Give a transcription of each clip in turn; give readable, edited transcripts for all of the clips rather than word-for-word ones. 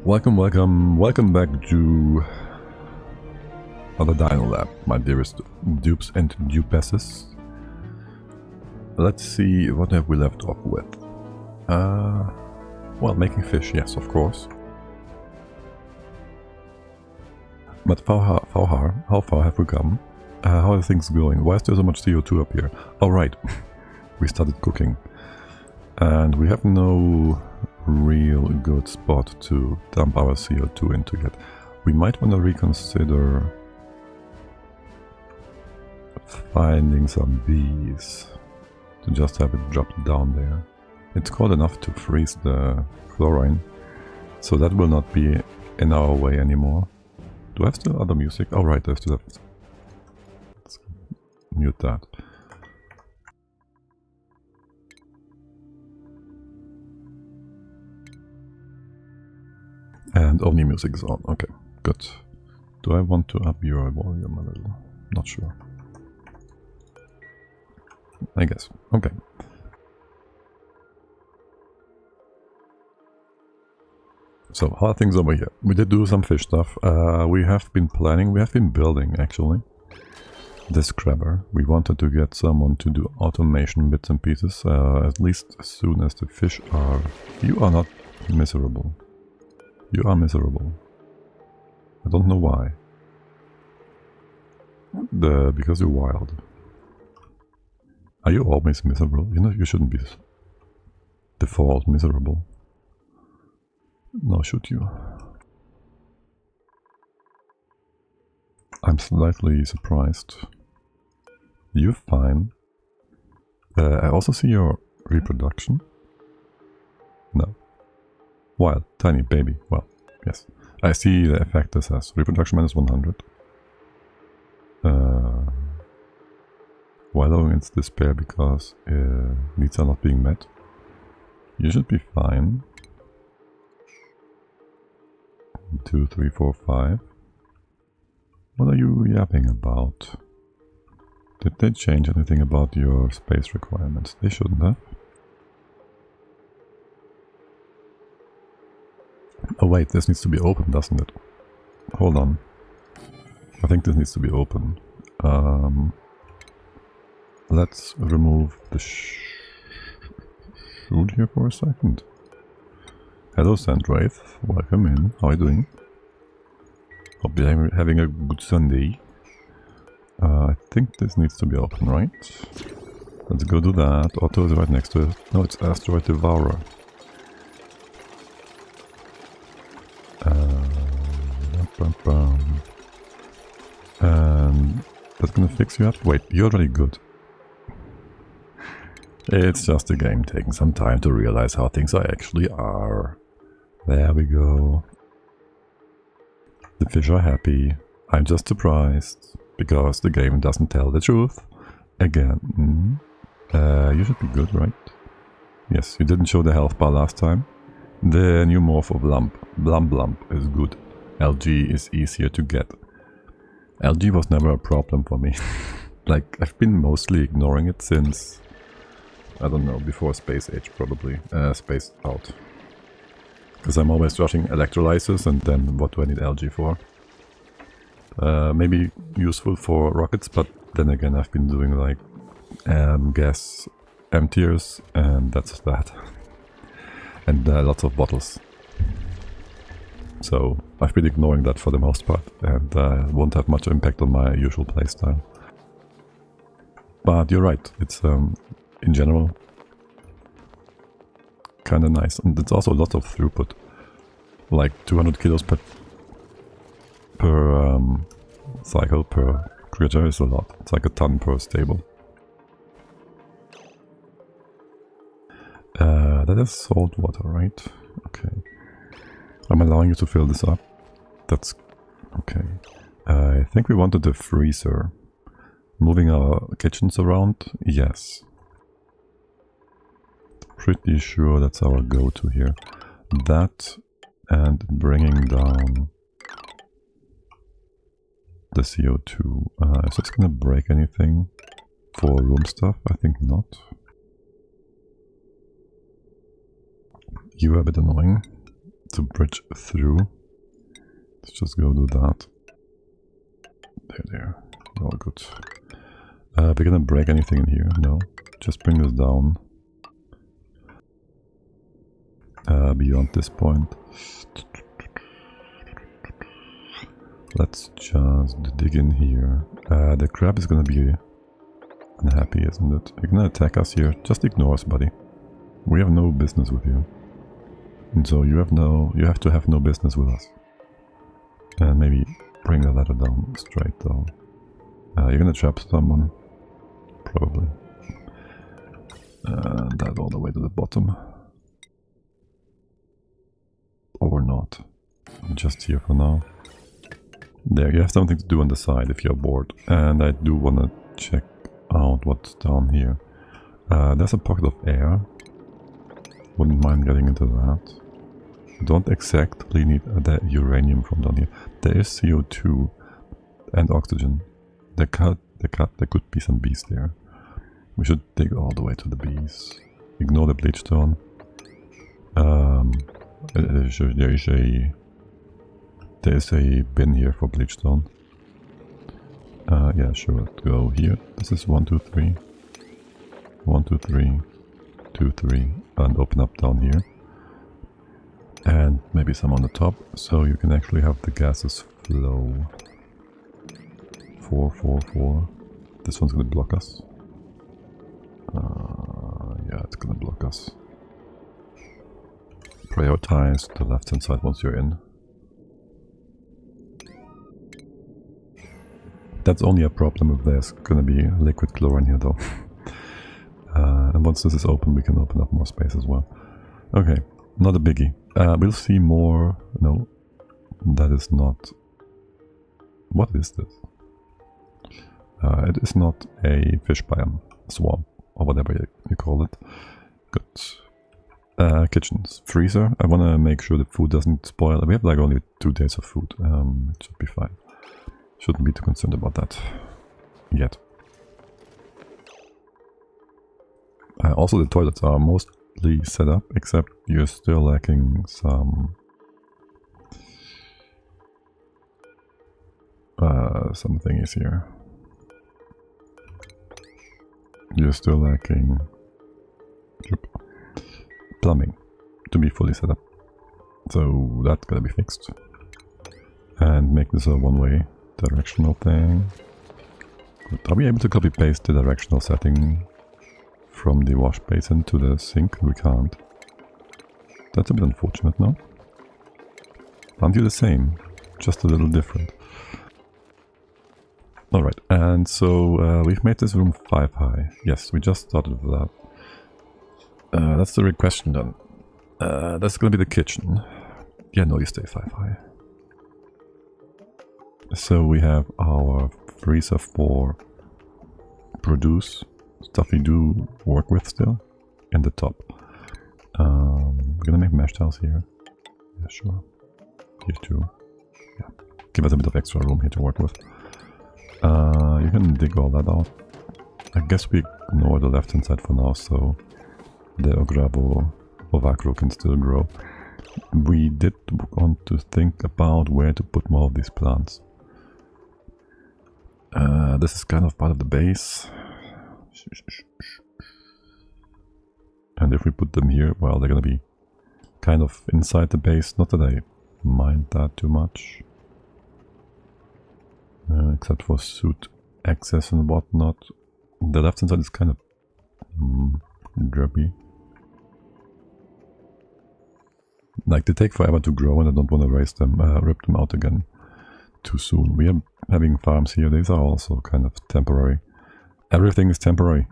Welcome back to the Dino Lab, my dearest dupes and dupesses. Let's see, what have we left off with? Well, making fish, yes, of course. But how far have we come? How are things going? Why is there so much CO2 up here? Oh right, we started cooking. And we have no real good spot to dump our CO2 into yet. We might want to reconsider finding some bees to just have it dropped down there. It's cold enough to freeze the chlorine, so that will not be in our way anymore. Do I have still other music? Oh right, I still have... Let's mute that. And only music is on. Okay, good. Do I want to up your volume a little? Not sure. I guess. Okay. So, how are things over here? We did do some fish stuff. We have been planning, we have been building actually. This scrubber. We wanted to get someone to do automation bits and pieces, at least as soon as the fish are... You are not miserable. You are miserable. I don't know why. Because you're wild. Are you always miserable? You know, you shouldn't be default miserable. No, should you? I'm slightly surprised. You're fine. I also see your reproduction. No. Wild, tiny baby. Well, yes. I see the effect this has. Reproduction minus 100. Wallowing into despair because needs are not being met. You should be fine. 2, 3, 4, 5. What are you yapping about? Did they change anything about your space requirements? They shouldn't have. Oh wait, this needs to be open, doesn't it? Hold on. I think this needs to be open. Let's remove the shoot here for a second. Hello Sandwraith, welcome in. How are you doing? Hope you're having a good Sunday. I think this needs to be open, right? Let's go do that. Otto is right next to it. No, it's Asteroid Devourer. And that's gonna fix you up? Wait, you're already good. It's just a game taking some time to realize how things actually are. There we go. The fish are happy. I'm just surprised, because the game doesn't tell the truth. Again. You should be good, right? Yes, you didn't show the health bar last time. The new morph of Blump is good. LG is easier to get. LG was never a problem for me. Like, I've been mostly ignoring it since, I don't know, before Space Age probably. Space Out. Because I'm always rushing electrolyzers, and then what do I need LG for? Maybe useful for rockets, but then again I've been doing like gas emptiers, and that's that. And lots of bottles. So I've been ignoring that for the most part, and won't have much impact on my usual playstyle. But you're right, it's in general kinda nice, and it's also a lot of throughput. Like 200 kilos per cycle per creature is a lot. It's like a ton per stable. That is salt water, right? Okay. I'm allowing you to fill this up. That's okay. I think we wanted a freezer. Moving our kitchens around? Yes. Pretty sure that's our go-to here. That and bringing down the CO2. Is this gonna break anything for room stuff? I think not. You are a bit annoying. to bridge through. Let's just go do that. There. All good. We're gonna break anything in here? No. Just bring this down. Beyond this point. Let's just dig in here. The crab is gonna be unhappy, isn't it? You're gonna attack us here. Just ignore us, buddy. We have no business with you. And so you have to have no business with us. And maybe bring the ladder down straight down. You're gonna trap someone. Probably. That all the way to the bottom. Or not. I'm just here for now. There, you have something to do on the side if you're bored. And I do want to check out what's down here. There's a pocket of air. Wouldn't mind getting into that. Don't exactly need the uranium from down here. There is CO2 and oxygen. There could be some bees there. We should dig all the way to the bees. Ignore the bleach stone. There is a bin here for bleach stone. Yeah, sure. Go here. This is 1, 2, 3. 1, 2, 3. 2, 3. And open up down here. And maybe some on the top, so you can actually have the gases flow. 4, 4, 4. This one's gonna block us. Yeah, it's gonna block us. Prioritize the left hand side once you're in. That's only a problem if there's gonna be liquid chlorine here though. And once this is open, we can open up more space as well. Okay, not a biggie. We'll see more. No, that is not. What is this? It is not a fish biome, swamp, or whatever you call it. Good. Kitchens, freezer. I want to make sure the food doesn't spoil. We have like only 2 days of food. It should be fine. Shouldn't be too concerned about that yet. Also, the toilets are mostly set up, except you're still lacking some thingies here. You're still lacking plumbing to be fully set up, so that's gotta be fixed. And make this a one-way directional thing. Good. Are we able to copy paste the directional setting from the wash basin to the sink? We can't. That's a bit unfortunate, no? Aren't you the same? Just a little different. Alright, and so we've made this room 5 high. Yes, we just started with that. That's the real question then. That's gonna be the kitchen. Yeah, no, you stay 5 high. So we have our freezer for produce. Stuff we do work with still. In the top. We're gonna make mesh tiles here. Yeah, sure. Here too. Yeah. Give us a bit of extra room here to work with. You can dig all that out. I guess we ignore the left hand side for now, so the Ogravo Ovacro can still grow. We did want to think about where to put more of these plants. This is kind of part of the base. And if we put them here, well, they're gonna be kind of inside the base. Not that I mind that too much. Except for suit access and whatnot. The left hand side is kind of grubby. Like, they take forever to grow and I don't want to raise them, rip them out again too soon. We are having farms here. These are also kind of temporary. Everything is temporary.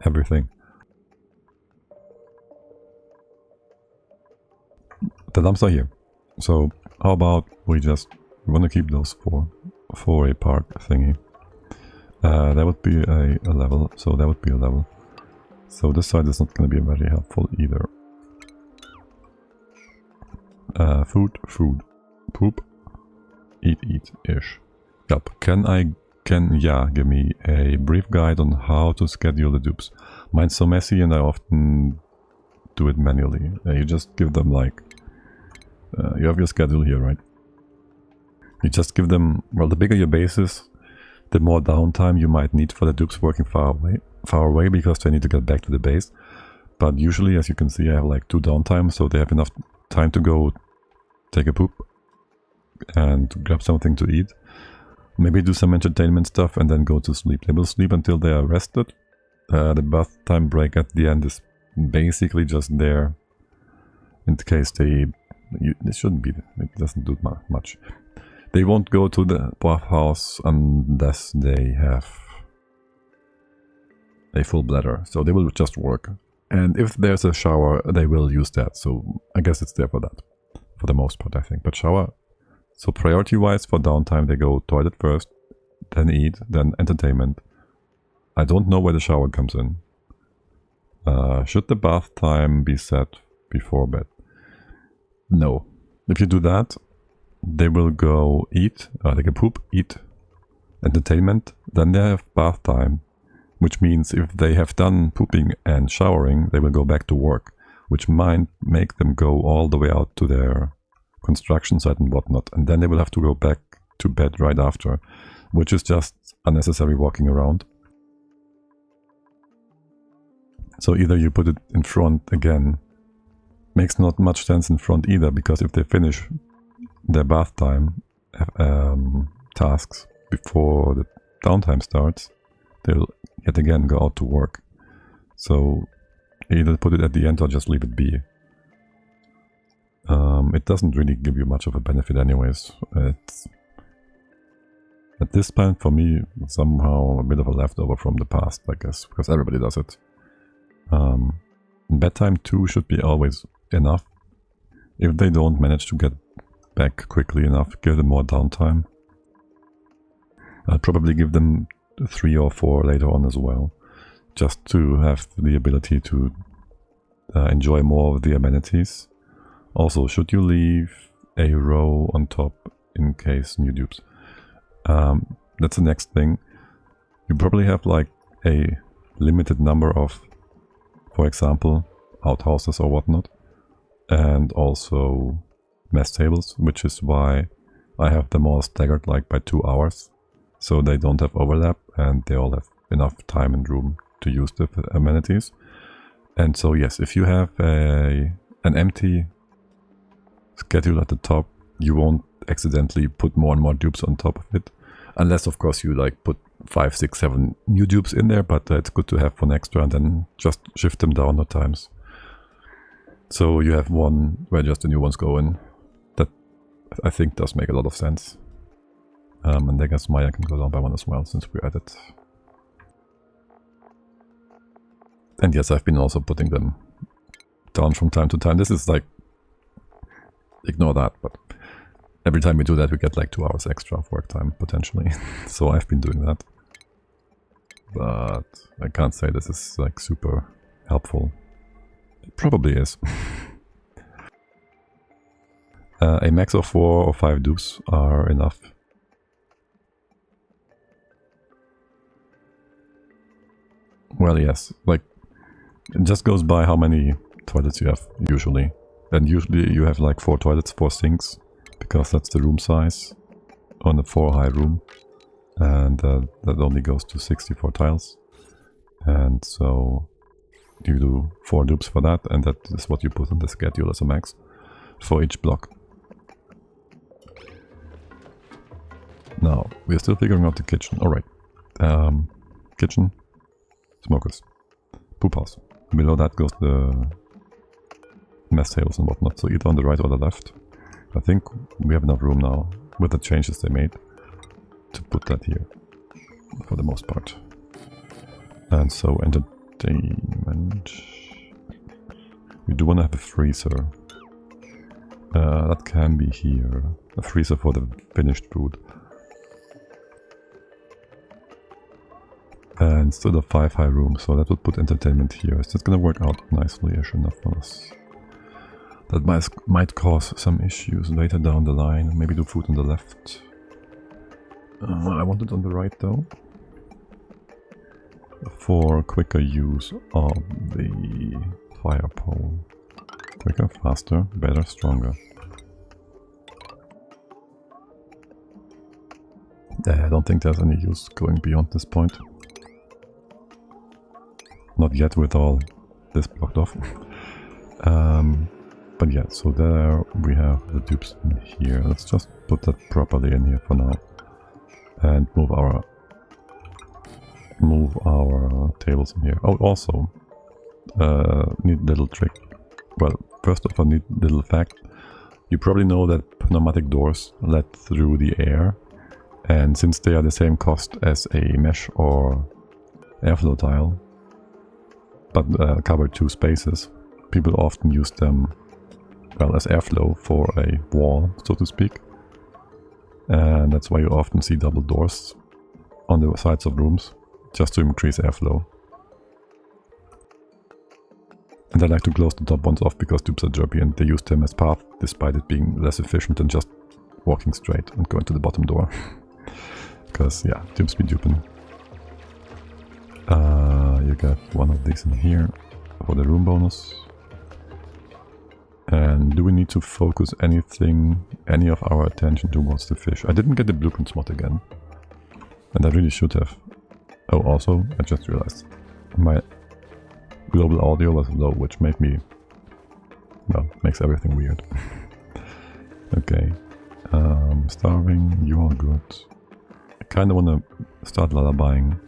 Everything. The lamps are here. So how about we want to keep those for a park thingy. That would be a level, so that would be a level. So this side is not going to be very helpful either. Food, poop, eat-ish. Yep. Yeah, give me a brief guide on how to schedule the dupes. Mine's so messy and I often do it manually. You just give them like You have your schedule here, right? You just give them, well, the bigger your base is, the more downtime you might need for the dupes working far away because they need to get back to the base. But usually, as you can see, I have like 2 downtime, so they have enough time to go take a poop and grab something to eat. Maybe do some entertainment stuff and then go to sleep. They will sleep until they are rested. The bath time break at the end is basically just there in case they shouldn't be, it doesn't do much. They won't go to the bathhouse unless they have a full bladder, so they will just work. And if there's a shower, they will use that, so I guess it's there for that, for the most part, I think. But shower, so priority-wise for downtime, they go toilet first, then eat, then entertainment. I don't know where the shower comes in. Should the bath time be set before bed? No. If you do that, they will go eat, they can poop, eat, entertainment, then they have bath time, which means if they have done pooping and showering, they will go back to work, which might make them go all the way out to their construction site and whatnot, and then they will have to go back to bed right after, which is just unnecessary walking around. So either you put it in front again, makes not much sense in front either, because if they finish their bath time tasks before the downtime starts, they'll yet again go out to work. So either put it at the end or just leave it be. It doesn't really give you much of a benefit anyways. It's at this point for me somehow a bit of a leftover from the past, I guess, because everybody does it. Bedtime 2 should be always enough. If they don't manage to get back quickly enough, give them more downtime. I'll probably give them 3 or 4 later on as well, just to have the ability to enjoy more of the amenities. Also, should you leave a row on top in case new dupes? That's the next thing. You probably have like a limited number of, for example, outhouses or whatnot, and also mess tables, which is why I have them all staggered like by 2 hours, so they don't have overlap and they all have enough time and room to use the amenities. And so yes, if you have an empty schedule at the top, you won't accidentally put more and more dupes on top of it, unless of course you like put 5, 6, 7 new dupes in there, but it's good to have one extra and then just shift them down at times. So you have one where just the new ones go in. That I think does make a lot of sense. And I guess Maya can go down by 1 as well, since we're at it. And yes, I've been also putting them down from time to time. This is like, ignore that, but every time we do that we get like 2 hours extra of work time, potentially. So I've been doing that. But I can't say this is like super helpful. It probably is. A max of 4 or 5 dupes are enough. Well, yes, like, it just goes by how many toilets you have, usually. And usually you have like 4 toilets, 4 sinks, because that's the room size on a 4-high room. And that only goes to 64 tiles. And so you do 4 dupes for that, and that is what you put on the schedule as a max for each block. Now, we're still figuring out the kitchen. Alright. Kitchen. Smokers. Poop house. Below that goes the mess tables and whatnot, so either on the right or the left. I think we have enough room now, with the changes they made, to put that here, for the most part. And so entertainment. We do want to have a freezer. That can be here. A freezer for the finished food. And still a 5-high room, so that would put entertainment here. Is this gonna work out nicely-ish enough for us? That might cause some issues later down the line. Maybe do food on the left. I want it on the right though, for quicker use of the fire pole. Quicker, faster, better, stronger. I don't think there's any use going beyond this point. Not yet with all this blocked off. But yeah, so there we have the dupes in here. Let's just put that properly in here for now. And move our tables in here. Oh, also, neat little trick. Well, first of all, neat little fact. You probably know that pneumatic doors let through the air. And since they are the same cost as a mesh or airflow tile, but cover 2 spaces, people often use them, well, as airflow for a wall, so to speak. And that's why you often see double doors on the sides of rooms, just to increase airflow. And I like to close the top ones off because dupes are derpy and they use them as path, despite it being less efficient than just walking straight and going to the bottom door. Because, yeah, dupes be duping. You got one of these in here for the room bonus. And do we need to focus any of our attention towards the fish? I didn't get the blueprint mod again. And I really should have. Oh, also, I just realized my global audio was low, which made me, well, makes everything weird. Okay. Starving, you are good. I kinda wanna start lullabying.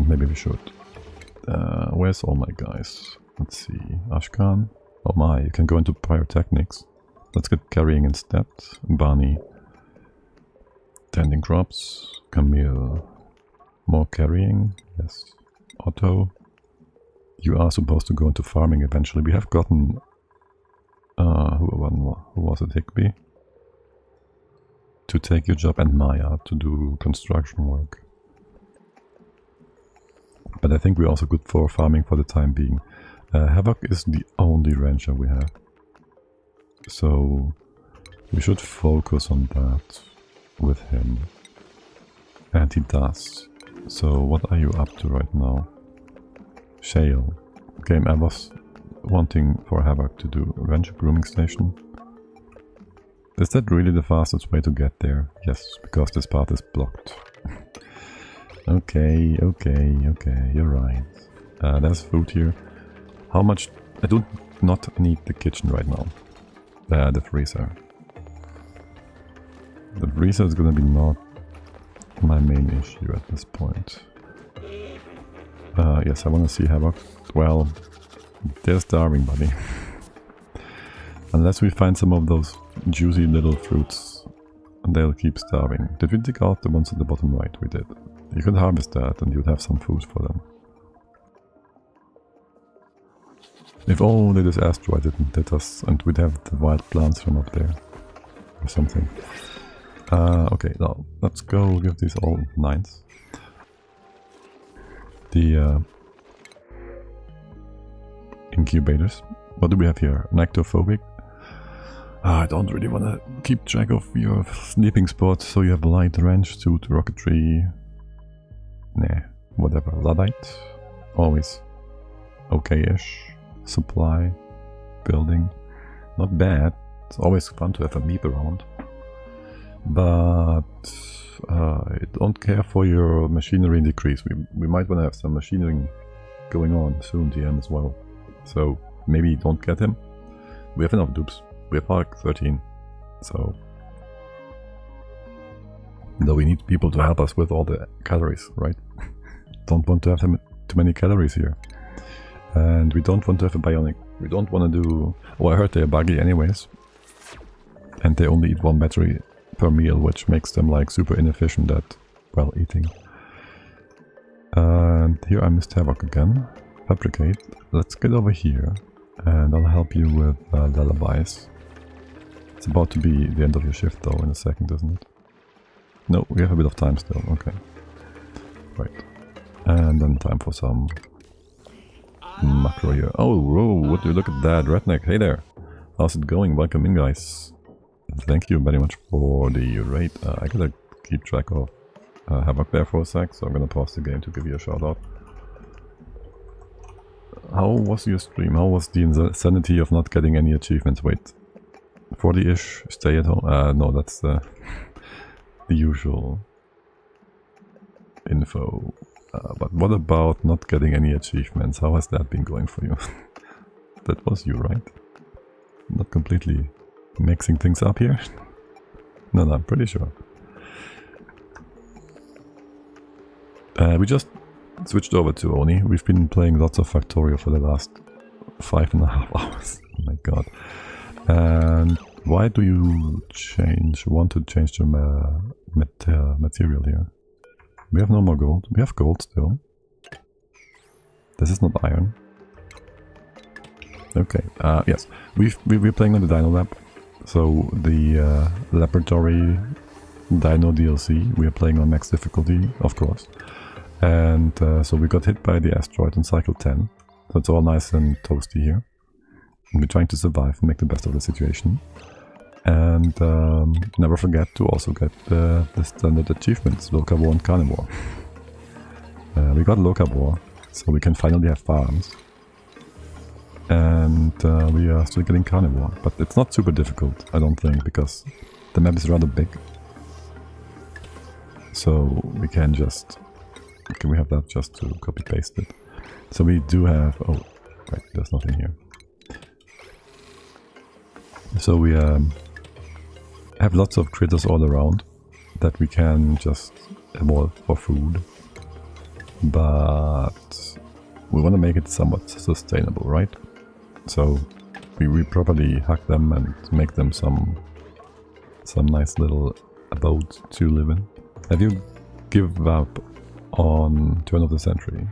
Maybe we should. Where's all my guys? Let's see. Ashkan. Oh my, you can go into pyrotechnics. Let's get carrying instead. Barney. Tending crops. Camille. More carrying. Yes. Otto. You are supposed to go into farming eventually. We have gotten... who was it? Higby? To take your job, and Maya to do construction work. But I think we're also good for farming for the time being. Havoc is the only rancher we have. So we should focus on that with him. And he does. So what are you up to right now? Shale. Game I was wanting for Havoc to do a rancher grooming station. Is that really the fastest way to get there? Yes, because this path is blocked. Okay, you're right. There's food here. How much? I do not need the kitchen right now. The freezer. The freezer is gonna be not my main issue at this point. Yes, I wanna see Havoc. Well, they're starving, buddy. Unless we find some of those juicy little fruits, they'll keep starving. Did we dig out the ones at the bottom right? We did. You could harvest that and you'd have some food for them. If only this asteroid didn't hit us and we'd have the wild plants from up there. Or something. Okay, now let's go give these all 9s. The incubators. What do we have here? Nectophobic. I don't really want to keep track of your sleeping spots, so you have light, ranch, suit, rocketry. Nah, whatever. Luddite. Always okay-ish. Supply. Building. Not bad. It's always fun to have a meep around. But I don't care for your machinery decrease. We might want to have some machinery going on soon, TM as well. So maybe don't get him. We have enough dupes. We have like 13. So though we need people to help us with all the calories, right? Don't want to have too many calories here. And we don't want to have a bionic. We don't want to do... Oh, I heard they're buggy anyways. And they only eat 1 battery per meal, which makes them like super inefficient at, well, eating. And here I missed Havoc again. Fabricate. Let's get over here. And I'll help you with lullabies. It's about to be the end of your shift though in a second, isn't it? No, we have a bit of time still, okay. Right. And then time for some macro here. Oh, whoa, would you look at that, Redneck? Hey there! How's it going? Welcome in, guys. Thank you very much for the raid. I gotta keep track of Havoc there for a sec, so I'm gonna pause the game to give you a shout out. How was your stream? How was the insanity of not getting any achievements? Wait, 40-ish, stay at home? No, that's the usual info. But what about not getting any achievements? How has that been going for you? That was you, right? Not completely mixing things up here? No, I'm pretty sure. We just switched over to Oni. We've been playing lots of Factorio for the last 5.5 hours. Oh my god. And why do you want to change the material here? We have no more gold. We have gold still. This is not iron. Okay, yes. We're playing on the Dino Lab. So the laboratory Dino DLC, we are playing on max difficulty, of course. And so we got hit by the asteroid on cycle 10. So it's all nice and toasty here. And we're trying to survive and make the best of the situation. And never forget to also get the standard achievements, Locavore and Carnivore. We got Locavore, so we can finally have farms. And we are still getting Carnivore, but it's not super difficult, I don't think, because the map is rather big. So we can just... Can we have that just to copy paste it? So we do have... Oh, right, there's nothing here. So we have lots of critters all around that we can just evolve for food. But we want to make it somewhat sustainable, right? So we properly hack them and make them some nice little abode to live in. Have you given up on turn of the century?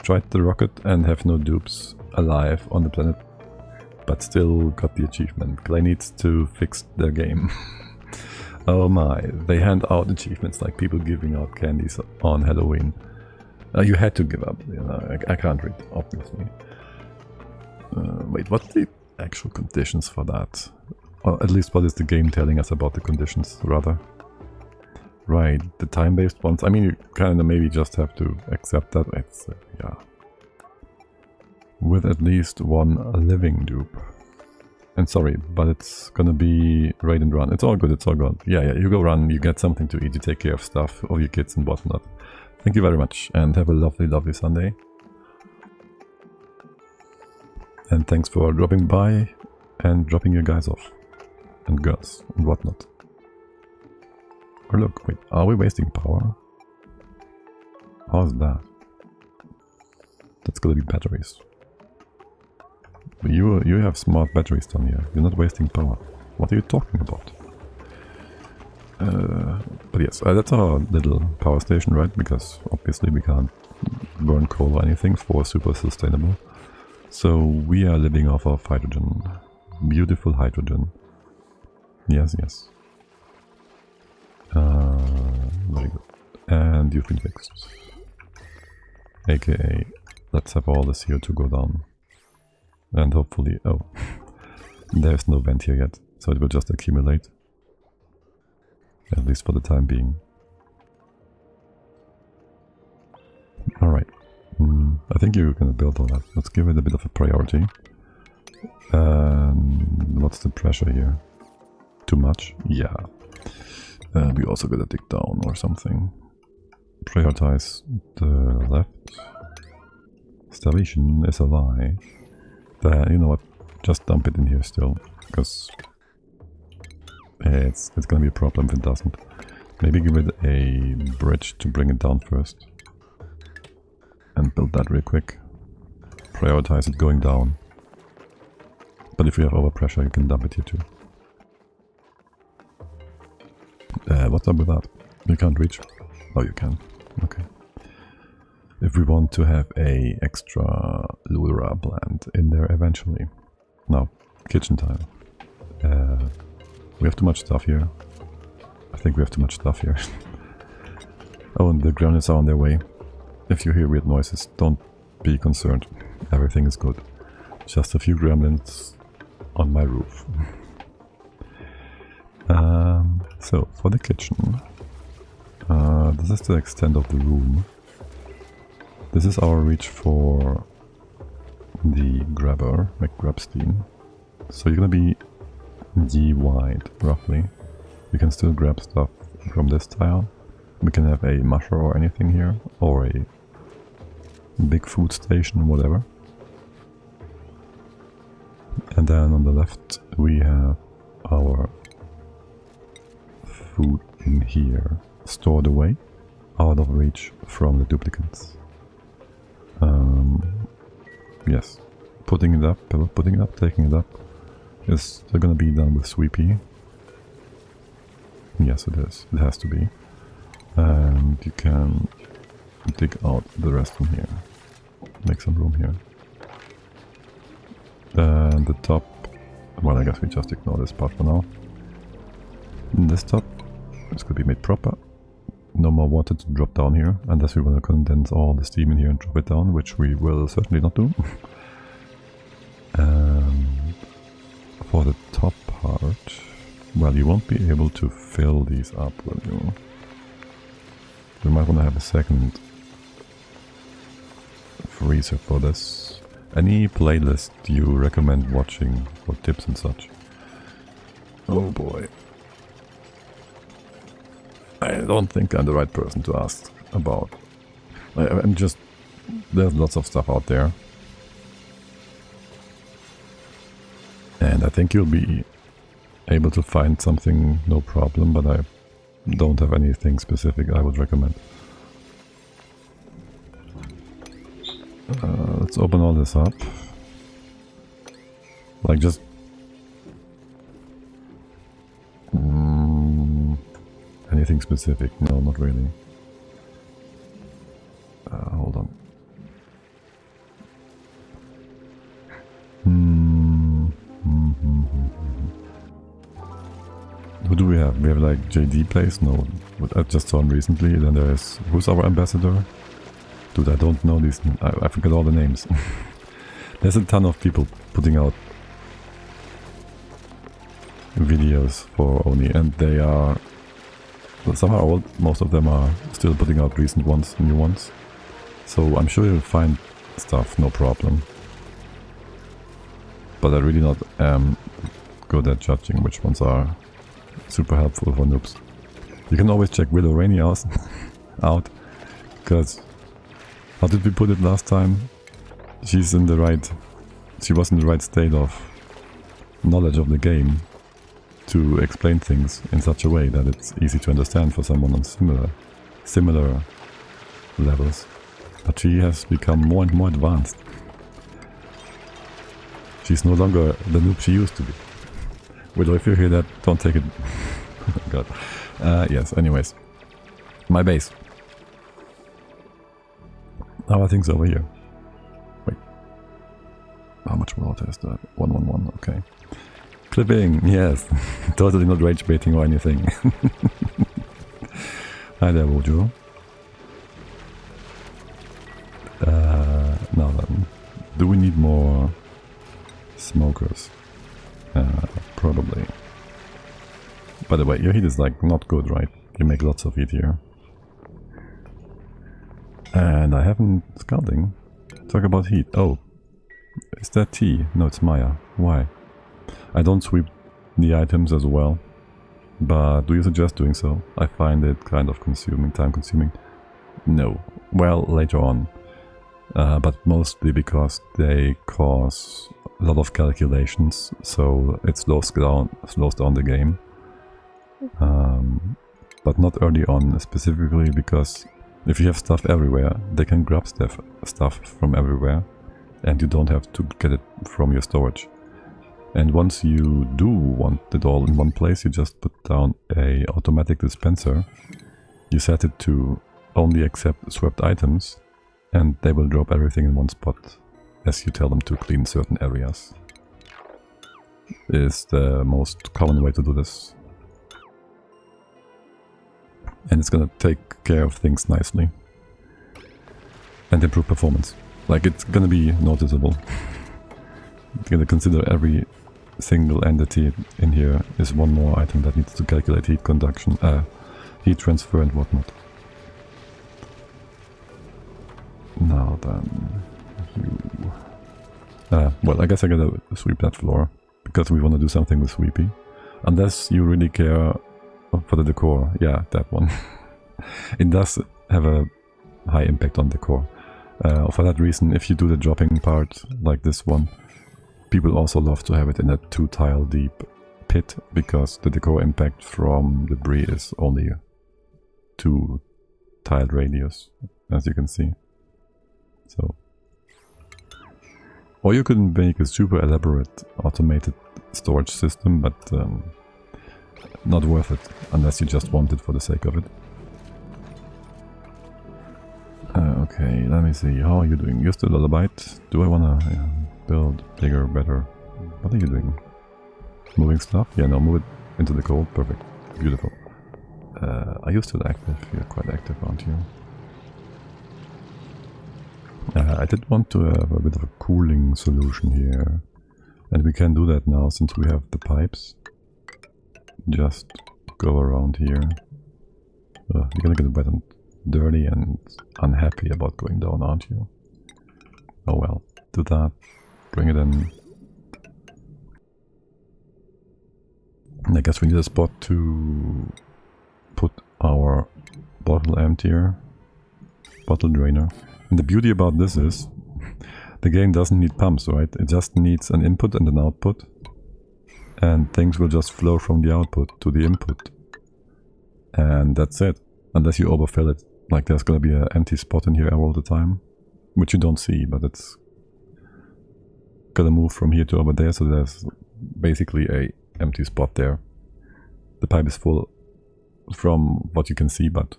Tried the rocket and have no dupes alive on the planet, but still got the achievement. Clay needs to fix their game. Oh my, they hand out achievements like people giving out candies on Halloween. You had to give up, you know, I can't read, obviously. Wait, what's the actual conditions for that? Or at least what is the game telling us about the conditions, rather? Right, the time-based ones. I mean, you kind of maybe just have to accept that. It's, yeah. With at least one living dupe. And sorry, but it's gonna be raid and run. It's all good, it's all good. Yeah, you go run, you get something to eat, you take care of stuff, of your kids and whatnot. Thank you very much, and have a lovely, lovely Sunday. And thanks for dropping by and dropping your guys off. And girls, and whatnot. Or look, wait, are we wasting power? How's that? That's gonna be batteries. You have smart batteries down here. You're not wasting power. What are you talking about? But yes, that's our little power station, right? Because obviously we can't burn coal or anything for super sustainable. So we are living off of hydrogen. Beautiful hydrogen. Yes, yes. Very good. And you've been fixed. AKA, let's have all the CO2 go down. And hopefully... Oh, there's no vent here yet, so it will just accumulate. At least for the time being. Alright. I think you're gonna build all that. Let's give it a bit of a priority. What's the pressure here? Too much? Yeah. We also gotta dig down or something. Prioritize the left. Starvation is a lie. You know what? Just dump it in here still, because it's gonna be a problem if it doesn't. Maybe give it a bridge to bring it down first. And build that real quick. Prioritize it going down. But if you have overpressure, you can dump it here too. What's up with that? You can't reach? Oh, you can. Okay. If we want to have a extra Lura plant in there eventually. Now, kitchen time. We have too much stuff here. I think we have too much stuff here. Oh, and the gremlins are on their way. If you hear weird noises, don't be concerned. Everything is good. Just a few gremlins on my roof. So, for the kitchen. This is the extent of the room. This is our reach for the grabber, like grabstein. So you're gonna be D wide, roughly. You can still grab stuff from this tile, We can have a musher or anything here, or a big food station, whatever. And then on the left we have our food in here, stored away, out of reach from the duplicates. Yes, putting it up, taking it up. Is still gonna be done with Sweepy. Yes, it is. It has to be. And you can dig out the rest from here. Make some room here. And the top... Well, I guess we just ignore this part for now. This top is going to be made proper. No more water to drop down here, unless we want to condense all the steam in here and drop it down, which we will certainly not do. For the top part, well, you won't be able to fill these up, will you? We might want to have a second freezer for this. Any playlist you recommend watching for tips and such? Oh boy. I don't think I'm the right person to ask about. I'm just... There's lots of stuff out there. And I think you'll be able to find something, no problem, but I don't have anything specific I would recommend. Let's open all this up. Like just... anything specific? No, not really. Hold on. Who do we have? We have like JD Place? No, I just saw him recently. Then there is... Who's our ambassador? Dude, I don't know these... I forget all the names. There's a ton of people putting out videos for Oni, and they are... Some are old, most of them are still putting out recent ones, new ones. So I'm sure you'll find stuff, no problem. But I really not good at judging which ones are super helpful for noobs. You can always check Willow Rainey out, because how did we put it last time? She was in the right state of knowledge of the game to explain things in such a way that it's easy to understand for someone on similar levels. But she has become more and more advanced. She's no longer the noob she used to be. Willow, if you hear that, don't take it. Oh my god. Yes, anyways. My base. How are things over here? Wait. How much water is that? 111, okay. Clipping, yes. Totally not rage baiting or anything. Hi there, Wojo. Now then, do we need more smokers? Probably. By the way, your heat is like not good, right? You make lots of heat here. And I haven't scouting. Talk about heat. Oh, is that T? No, it's Maya. Why? I don't sweep the items as well, but do you suggest doing so? I find it kind of time consuming. No. Well, later on. But mostly because they cause a lot of calculations, so it slows down the game. But not early on, specifically because if you have stuff everywhere, they can grab stuff from everywhere, and you don't have to get it from your storage. And once you do want it all in one place, you just put down a automatic dispenser. You set it to only accept swept items, and they will drop everything in one spot as you tell them to clean certain areas. Is the most common way to do this. And it's gonna take care of things nicely. And improve performance. Like, it's gonna be noticeable. You're gonna consider every single entity in here is one more item that needs to calculate heat conduction, heat transfer and whatnot. Now then, well, I guess I gotta sweep that floor, because we want to do something with Sweepy. Unless you really care for the decor. Yeah, that one. it does have a high impact on decor. For that reason, if you do the dropping part like this one, people also love to have it in a 2-tile deep pit, because the decor impact from debris is only 2-tile radius, as you can see. So, or you could make a super elaborate automated storage system, but not worth it unless you just want it for the sake of it. Okay, let me see. How are you doing? You're still a byte. Do I wanna build bigger, better? What are you doing? Moving stuff? Yeah, no, move it into the cold. Perfect. Beautiful. Are you still active? You're quite active, aren't you? I did want to have a bit of a cooling solution here. And we can do that now since we have the pipes. Just go around here. You're gonna get wet and dirty and unhappy about going down, aren't you? Oh well, do that. Bring it in. And I guess we need a spot to put our bottle emptier, bottle drainer. And the beauty about this is, the game doesn't need pumps, right? It just needs an input and an output. And things will just flow from the output to the input. And that's it. Unless you overfill it. Like there's gonna be an empty spot in here all the time. Which you don't see, but it's gonna move from here to over there, so there's basically a empty spot there. The pipe is full from what you can see, but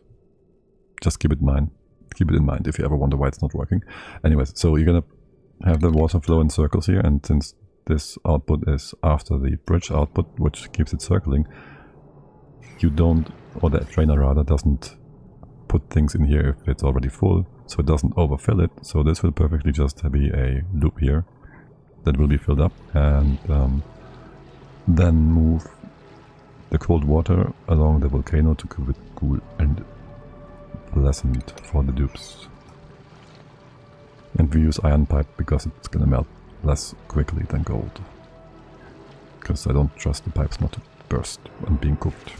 just keep it in mind. Keep it in mind if you ever wonder why it's not working. Anyways, so you're gonna have the water flow in circles here, and since this output is after the bridge output, which keeps it circling, you don't, or the drainer rather, doesn't put things in here if it's already full, so it doesn't overfill it. So this will perfectly just be a loop here that will be filled up, and then move the cold water along the volcano to keep it cool and pleasant for the dupes. And we use iron pipe because it's gonna melt less quickly than gold. Because I don't trust the pipes not to burst when being cooked.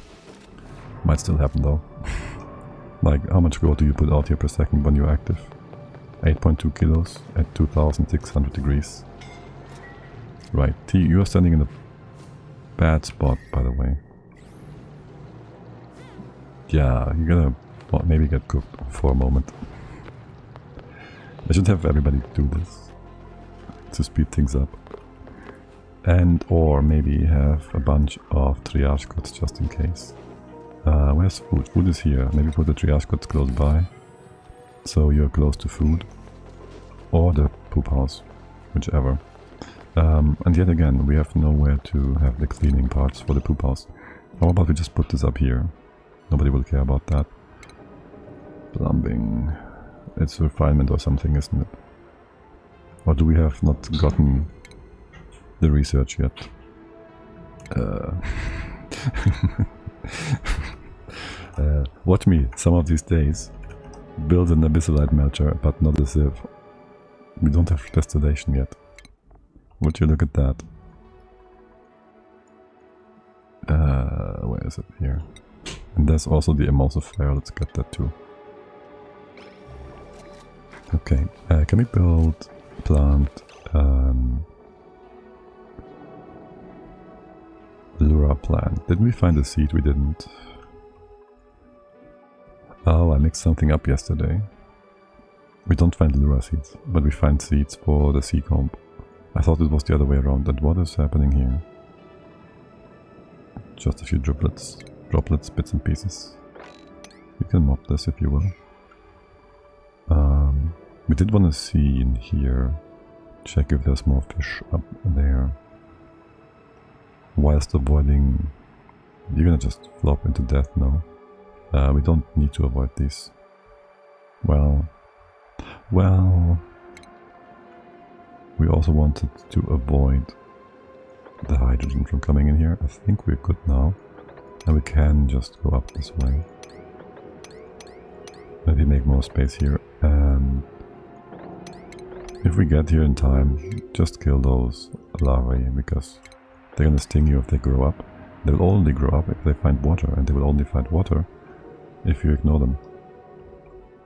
Might still happen though. Like, how much gold do you put out here per second when you're active? 8.2 kilos at 2600 degrees. Right, T, you are standing in a bad spot, by the way. Yeah, you're gonna maybe get cooked for a moment. I should have everybody do this to speed things up. And or maybe have a bunch of triage codes just in case. Where's food? Food is here. Maybe put the triage codes close by, so you're close to food. Or the poop house, whichever. And yet again, we have nowhere to have the cleaning parts for the poop house. How about we just put this up here? Nobody will care about that. Plumbing. It's refinement or something, isn't it? Or do we have not gotten the research yet? Watch me, some of these days, build an abyssalite melter, but not a sieve. We don't have distillation yet. Would you look at that? Where is it? Here. And there's also the emulsifier, let's get that too. Okay, can we build, plant, Lura plant? Didn't we find a seed? We didn't. Oh, I mixed something up yesterday. We don't find Lura seeds, but we find seeds for the sea comb. I thought it was the other way around. And what is happening here? Just a few droplets, bits and pieces. You can mop this if you will. We did want to see in here, check if there's more fish up there. Whilst avoiding... You're gonna just flop into death now. We don't need to avoid these. Well... We also wanted to avoid the hydrogen from coming in here. I think we're good now. And we can just go up this way. Maybe make more space here, and if we get here in time, just kill those larvae, because they're gonna sting you if they grow up. They will only grow up if they find water, and they will only find water if you ignore them.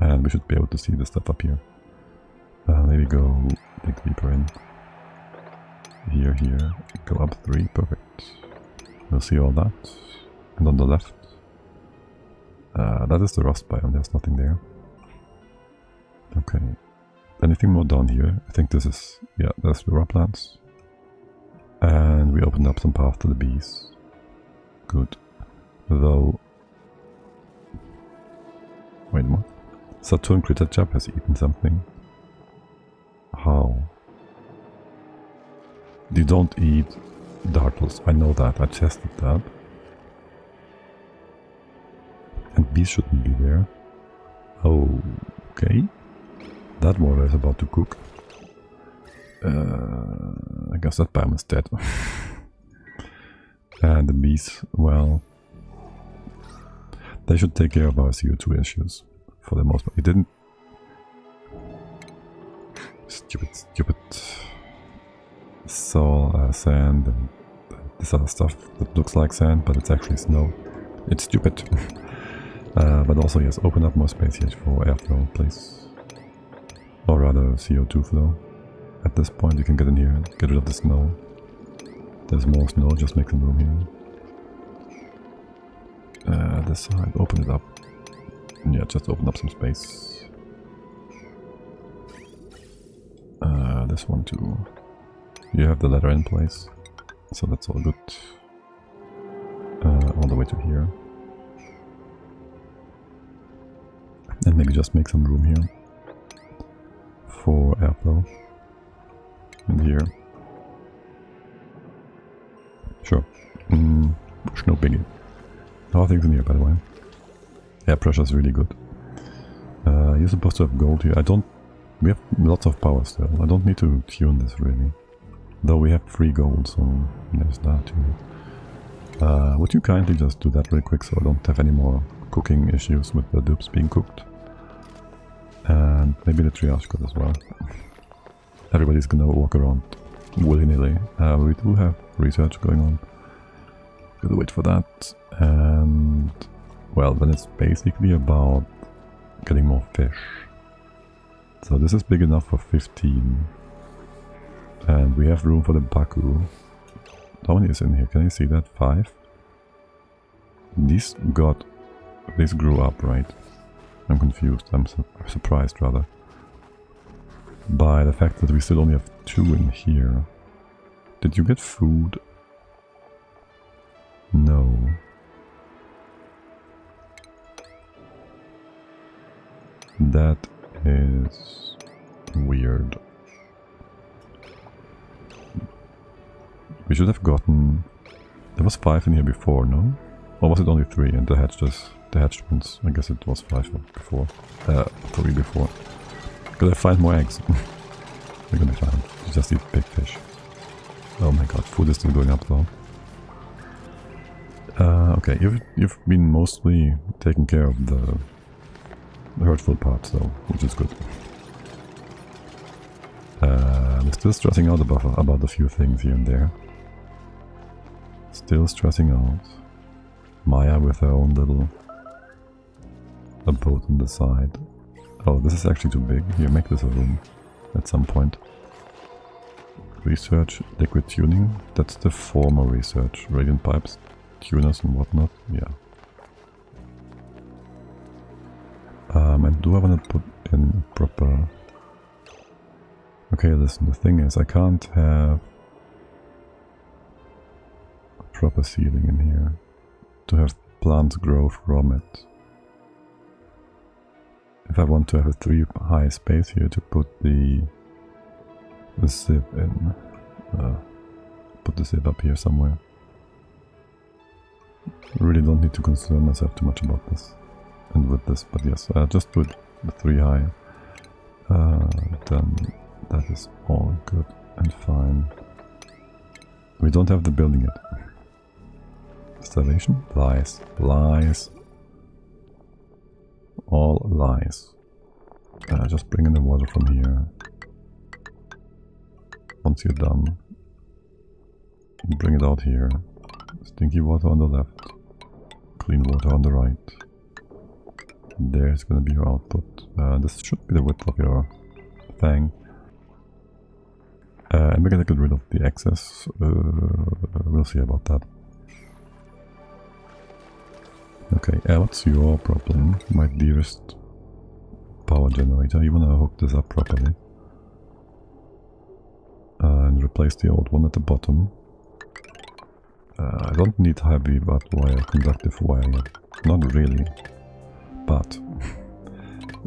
And we should be able to see the stuff up here. Maybe go dig deeper in. Here, go up 3, perfect. We'll see all that. And on the left, that is the rust biome, there's nothing there. Okay. Anything more down here? I think this is, yeah, that's the raw plants. And we opened up some path to the bees. Good. Though... Wait a minute. Saturn Critter Chap has eaten something. How? You don't eat dartles, I know that, I tested that. And bees shouldn't be there. Okay. That water is about to cook. I guess that biome is dead. And the bees, well... They should take care of our CO2 issues. For the most part. We didn't... Stupid... Soil, sand, and this other stuff that looks like sand, but it's actually snow. It's stupid. But also, yes, open up more space here for airflow, please. Or rather, CO2 flow. At this point, you can get in here and get rid of the snow. There's more snow, just make some room here. This side, open it up. Yeah, just open up some space. This one too. You have the ladder in place, so that's all good. All the way to here. And maybe just make some room here for airflow. And here. Sure. Push, no biggie. How are things in here, by the way? Air pressure is really good. You're supposed to have gold here. We have lots of power still. I don't need to tune this really. Though we have 3 gold, so there's that too. Would you kindly just do that real quick so I don't have any more cooking issues with the dupes being cooked? And maybe the triage code as well. Everybody's gonna walk around willy-nilly. We do have research going on. Gotta wait for that. And... well, then it's basically about getting more fish. So this is big enough for 15. And we have room for the Baku. How many is in here? Can you see that? 5? This grew up, right? I'm confused. I'm surprised, rather. By the fact that we still only have 2 in here. Did you get food? No. That is weird. We should have gotten... There was 5 in here before, no? Or was it only 3 and the hatched ones? I guess it was 5 before. 3 before. Could I find more eggs? We're gonna be fine. You just eat big fish. Oh my god, food is still going up though. Okay, you've been mostly taking care of the hurtful parts though, which is good. I'm still stressing out about a few things here and there. Still stressing out. Maya with her own little abode on the side. Oh, this is actually too big. Here, make this a room at some point. Research, liquid tuning. That's the former research. Radiant pipes, tuners and whatnot. Yeah. And do I want to put in proper... Okay, listen, the thing is, I can't have a proper ceiling in here to have plants grow from it. If I want to have a 3 high space here to put the sieve in, put the sieve up here somewhere. I really don't need to concern myself too much about this and with this, but yes, just put the 3 high. Then that is all good and fine. We don't have the building yet. Installation? Lies. Lies. All lies. Just bring in the water from here. Once you're done, bring it out here. Stinky water on the left. Clean water on the right. There's gonna be your output. This should be the width of your thing. And we're gonna get rid of the excess. We'll see about that. Okay, what's your problem, my dearest power generator? You wanna hook this up properly. And replace the old one at the bottom. I don't need heavy wire, conductive wire yet. Not really. But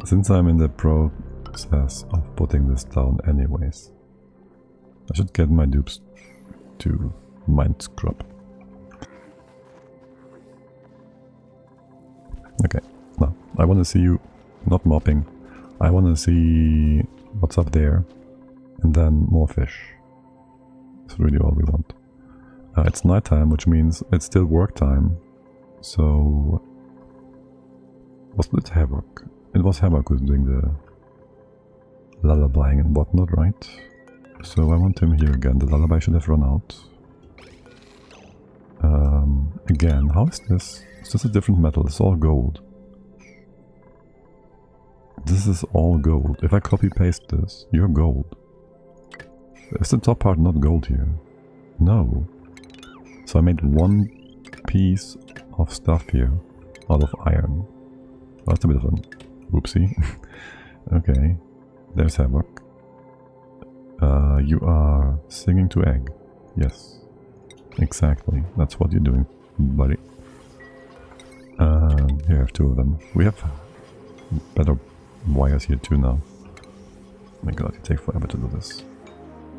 since I'm in the process of putting this down anyways, I should get my dupes to mind scrub. Okay, now I want to see you not mopping. I want to see what's up there, and then more fish. That's really all we want. It's nighttime, which means it's still work time. So wasn't it Havoc? It was Havoc who's doing the lullabying and whatnot, right? So I want him here again. The lullaby should have run out. Again, how is this? It's just a different metal. It's all gold. This is all gold. If I copy paste this, you're gold. Is the top part not gold here? No. So I made one piece of stuff here out of iron. Well, that's a bit of an whoopsie. Okay, there's Havoc. You are singing to egg. Yes, exactly. That's what you're doing, buddy. Here I have two of them. We have better wires here too now. Oh my god, it takes forever to do this.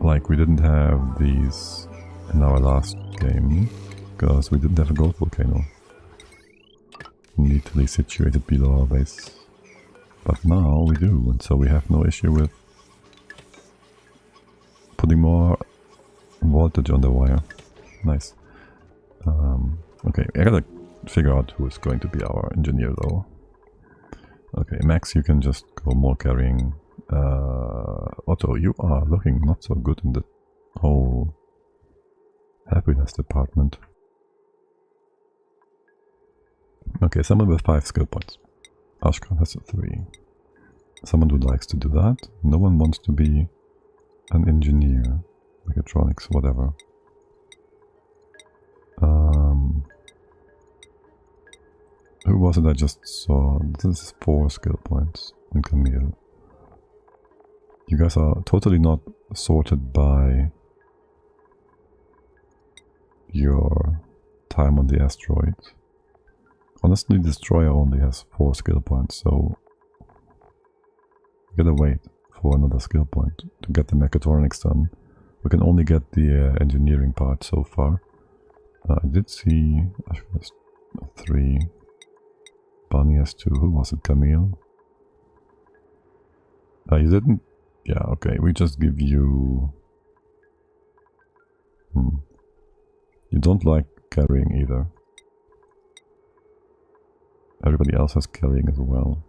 Like, we didn't have these in our last game, because we didn't have a gold volcano neatly situated below our base. But now we do, and so we have no issue with putting more voltage on the wire. Nice. Okay, I gotta figure out who is going to be our engineer though. Okay, Max, you can just go more carrying. Otto, you are looking not so good in the whole happiness department. Okay, someone with 5 skill points. Ashkan has 3. Someone who likes to do that. No one wants to be an engineer. Mechatronics, whatever. Who was it I just saw? This is 4 skill points. And Camille. You guys are totally not sorted by your time on the asteroid. Honestly, Destroyer only has 4 skill points, so you gotta wait for another skill point to get the mechatronics done. We can only get the engineering part so far. I did see 3. Bunny has 2. Who was it? Camille? You didn't? Yeah, okay. We just give you... You don't like carrying either. Everybody else has carrying as well.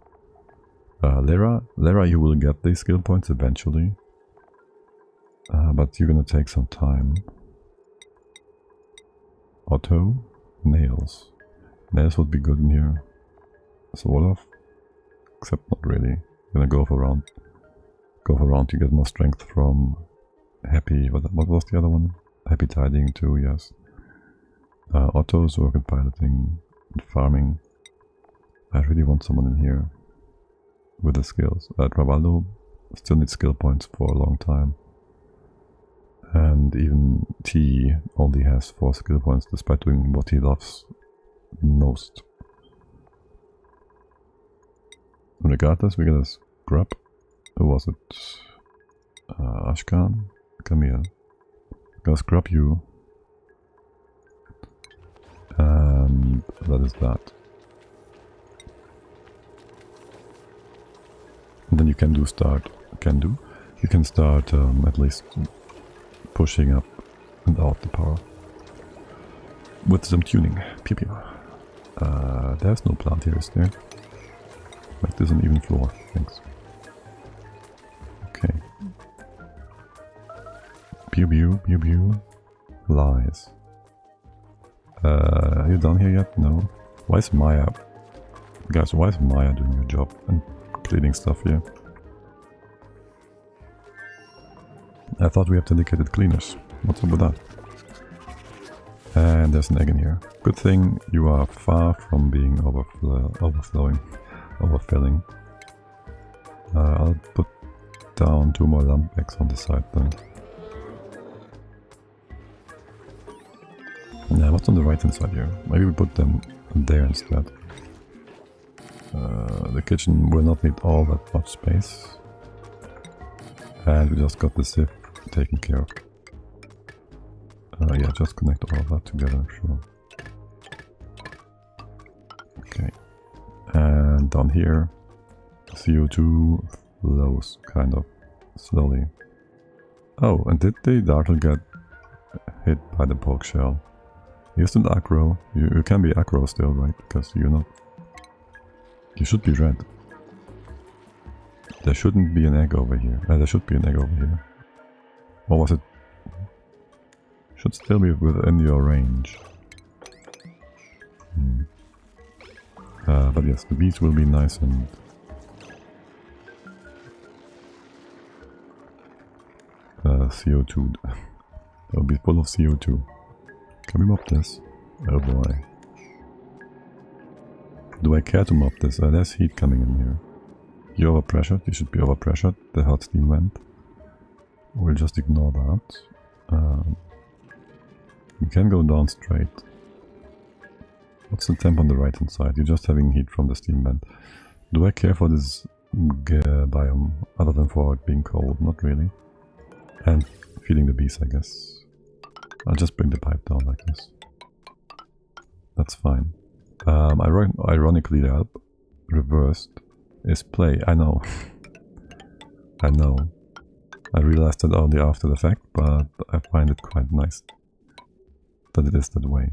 Lara, you will get these skill points eventually. But you're gonna take some time. Otto, nails. Nails would be good in here. Sort of. Except not really. Gonna go for round. Go for round to get more strength from Happy. What was the other one? Happy Tidying too, yes. Otto's work in piloting and farming. I really want someone in here with the skills. Travaldo still needs skill points for a long time. And even T only has 4 skill points despite doing what he loves most. Regardless, we get a scrub. Who was it? Ashkan? Camille. Gonna scrub you. And that is that. And then you can do start. You can start at least pushing up and out the power. With some tuning. Pew pew. There's no plant here, is there? Like there's an even floor. Thanks. Okay. Pew pew pew pew. Lies. Are you done here yet? No. Why is Maya Guys, why is Maya doing her job and cleaning stuff here? I thought we have dedicated cleaners. What's up with that? And there's an egg in here. Good thing you are far from being overfilling. I'll put down 2 more lump eggs on the side then. Yeah, what's on the right hand side here? Maybe we put them there instead. The kitchen will not need all that much space. And we just got the sieve taken care of. Yeah, just connect all of that together, sure. Okay. And down here, CO2 flows kind of slowly. Oh, and did the dartle get hit by the pork shell? You still aggro. You can be aggro still, right? Because you're not... You should be red. There shouldn't be an egg over here. There should be an egg over here. Or was it? Should still be within your range. But yes, the bees will be nice and... CO2. They'll be full of CO2. Can we mop this? Oh boy. Do I care to mop this? There's heat coming in here. You're overpressured. You should be overpressured. The hot steam vent. We'll just ignore that. You can go down straight. What's the temp on the right hand side? You're just having heat from the steam vent. Do I care for this biome other than for it being cold? Not really. And feeding the bees, I guess. I'll just bring the pipe down like this. That's fine. Ironically, the help reversed is play. I know. I know. I realized that only after the fact, but I find it quite nice that it is that way.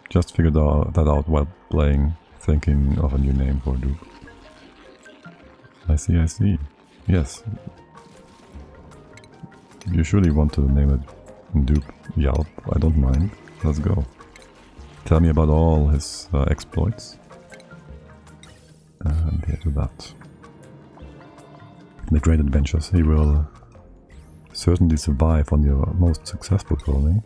Just figured that out while playing, thinking of a new name for Dupe. I see. Yes. You surely want to name it Dupe Yelp. I don't mind. Let's go. Tell me about all his exploits. And here to that. The great adventures. He will certainly survive on your most successful colony.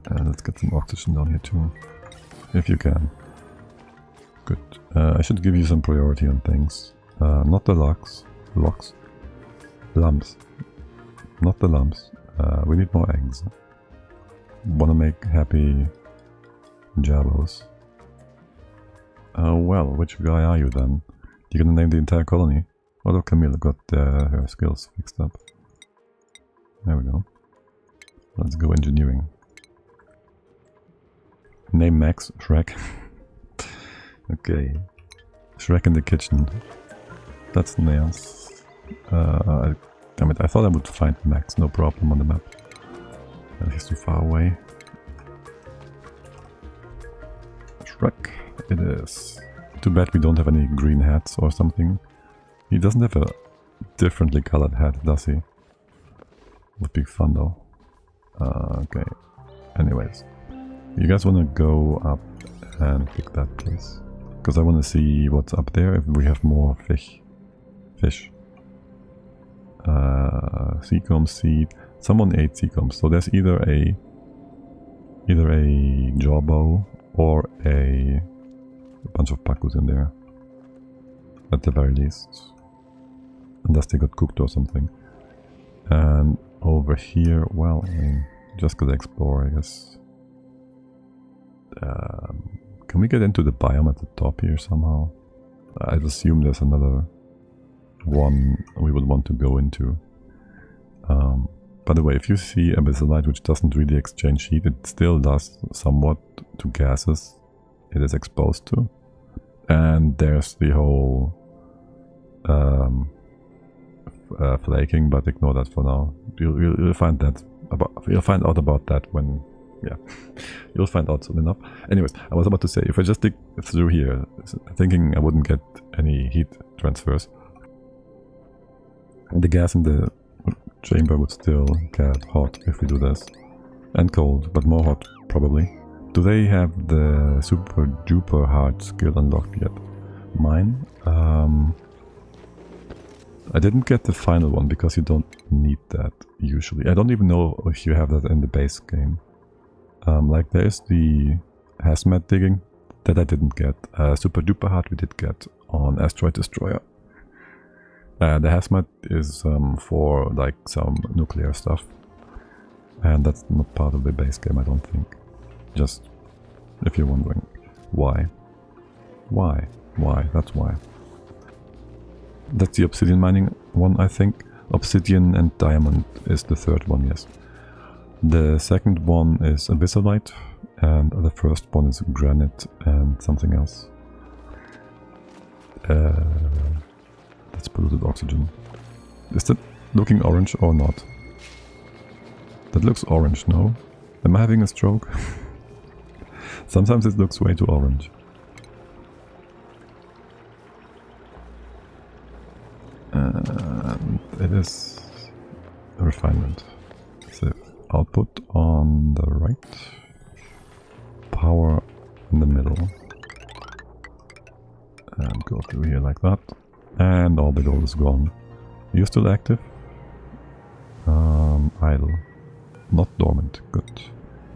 And let's get some oxygen down here too. If you can. Good. I should give you some priority on things. Not the lumps. Not the lumps. We need more eggs. Wanna make happy Jabos. Well, which guy are you then? You're gonna name the entire colony? Although Camille got her skills fixed up. There we go. Let's go engineering. Name Max Shrek. Okay. Shrek in the kitchen. That's nice. Damn it, I thought I would find Max, no problem on the map. He's too far away. Shrek it is. Too bad we don't have any green hats or something. He doesn't have a differently colored hat, does he? Would be fun though. Okay. Anyways. You guys wanna go up and pick that place? Because I wanna see what's up there if we have more fish. Seacomb seed. Someone ate seacomb, so there's either a jawbow or a bunch of pacus in there. At the very least. Unless they got cooked or something. And over here, well, I mean, just gotta explore, I guess. Can we get into the biome at the top here somehow? I'd assume there's another one we would want to go into. By the way, if you see abyssalite which doesn't really exchange heat, it still does somewhat to gases it is exposed to. And there's the whole flaking, but ignore that for now. You'll find out about that when, yeah, you'll find out soon enough. Anyways, I was about to say, if I just dig through here, thinking I wouldn't get any heat transfers, the gas in the chamber would still get hot if we do this. And cold, but more hot, probably. Do they have the super duper hard skill unlocked yet? Mine? I didn't get the final one because you don't need that usually. I don't even know if you have that in the base game. Like there's the hazmat digging that I didn't get. Super duper hard we did get on Asteroid Destroyer. The hazmat is for like some nuclear stuff. And that's not part of the base game, I don't think. Just if you're wondering why. Why? Why? That's why. That's the obsidian mining one, I think. Obsidian and diamond is the third one, yes. The second one is abyssalite, and the first one is granite and something else. That's polluted oxygen. Is that looking orange or not? That looks orange, no? Am I having a stroke? Sometimes it looks way too orange. And it is a refinement. So output on the right, power in the middle, and go through here like that. And all the gold is gone. You're still active? Idle. Not dormant. Good.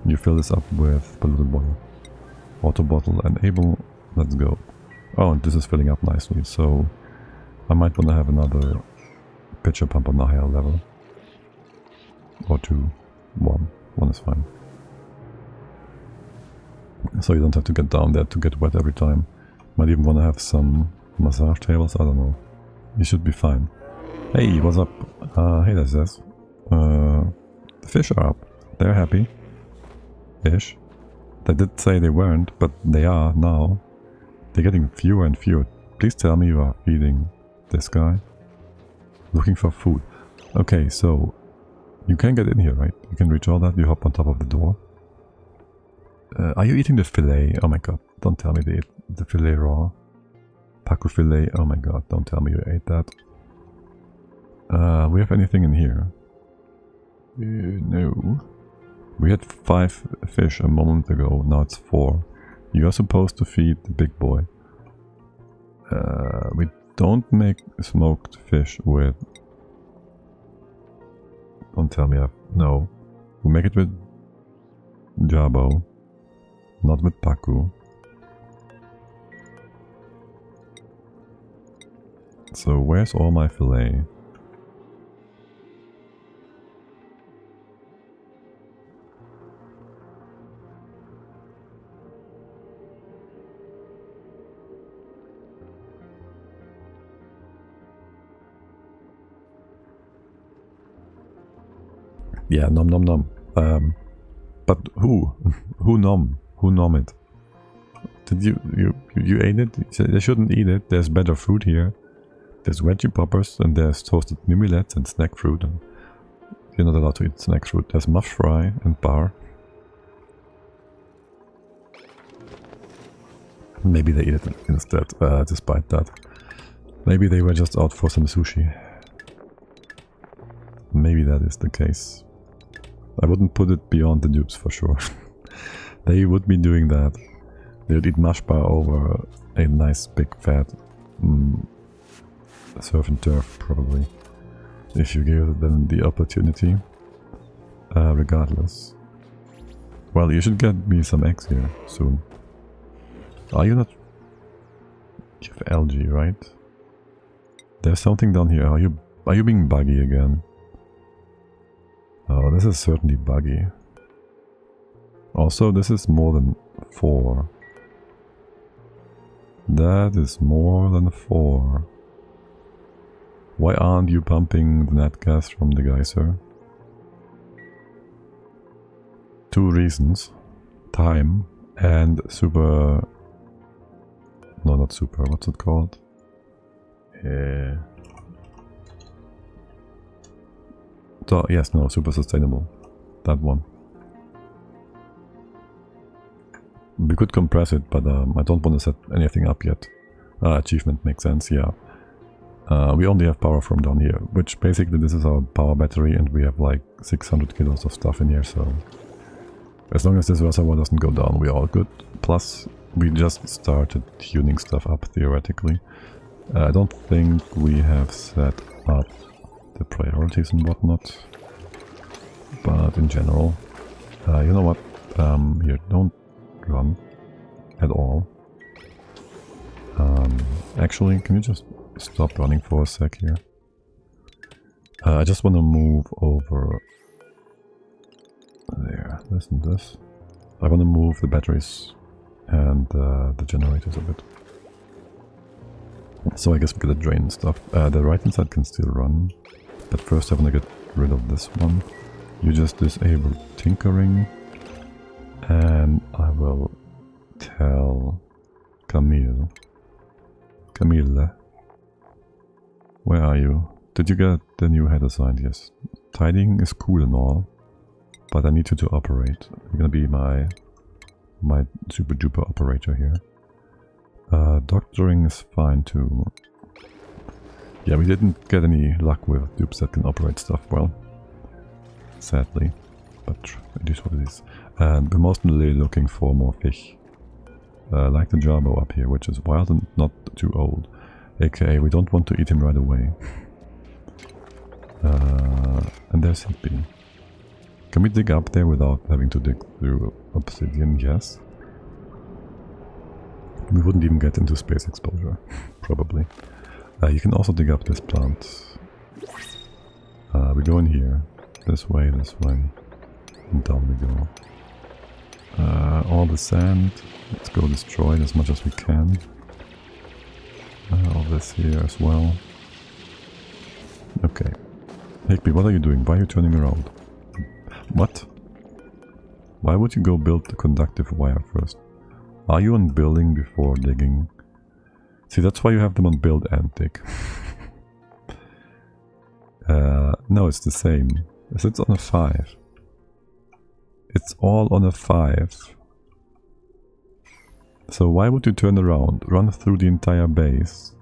You fill this up with polluted water. Water bottle enable. Let's go. Oh, and this is filling up nicely, so I might want to have another pitcher pump on a higher level. Or two. One. One is fine. So you don't have to get down there to get wet every time. Might even want to have some massage tables, I don't know. You should be fine. Hey, what's up? Hey, there's this. The fish are up. They're happy. Ish. They did say they weren't, but they are now. They're getting fewer and fewer. Please tell me you are feeding this guy. Looking for food. Okay, so you can get in here, right? You can reach all that. You hop on top of the door. Are you eating the fillet? Oh my god, don't tell me they ate the fillet raw. Pacu fillet, oh my god, don't tell me you ate that. We have anything in here? No. We had 5 fish a moment ago, now it's 4. You are supposed to feed the big boy. We don't make smoked fish with... Don't tell me no. We make it with Jabo, not with Pacu. So where's all my fillet? Yeah, nom nom nom. But who? Who nom? Who nom it? Did you ate it? They shouldn't eat it. There's better food here. There's veggie poppers and there's toasted mimilets and snack fruit. And you're not allowed to eat snack fruit. There's mush fry and bar. Maybe they eat it instead, despite that. Maybe they were just out for some sushi. Maybe that is the case. I wouldn't put it beyond the dupes for sure. They would be doing that. They would eat mush bar over a nice big fat surf and turf probably. If you give them the opportunity. Regardless. Well, you should get me some eggs here soon. Are you not... You have algae, right? There's something down here. Are you being buggy again? Oh, this is certainly buggy. Also, this is more than 4. That is more than 4. Why aren't you pumping the net gas from the geyser? 2 reasons. Time and super... No, not super. What's it called? So, yes, no, super sustainable. That one. We could compress it, but I don't want to set anything up yet. Achievement makes sense, yeah. We only have power from down here, which basically this is our power battery and we have like 600 kilos of stuff in here, so As long as this reservoir doesn't go down, we're all good. Plus, we just started tuning stuff up, theoretically. I don't think we have set up the priorities and whatnot. But in general, you know what? Here, don't run at all. Actually, can you just stop running for a sec here? I just want to move over there. Listen to this. I want to move the batteries and the generators a bit. So I guess we gotta drain stuff. The right hand side can still run, but first I want to get rid of this one. You just disable tinkering, and I will tell Camille, where are you? Did you get the new head assigned? Yes. Tidying is cool and all, but I need you to operate. You're gonna be my super duper operator here. Doctoring is fine too. Yeah, we didn't get any luck with dupes that can operate stuff well, sadly, but it is what it is. And we're mostly looking for more fish, like the Jarbo up here, which is wild and not too old. AKA, we don't want to eat him right away. And there's Hippie. Can we dig up there without having to dig through obsidian? Yes. We wouldn't even get into space exposure, probably. You can also dig up this plant. We go in here, this way, and down we go. All the sand, let's go destroy it as much as we can. All this here as well. Okay. Higby, what are you doing? Why are you turning around? What? Why would you go build the conductive wire first? Are you on building before digging? See, that's why you have them on build and dig. No, it's the same. It's on a 5. It's all on a 5. So why would you turn around, run through the entire base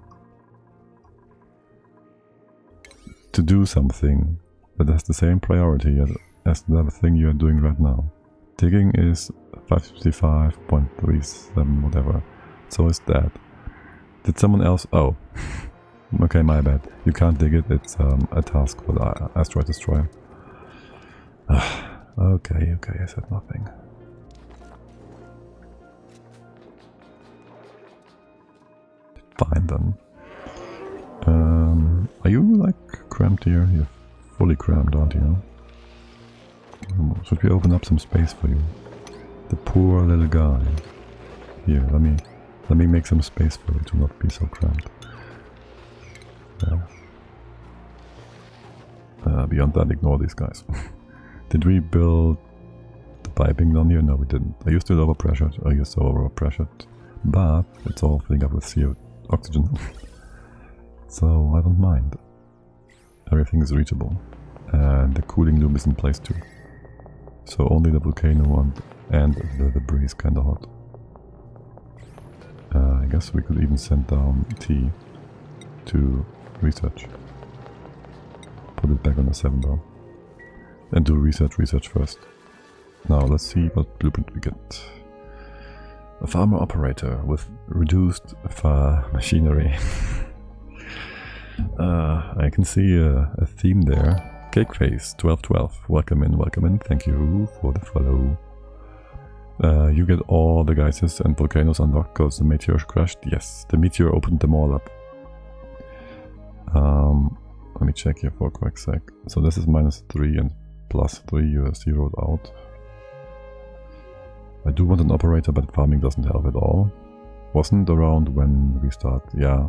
to do something that has the same priority as the other thing you are doing right now? Digging is 555.37 whatever. So is that. Did someone else? Oh. Okay, my bad. You can't dig it. It's a task for the asteroid destroyer. Okay, I said nothing. Fine then. Are you like cramped here? You're fully cramped, aren't you? Should we open up some space for you? The poor little guy. Here, let me make some space for you to not be so cramped. Beyond that, ignore these guys. Did we build the piping down here? No, we didn't. Are you still overpressured? Oh, you're so overpressured. But it's all filling up with CO oxygen. So I don't mind. Everything is reachable. And the cooling loop is in place too. So only the volcano and the debris is kinda hot. I guess we could even send down T to research. Put it back on the 7 though. And do research first. Now let's see what blueprint we get. A farmer operator with reduced machinery. I can see a theme there. Cakeface 1212. Welcome in. Thank you for the follow. You get all the geysers and volcanoes unlocked because the meteor crashed. Yes, the meteor opened them all up. Let me check here for a quick sec. So this is -3 and +3 you are zeroed out. I do want an operator, but farming doesn't help at all. Wasn't around when we start. Yeah.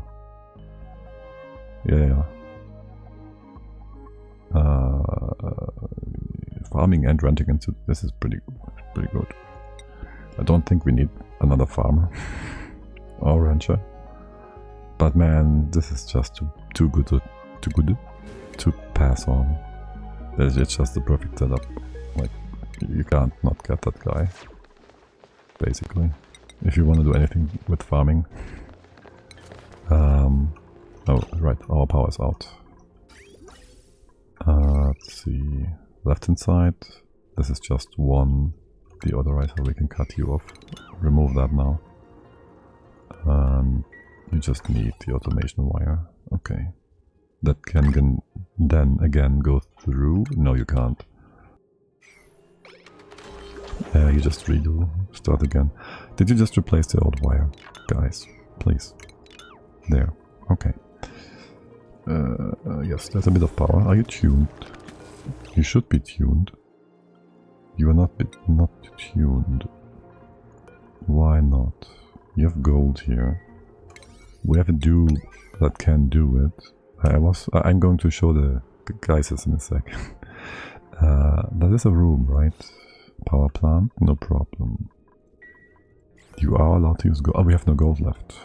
Farming and renting into this is pretty good. I don't think we need another farmer or rancher. But man, this is just too good to pass on. It's just the perfect setup. Like, you can't not get that guy, basically, if you want to do anything with farming. Oh, right, our power's out. Let's see, left hand side, this is just one deodorizer, we can cut you off. Remove that now. And you just need the automation wire. Okay. That can then again go through. No, you can't. You just redo. Start again. Did you just replace the old wire? Guys, please. There. Okay. Yes, there's a bit of power. Are you tuned? You should be tuned. You are not tuned. Why not? You have gold here. We have a do that can do it. I'm going to show the geysers in a sec. That is a room, right? Power plant, no problem. You are allowed to use gold. Oh, we have no gold left.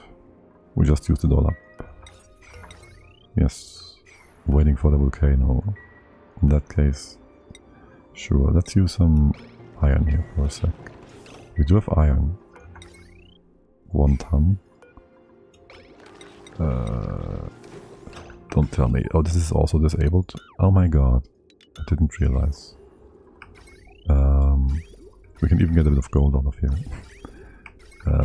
We just used it all up. Yes. Waiting for the volcano. In that case, sure. Let's use some iron here for a sec. We do have iron. 1 ton. Don't tell me. Oh, this is also disabled. Oh my god. I didn't realize. We can even get a bit of gold out of here.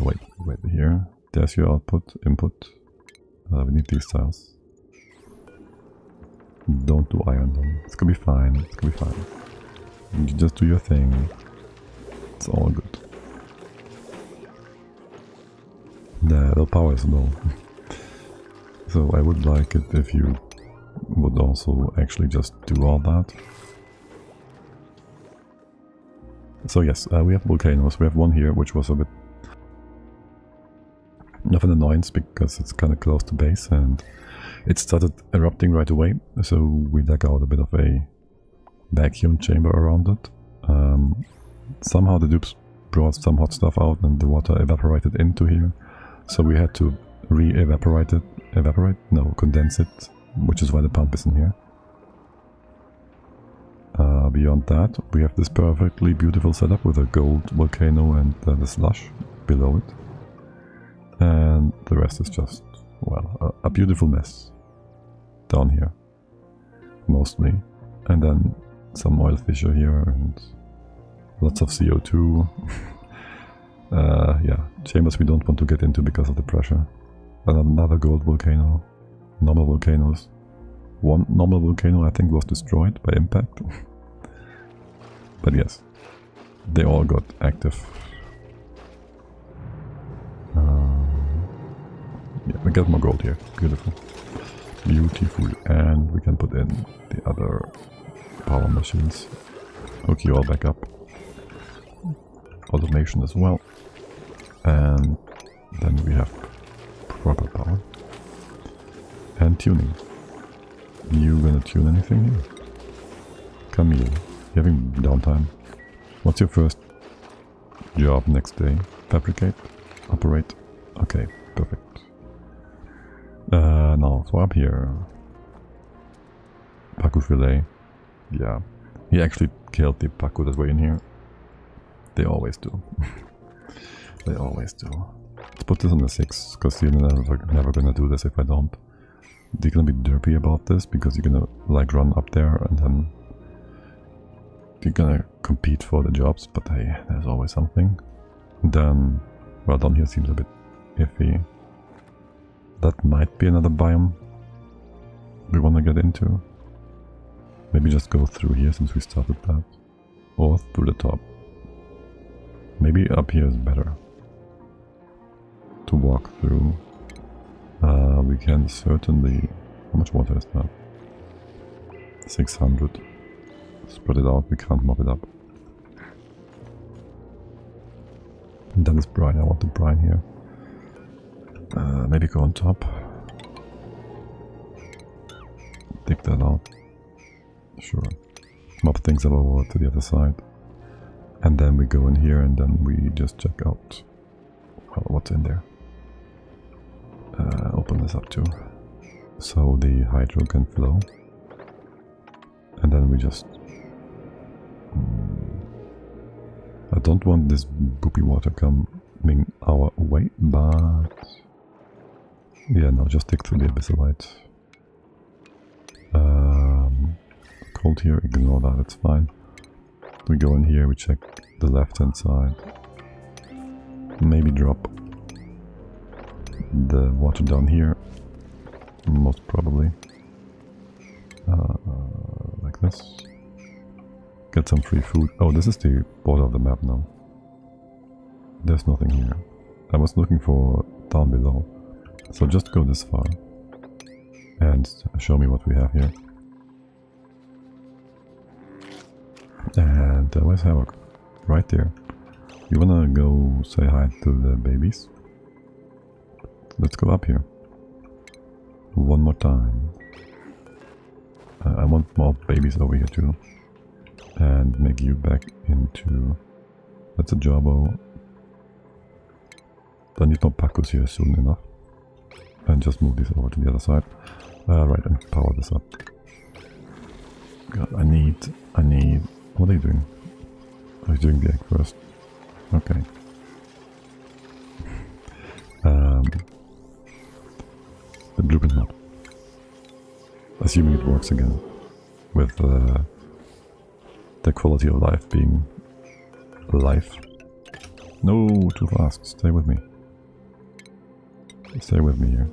Wait here. There's your input. We need these tiles. Don't do iron then. It's gonna be fine. It's gonna be fine. You just do your thing. It's all good. The power is low. So I would like it if you would also actually just do all that. So yes, we have volcanoes. We have one here which was a bit of an annoyance because it's kind of close to base and it started erupting right away. So we dug out a bit of a vacuum chamber around it. Somehow the dupes brought some hot stuff out and the water evaporated into here. So we had to condense it, which is why the pump is in here. Beyond that, we have this perfectly beautiful setup with a gold volcano and the slush below it. And the rest is just, well, a beautiful mess down here, mostly. And then some oil fissure here and lots of CO2. Yeah, chambers we don't want to get into because of the pressure. And another gold volcano. Normal volcanoes. One normal volcano I think was destroyed by impact. But yes, they all got active. Yeah, we get more gold here. Beautiful. Beautiful. And we can put in the other power machines. Hook you all back up. Automation as well. And then we have proper power. And tuning. You gonna tune anything here? Camille, you having downtime? What's your first job next day? Fabricate? Operate? Okay, perfect. Now, so up here. Pacu fillet. Yeah. He actually killed the Pacu that were in here. They always do. They always do. Let's put this on the 6, because you're never gonna do this if I don't. They're gonna be derpy about this, because you're gonna like run up there and then you're gonna compete for the jobs, but hey, there's always something. And then, well, down here seems a bit iffy. That might be another biome we wanna get into. Maybe just go through here since we started that. Or through the top. Maybe up here is better to walk through. We can certainly... How much water is that? 600. Spread it out, we can't mop it up. And that is brine, I want the brine here. Maybe go on top. Dig that out. Sure. Mop things over to the other side. And then we go in here and then we just check out, well, what's in there. Open this up too. So the hydro can flow. And then we just... I don't want this boopy water coming our way, but... Yeah, no, just dig through the abyssalite. Cold here, ignore that, it's fine. We go in here, we check the left hand side. Maybe drop the water down here. Most probably. Like this. Get some free food. Oh, this is the border of the map now. There's nothing here. I was looking for down below. So just go this far. And show me what we have here. And where's Havoc? Right there. You wanna go say hi to the babies? Let's go up here. One more time. I want more babies over here too. And make you back into... That's a Jawbo. I need more Pacus here soon enough. And just move this over to the other side. Right, and power this up. God, I need... What are you doing? Are you doing the egg first? Okay. The blueprint map. Assuming it works again. With the quality of life being life. No, too fast. Stay with me. Stay with me here.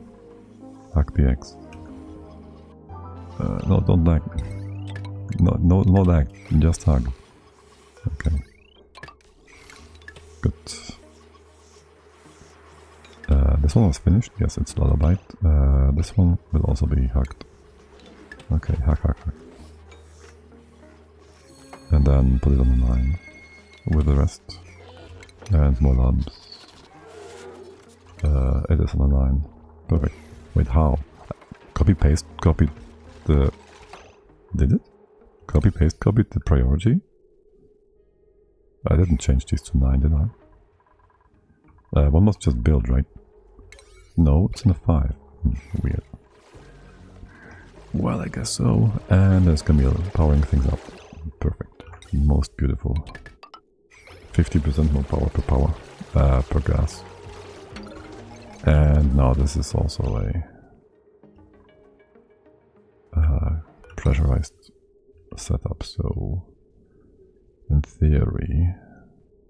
Hack the eggs. No, don't lag. No lag. Just hug. Okay. Good. This one was finished. Yes, it's lullaby. This one will also be hugged. Okay, hug. And then put it on the 9 with the rest. And more lumps. It is on the 9. Perfect. Wait, how? Copy paste, copy the... Did it? Copy paste, copied the priority? I didn't change these to 9, did I? One must just build, right? No, it's in a 5. Weird. Well, I guess so. And there's Camille powering things up. Perfect. Most beautiful. 50% more power per gas. And now this is also a pressurized setup, so in theory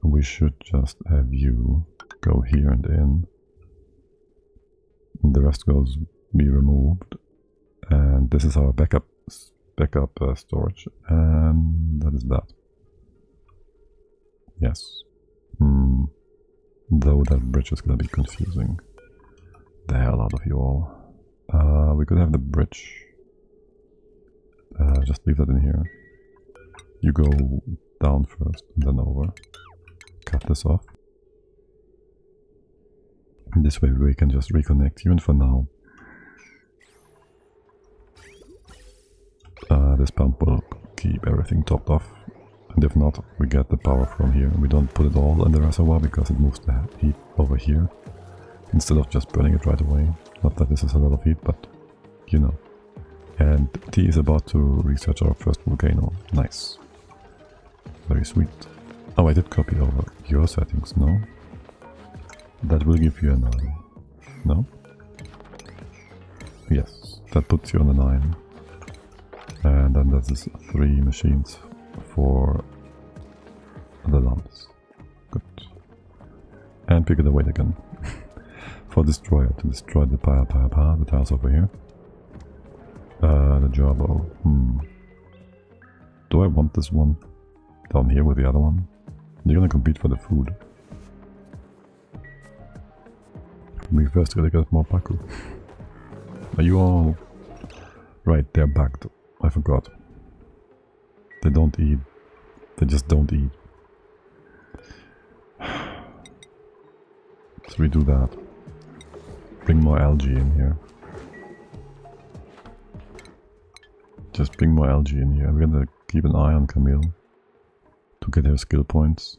we should just have you go here and in. The rest goes be removed, and this is our backup storage, and that is that. Yes. Though that bridge is gonna be confusing the hell out of you all. We could have the bridge. Just leave that in here. You go down first, and then over. Cut this off. And this way we can just reconnect, even for now. This pump will keep everything topped off. And if not, we get the power from here. We don't put it all in the reservoir because it moves the heat over here. Instead of just burning it right away. Not that this is a lot of heat, but you know. And T is about to research our first volcano. Nice. Very sweet. Oh, I did copy over your settings, no? That will give you a 9. No? Yes, that puts you on a 9. And then that is 3 machines for the lumps. Good. And pick it away again. For destroyer, to destroy the the tiles over here. The Jawbo. Do I want this one down here with the other one? You're gonna compete for the food. We first gotta get more Paku. Are you all... Right, they're bugged. I forgot. They don't eat. They just don't eat. So we do that. Bring more algae in here. Just bring more algae in here. We're gonna keep an eye on Camille to get her skill points.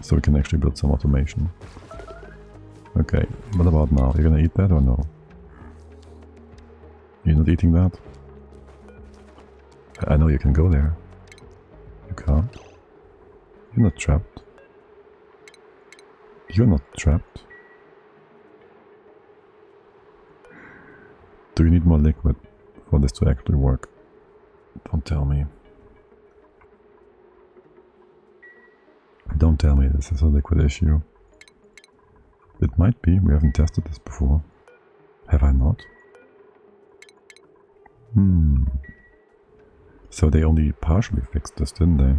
So we can actually build some automation. Okay, what about now? You're gonna eat that or no? You're not eating that? I know you can go there. You can't. You're not trapped. You're not trapped. Do you need more liquid for this to actually work? Don't tell me. Don't tell me this is a liquid issue. It might be, we haven't tested this before. Have I not? So they only partially fixed this, didn't they?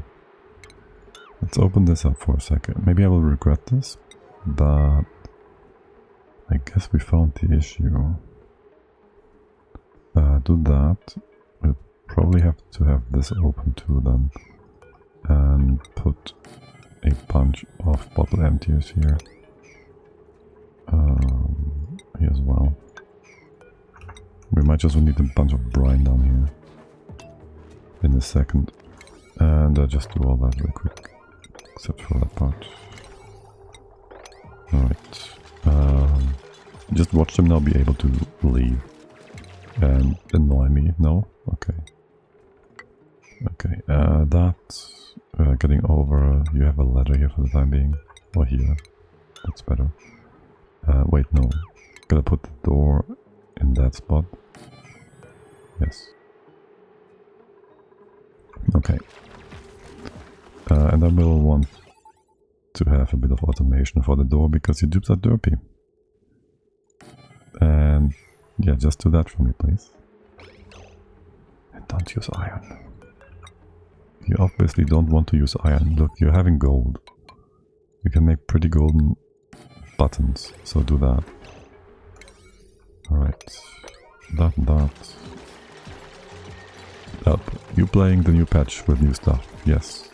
Let's open this up for a second. Maybe I will regret this, but I guess we found the issue. Do that. We'll probably have to have this open too then. And put a bunch of bottle emptiers here. Here as well. We might just need a bunch of brine down here in a second. And just do all that real quick. Except for that part. Alright. Just watch them now be able to leave. And annoy me. No? Okay. Okay. That's getting over. You have a ladder here for the time being. Or here. That's better. Wait, no. Gotta put the door in that spot. Yes. Okay. And I will want to have a bit of automation for the door because your dupes are derpy. And yeah, just do that for me, please. And don't use iron. You obviously don't want to use iron. Look, you're having gold. You can make pretty golden buttons, so do that. Alright. That. Up. You playing the new patch with new stuff? Yes.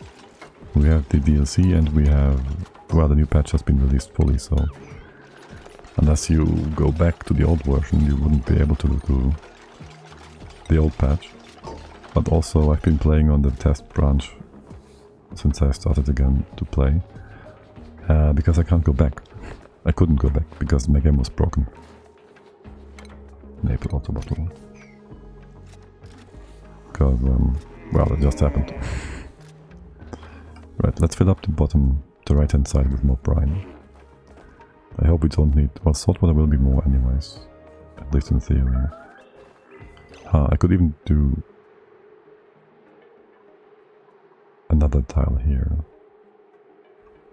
We have the DLC and we have... Well, the new patch has been released fully, so... Unless you go back to the old version, you wouldn't be able to do the old patch. But also, I've been playing on the test branch since I started again to play. Because I can't go back. I couldn't go back because my game was broken. Maple auto bottle. Because, well, it just happened. Right, let's fill up the bottom, the right hand side with more brine. I hope we don't need... Well, saltwater will be more anyways. At least in theory. I could even do another tile here.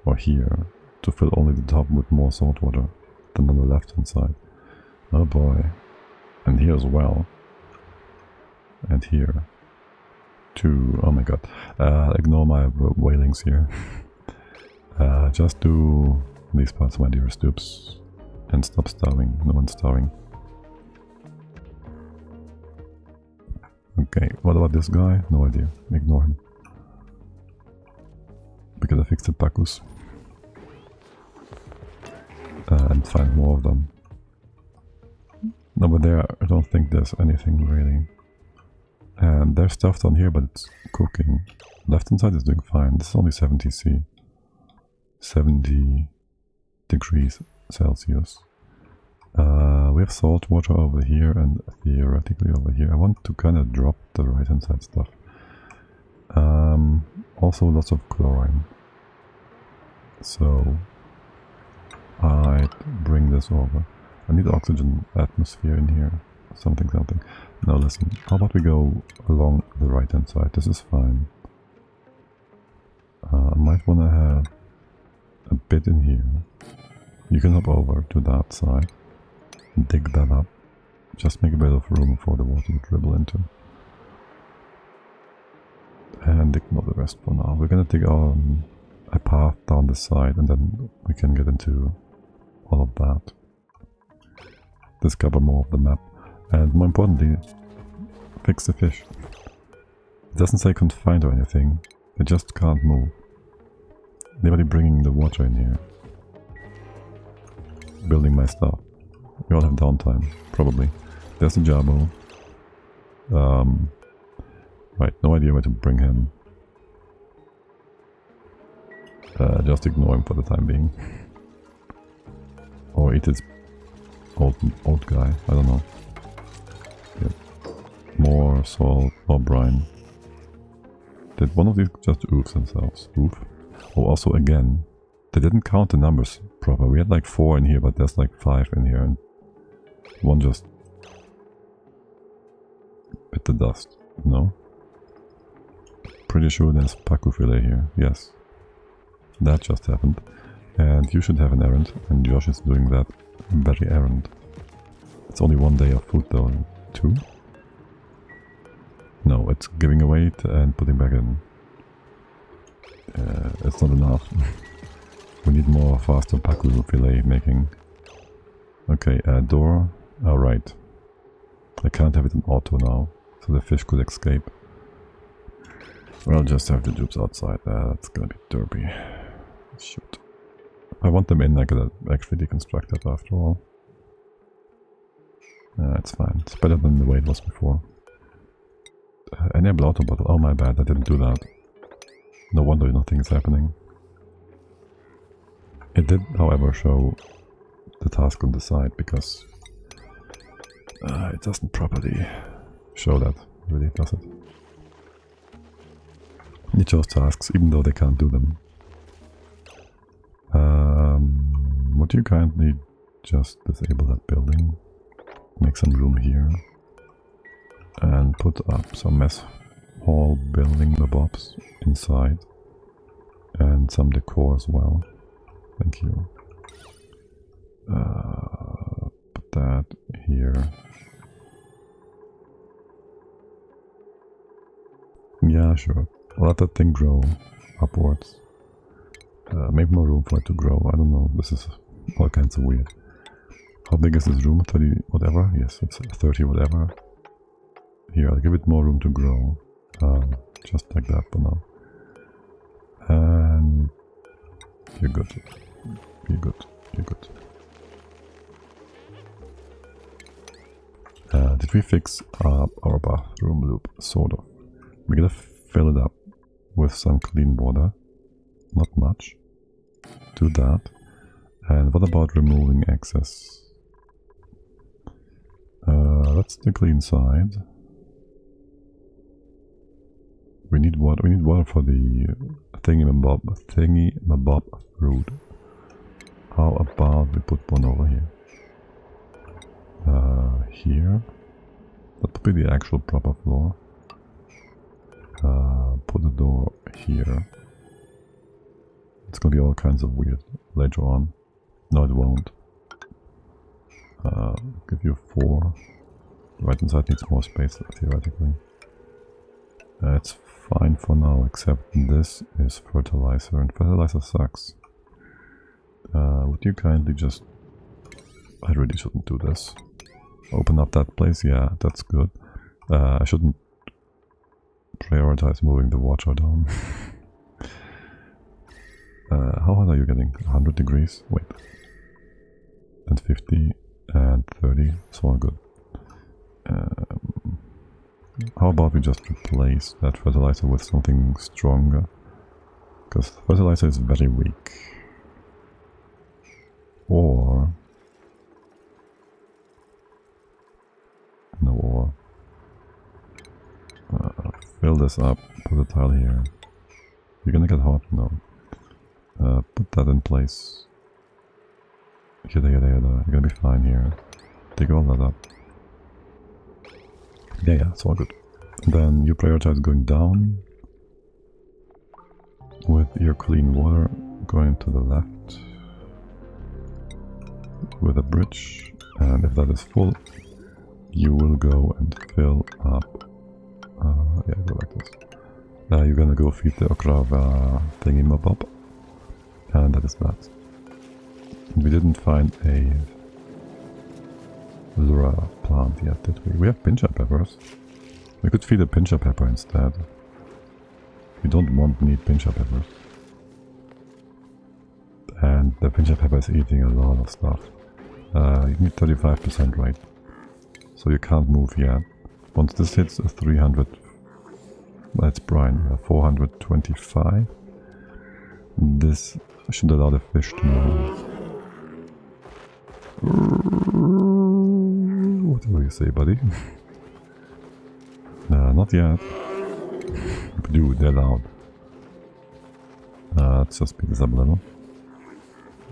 Or here. To fill only the top with more saltwater than on the left hand side. Oh boy. And here as well. And here. Too. Oh my god. Ignore my wailings here. Just do these parts, my dearest dupes. And stop starving. No one's starving. Okay, what about this guy? No idea. Ignore him. Because I fixed the Bacchus. And find more of them. No, but there, I don't think there's anything really. And there's stuff down here, but it's cooking. Left hand side is doing fine. This is only 70 C. 70 degrees Celsius. We have salt water over here and theoretically over here. I want to kind of drop the right hand side stuff. Also lots of chlorine. So I'd bring this over. I need oxygen atmosphere in here. Something. Now listen, how about we go along the right hand side? This is fine. I might want to have a bit in here. You can hop over to that side. Dig that up. Just make a bit of room for the water to dribble into. And ignore the rest for now. We're gonna dig on a path down the side and then we can get into all of that. Discover more of the map. And more importantly, fix the fish. It doesn't say confined or anything. They just can't move. Anybody bringing the water in here? Building my stuff. We all have downtime, probably. There's a Jabo. Right, no idea where to bring him. Just ignore him for the time being. Or eat his old guy, I don't know. Yep. More salt, more brine. Did one of these just oof themselves? Oof. Oh, also again, they didn't count the numbers proper. We had like 4 in here, but there's like 5 in here, and one just bit the dust. No? pretty sure there's Pacu fillet here. Yes. That just happened. And you should have an errand, and Josh is doing that very errand. It's only 1 day of food though. 2? No, it's giving away it and putting back in. It's not enough. We need more faster Pacu fillet making. Okay, door. Alright. I can't have it in auto now, so the fish could escape. I'll just have the dupes outside. That's gonna be derpy. Shoot. I want them in, I gotta actually deconstruct that after all. It's fine. It's better than the way it was before. Enable auto bottle. Oh my bad, I didn't do that. No wonder nothing is happening. It did, however, show the task on the side because it doesn't properly show that, really, does it? It shows tasks, even though they can't do them. Would you kindly just disable that building? Make some room here. And put up some mess hall building nabobs inside. And some decor as well. Thank you. Put that here. Yeah, sure. Let that thing grow upwards. Make more room for it to grow. I don't know. This is all kinds of weird. How big is this room? 30 whatever? Yes, it's 30 whatever. Here, I'll give it more room to grow. Just like that for now. And you're good. You're good. You're good. Did we fix our bathroom loop? Sort of. We're gonna fill it up with some clean water. Not much. Do that. And what about removing excess? That's the clean side. We need water. We need water for the thingy-mabob fruit. How about we put one over here? Here. That would be the actual proper floor. Put the door here. It's gonna be all kinds of weird later on. No, it won't. Give you 4. Right inside needs more space, theoretically. It's fine for now, except this is fertilizer, and fertilizer sucks. Would you kindly just... I really shouldn't do this. Open up that place? Yeah, that's good. I shouldn't prioritize moving the water down. How hot are you getting? 100 degrees? Wait. And 50 and 30. It's all good. How about we just replace that fertilizer with something stronger? Because fertilizer is very weak. Or... no, or... fill this up, put a tile here. You're gonna get hot? No. Put that in place. Yada yada yada. You're gonna be fine here. Take all that up. Yeah, it's all good. And then you prioritize going down with your clean water, going to the left with a bridge, and if that is full, you will go and fill up. Yeah, go like this. You're gonna go feed the okrava thingy-mabob, and that is that. We didn't find a lura plant yet, did we? We have pincher peppers. We could feed a pincher pepper instead. We don't need pincher peppers. And the pincher pepper is eating a lot of stuff. You need 35% right. So you can't move yet. Once this hits 300, that's brine, 425. This should allow the fish to move. What do you say, buddy? Not yet. Dude, they're loud. Let's just speed this up a little.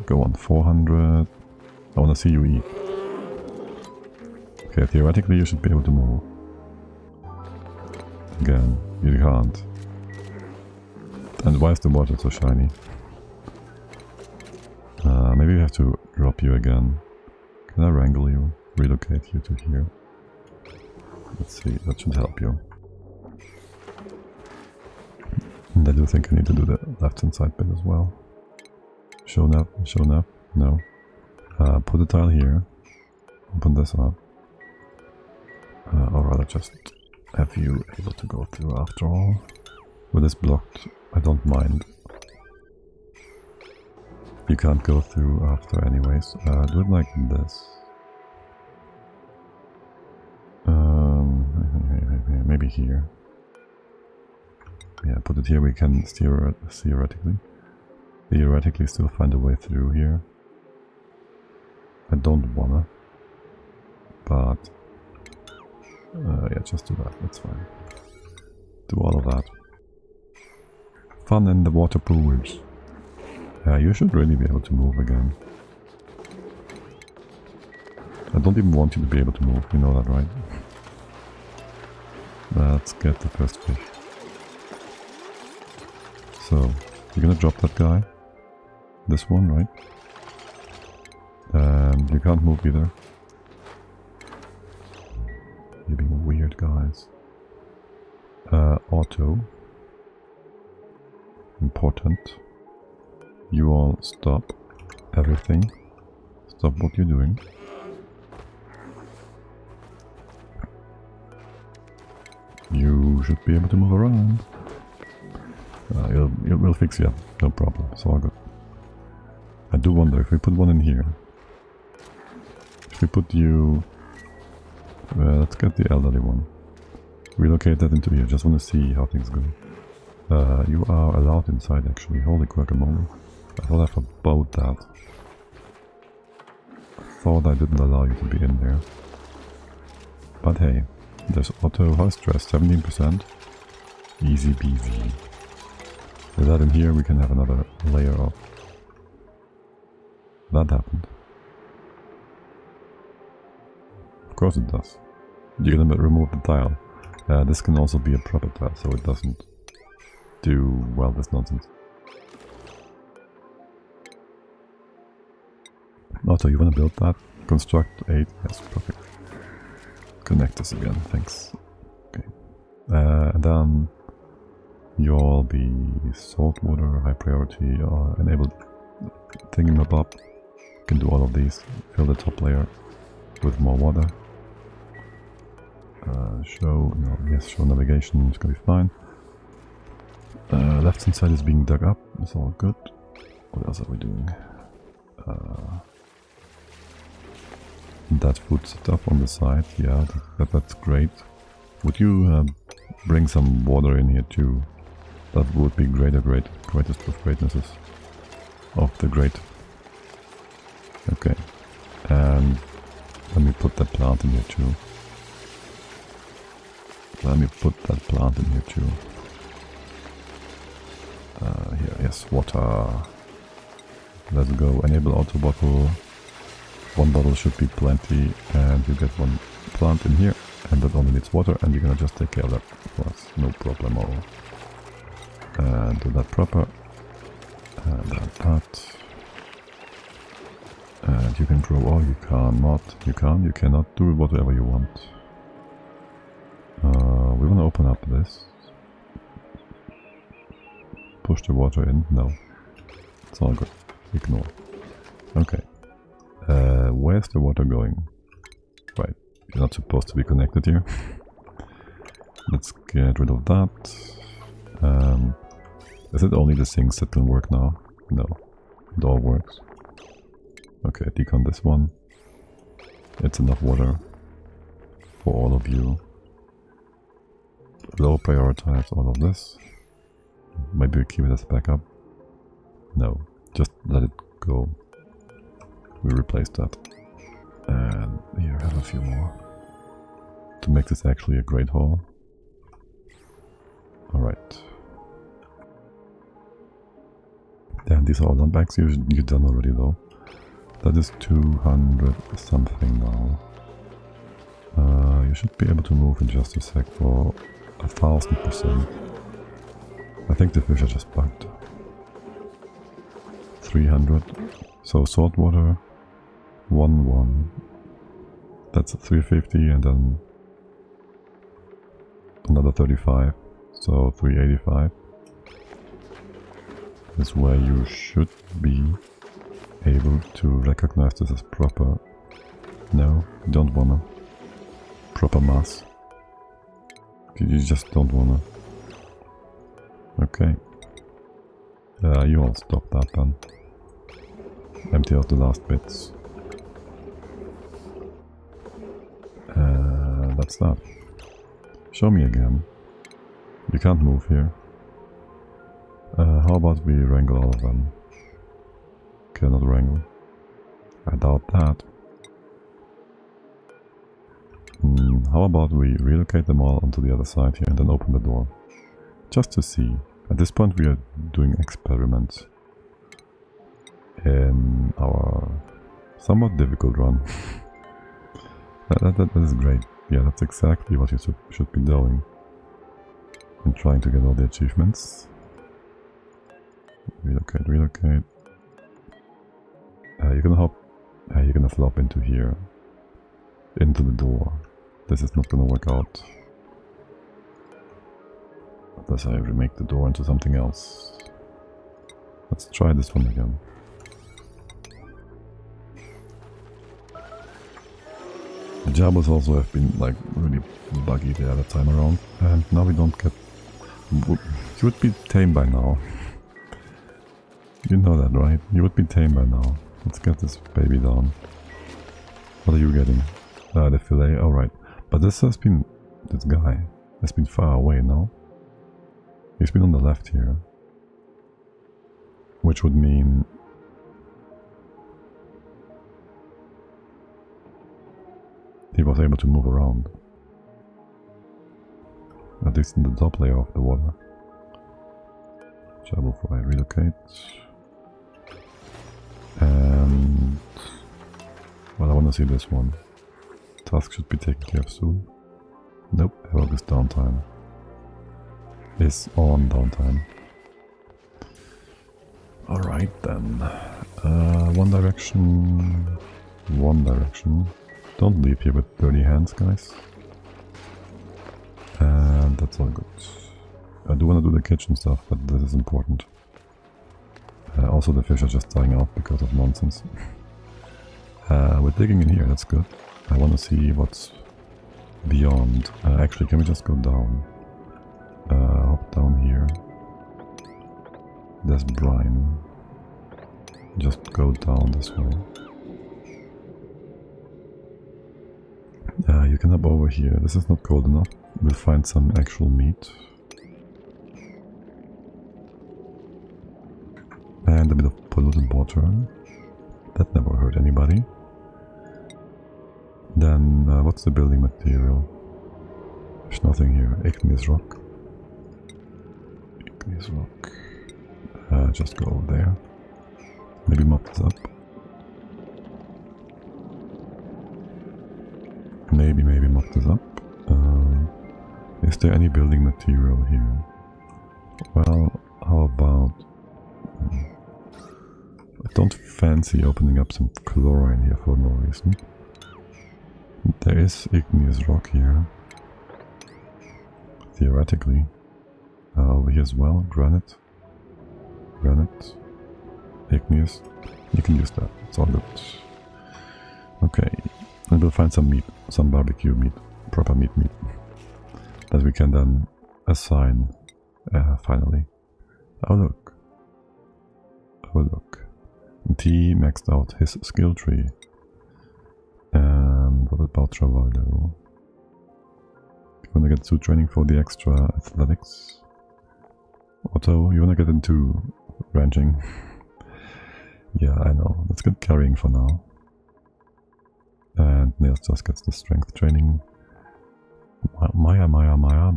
Go on, 400. I wanna see you eat. Okay, theoretically you should be able to move. Again, you can't. And why is the water so shiny? Maybe we have to drop you again. Can I wrangle you? Relocate you to here? Let's see, that should help you. And I do think I need to do the left hand side bit as well. Shown up, no. Put a tile here. Open this up. Or rather just have you able to go through after all. With this blocked, I don't mind. You can't go through after anyways. Do it like this. Maybe here. Yeah, put it here, we can theoretically still find a way through here. I don't wanna. But yeah, just do that, that's fine. Do all of that. Fun in the water pools. Yeah, you should really be able to move again. I don't even want you to be able to move, you know that, right? Let's get the first fish. So, you're gonna drop that guy. This one, right? And you can't move either. You're being weird, guys. Auto. Important. You all stop everything. Stop what you're doing. You should be able to move around. We'll fix you, no problem, it's all good. I do wonder if we put one in here. If we put you... let's get the elderly one. Relocate that into here, just want to see how things go. You are allowed inside actually, holy guacamole. I thought I forbade that. I thought I didn't allow you to be in there. But hey, there's auto high stress, 17%. Easy peasy. With that in here, we can have another layer of... That happened. Of course it does. You're gonna remove the tile. This can also be a proper tile, so it doesn't do, well, this nonsense. Auto, you wanna build that? Construct 8? Yes, perfect. Connect this again, thanks. Okay. And then you'll be saltwater, high priority, enabled thingamabob. You can do all of these. Fill the top layer with more water. Show navigation, it's gonna be fine. Left hand side is being dug up, it's all good. What else are we doing? That food stuff on the side, yeah, that's great. Would you bring some water in here too? That would be greatest of greatnesses of the great. Okay, and let me put that plant in here too. Here, yes, water. Let's go. Enable auto bottle. One bottle should be plenty, and you get one plant in here, and that only needs water, and you're gonna just take care of that for us, no problem at all. And do that proper. And that. And you can grow all you cannot. You cannot do whatever you want. We want to open up this. Push the water in. No. It's all good. Ignore. Okay. Where's the water going? Right. You're not supposed to be connected here. Let's get rid of that. Is it only the things that can work now? No. It all works. Okay, decon this one. It's enough water for all of you. Low prioritize all of this. Maybe we keep it as backup. No, just let it go. We replace that. And here, have a few more. To make this actually a great haul. Alright. Damn, these are all done bags you've done already though. That is 200 something now. You should be able to move in just a sec for 1000%. I think the fish are just bugged. 300. So salt water, 1. That's 350 and then another 35. So 385 is where you should be able to recognize this as proper. No, you don't wanna. Proper mass. You just don't wanna. Okay. You all stop that then. Empty out the last bits. That's that. Show me again. You can't move here. How about we wrangle all of them? Cannot wrangle. I doubt that. How about we relocate them all onto the other side here and then open the door? Just to see. At this point we are doing experiments in our somewhat difficult run. that is great. Yeah, that's exactly what you should be doing. And trying to get all the achievements. Relocate. You're gonna hop. You're gonna flop into here. Into the door. This is not gonna work out. Unless I remake the door into something else. Let's try this one again. The Jabos also have been like really buggy the other time around, and now we don't get... You would be tame by now. You know that, right? You would be tame by now. Let's get this baby down. What are you getting? The fillet, alright. But this guy has been far away now. He's been on the left here. Which would mean... he was able to move around. At least in the top layer of the water. Jabal fry, relocate. And... well, I want to see this one. Task should be taken care of soon. Nope, Evoke's downtime. Is on downtime. Alright then. One direction. Don't leave here with dirty hands, guys. And that's all good. I do want to do the kitchen stuff, but this is important. Also the fish are just dying out because of nonsense. We're digging in here, that's good. I want to see what's beyond. Actually, can we just go down? Hop down here. There's brine. Just go down this way. You can hop over here. This is not cold enough. We'll find some actual meat. And a bit of polluted water. That never hurt anybody. Then, what's the building material? There's nothing here. Igneous rock. Just go over there. Maybe mop this up. Maybe mop this up. Is there any building material here? Well, how about... I don't fancy opening up some chlorine here for no reason. There is igneous rock here. Theoretically. Over here as well, granite. Igneous. You can use that, it's all good. Okay, and we'll find some meat, some barbecue meat, proper meat. That we can then assign, finally. Oh look. T maxed out his skill tree. And what about Travaldo? You wanna get suit training for the extra athletics? Otto, you wanna get into ranching? Yeah, I know. Let's get carrying for now. And Nails just gets the strength training. Maya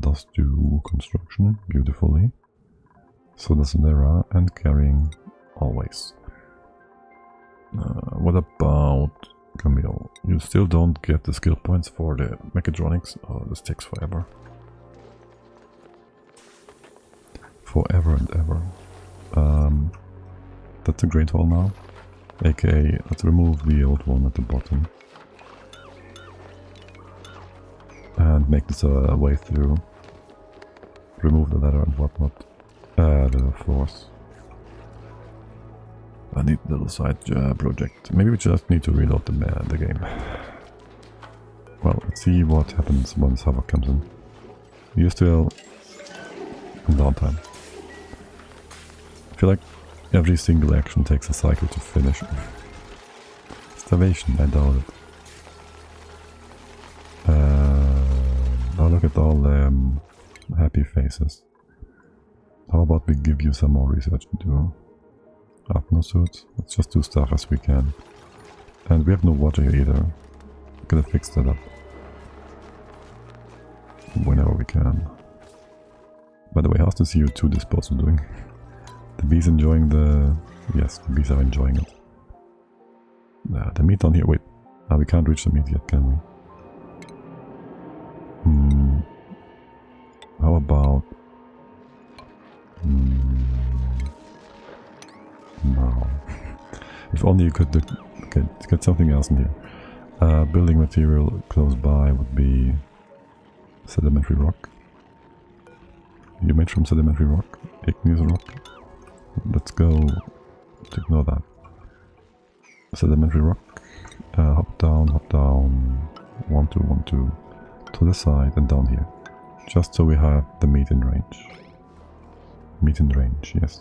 does do construction beautifully. So does Nera, and carrying always. What about Camille? You still don't get the skill points for the mechatronics. Oh, this takes forever. forever and ever. That's a great hole now. aka, let's remove the old one at the bottom. And make this a way through. Remove the ladder and whatnot. The floors. A neat little side project. Maybe we just need to reload the game. Well, let's see what happens once Havoc comes in. You're still in downtime. I feel like every single action takes a cycle to finish. Starvation, I doubt it. Now look at all the happy faces. How about we give you some more research to do? Atmosuits, let's just do stuff as we can. And we have no water here either. We're gonna fix that up. Whenever we can. By the way, how's the CO2 disposal doing? The bees enjoying the... Yes, the bees are enjoying it. The meat on here... Wait. We can't reach the meat yet, can we? How about... No. If only you could get something else in here. Building material close by would be... Sedimentary rock. You made from sedimentary rock? Igneous rock? Let's go to ignore that. Sedimentary rock. Hop down. 1, 2, 1, 2. To the side and down here. Just so we have the meat in range. Meat in range, yes.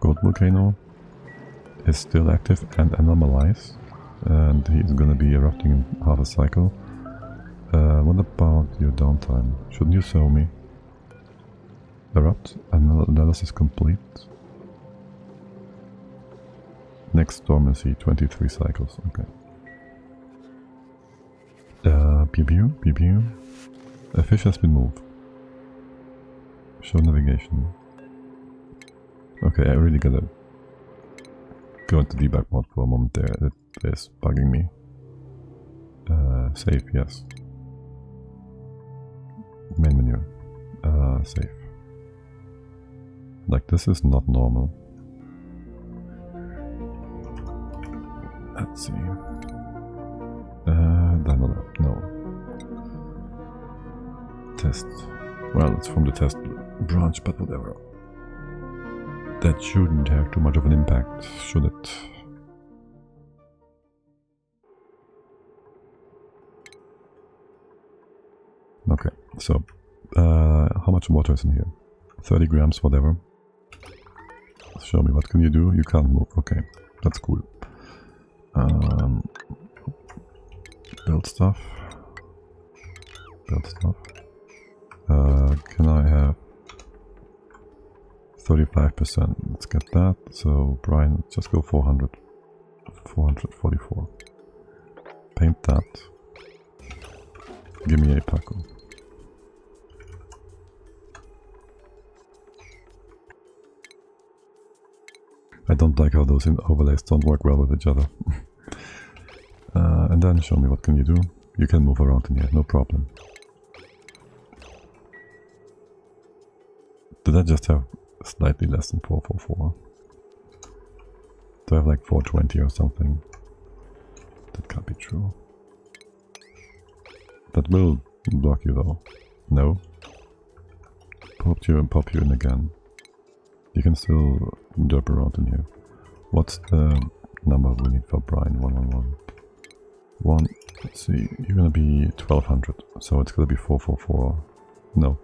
Gold volcano is still active and anomalized. And he's gonna be erupting in half a cycle. What about your downtime? Shouldn't you show me? Erupt. Analysis complete. Next dormancy, 23 cycles. Okay. Pew. A fish has been moved. Show navigation. Okay, I really gotta go into debug mode for a moment there. It is bugging me. Save, yes. Main menu. Save. Like, this is not normal. Let's see. Dino Lab. No. Test. Well, it's from the test branch, but whatever. That shouldn't have too much of an impact, should it? Okay, so how much water is in here? 30 grams, whatever. Show me, what can you do? You can't move. Okay, that's cool. Build stuff. Can I have 35%? Let's get that. So, Brian, just go 400. 444. Paint that. Give me a Paco. I don't like how those overlays don't work well with each other. And then show me, what can you do? You can move around in here, no problem. Did I just have slightly less than 444? Do I have like 420 or something? That can't be true. That will block you though. No. Pop you in again. You can still derp around in here. What's the number we need for Brian? 111. 1. Let's see. You're gonna be 1200. So it's gonna be 444. No.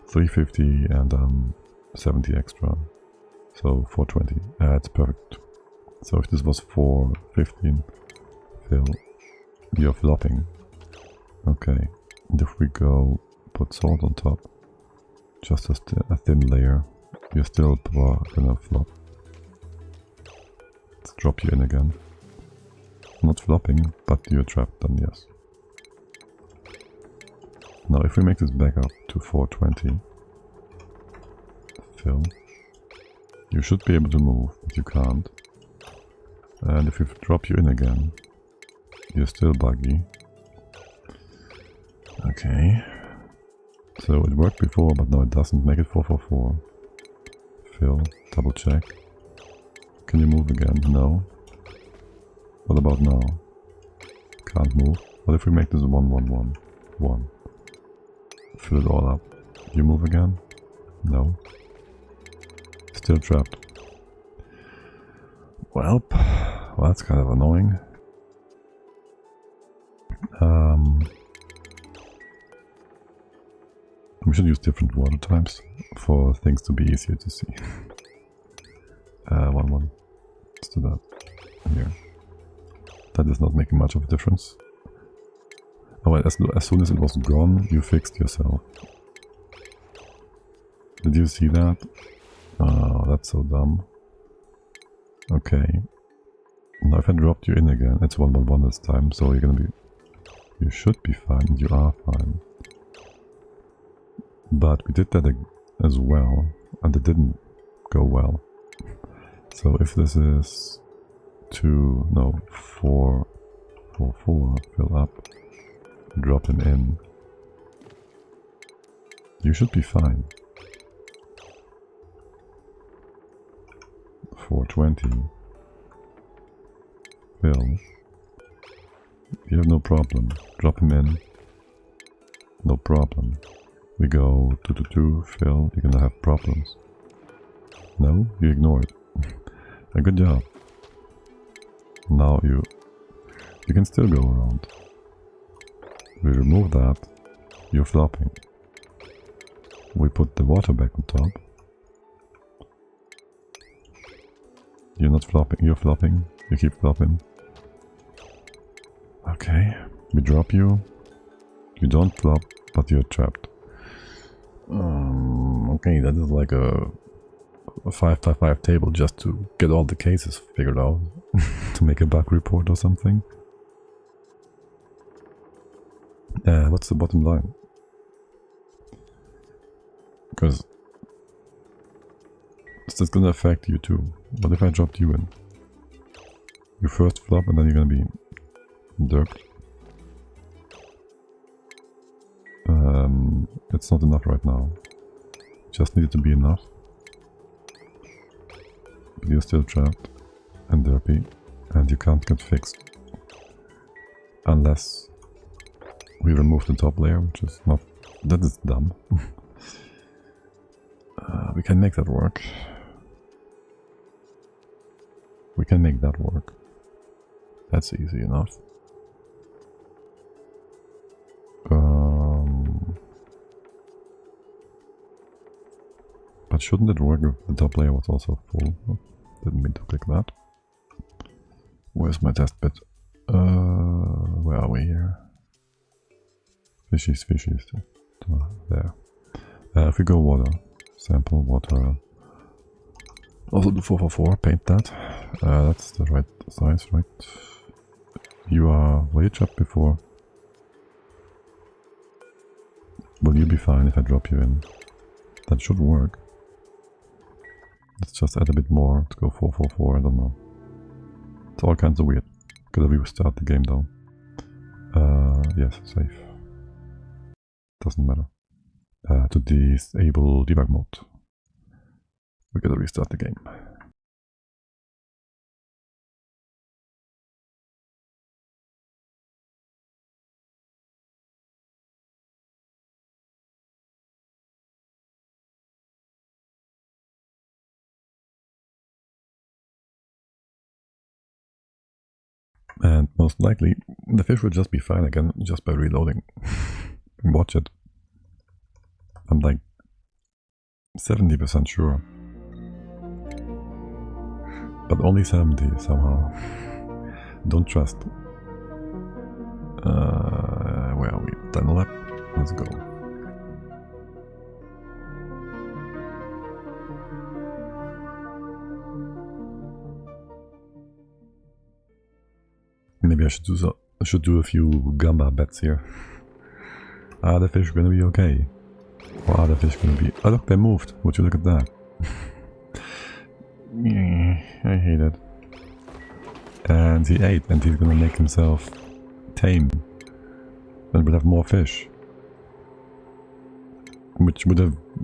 350 and 70 extra. So 420. It's perfect. So if this was 415, fill. You're flopping. Okay. And if we go put salt on top, just a thin layer, you're still gonna flop. Let's drop you in again. Not flopping, but you're trapped then, yes. Now if we make this back up to 420, fill, you should be able to move, but you can't. And if we drop you in again, you're still buggy. Okay. So it worked before, but now it doesn't. Make it 444. fill, double check. Can you move again? No. What about now? Can't move. What if we make this 1, 1, 1, 1? Fill it all up. You move again? No. Still trapped. Well, that's kind of annoying. We should use different water types for things to be easier to see. 1, 1. Let's do that here. That is not making much of a difference. Oh, well, as soon as it was gone, you fixed yourself. Did you see that? Oh, that's so dumb. Okay. Now if I dropped you in again, it's 1, 1, 1 this time, so you're gonna be... You should be fine, and you are fine. But we did that as well, and it didn't go well. So if this is 2, no, 4, 4, 4, fill up, drop him in, you should be fine. 420, fill, you have no problem, drop him in, no problem. We go 2, 2, 2, fill, you're gonna have problems. No, you ignore it. A good job. Now you can still go around. We remove that, you're flopping. We put the water back on top. You're not flopping, you're flopping, you keep flopping. Okay, we drop you. You don't flop, but you're trapped. Okay, that is like a 5x5 table just to get all the cases figured out. To make a bug report or something. What's the bottom line? Because it's gonna affect you too. What if I dropped you in? You first flop and then you're gonna be derped. It's not enough right now. Just needed to be enough. But you're still trapped and derpy, and you can't get fixed. Unless we remove the top layer, which is not... that is dumb. We can make that work. We can make that work. That's easy enough. But shouldn't it work if the top layer was also full? Oh, didn't mean to click that. Where's my test bit? Where are we here? Fishies, fishies. There. If we go water, sample water. Also do 444, paint that. That's the right size, right? You are way trapped before. Will you be fine if I drop you in? That should work. Let's just add a bit more. Let's go 444, I don't know. It's all kinds of weird. Gotta restart the game though. Yes, save. Doesn't matter. To disable debug mode. We gotta restart the game. And most likely, the fish will just be fine again, just by reloading. Watch it. I'm like 70% sure. But only 70 somehow. Don't trust. Where are we? Dino Lab? Let's go. Maybe I should do a few gamba bets here. Are the fish gonna be okay? Or are the fish gonna be... Oh look, they moved. Would you look at that? I hate it. And he ate, and he's gonna make himself tame. And we'll have more fish. Which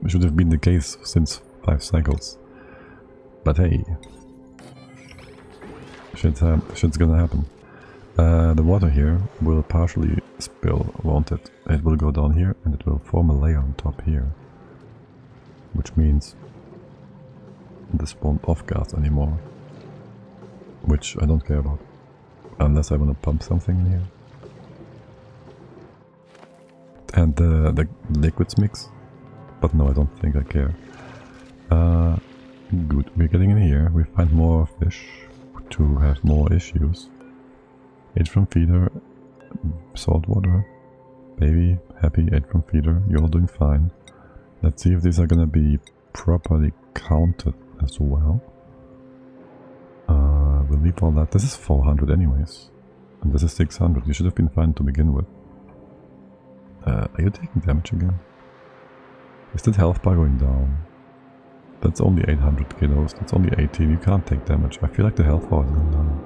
should have been the case since 5 cycles. But hey, shit's gonna happen. The water here will partially spill, won't it? It will go down here and it will form a layer on top here. Which means this won't off-gas anymore. Which I don't care about. Unless I want to pump something in here. And the liquids mix. But no, I don't think I care. Good, we're getting in here. We find more fish to have more issues. Ate from feeder, salt water, baby, happy, ate from feeder, you're all doing fine. Let's see if these are gonna be properly counted as well. We'll leave all that. This is 400 anyways. And this is 600. You should have been fine to begin with. Are you taking damage again? Is that health bar going down? That's only 800 kilos. That's only 18. You can't take damage. I feel like the health bar is going down.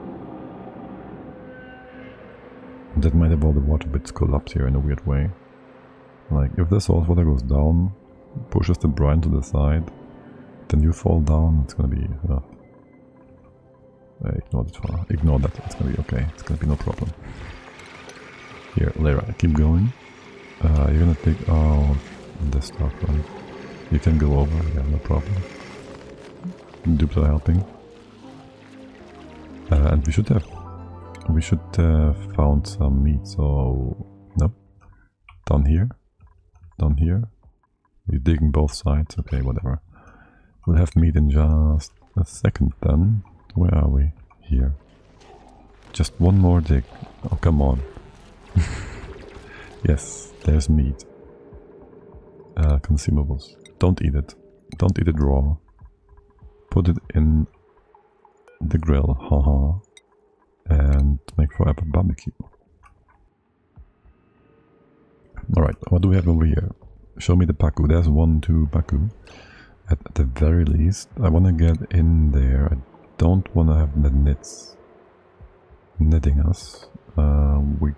That might have all the water bits collapse here in a weird way. Like, if the salt water goes down, pushes the brine to the side, then you fall down, it's gonna be... ignore that, it's gonna be okay, it's gonna be no problem. Here, Lyra, keep going. You're gonna take out this stuff, right? You can go over, yeah, no problem. Dupes are helping. And we should have found some meat, so... Nope. Down here. Down here. You're digging both sides, okay, whatever. We'll have meat in just a second then. Where are we? Here. Just one more dig. Oh, come on. Yes, there's meat. Consumables. Don't eat it. Don't eat it raw. Put it in the grill. Haha. And make for apple barbecue. Alright, what do we have over here? Show me the Pacu. There's 1, 2 Pacu. At the very least, I want to get in there. I don't want to have the nets netting us. We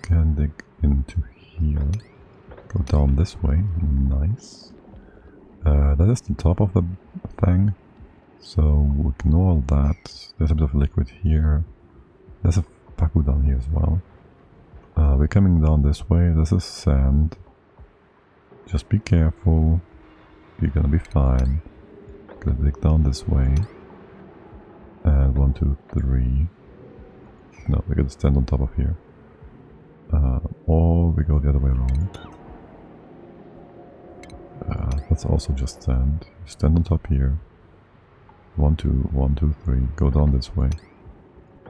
can dig into here. Go down this way. Nice. That is the top of the thing. So ignore that. There's a bit of liquid here. There's a Pacu down here as well. We're coming down this way. This is sand. Just be careful. You're gonna be fine. Gonna dig down this way. And 1, 2, 3. No, we're gonna stand on top of here. Or we go the other way around. That's also just sand. Stand on top here. 1, 2, 1, 2, 3. Go down this way.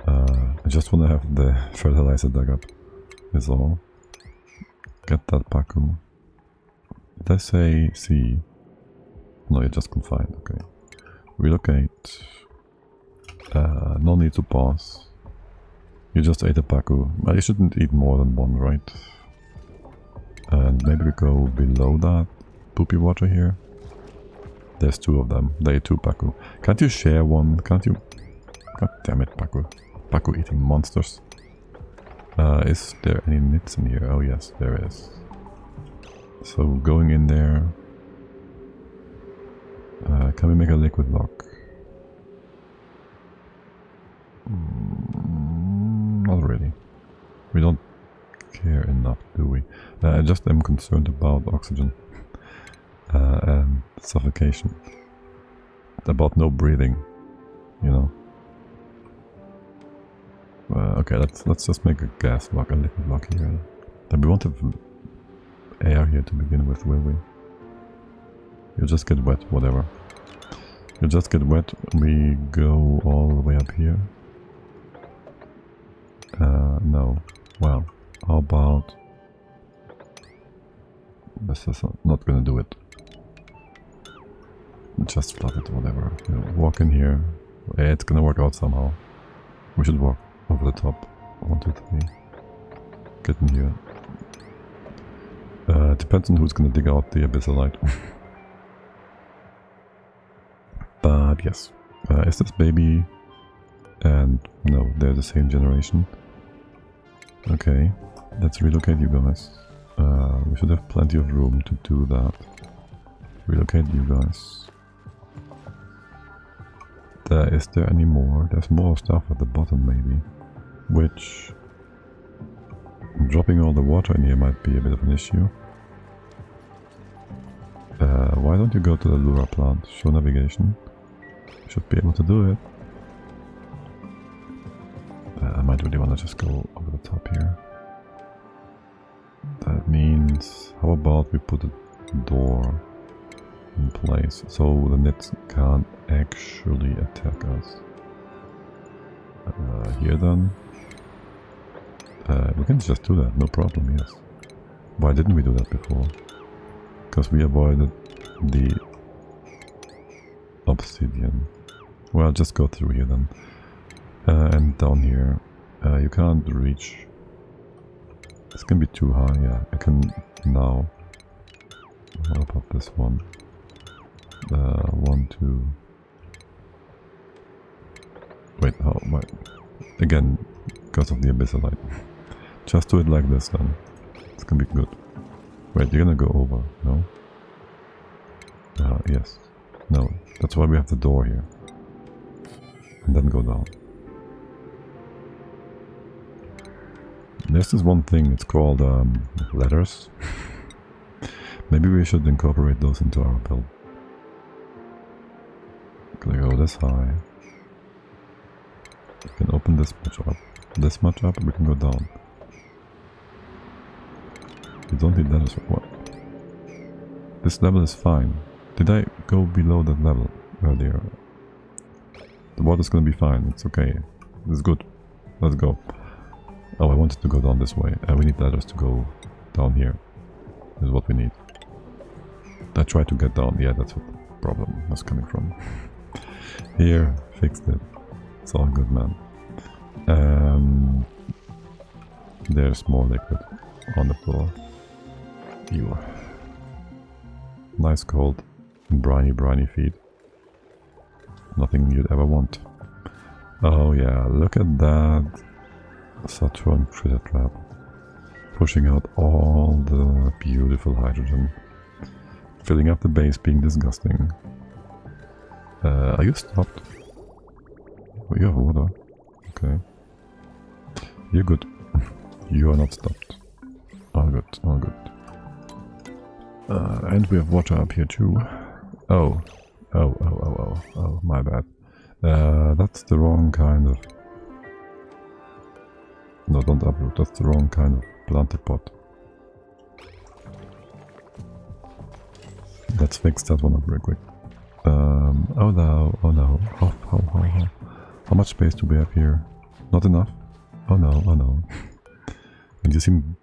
I just want to have the fertilizer dug up. Is all. Get that Pacu. Did I say C? No, you're just confined. Okay. Relocate. No need to pause. You just ate a Pacu. Well, you shouldn't eat more than one, right? And maybe we go below that poopy water here. There's 2 of them. They ate 2 Pacu. Can't you share one? Can't you? God damn it, Pacu. Pacu eating monsters. Is there any nits in here? Oh yes, there is. So going in there. Can we make a liquid lock? Not really. We don't care enough, do we? I just am concerned about oxygen. And suffocation. About no breathing, you know. Okay, let's just make a gas lock, a liquid lock here. And we won't have air here to begin with, will we? You'll just get wet, whatever. You'll just get wet. We go all the way up here. No. Well, how about... This is not gonna do it. Just flood it, whatever. We'll walk in here. It's gonna work out somehow. We should walk over the top. 1, 2, 3. Get in here. Depends on who's gonna dig out the abyssalite. But yes. Is this baby? And no, they're the same generation. Okay. Let's relocate you guys. We should have plenty of room to do that. Relocate you guys. Is there any more? There's more stuff at the bottom maybe. Which... dropping all the water in here might be a bit of an issue. Why don't you go to the Lura plant? Show navigation. Should be able to do it. I might really want to just go over the top here. That means... how about we put a door in place so the nets can't actually attack us. Here then. We can just do that, no problem, yes. Why didn't we do that before? Because we avoided the obsidian. Well, just go through here then. And down here, you can't reach. It's gonna be too high, yeah. I can now. What about this one? 1, 2. Wait, how? Wait. Again, because of the abyssalite. Just do it like this then. It's gonna be good. Wait, you're gonna go over, no? Yes. No, that's why we have the door here. And then go down. There's this one thing, it's called letters. Maybe we should incorporate those into our build. Gonna go this high. We can open this much up, and we can go down. You don't need letters for what? This level is fine. Did I go below that level earlier? The water's gonna be fine, it's okay. It's good. Let's go. Oh, I wanted to go down this way. We need ladders to go down here. This is what we need. I tried to get down. Yeah, that's what the problem was coming from. Here, fixed it. It's all good, man. There's more liquid on the floor. Ew. Nice cold, briny feet. Nothing you'd ever want. Oh yeah, look at that. Saturn critter trap. Pushing out all the beautiful hydrogen. Filling up the base, being disgusting. Are you stopped? Oh, you have water. Okay. You're good. You are not stopped. All good, all good. And we have water up here too. Oh, my bad. That's the wrong kind of... No, don't uproot, that's the wrong kind of planter pot. Let's fix that one up real quick. Oh no, oh no. How much space do we have here? Not enough? Oh no, oh no. And you seem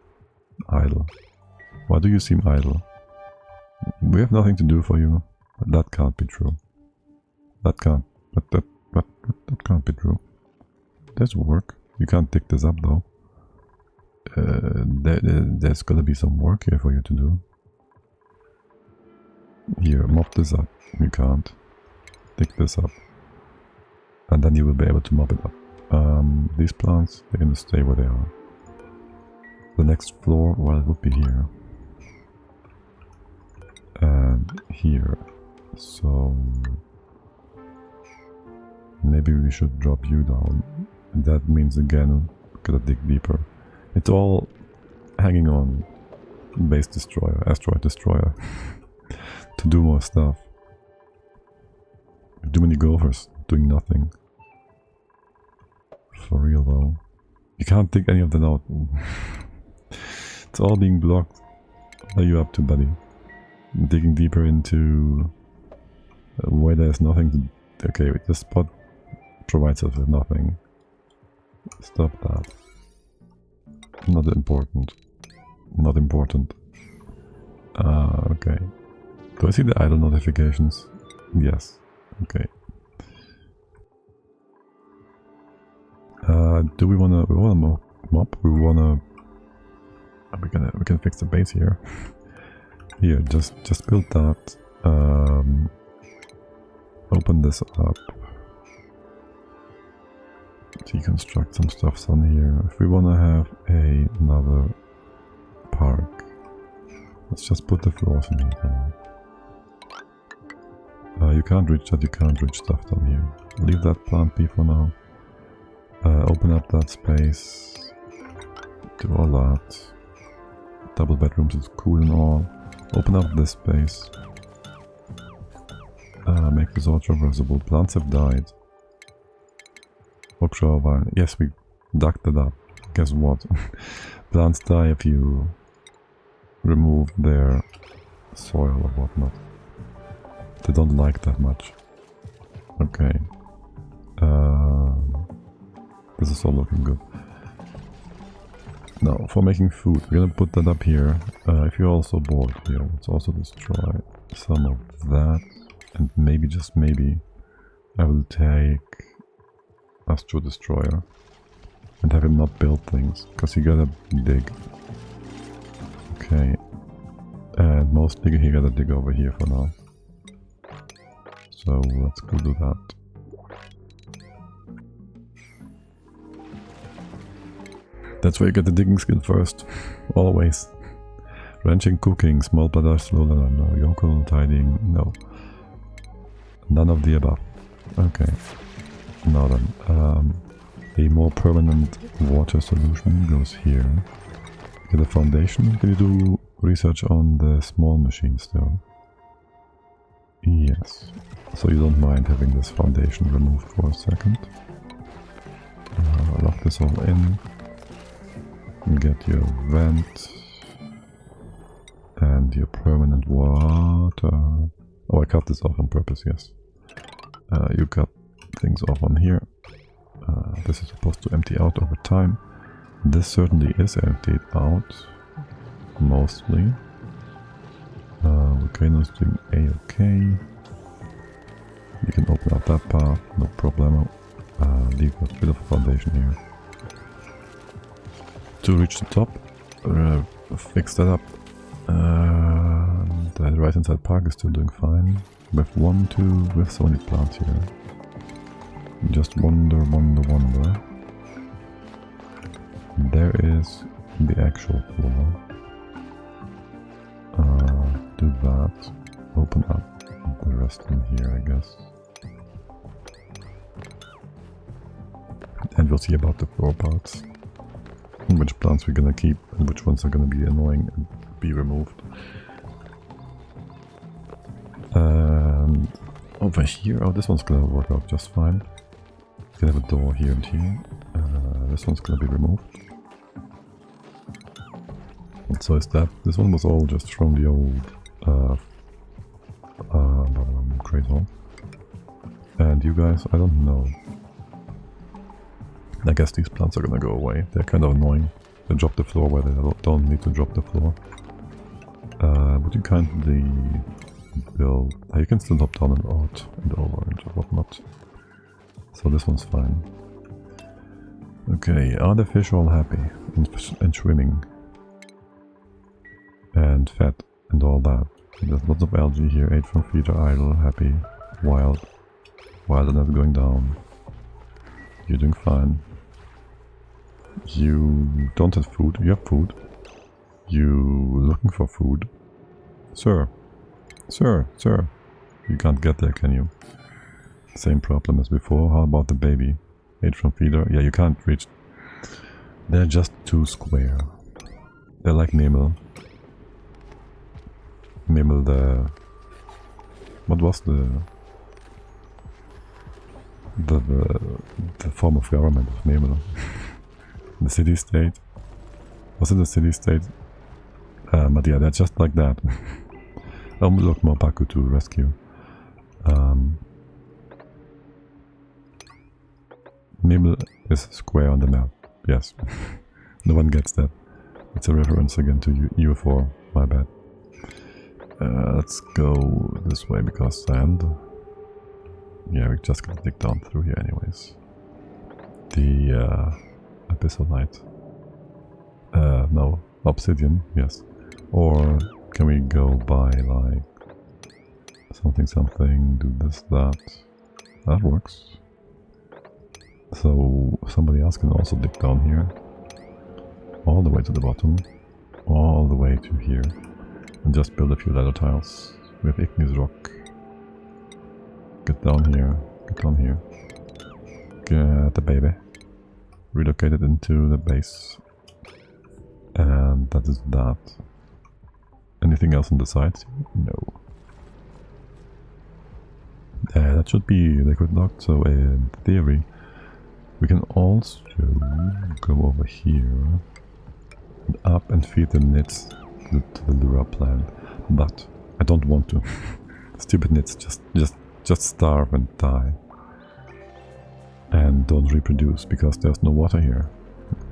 idle. Why do you seem idle? We have nothing to do for you. That can't be true. That can't be true. There's work. You can't dig this up though. There's gotta be some work here for you to do. Here, mop this up. You can't. Dig this up. And then you will be able to mop it up. These plants, they're gonna stay where they are. The next floor, well, it would be here. And here. So... maybe we should drop you down. And that means again, gotta dig deeper. It's all hanging on base destroyer, asteroid destroyer. To do more stuff. Too many gophers doing nothing. For real though. You can't dig any of them out. It's all being blocked. What are you up to, buddy? Digging deeper into where there's nothing to... okay, wait, this spot provides us with nothing. Stop that. Not important. Not important. Okay. Do I see the idle notifications? Yes. Okay. Do we wanna mop? We wanna... we can fix the base here. Here, just build that. Open this up. Deconstruct some stuff on here. If we wanna have another park, let's just put the floors in here. You can't reach that, you can't reach stuff down here. Leave that plant be for now. Open up that space. Do all that. Double bedrooms is cool and all. Open up this space. Make this all traversable. Plants have died. Offshore vine. Yes, we dug that up. Guess what? Plants die if you remove their soil or whatnot. They don't like that much. Okay. This is all looking good. Now, for making food, we're gonna put that up here. If you're also bored here, let's also destroy some of that. And maybe, just maybe, I will take Astro Destroyer and have him not build things, because he gotta dig. Okay. And mostly he gotta dig over here for now. So let's go do that. That's where you get the digging skill first. Always. Ranching, cooking, small bladder, slow bladder, no. Yokel, tidying, no. None of the above. Okay. Now then, a more permanent water solution goes here. Get a foundation. Can you do research on the small machine still? Yes. So you don't mind having this foundation removed for a second. Lock this all in. Get your vent. And your permanent water. Oh, I cut this off on purpose, yes. You cut things off on here. This is supposed to empty out over time. This certainly is emptied out. Mostly. Volcano's doing A-okay. You can open up that path, no problemo. Leave a bit of a foundation here. To reach the top, fix that up. The right hand side park is still doing fine. With so many plants here. Just wonder. There is the actual floor. Do that. Open up the rest in here, I guess. And we'll see about the floor parts. Which plants we're gonna keep and which ones are gonna be annoying and be removed. And over here, oh, this one's gonna work out just fine. You can have a door here and here. This one's gonna be removed. And so is that. This one was all just from the old crate hole. And you guys, I don't know. I guess these plants are gonna go away. They're kind of annoying. They drop the floor where they don't need to drop the floor. Would you kindly build... You can still hop down and out and over and whatnot. So this one's fine. Okay, are the fish all happy? And swimming? And fed and all that. There's lots of algae here. 8 from feeder, idle, happy, wild. Wilderness going down. You're doing fine. You don't have food. You have food. You looking for food. Sir. You can't get there, can you? Same problem as before. How about the baby? 8 from feeder. Yeah, you can't reach. They're just too square. They're like Memel. Memel the... What was the form of government of Memel? The city-state? Was it the city-state? But yeah, they're just like that. Oh, look, more Baku to rescue. Memel is square on the map. Yes. No one gets that. It's a reference again to U4. My bad. Let's go this way because sand. Yeah, we're just gonna dig down through here anyways. The abyssalite. No, obsidian, yes. Or can we go by like something, do this, that. That works. So somebody else can also dig down here. All the way to the bottom. All the way to here. And just build a few ladder tiles with igneous rock. Get down here. Get down here. Get the baby. Relocate it into the base. And that is that. Anything else on the sides? No. That should be liquid locked, so in theory we can also go over here and up and feed the nits to the Lura plant. But I don't want to. Stupid nits, just starve and die. And don't reproduce because there's no water here.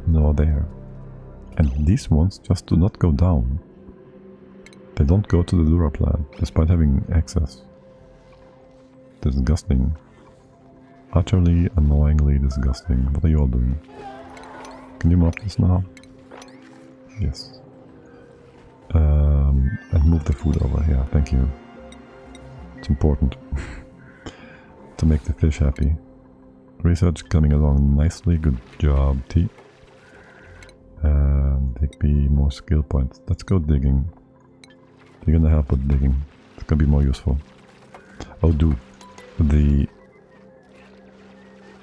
No there. And these ones just do not go down. They don't go to the Lura plant despite having access. Disgusting. Utterly, annoyingly disgusting. What are you all doing? Can you mop this now? Yes. And move the food over here. Thank you. It's important to make the fish happy. Research coming along nicely. Good job, T. Take me more skill points. Let's go digging. You're gonna help with digging. It's gonna be more useful. Oh, dude. The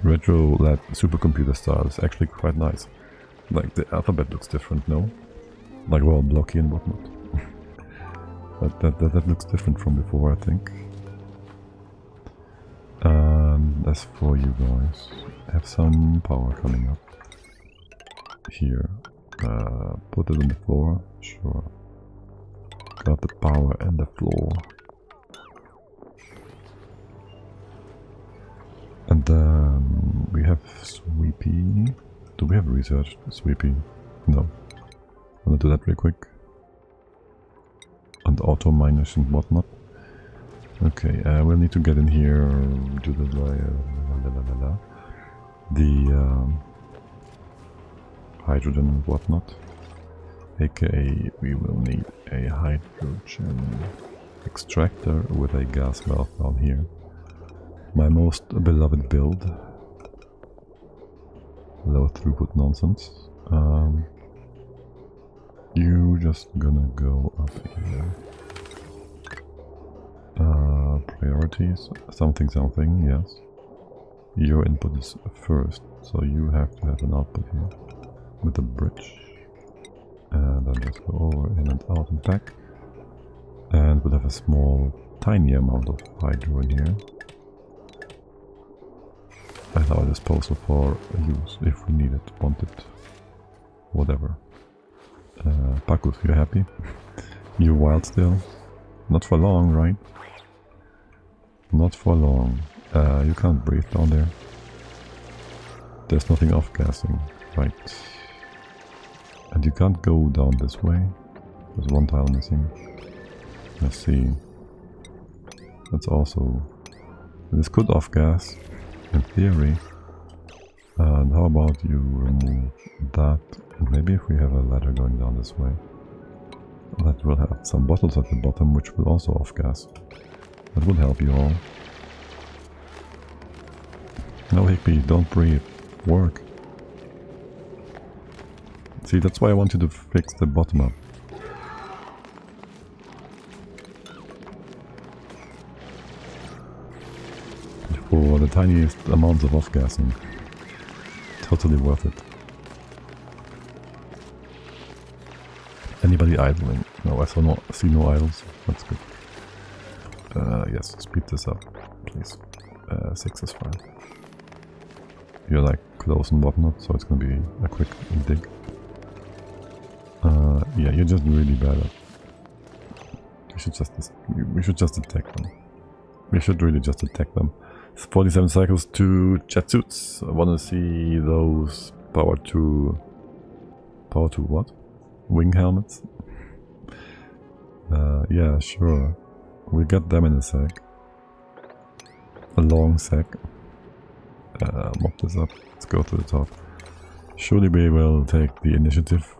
retro lab supercomputer style is actually quite nice. Like the alphabet looks different, no? Like all blocky and whatnot. that looks different from before, I think. And as for you guys, have some power coming up. Here. Put it on the floor. Sure. Got the power and the floor. And then we have Sweepy. Do we have research? Sweepy? No. I'm gonna do that real quick. And auto miners and whatnot. Okay, we'll need to get in here. Do the hydrogen and whatnot. AKA, we will need a hydrogen extractor with a gas valve down here. My most beloved build. Low throughput nonsense. You just gonna go up here. Priorities. Something, yes. Your input is first, so you have to have an output here. With a bridge. And then just go over, in and out and back. And we'll have a small, tiny amount of hydro in here. At our disposal for use if we need it, want it, whatever. Pakus, you happy? You wild still? Not for long, right? Not for long. You can't breathe down there. There's nothing off-gassing, right? And you can't go down this way. There's one tile missing. Let's see. That's also... This could off-gas. In theory. And how about you remove that? Maybe if we have a ladder going down this way. That will have some bottles at the bottom which will also off-gas. That will help you all. No, Higby, don't breathe. Work. See, that's why I want you to fix the bottom up. For the tiniest amounts of off-gassing. Totally worth it. Anybody idling? No, I see no idles. That's good. Yes, speed this up, please. 6 is fine. You're like close and whatnot, so it's gonna be a quick dig. Yeah, you're just really bad at... We should just attack them. We should really just attack them. 47 cycles to jet suits. I wanna see those power to what? Wing helmets? Yeah, sure. We'll get them in a sec. A long sec. Mop this up. Let's go to the top. Surely we will take the initiative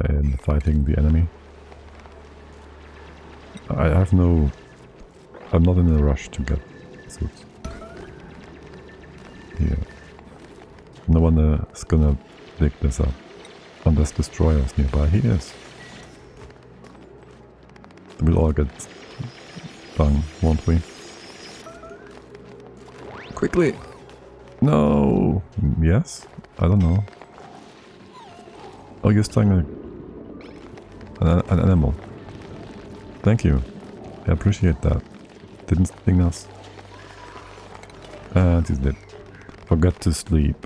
in fighting the enemy. I'm not in a rush to get suits. Here. No one is gonna dig this up. Unless destroyers nearby. He is. We'll all get stung, won't we? Quickly! No! Yes? I don't know. Oh, you're stung an animal. Thank you. I appreciate that. Didn't sting us. And he's dead. Forgot to sleep.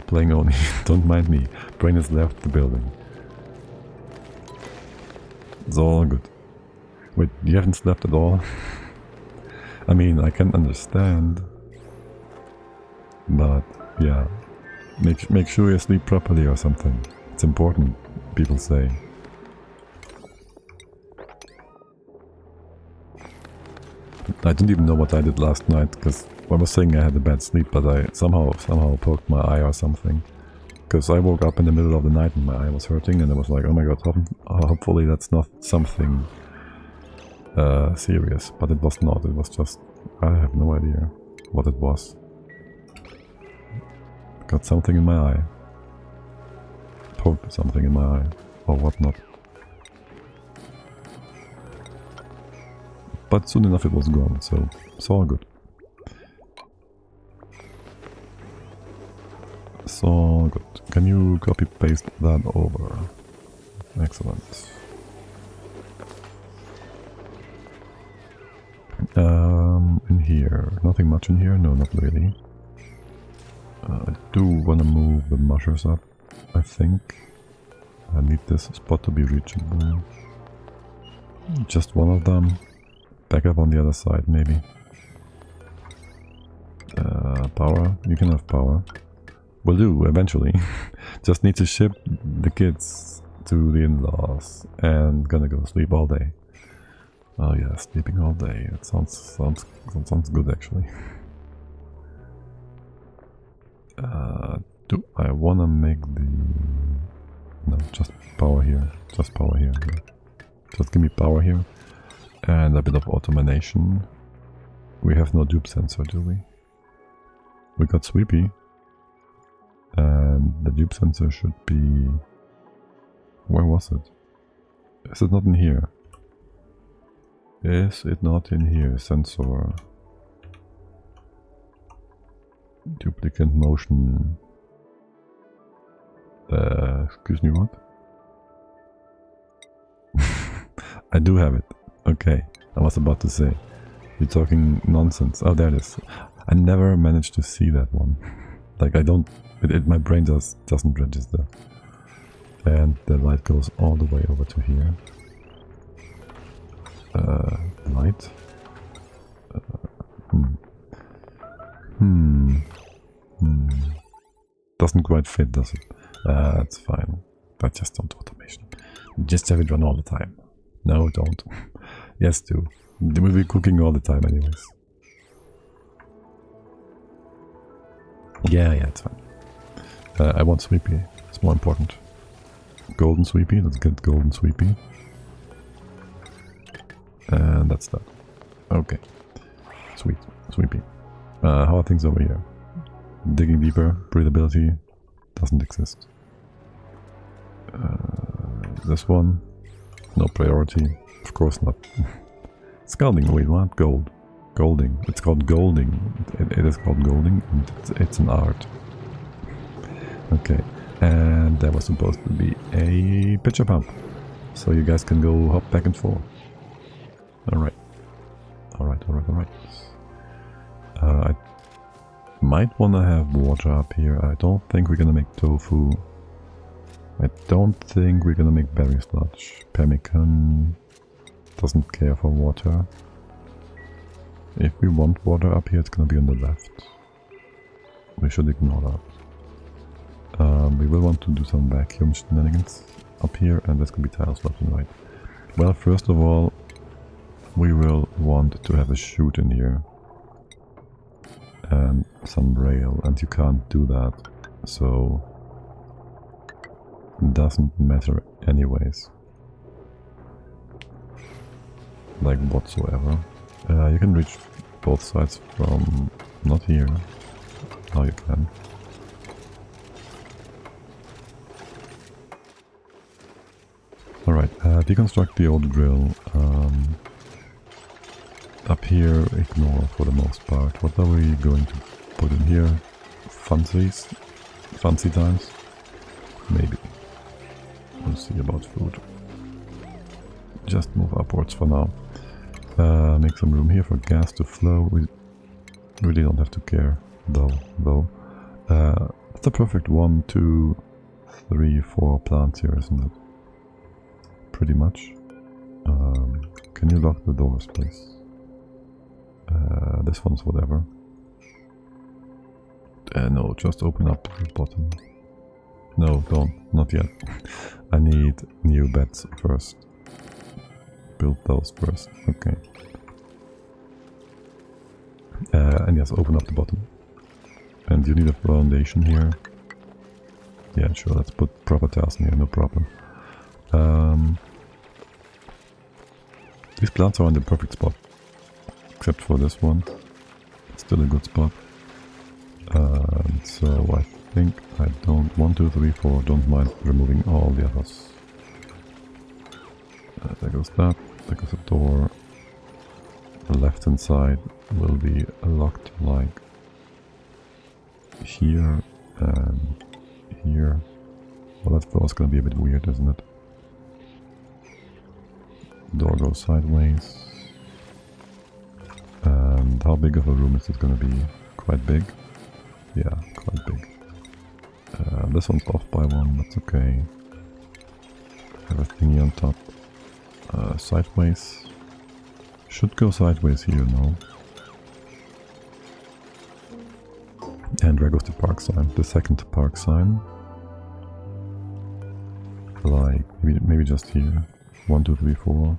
Playing only. Don't mind me. Brain has left the building. It's all good. Wait, you haven't slept at all? I mean, I can understand. But, yeah. Make sure you sleep properly or something. It's important, people say. I didn't even know what I did last night, because I was saying I had a bad sleep, but I somehow poked my eye or something. Because I woke up in the middle of the night and my eye was hurting, and I was like, oh my god, hopefully that's not something serious. But it was not, it was just, I have no idea what it was. Got something in my eye. Poked something in my eye, or whatnot. But soon enough it was gone, so it's all good. It's all good. Can you copy paste that over? Excellent. In here, nothing much in here? No, not really. I do want to move the mushers up, I think. I need this spot to be reachable. Just one of them. Back up on the other side, maybe. Power? You can have power. Will do, eventually. Just need to ship the kids to the in-laws and gonna go sleep all day. Oh yeah, sleeping all day. It sounds good actually. Do I wanna make the... No, just power here. Just power here. Just give me power here. And a bit of automation. We have no dupe sensor, do we? We got Sweepy. And the dupe sensor should be... Where was it? Is it not in here? Is it not in here? Sensor. Duplicate motion. Excuse me, what? I do have it. Okay, I was about to say. You're talking nonsense. Oh, there it is. I never managed to see that one. Like, I don't... my brain doesn't register. And the light goes all the way over to here. Light? Doesn't quite fit, does it? That's fine. But just don't automation. Just have it run all the time. No, don't. Yes, do. They will be cooking all the time anyways. Yeah, it's fine. I want Sweepy. It's more important. Golden Sweepy. Let's get Golden Sweepy. And that's that. Okay. Sweet. Sweepy. How are things over here? Digging deeper. Breathability. Doesn't exist. This one. No priority. Of course not. Scalding. Wait, what? Gold. Golding. It's called golding. It is called golding. And it's an art. Okay. And there was supposed to be a pitcher pump. So you guys can go hop back and forth. Alright. Alright. I might want to have water up here. I don't think we're gonna make tofu. I don't think we're gonna make berry sludge. Pemmican doesn't care for water. If we want water up here, it's gonna be on the left. We should ignore that. We will want to do some vacuum shenanigans up here, and there's gonna be tiles left and right. Well, first of all, we will want to have a chute in here. And some rail, and you can't do that, so it doesn't matter anyways. Like whatsoever. You can reach both sides from... not here. Now you can. Alright, deconstruct the old drill. Up here, ignore for the most part. What are we going to put in here. Fancy times. Maybe. We'll see about food. Just move upwards for now. Make some room here for gas to flow. We really don't have to care though. It's a perfect 1, 2, 3, 4 plants here, isn't it? Pretty much. Can you lock the doors, please? This one's whatever. No, just open up the bottom. No, don't. Not yet. I need new beds first. Build those first. Okay. And yes, open up the bottom. And you need a foundation here. Yeah, sure, let's put proper tiles in here, no problem. These plants are in the perfect spot. Except for this one. It's still a good spot. So I think I don't... 1, 2, 3, 4, don't mind removing all the others. There goes that. There goes a door. The left hand side will be locked like here and here. Well, that floor is gonna be a bit weird, isn't it? Door goes sideways. And how big of a room is it gonna be? Quite big? Yeah, quite big. This one's off by 1, that's okay. Have a thingy on top. Sideways. Should go sideways here, no? And where goes the park sign? The second park sign. Like, maybe just here. 1, 2, 3, 4.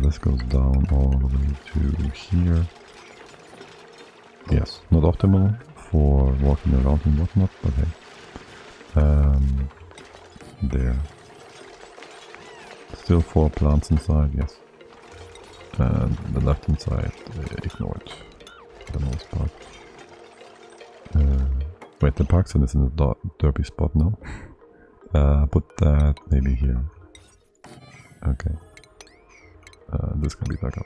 This goes down all the way to here. Yes, not optimal for walking around and whatnot, but hey. There. Still 4 plants inside, yes. And the left hand side, ignored for the most part. Wait, the park sign is in the derpy spot now. Put that maybe here. Okay. This can be back up.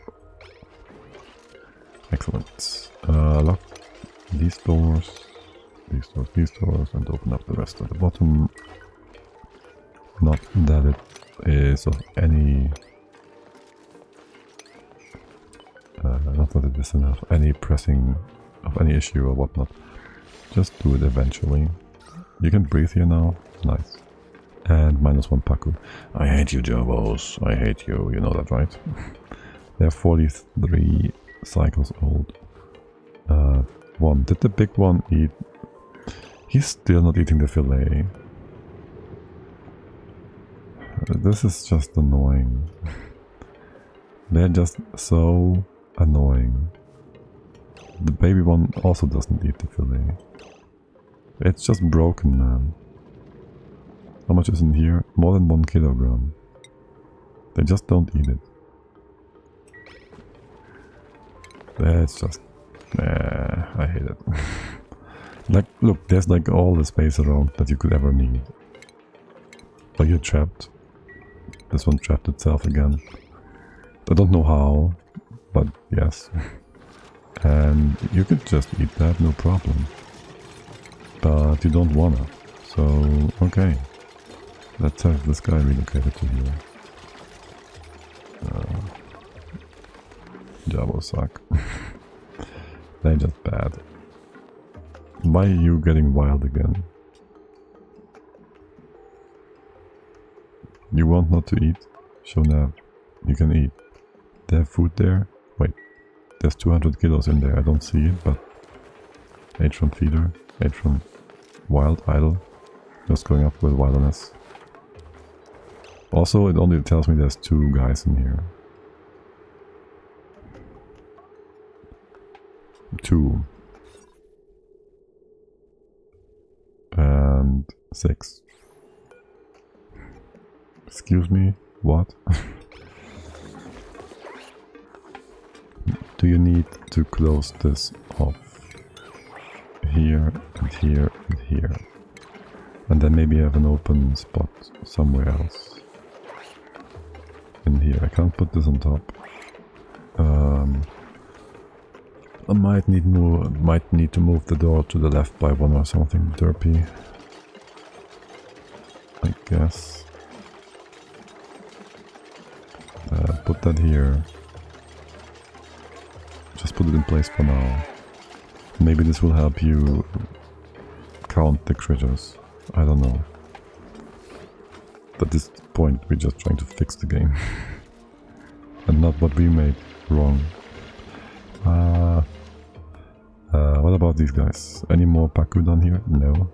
Excellent. Lock these doors, these doors, and open up the rest at the bottom. Not that it is of any... not that it is of any pressing, of any issue or whatnot. Just do it eventually. You can breathe here now. Nice. And -1 Paku. I hate you, Jobos. I hate you. You know that, right? They're 43 cycles old. One. Did the big one eat? He's still not eating the fillet. This is just annoying. They're just so annoying. The baby one also doesn't eat the fillet. It's just broken, man. How much is in here? More than 1 kilogram. They just don't eat it. That's just... I hate it. Like, look, there's like all the space around that you could ever need. But you're trapped. This one trapped itself again. I don't know how, but yes. And you could just eat that, no problem. But you don't wanna. So, okay. Let's have this guy relocated to here. Jabos suck. They're just bad. Why are you getting wild again? You want not to eat? Show now. You can eat. They have food there? Wait. There's 200 kilos in there. I don't see it, but... 8 from feeder. 8 from wild, idle. Just going up with wilderness. Also, it only tells me there's 2 guys in here. 2. And 6. Excuse me? What? Do you need to close this off? Here, and here, and here. And then maybe have an open spot somewhere else. In here. I can't put this on top. I might need to move the door to the left by one or something derpy. I guess. Put that here. Just put it in place for now. Maybe this will help you count the critters. I don't know. At this point we're just trying to fix the game. And not what we made wrong. What about these guys? Any more Paku down here? No.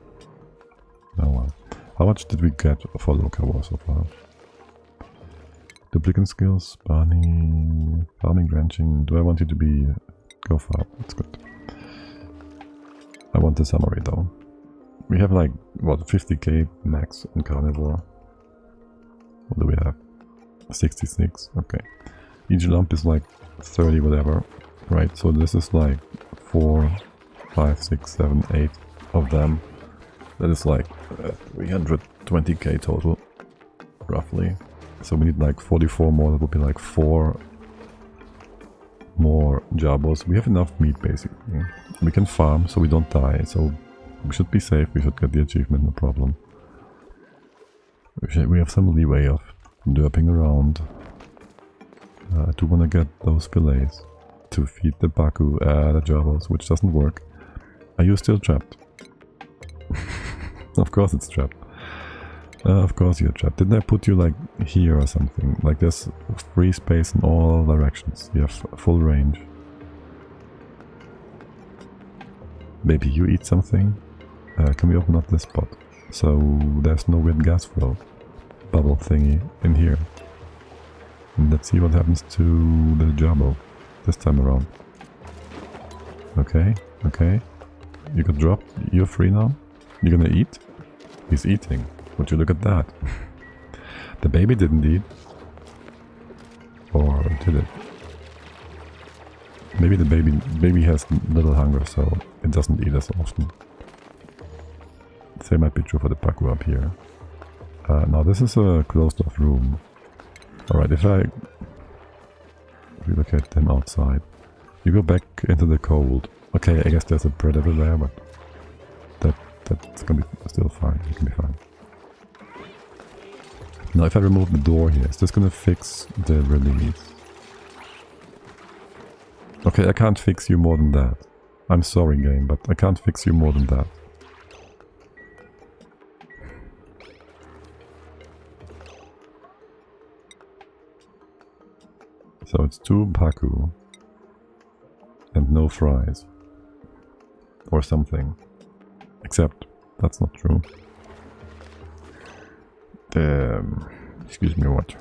Oh well. How much did we get for local war so far? Duplicate skills, farming, ranching. Do I want you to be... Go farm, that's good. I want the summary though. We have like, what, 50k max in carnivore. What do we have? 66, okay. Each lump is like 30 whatever, right? So this is like 4, 5, 6, 7, 8 of them. That is like 320k total, roughly. So we need like 44 more, that would be like 4 more jabos. We have enough meat basically. We can farm so we don't die, so we should be safe, we should get the achievement, no problem. We have some leeway of derping around. I do want to get those fillets to feed the Baku, the jabos, which doesn't work. Are you still trapped? Of course it's trapped. Of course you're trapped. Didn't I put you like here or something? Like there's free space in all directions. You have full range. Maybe you eat something? Can we open up this spot? So there's no weird gas flow bubble thingy in here. And let's see what happens to the jabbo this time around. Okay, okay. You got dropped. You're free now? You're gonna eat? He's eating. Would you look at that? The baby didn't eat. Or did it? Maybe the baby has little hunger, so it doesn't eat as often. Same might be true for the Paku up here. Now this is a closed off room. Alright, if I relocate them outside, you go back into the cold. Okay, I guess there's a predator there, but that's gonna be still fine. It can be fine. Now if I remove the door here, is this gonna fix the release? Okay, I can't fix you more than that. I'm sorry game, but I can't fix you more than that. So it's 2 Paku and no fries. Or something. Except, that's not true. Excuse me, what?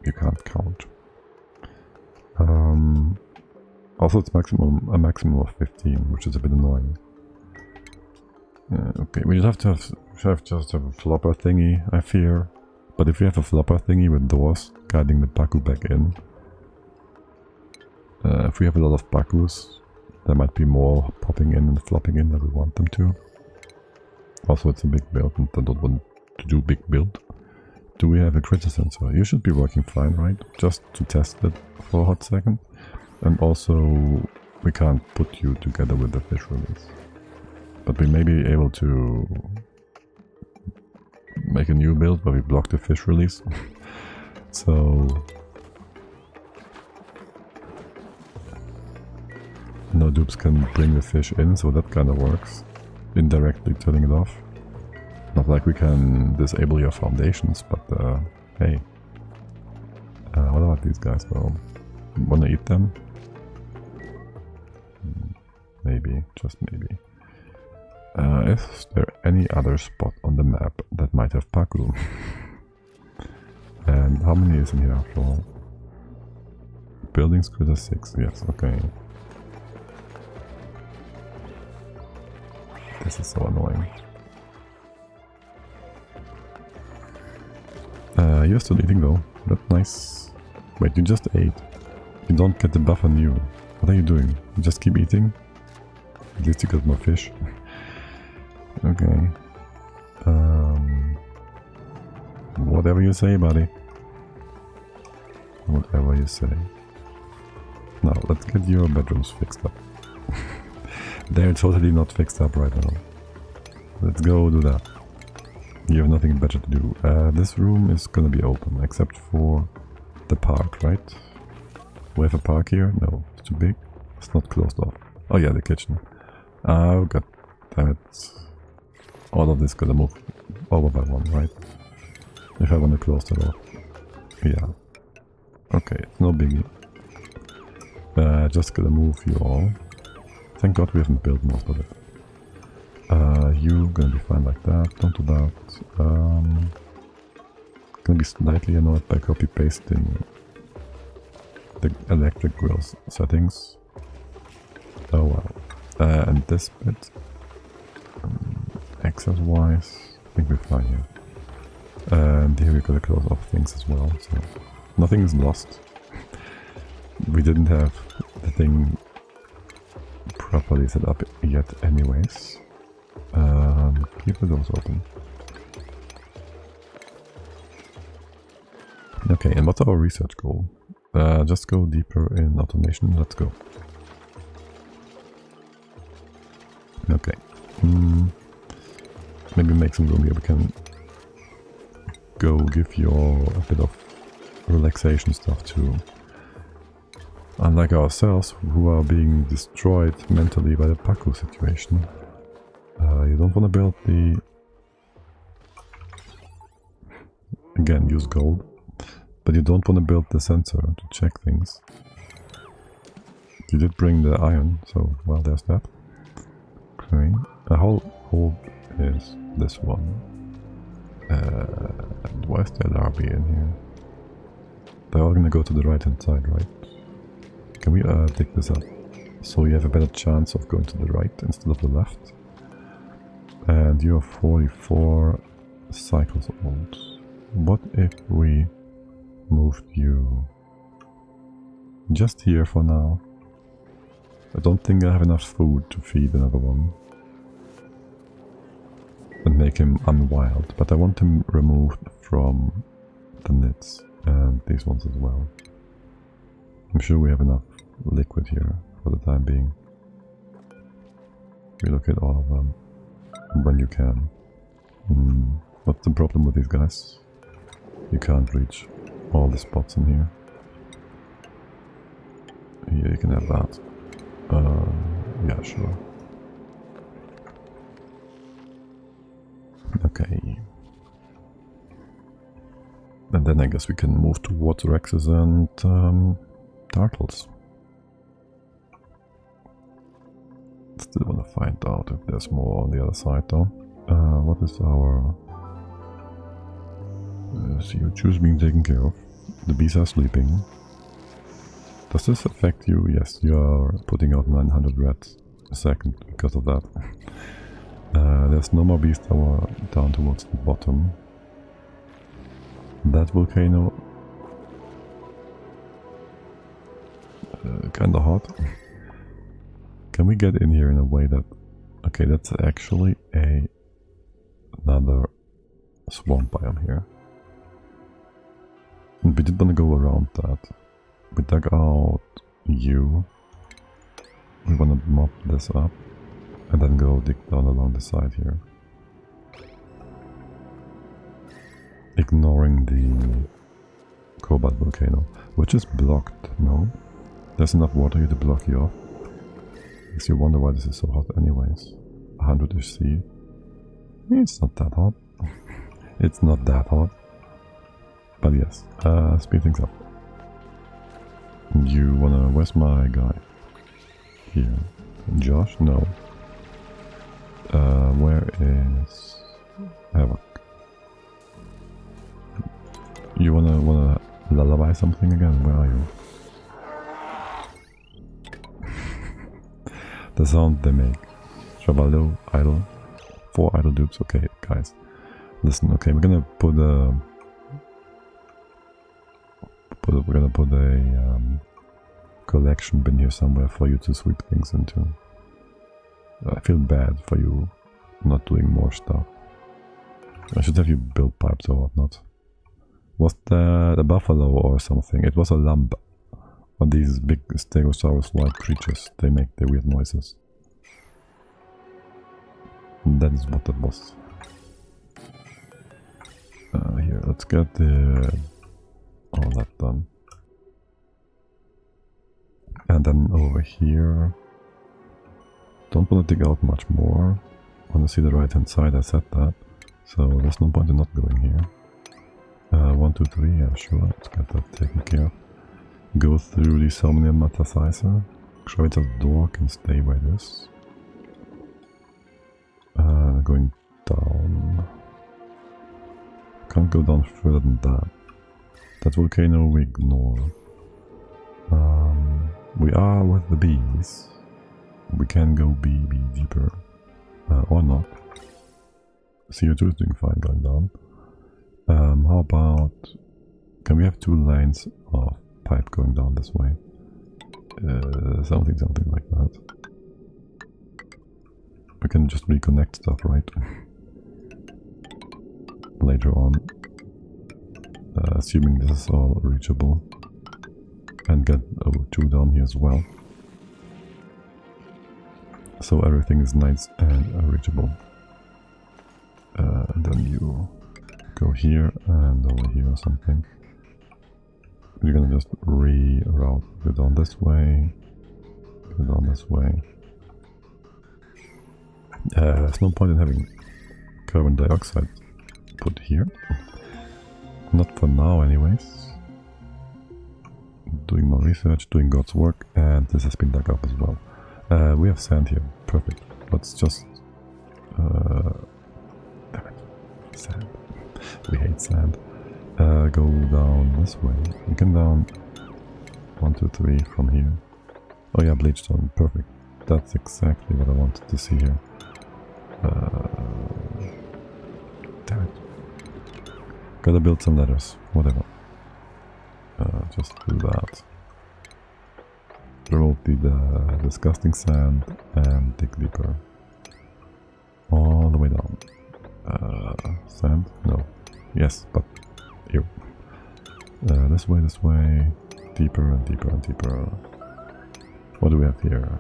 You can't count. Also it's a maximum of 15, which is a bit annoying. Okay, we just have a flopper thingy, I fear. But if we have a flopper thingy with doors guiding the Paku back in, if we have a lot of Pakus, there might be more popping in and flopping in than we want them to. Also it's a big build and I don't want to do big build. Do we have a critter sensor? You should be working fine, right? Just to test it for a hot second. And also we can't put you together with the fish release. But we may be able to make a new build where we block the fish release. So no dupes can bring the fish in, so that kind of works. Indirectly turning it off. Not like we can disable your foundations, but hey. What about these guys though? Wanna eat them? Maybe, just maybe. Is there any other spot on the map that might have Paku? And how many is in here after all? Buildings critter 6, yes, okay. This is so annoying. You're still eating though, that's nice. Wait, you just ate. You don't get the buff on you. What are you doing? You just keep eating? At least you got more fish. Okay. Whatever you say, buddy. Whatever you say. Now, let's get your bedrooms fixed up. They're totally not fixed up right now. Let's go do that. You have nothing better to do. This room is gonna be open, except for the park, right? We have a park here? No, it's too big. It's not closed off. Oh yeah, the kitchen. Oh god damn it. All of this gotta move over by one, right? If I want to close that off. Yeah. Okay, it's no biggie. Just gotta move you all. Thank god we haven't built most of it. You gonna be fine like that. Don't do that. Gonna be slightly annoyed by copy pasting the electric grill settings. Oh well. And this bit, access wise, I think we're fine here. And here we gotta close off things as well, so nothing is lost. We didn't have the thing properly set up yet anyways. Keep the doors open. Okay, and what's our research goal? Just go deeper in automation. Let's go. Okay. Maybe make some room here. We can go give you all a bit of relaxation stuff too. Unlike ourselves, who are being destroyed mentally by the Paco situation. You don't want to build the... Again, use gold. But you don't want to build the sensor to check things. You did bring the iron, so well, there's that. Okay. A whole hole is this one. And why is there LRB in here? They're all gonna go to the right hand side, right? Can we dig this up? So you have a better chance of going to the right instead of the left. And you are 44 cycles old. What if we moved you just here for now? I don't think I have enough food to feed another one. And make him unwild, but I want him removed from the nits and these ones as well. I'm sure we have enough liquid here for the time being. Relocate all of them when you can. What's the problem with these guys? You can't reach all the spots in here. Here you can have that. Yeah, sure. Okay. And then I guess we can move towards Rexes and turtles. Still want to find out if there's more on the other side though. What is our... CO2 is being taken care of. The bees are sleeping. Does this affect you? Yes, you are putting out 900 rats a second because of that. There's no more bees tower down towards the bottom. That volcano... kinda hot. Can we get in here in a way that... Okay, that's actually another swamp biome here. And we did want to go around that. We dug out you. We want to mop this up. And then go dig down along the side here. Ignoring the cobalt volcano, which is blocked, no? There's enough water here to block you off. Makes you wonder why this is so hot anyways. 100-ish C. It's not that hot. It's not that hot. But yes, speed things up. You wanna... Where's my guy? Here. Josh? No. Where is... Havoc? You wanna lullaby something again? Where are you? The sound they make. Chavallo, idle. 4 idle dudes. Okay, guys. Listen, okay, we're gonna put a... we're gonna put a collection bin here somewhere for you to sweep things into. I feel bad for you not doing more stuff. I should have you build pipes or whatnot. Was that a buffalo or something? It was a lamb. But these big stegosaurus-like creatures, they make their weird noises. And that is what that was. Here, let's get all that done. And then over here, don't want to dig out much more. I want to see the right hand side, I said that. So there's no point in not going here. 1, 2, 3, yeah sure, let's get that taken care of. Go through the Somnium Metasizer. Gravita's door can stay where it is. Going down. Can't go down further than that. That volcano we ignore. We are with the bees. We can go B deeper. Or not. CO2 is doing fine going down. How about... Can we have 2 lines of pipe going down this way? Something like that. We can just reconnect stuff, right? Later on. Assuming this is all reachable. And get O2 down here as well. So everything is nice and reachable. And then you go here and over here or something. You're gonna just reroute. Go down this way. Go down this way. There's no point in having carbon dioxide put here. Not for now anyways. Doing more research, doing God's work, and this has been dug up as well. We have sand here, perfect. Let's just... damn it, sand. We hate sand. Go down this way. We can down 1, 2, 3 from here. Oh yeah, bleachstone, perfect. That's exactly what I wanted to see here. Damn it. Gotta build some ladders, whatever. Just do that. Remove the disgusting sand and dig deeper. All the way down. Sand? No. Yes, but here. This way, deeper and deeper and deeper. What do we have here?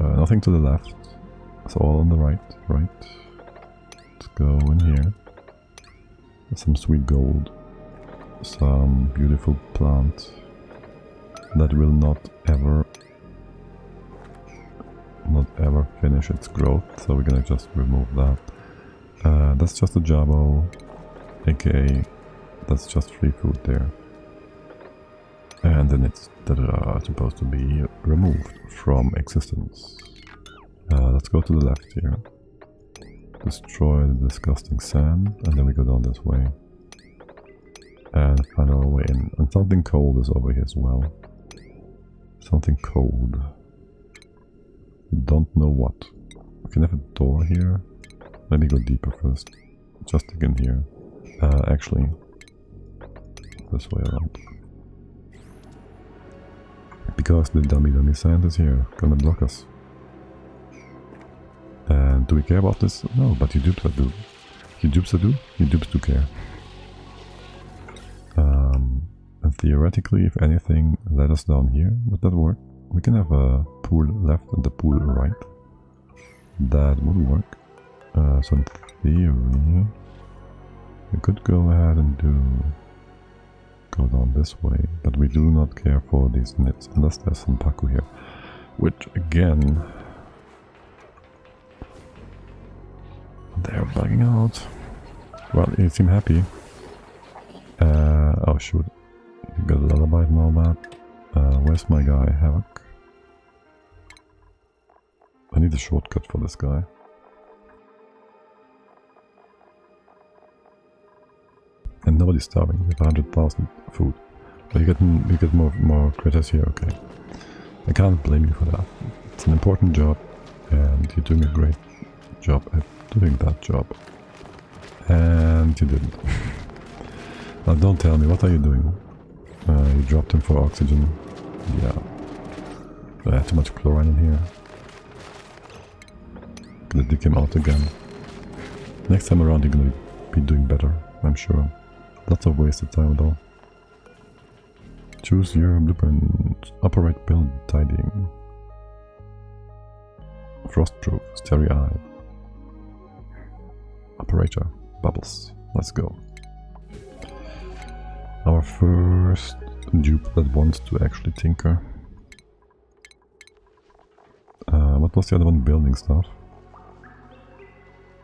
Nothing to the left. It's all on the right. Let's go in here. Some sweet gold. Some beautiful plant that will not ever finish its growth, so we're gonna just remove that. That's just a jabo, aka that's just free food there. And then it's supposed to be removed from existence. Let's go to the left here. Destroy the disgusting sand, and then we go down this way. And find our way in. And something cold is over here as well. Something cold. We don't know what. We can have a door here. Let me go deeper first. Just dig in here. Actually, this way around. Because the dummy sand is here, gonna block us. And do we care about this? No, but you dupes do. You dupes do care. And theoretically, if anything led us down here, would that work? We can have a pool left and a pool right. That would work. So in theory, we could go ahead and go down this way, but we do not care for these nits unless there's some Paku here, which again, they're bugging out. Well, you seem happy. Oh shoot, you got a lullaby and all that. Where's my guy, Havoc? I need a shortcut for this guy. And nobody's starving. We have 100,000 food. But you get more critters here. Okay, I can't blame you for that. It's an important job, and you're doing a great job at doing that job. And you didn't. Now don't tell me, what are you doing? You dropped him for oxygen. Yeah. I have too much chlorine in here. Gonna dig him out again. Next time around you're gonna be doing better, I'm sure. Lots of wasted time though. Choose your blueprint. Operate, build, tidying. Frostproof, starry-eyed. Operator, bubbles. Let's go. Our first dupe that wants to actually tinker. What was the other one? Building stuff.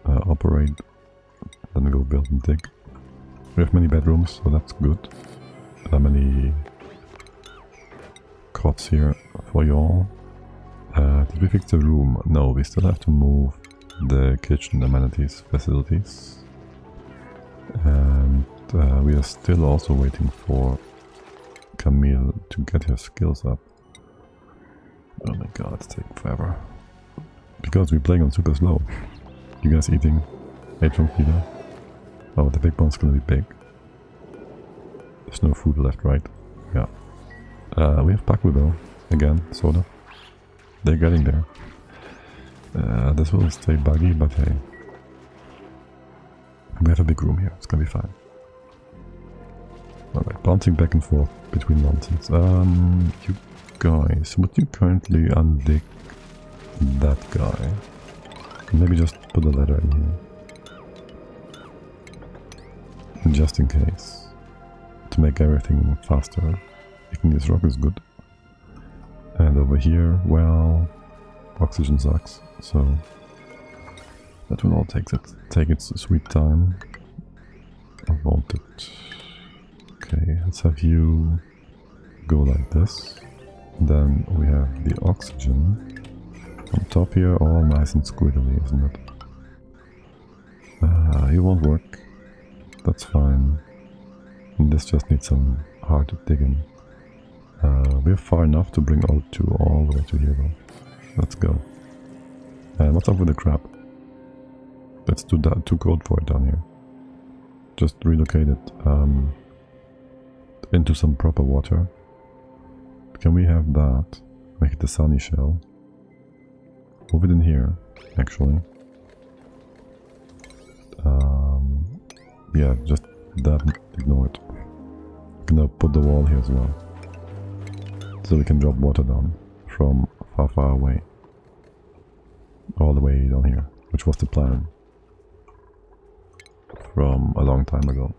Operate, then go build and dig. We have many bedrooms, so that's good. Many cots here for you all. Did we fix the room? No, we still have to move the kitchen amenities facilities. And we are still also waiting for Camille to get her skills up. Oh my god, it's taking forever. Because we're playing on super slow. You guys eating? 8 from feeder? Oh, the big one's gonna be big. There's no food left, right? Yeah. We have Pacudo again, sort of. They're getting there. This will stay buggy, but hey. We have a big room here, it's gonna be fine. Alright, bouncing back and forth between nonsense. You guys, would you currently undig that guy? Maybe just put a ladder in here. Just in case. To make everything faster. Picking this rock is good. And over here, well, oxygen sucks, so that will all take its sweet time. I want it. Okay, let's have you go like this. Then we have the oxygen on top here, all nice and squiggly, isn't it? It won't work. That's fine. This just needs some hard digging. We're far enough to bring O2 all the way to here though. Let's go. And what's up with the crab? It's too cold for it down here. Just relocate it into some proper water. Can we have that? Make it a sunny shell. Move it in here, actually. Yeah, just that, ignore it. I'm gonna put the wall here as well. So we can drop water down from far away. All the way down here, which was the plan. From a long time ago.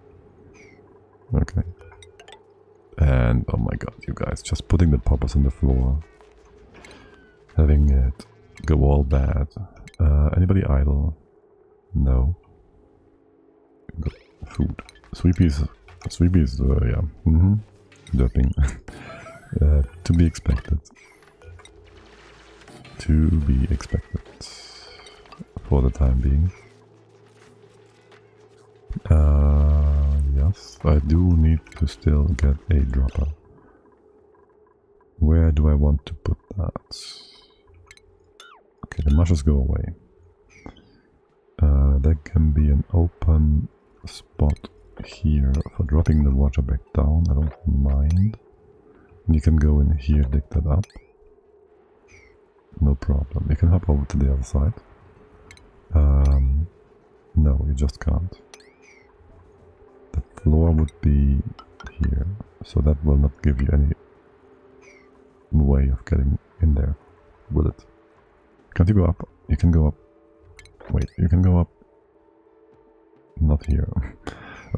Okay. And oh my god, you guys, just putting the poppers on the floor. Having it go all bad. Anybody idle? No. Good. Food. Sweepies, yeah. Derping. To be expected. To be expected. For the time being. Yes, I do need to still get a dropper. Where do I want to put that? Okay, the mushes go away. There can be an open spot here for dropping the water back down, I don't mind. And you can go in here, dig that up. No problem. You can hop over to the other side. No, you just can't. The floor would be here, so that will not give you any way of getting in there, will it? Can't you go up? You can go up. Wait, you can go up. Not here.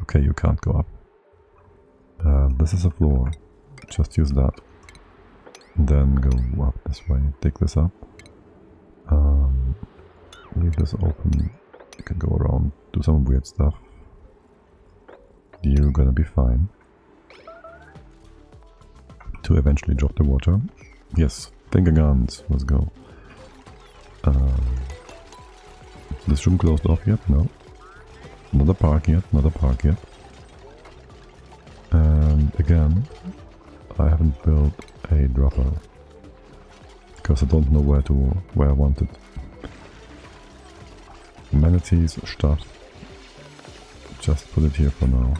Okay, you can't go up. This is a floor. Just use that. Then go up this way. Dig this up. Leave this open. You can go around, do some weird stuff. You're gonna be fine. To eventually drop the water. Yes, finger guns. Let's go. This room closed off yet? No. Not a park yet, not a park yet. And again, I haven't built a dropper. Because I don't know where I want it. Amenities, stuff. Just put it here for now.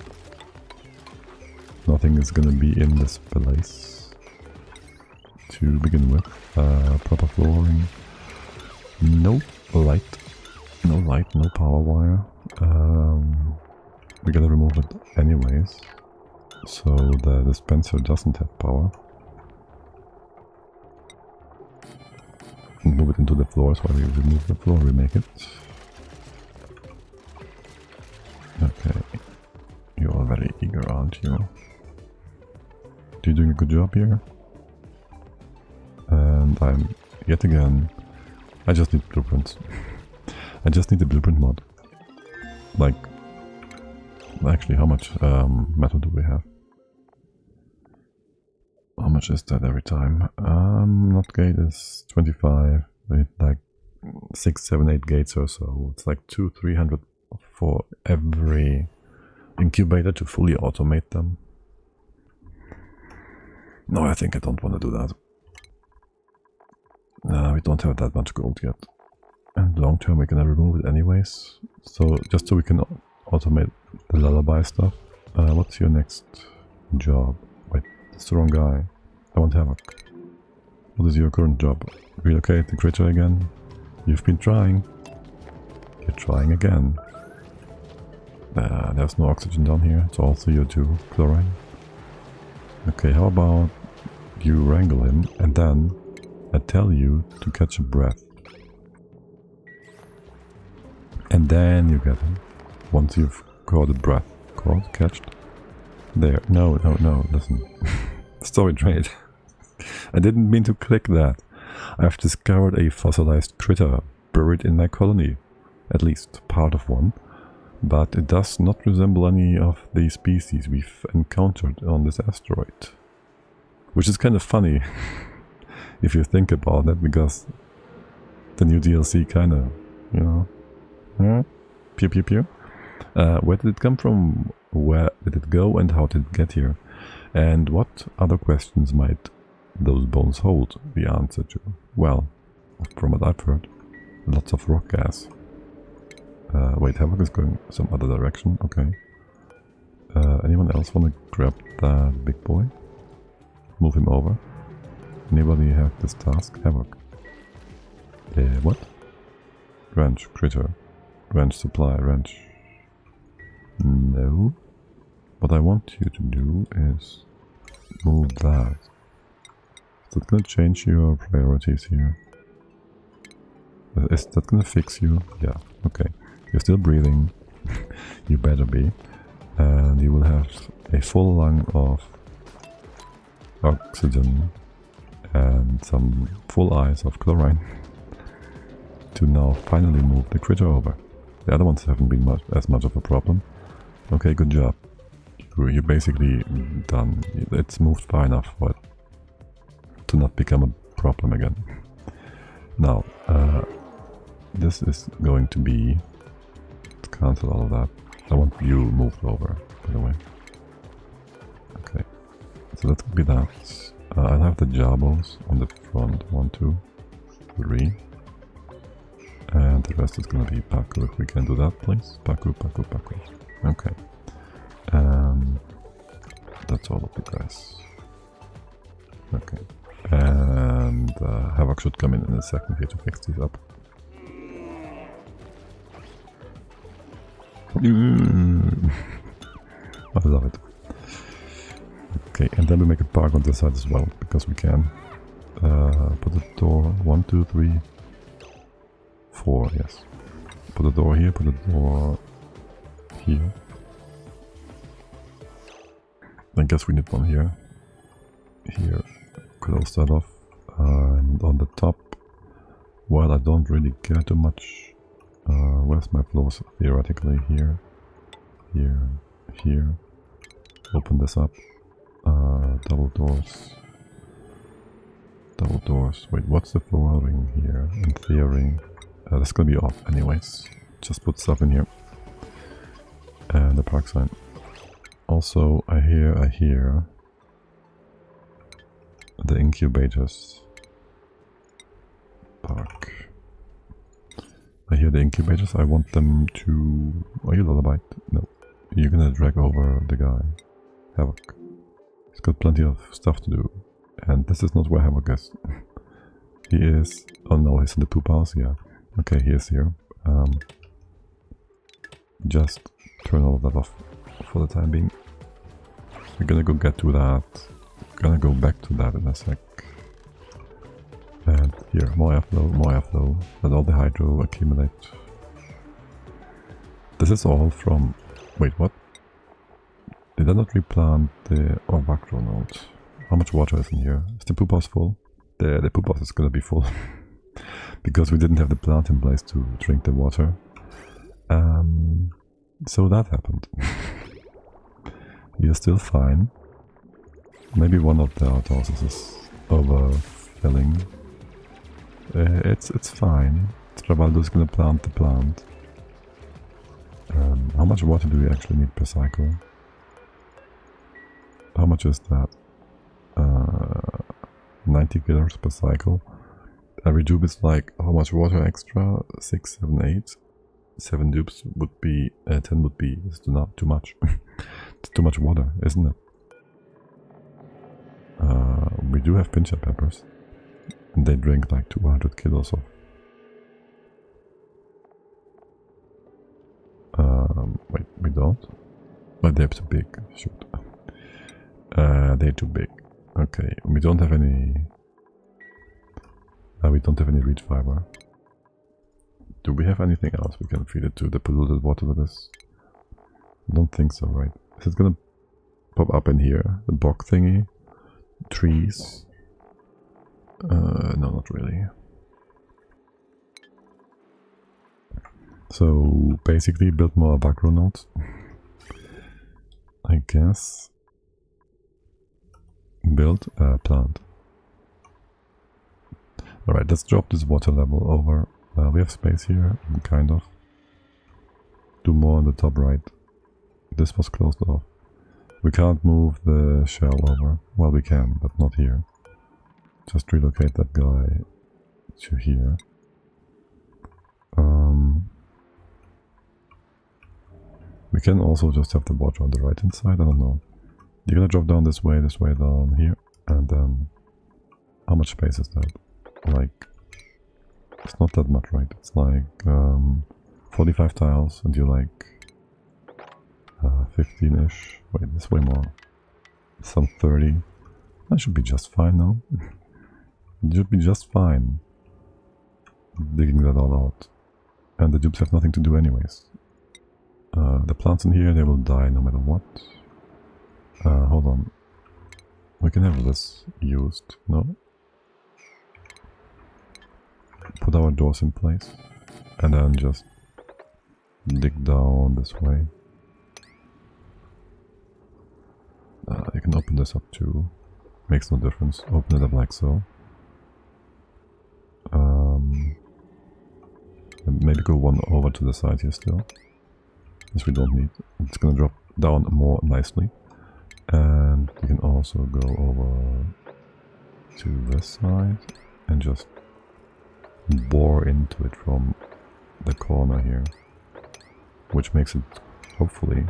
Nothing is gonna be in this place. To begin with. Proper flooring. No light. No light, no power wire. We gotta remove it anyways. so the dispenser doesn't have power. Move it into the floors while we remove the floor, remake it. Okay, you're all very eager, aren't you? You're doing a good job here. And I'm, yet again, I just need blueprints. I just need the blueprint mod. Like, actually, how much metal do we have? How much is that every time? Not gate is 25, with like 6, 7, 8 gates or so. It's like 200-300 for every incubator to fully automate them. No, I think I don't want to do that. We don't have that much gold yet. And long term we can remove it anyways. So, just so we can automate the lullaby stuff. What's your next job? Wait, that's the wrong guy. I want Havoc. What is your current job? Relocate the creature again? You've been trying. You're trying again. There's no oxygen down here. It's all CO2, chlorine. Okay, how about you wrangle him and then I tell you to catch a breath. And then you get him. Once you've caught a breath. Caught? Catched? There. No, listen. Story trade. I didn't mean to click that. I've discovered a fossilized critter buried in my colony. At least part of one. But it does not resemble any of the species we've encountered on this asteroid. Which is kind of funny if you think about it, because the new DLC kind of, you know, pew pew pew. Where did it come from? Where did it go? And how did it get here? And what other questions might those bones hold the answer to? Well, from what I've heard, lots of rock gas. Wait, Havoc is going some other direction. Okay. Anyone else want to grab that big boy? Move him over. Anybody have this task? Havoc. What? Ranch, critter. Ranch supply, ranch. No. What I want you to do is move that. Is that gonna change your priorities here? Is that gonna fix you? Yeah, okay. You're still breathing. You better be. And you will have a full lung of oxygen and some full eyes of chlorine to now finally move the critter over. The other ones haven't been as much of a problem. Okay, good job. You're basically done. It's moved far enough for it to not become a problem again. Now, this is going to be... Let's cancel all of that. I want you moved over, by the way. Okay, so that could be that. I'll have the jabos on the front. 1, 2, 3. And the rest is gonna be Paku, if we can do that, please. Paku. Okay. That's all of the guys. Okay. And Havoc should come in a second here to fix these up. I love it. Okay, and then we make a park on this side as well, because we can. Put a door 1, 2, 3, 4, yes. Put a door here, put a door here. I guess we need one here. Here. Close that off. And on the top, well, I don't really care too much. Where's my floors? Theoretically, here. Here. Open this up. Double doors. Wait, what's the flooring here? In theory, that's gonna be off anyways. Just put stuff in here. And the park sign. Also, I hear the incubators. Park. I hear the incubators. I want them to... Are you lullaby? No. You're gonna drag over the guy. Havoc. He's got plenty of stuff to do. And this is not where Havoc is. He is... Oh no, he's in the poop house? Yeah. Okay, he is here. Just turn all of that off for the time being. We're gonna go get to that. Gonna go back to that in a sec. And here, more airflow. Let all the hydro accumulate. This is all from... Wait, what? Did I not replant the Ovacro node? How much water is in here? Is the poop house full? The poop house is gonna be full. Because we didn't have the plant in place to drink the water. So that happened. You're still fine. Maybe one of the outhouses is overfilling. It's fine. Travaldo's gonna plant the plant. How much water do we actually need per cycle? How much is that? 90 killers per cycle. Every dupe is like, how much water extra? 6, 7, 8. 7 dupes would be, 10 would be, it's not too much. It's too much water, isn't it? We do have pincher peppers. And they drink like 200 kilos of... wait, we don't? But they're too big, shoot. They're too big. Okay, we don't have any... we don't have any reed fiber. Do we have anything else we can feed it to? The polluted water that is? I don't think so, right? Is it gonna pop up in here? The bog thingy? Trees? No, not really. So, basically build more Avacro nodes. I guess. Build a plant. Alright, let's drop this water level over. We have space here, kind of. Do more on the top right. This was closed off. We can't move the shell over. Well, we can, but not here. Just relocate that guy to here. We can also just have the water on the right hand side, I don't know. You're gonna drop down this way down here, and then... How much space is that? Like... It's not that much, right? It's like 45 tiles, and you're like 15-ish. Wait, that's way more. Some 30. That should be just fine now. It should be just fine. Digging that all out. And the dupes have nothing to do anyways. The plants in here, they will die no matter what. Hold on. We can have this used, no? Put our doors in place. And then just dig down this way. You can open this up too. Makes no difference. Open it up like so. Maybe go one over to the side here still. This we don't need. It's gonna drop down more nicely. And you can also go over to this side and just bore into it from the corner here. Which makes it, hopefully,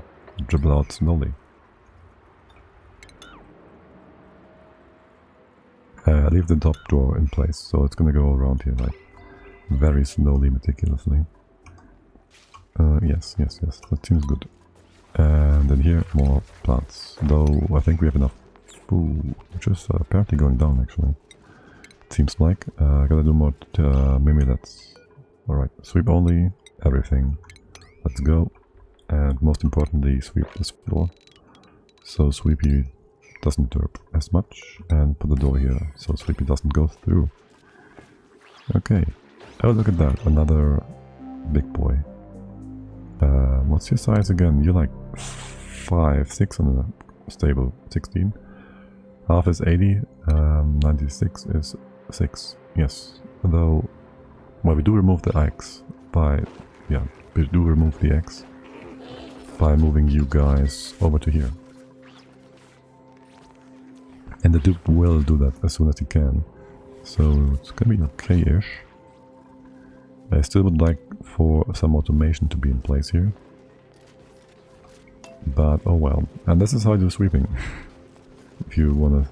dribble out slowly. Leave the top door in place, so it's gonna go around here like very slowly, meticulously. Yes, that seems good. And then here, more plants. Though I think we have enough food, which is apparently going down actually. It seems like. I gotta do more mimilets. Alright, sweep only, everything. Let's go. And most importantly, sweep this floor. So Sweepy doesn't derp as much. And put the door here, so Sweepy doesn't go through. Okay. Oh, look at that. Another big boy. What's your size again? You're like 5, 6 on a stable 16. Half is 80, 96 is 6. Yes. Although, well, we do remove the X by, yeah, we do remove the X by moving you guys over to here. And the Duke will do that as soon as he can. So it's gonna be okay-ish. I still would like for some automation to be in place here. But oh well. And this is how I do sweeping. If you wanna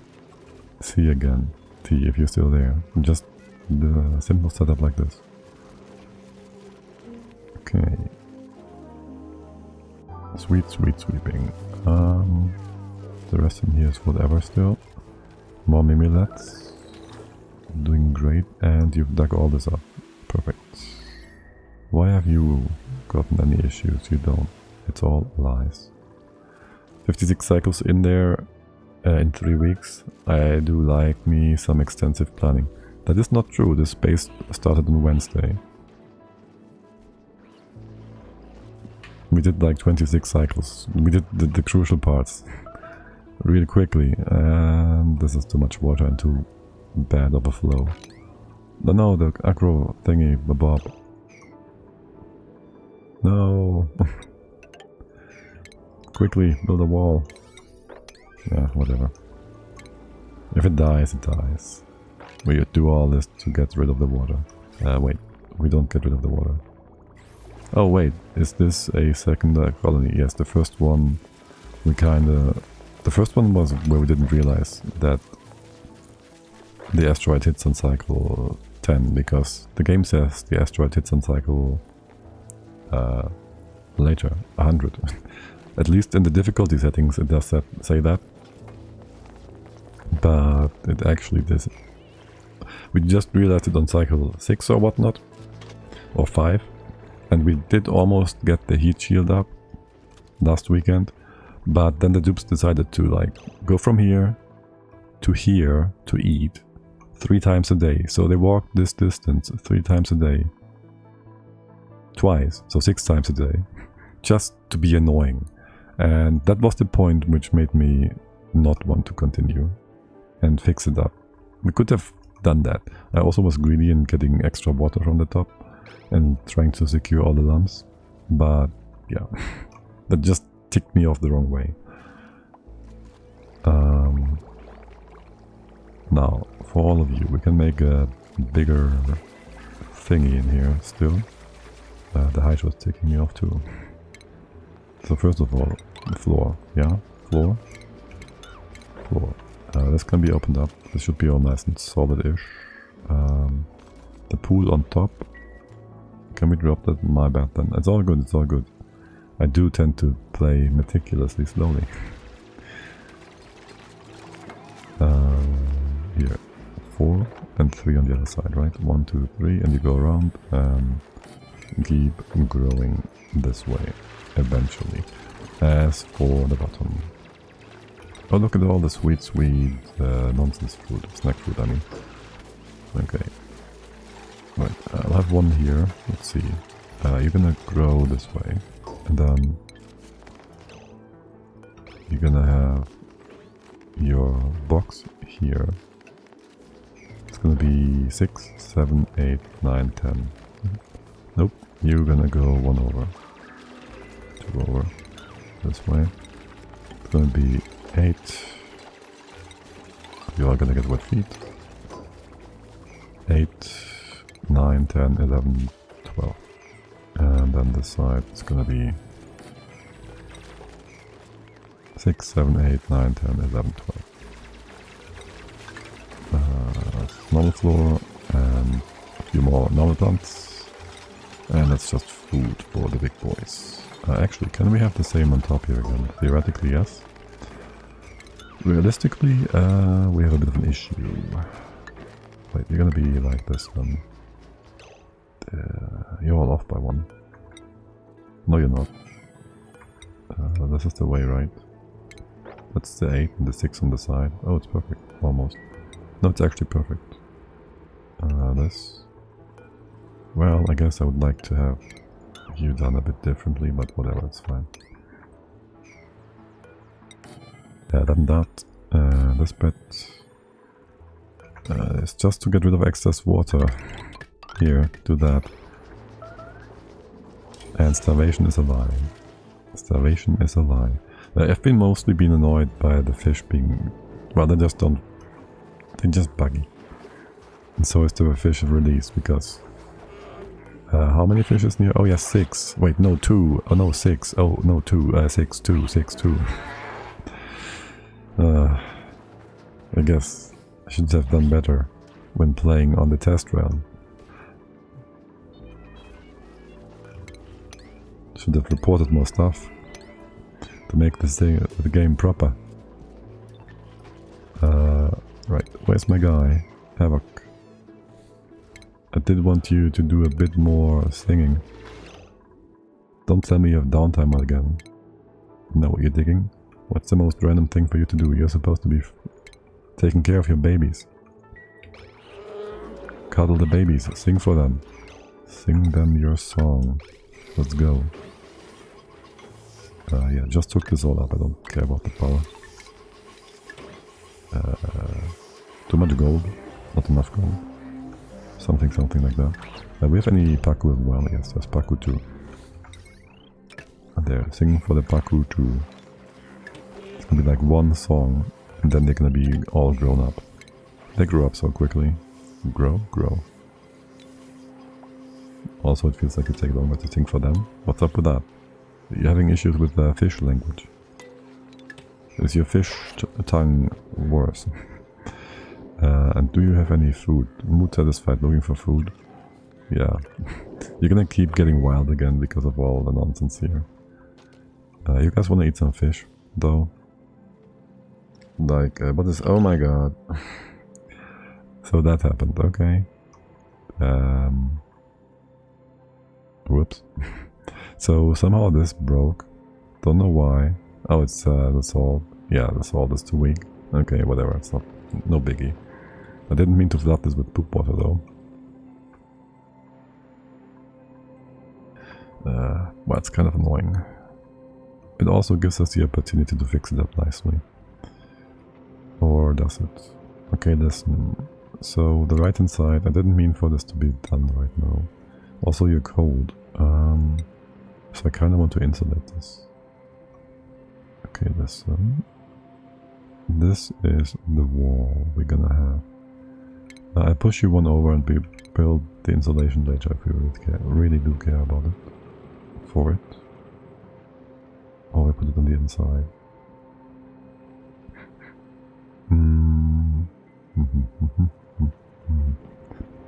see again, if you're still there. Just the simple setup like this. Okay. Sweet sweeping. The rest in here is whatever still. More mimulets. Doing great. And you've dug all this up. Perfect. Why have you gotten any issues? You don't. It's all lies. 56 cycles in there in 3 weeks. I do like me some extensive planning. That is not true. This base started on Wednesday. We did like 26 cycles. We did the crucial parts really quickly, and this is too much water and too bad of a flow. No, the aggro thingy, the bob. No. Quickly, build a wall. Yeah, whatever. If it dies, it dies. We do all this to get rid of the water. Wait, we don't get rid of the water. Oh wait, is this a second colony? Yes, the first one we kinda... The first one was where we didn't realize that the asteroid hits on cycle 10, because the game says the asteroid hits on cycle later, 100. At least in the difficulty settings it does say that. But it actually does. We just realized it on cycle 6 or whatnot, or 5. And we did almost get the heat shield up last weekend, but then the dupes decided to like go from here to eat 3 times a day. So they walked this distance 3 times a day, twice, so 6 times a day, just to be annoying. And that was the point which made me not want to continue and fix it up. We could have done that. I also was greedy in getting extra water from the top and trying to secure all the lumps, but yeah, that just ticked me off the wrong way. Now, for all of you, we can make a bigger thingy in here still. The height was ticking me off too. So first of all, the floor, yeah? Floor. This can be opened up. This should be all nice and solid-ish. The pool on top. Can we drop that? My bad then. It's all good, it's all good. I do tend to play meticulously slowly. Here. 4 and 3 on the other side, right? 1, 2, 3, and you go around and keep growing this way eventually. As for the bottom. Oh, look at all the sweet nonsense food. Snack food, I mean. Okay. Right, I'll have one here. Let's see. You're gonna grow this way. And then you're gonna have your box here. It's gonna be 6, 7, 8, 9, 10. Nope. You're gonna go 1 over. 2 over. This way. It's gonna be 8. You are gonna get wet feet. 8, 9, 10, 11, 12. And then this side is gonna be 6, 7, 8, 9, 10, 11, 12. Normal floor and a few more normal plants. And that's just food for the big boys. Actually, can we have the same on top here again? Theoretically, yes. Realistically, we have a bit of an issue. Wait, you're gonna be like this then. You're all off by 1. No, you're not. This is the way, right? That's the 8 and the 6 on the side. Oh, it's perfect. Almost. No, it's actually perfect. This. Well, I guess I would like to have you done a bit differently, but whatever, it's fine. Then that. This bit is just to get rid of excess water. Here, do that. And starvation is a lie. Starvation is a lie. I've been mostly annoyed by the fish being... Well, they just don't... They're just buggy. And so is the fish release, because... how many fish is near? Oh yeah, 6. Wait, no, 2. Oh no, 6. Oh no, 2. 6, 2, 6, 2. I guess I should have done better when playing on the test realm. Should have reported more stuff to make this thing, the game proper. Right, where's my guy? Havoc. I did want you to do a bit more singing. Don't tell me you have downtime again. Know what you're digging? What's the most random thing for you to do? You're supposed to be taking care of your babies. Cuddle the babies, sing for them. Sing them your song. Let's go. Yeah, just took this all up, I don't care about the power. Too much gold, not enough gold. Something like that. We have any Paku as well? Yes, there's Paku too. There, sing for the Paku too. It's gonna be like one song, and then they're gonna be all grown up. They grow up so quickly. Grow. Also, it feels like it takes longer to sing for them. What's up with that? You're having issues with the fish language. Is your fish tongue worse? And do you have any food? Mood satisfied, looking for food? Yeah. You're gonna keep getting wild again because of all the nonsense here. You guys wanna eat some fish, though? Like, what is... Oh my god. So that happened, okay. Whoops. So somehow this broke. Don't know why. Oh, it's the salt. Yeah, the salt is too weak. Okay, whatever, it's not... no biggie. I didn't mean to flood this with poop water though. Well, it's kind of annoying. It also gives us the opportunity to fix it up nicely. Or does it? Okay, listen. So the right hand side, I didn't mean for this to be done right now. Also, you're cold. So I kind of want to insulate this. Okay, listen. This is the wall we're gonna have. I push you one over and build the insulation later if you really do care about it. For it. Or I put it on the inside.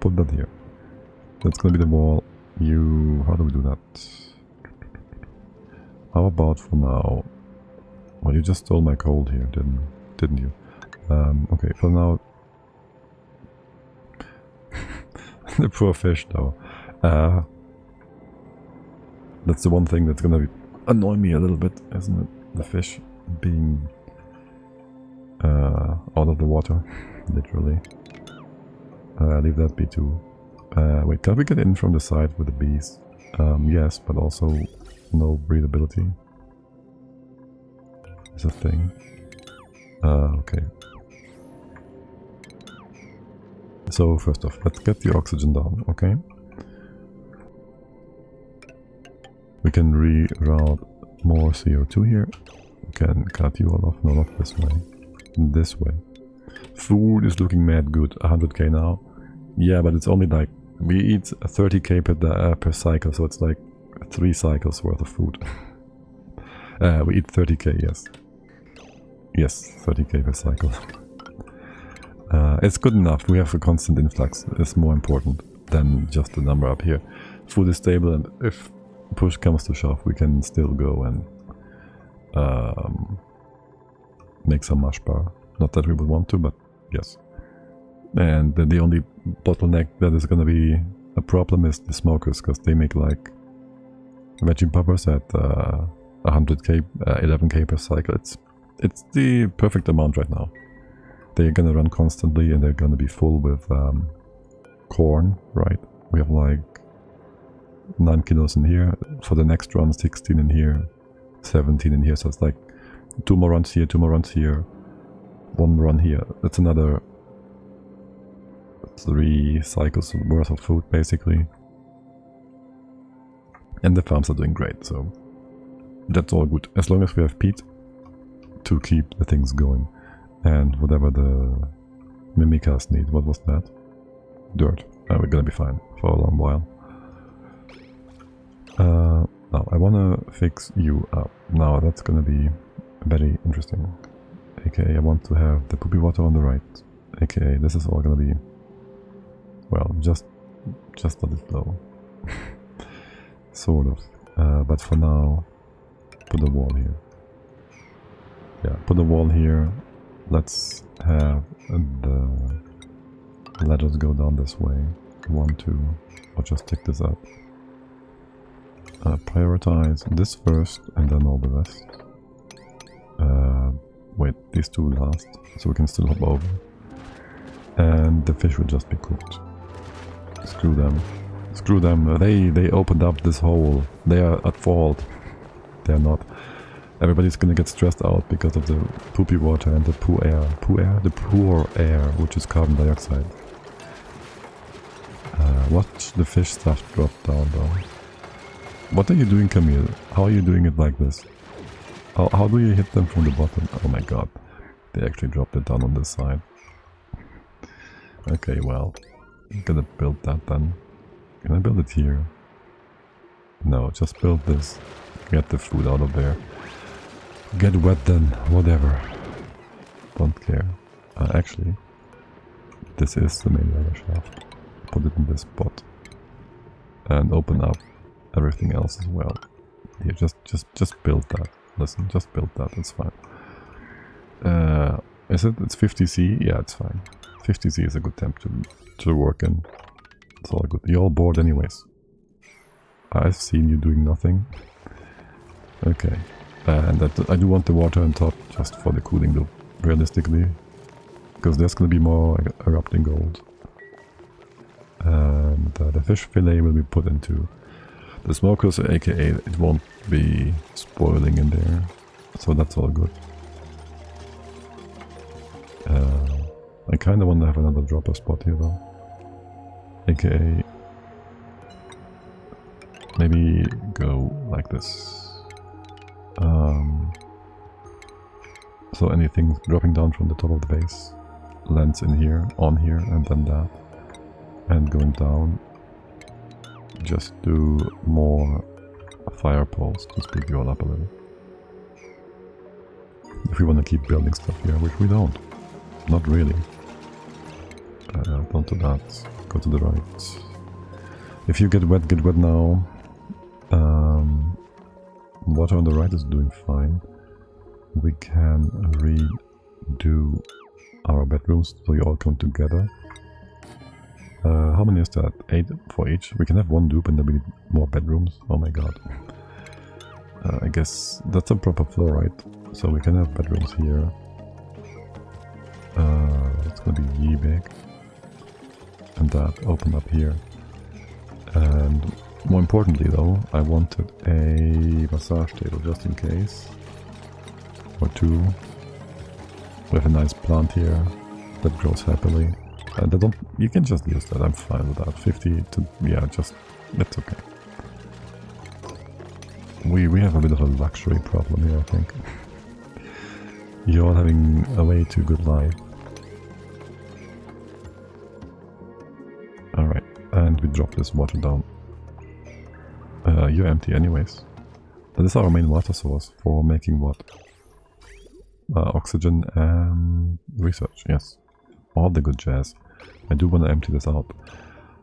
Put that here. That's gonna be the wall. How do we do that? How about for now? Well, you just stole my cold here, didn't you? Okay, for now... The poor fish, though. That's the one thing that's gonna annoy me a little bit, isn't it? The fish being out of the water, literally. Leave that be too. Wait, can we get in from the side with the bees? Yes, but also no breathability. Is a thing. Okay. So first off, let's get the oxygen down, okay? We can reroute more CO2 here. We can cut you all off. No, not this way. This way. Food is looking mad good. 100k now. Yeah, but it's only like... We eat 30k per cycle, so it's like 3 cycles worth of food. We eat 30k, yes. Yes, 30k per cycle. It's good enough. We have a constant influx. It's more important than just the number up here. Food is stable, and if push comes to shove, we can still go and make some mush bar. Not that we would want to, but yes. And then the only bottleneck that is going to be a problem is the smokers, because they make like veggie poppers at 100k, 11k per cycle. It's the perfect amount right now. They're gonna run constantly and they're gonna be full with corn, right? We have like 9 kilos in here. For the next run, 16 in here, 17 in here. So it's like 2 more runs here, 2 more runs here, 1 run here. That's another 3 cycles worth of food, basically. And the farms are doing great, so that's all good. As long as we have peat to keep the things going. And whatever the mimicas need. What was that? Dirt. We're gonna be fine for a long while. Now, I wanna fix you up. Now, that's gonna be very interesting. AKA, I want to have the poopy water on the right. AKA, this is all gonna be... Well, just let it flow. Sort of. But for now, put a wall here. Yeah, put a wall here. let's have the ladders go down this way. 1, 2, or just take this up. Prioritize this first and then all the rest. Wait, these two last, so we can still hop over. And the fish will just be cooked. Screw them. Screw them. They opened up this hole. They are at fault. They're not. Everybody's gonna get stressed out because of the poopy water and the poor air. Poor air? The poor air, which is carbon dioxide. Watch the fish stuff drop down though. What are you doing, Camille? How are you doing it like this? How do you hit them from the bottom? Oh my god. They actually dropped it down on this side. Okay, well. I'm gonna build that then. Can I build it here? No, just build this. Get the food out of there. Get wet then, whatever. Don't care. Actually, this is the main ladder shaft. Put it in this spot. And open up everything else as well. Here, just build that. Listen, just build that, it's fine. Is it? It's 50C? Yeah, it's fine. 50C is a good temp to work in. It's all good. You're all bored anyways. I've seen you doing nothing. Okay. And I do want the water on top just for the cooling loop, realistically. Because there's gonna be more erupting gold. And the fish fillet will be put into the smokers, aka it won't be spoiling in there. So that's all good. I kinda want to have another dropper spot here though. Aka maybe go like this. So anything dropping down from the top of the base lands in here, on here, and then that. And going down, just do more fire poles to speed you all up a little. If we want to keep building stuff here, which we don't. Not really. Don't do that. Go to the right. If you get wet now. Water on the right is doing fine. We can redo our bedrooms so you all come together. How many is that? 8 for each? We can have one dupe and then we need more bedrooms. Oh my god. I guess that's a proper floor, right? So we can have bedrooms here. It's gonna be ye big. And that open up here. And more importantly though, I wanted a massage table just in case. Or 2. We have a nice plant here that grows happily. And they don't, you can just use that, I'm fine with that. 50 to, yeah, just, it's okay. We have a bit of a luxury problem here, I think. You're all having a way too good life. Alright, and we drop this water down. You're empty anyways. That is our main water source for making what? Oxygen and research, yes. All the good jazz. I do want to empty this out.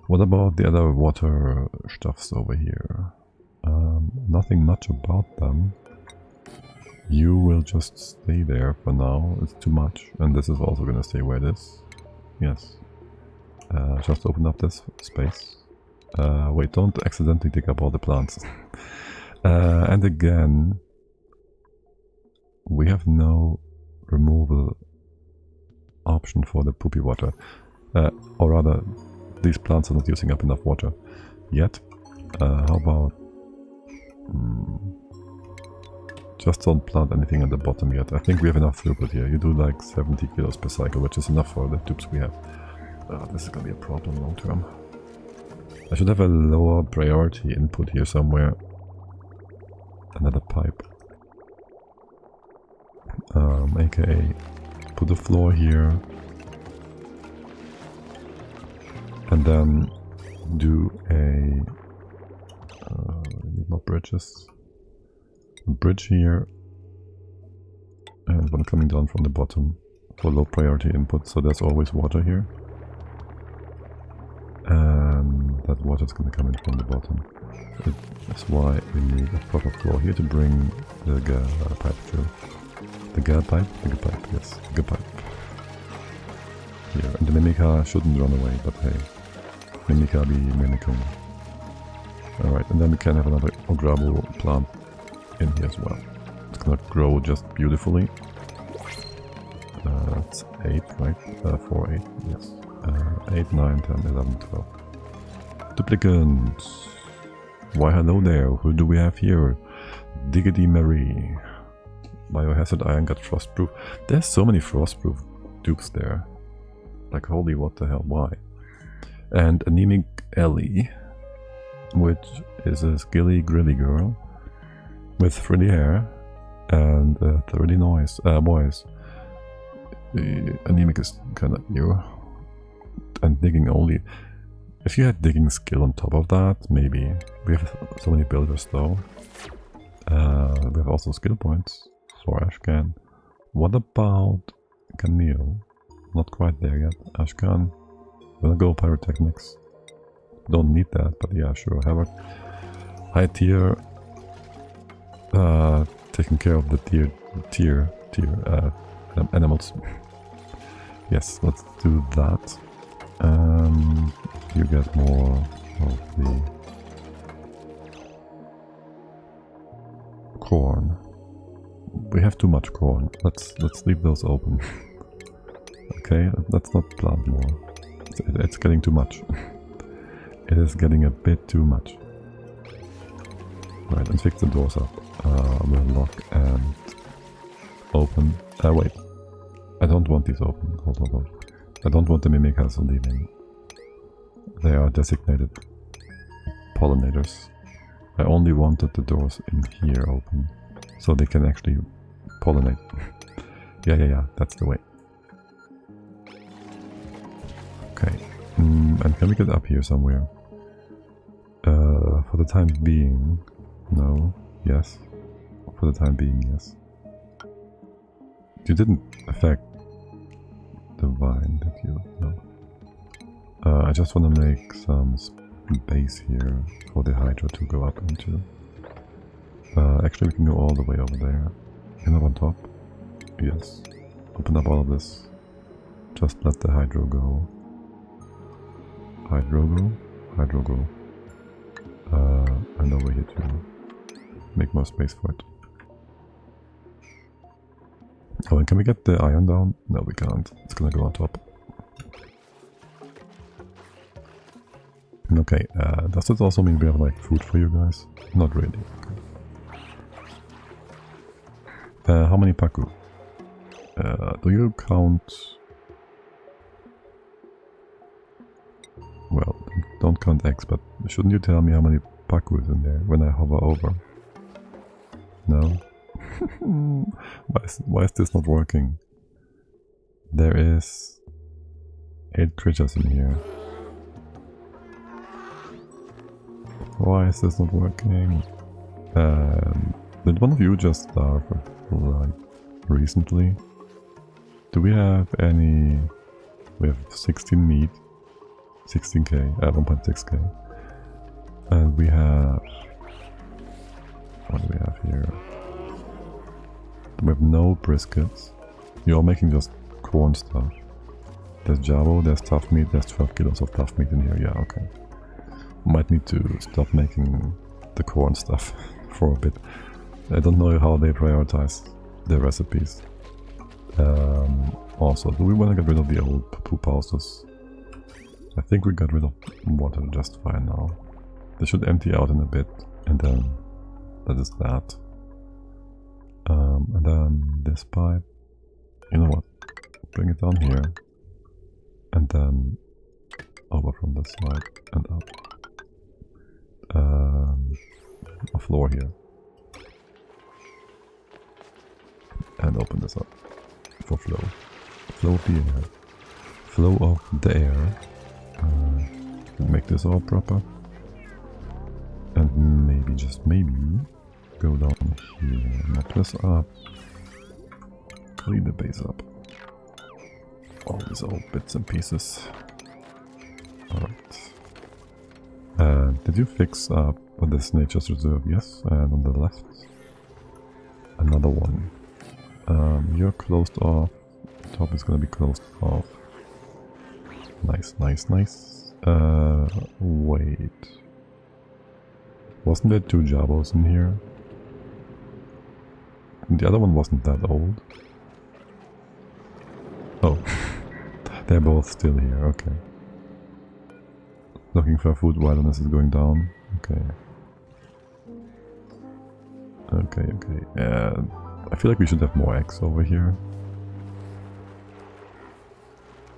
What about the other water stuffs over here? Nothing much about them. You will just stay there for now. It's too much. And this is also going to stay where it is. Yes. Just open up this space. Wait, don't accidentally dig up all the plants. And again, we have no removal option for the poopy water. Or rather, these plants are not using up enough water yet. How about... just don't plant anything at the bottom yet. I think we have enough throughput here. You do like 70 kilos per cycle, which is enough for the tubes we have. This is gonna be a problem long term. I should have a lower priority input here somewhere. Another pipe. AKA put a floor here. And then do a... need more bridges. A bridge here. And one coming down from the bottom for low priority input, so there's always water here. And that water is going to come in from the bottom. That's why we need a proper floor here to bring the pipe through. The gas pipe? The gas pipe, yes. The gas pipe. Here, and the Mimica shouldn't run away, but hey. Mimica be mimicking. Alright, and then we can have another Ograbo plant in here as well. It's gonna grow just beautifully. It's 8, right? 4, 8, yes. 8, 9, 10, 11, 12. Duplicants! Why hello there, who do we have here? Diggity Marie. Biohazard iron got frostproof. There's so many frostproof dupes there. Like holy what the hell, why? And Anemic Ellie, which is a skilly grilly girl with frilly hair and 30 boys. The anemic is kind of new, and digging only. If you had digging skill on top of that, maybe. We have so many builders though. We have also skill points for Ashcan. What about Camille? Not quite there yet. Ashcan. Gonna go pyrotechnics. Don't need that, but yeah, sure. Have a high tier. Taking care of the tier animals. Yes, let's do that. You get more of the corn. We have too much corn. Let's leave those open. Okay, let's not plant more. It's getting too much. It is getting a bit too much. Right, and fix the doors up. We'll lock and open. Wait. I don't want these open. Hold. I don't want the Mimicas leaving. They are designated pollinators. I only wanted the doors in here open, so they can actually pollinate. Yeah, that's the way. Okay, and can we get up here somewhere? For the time being, no, yes. For the time being, yes. You didn't affect the vine, did you? No. I just want to make some space here for the Hydra to go up into. Actually, we can go all the way over there. And up on top. Yes. Open up all of this. Just let the Hydro go. Hydro go. Hydro go. And over here too. Make more space for it. Oh, and can we get the iron down? No, we can't. It's gonna go on top. Okay, does this also mean we have like food for you guys? Not really. Okay. How many paku? Do you count? Well, don't count X, but shouldn't you tell me how many paku is in there when I hover over? No? Why is this not working? There is 8 creatures in here. Why is this not working? Did one of you just starve like recently? Do we have any? We have 16 meat, 16k, 1.6k, and we have. What do we have here? We have no briskets. You're making just corn stuff. There's jabo, there's tough meat, there's 12 kilos of tough meat in here. Yeah, okay. Might need to stop making the corn stuff for a bit. I don't know how they prioritize their recipes. Also, do we want to get rid of the old poop houses? I think we got rid of water just fine now. They should empty out in a bit, and then that is that. And then this pipe. You know what? Bring it down here, and then over from this side and up. A floor here, and open this up for flow. Flow of the air. Flow of the air. Make this all proper, and maybe just maybe go down here. Knock this up. Clean the base up. All these old bits and pieces. Alright. Did you fix up this nature's reserve? Yes, and on the left, another one. You're closed off. Top is gonna be closed off. Nice, nice, nice. Wait. Wasn't there 2 Jabos in here? And the other one wasn't that old. Oh. They're both still here, okay. Looking for food while this is going down. Okay. Okay, okay. I feel like we should have more eggs over here.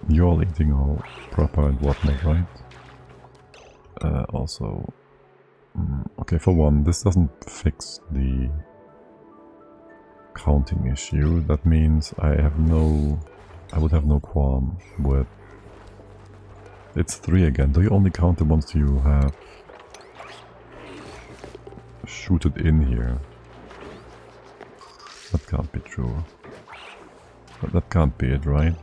You're all eating all proper and whatnot, right? Also... okay, for one, this doesn't fix the counting issue. That means I would have no qualm with... It's 3 again. Do you only count the ones you have shooted in here? That can't be true. But that can't be it, right?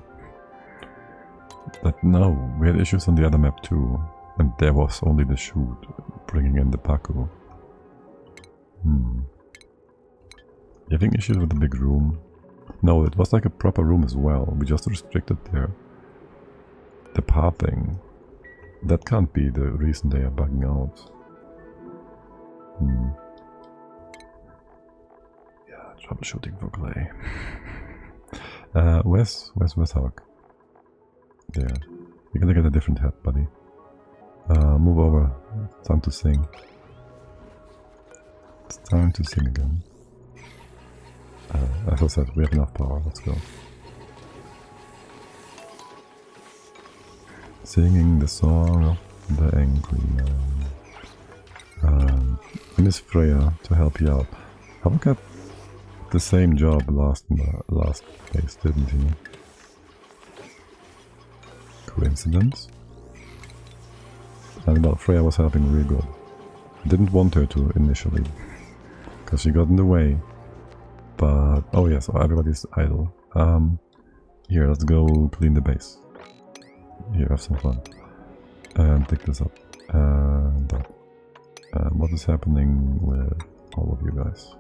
No, we had issues on the other map too. And there was only the shoot bringing in the Paku. You having issues with the big room? No, it was like a proper room as well. We just restricted the pathing. That can't be the reason they are bugging out. Yeah, troubleshooting for clay. Where's Hawk? There. You're gonna get a different hat, buddy. Move over. It's time to sing. It's time to sing again. As I said, we have enough power. Let's go. Singing the song of the angry man. Miss Freya to help you out. Havoc had the same job last place, didn't he? Coincidence? And well, Freya was helping real good. Didn't want her to initially, because she got in the way. But oh yeah, so everybody's idle. Here, let's go clean the base. Here, have some fun. And pick this up. And that. What is happening with all of you guys?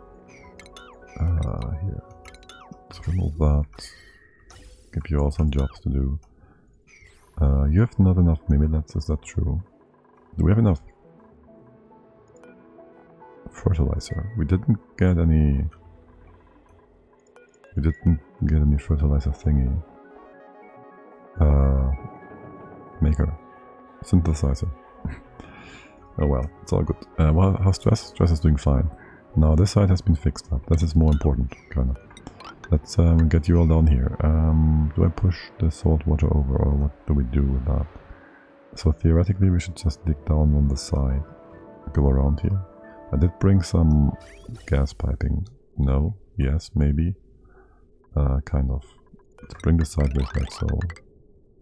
Here. Let's remove that. Give you all some jobs to do. You have not enough mimilets, is that true? Do we have enough fertilizer? We didn't get any... We didn't get any fertilizer thingy. Maker. Synthesizer. Oh well, it's all good. Well, how's Stress? Stress is doing fine. Now this side has been fixed up. This is more important, kind of. Let's get you all down here. Do I push the salt water over, or what do we do with that? So theoretically we should just dig down on the side. Go around here. I did bring some gas piping. No? Yes? Maybe? Kind of. Let's bring this sideways like so.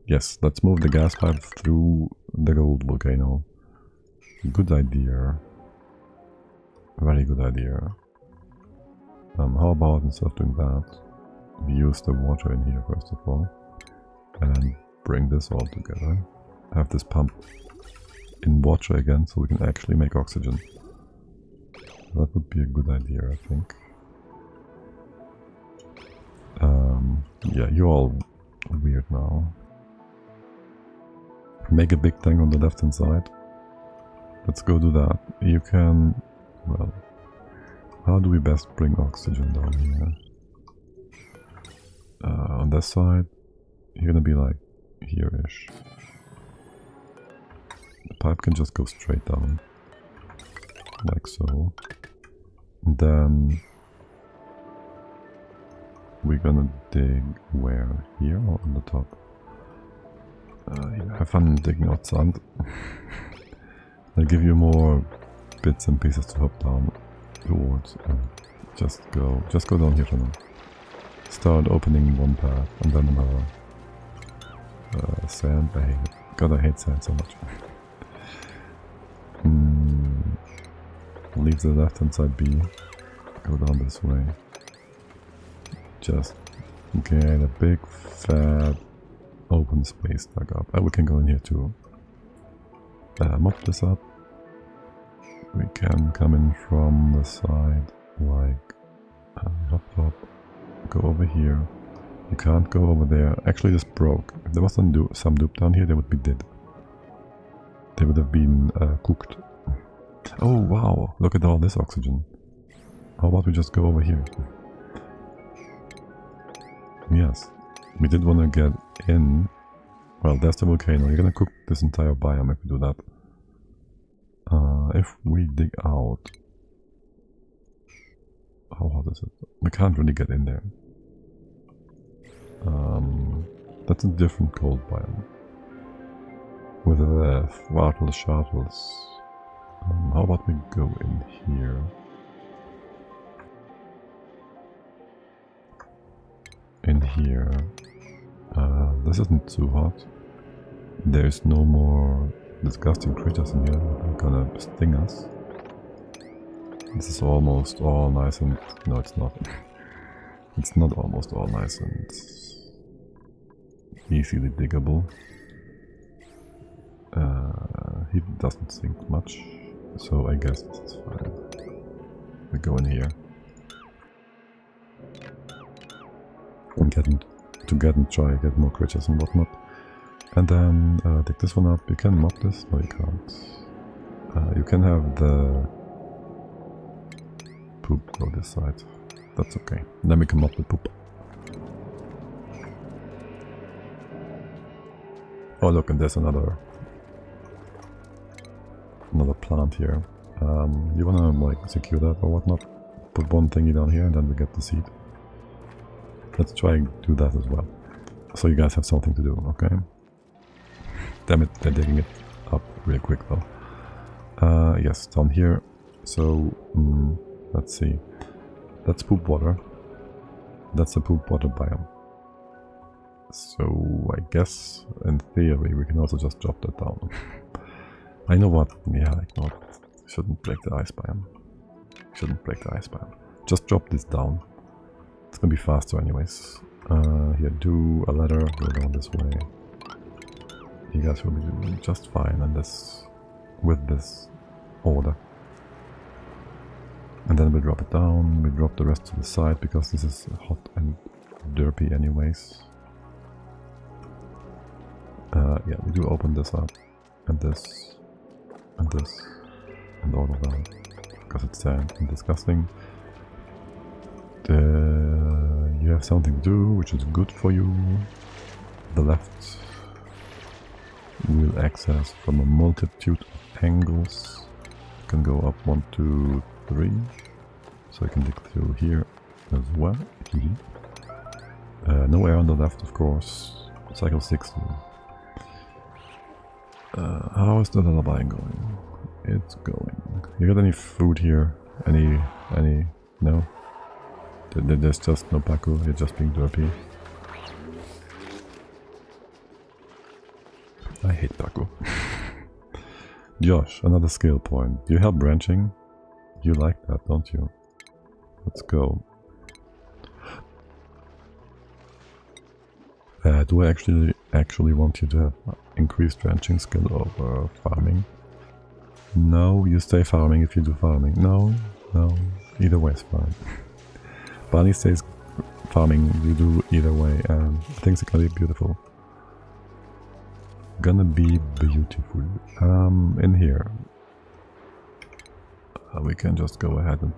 Yes, let's move the gas pipe through the gold volcano. Good idea. Very good idea. How about instead of doing that, we use the water in here first of all, and bring this all together. Have this pump in water again so we can actually make oxygen. That would be a good idea, I think. Yeah, you're all weird now. Make a big tank on the left hand side. Let's go do that. You can... well... how do we best bring oxygen down here? On this side, you're gonna be like here-ish. The pipe can just go straight down. Like so. And then... we're gonna dig where? Here or on the top? Have fun digging out sand. I'll give you more bits and pieces to hop down towards. Just go down here for now. Start opening one path and then another. Sand, I hate it. God, I hate sand so much. Leave the left hand side be. Go down this way. Just get a big fat open space dug up. We can go in here too. Mop this up. We can come in from the side like hop. Go over here. You can't go over there. Actually, this broke. If there was some dupe down here, they would be dead. They would have been cooked. Oh wow, look at all this oxygen. How about we just go over here? Yes, we did want to get in. Well, there's the volcano. You're gonna cook this entire biome if we do that. If we dig out... How hot is it? We can't really get in there. That's a different cold biome. With the Wartle shuttles. How about we go in here? In here. This isn't too hot. There's no more disgusting creatures in here that are gonna sting us. This is almost all nice and... No, it's not. It's not almost all nice and easily diggable. He doesn't sink much, so I guess it's fine. We go in here. And try to get more creatures and whatnot. And then dig this one up. You can mob this? No, you can't. You can have the poop go this side. That's okay. Then we can mob the poop. Oh look, and there's another plant here. You wanna like secure that or whatnot? Put one thingy down here and then we get the seed. Let's try and do that as well. So you guys have something to do, okay? Damn it, they're digging it up real quick though. Yes, down here. So, let's see. That's poop water. That's a poop water biome. So, I guess, in theory, we can also just drop that down. I know what, yeah, I know. Shouldn't break the ice biome. Shouldn't break the ice biome. Just drop this down. It's gonna be faster anyways. Here, do a ladder, go down this way. You guys will be doing just fine in this, with this order. And then we drop it down, we drop the rest to the side because this is hot and derpy anyways. Yeah, we do open this up, and this, and this, and all of that, because it's sad and disgusting. You have something to do, which is good for you. The left will access from a multitude of angles. You can go up 1, 2, 3, so you can dig through here as well. No air on the left, of course. Cycle 60. How is the lullaby going? It's going. You got any food here? Any? No? There's just no Paco, you're just being derpy. I hate Paco. Josh, another skill point. Do you help branching? You like that, don't you? Let's go. Do I actually want you to have increased ranching skill over farming? No, you stay farming if you do farming. No, either way is fine. Barney stays farming, you do either way, and things are gonna be beautiful. Gonna be beautiful. In here, we can just go ahead and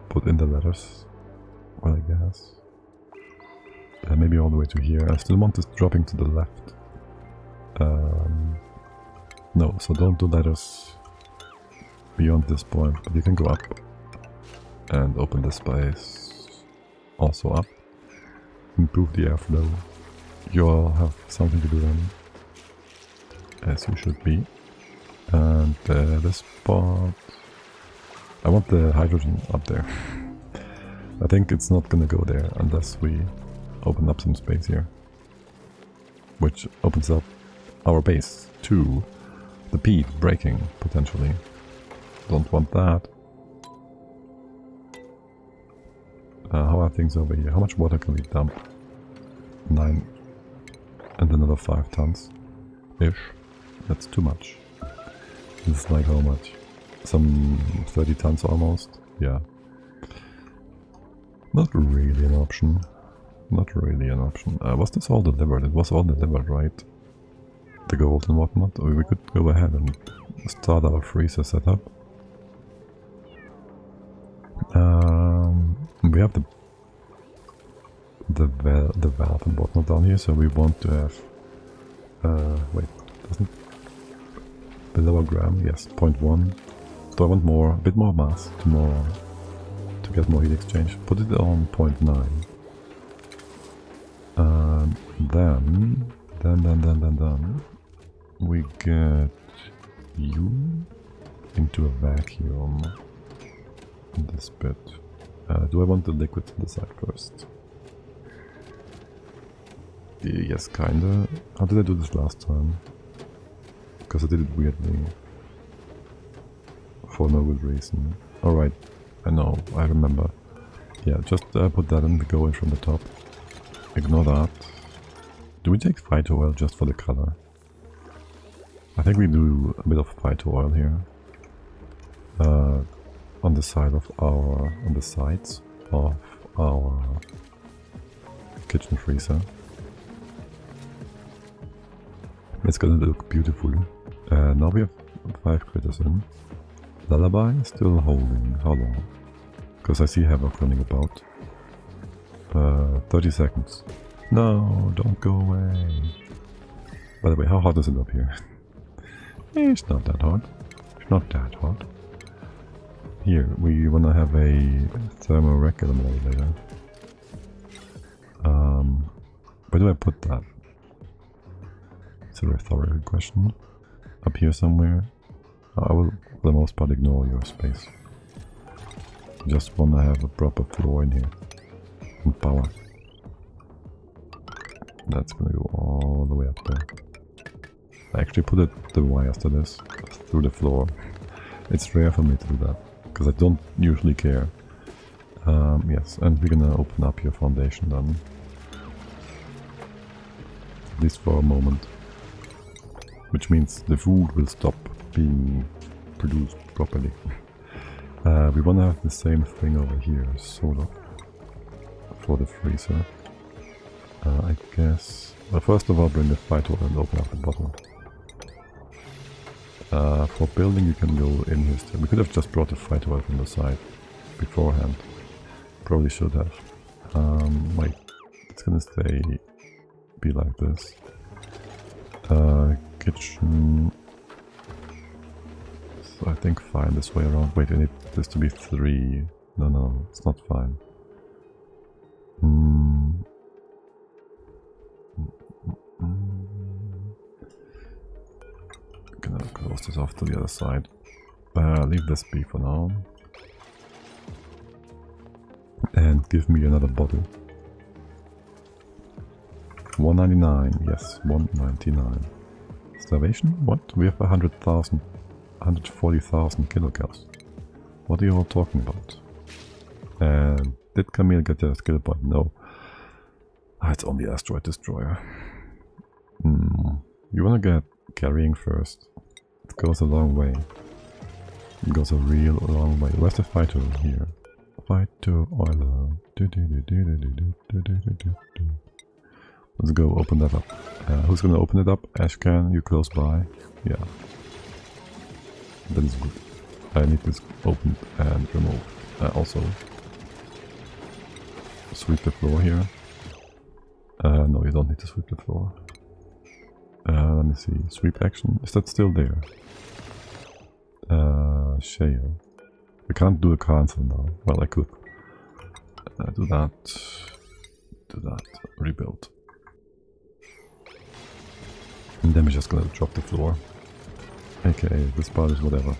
put in the letters. Well, I guess. Maybe all the way to here. I still want this dropping to the left. No, so don't do letters beyond this point, but you can go up and open the space. Also up. Improve the airflow. You all have something to do then. As you should be. And this spot... I want the hydrogen up there. I think it's not gonna go there unless we open up some space here. Which opens up our base to the peat breaking, potentially. Don't want that. How are things over here? How much water can we dump? 9 and another 5 tons ish. That's too much. It's like how much? Some 30 tons almost? Yeah. Not really an option. Not really an option. Was this all delivered? It was all delivered, right? The gold and whatnot. Or we could go ahead and start our freezer setup. We have the valve and whatnot down here, so we want to have wait, doesn't below a gram? Yes, 0.1. Do I want more, a bit more mass to get more heat exchange? Put it on 0.9. Then we get you into a vacuum in this bit. Do I want the liquid to the side first? Yes, kinda. How did I do this last time? Because I did it weirdly. For no good reason. Alright, I know, I remember. Yeah, just put that in the going from the top. Ignore that. Do we take phyto oil just for the color? I think we do a bit of phyto oil here. On the sides of our kitchen freezer. It's gonna look beautiful. Now we have 5 critters in. Lullaby is still holding. How long? Because I see Havoc running about. 30 seconds. No, don't go away. By the way, how hot is it up here? It's not that hot. It's not that hot. Here, we wanna have a thermo-rec eliminator later. Where do I put that? It's a rhetorical question. Up here somewhere. I will, for the most part, ignore your space. Just wanna have a proper floor in here. And power. That's gonna go all the way up there. I actually put the wires to this through the floor. It's rare for me to do that, because I don't usually care. Yes, and we're gonna open up your foundation then. At least for a moment. Which means the food will stop being produced properly. We want to have the same thing over here, sort of, for the freezer. I guess... Well, first of all, bring the phyto and open up the bottle. For building, you can go in here still. We could have just brought the phyto oil from the side beforehand. Probably should have. Wait, it's gonna be like this. Kitchen... So I think fine this way around. Wait, I need this to be 3. No, it's not fine. Gonna close this off to the other side. Leave this be for now. And give me another bottle. 199, yes, 199. Starvation? What? We have 100,000. 140,000 kilocalories. What are you all talking about? And did Camille get a skill point? No. It's only Asteroid Destroyer. You wanna get carrying first. It goes a long way. It goes a real long way. Where's the phyto here? Phyto oiler. Let's go open that up. Who's gonna open it up? Ashcan, you close by? Yeah. That is good. I need this opened and removed. Also, sweep the floor here. No, you don't need to sweep the floor. Let me see. Sweep action. Is that still there? Shale. We can't do a cancel now. Well, I could. Do that. Do that. Rebuild. And then we're just gonna drop the floor. Okay, this part is whatever.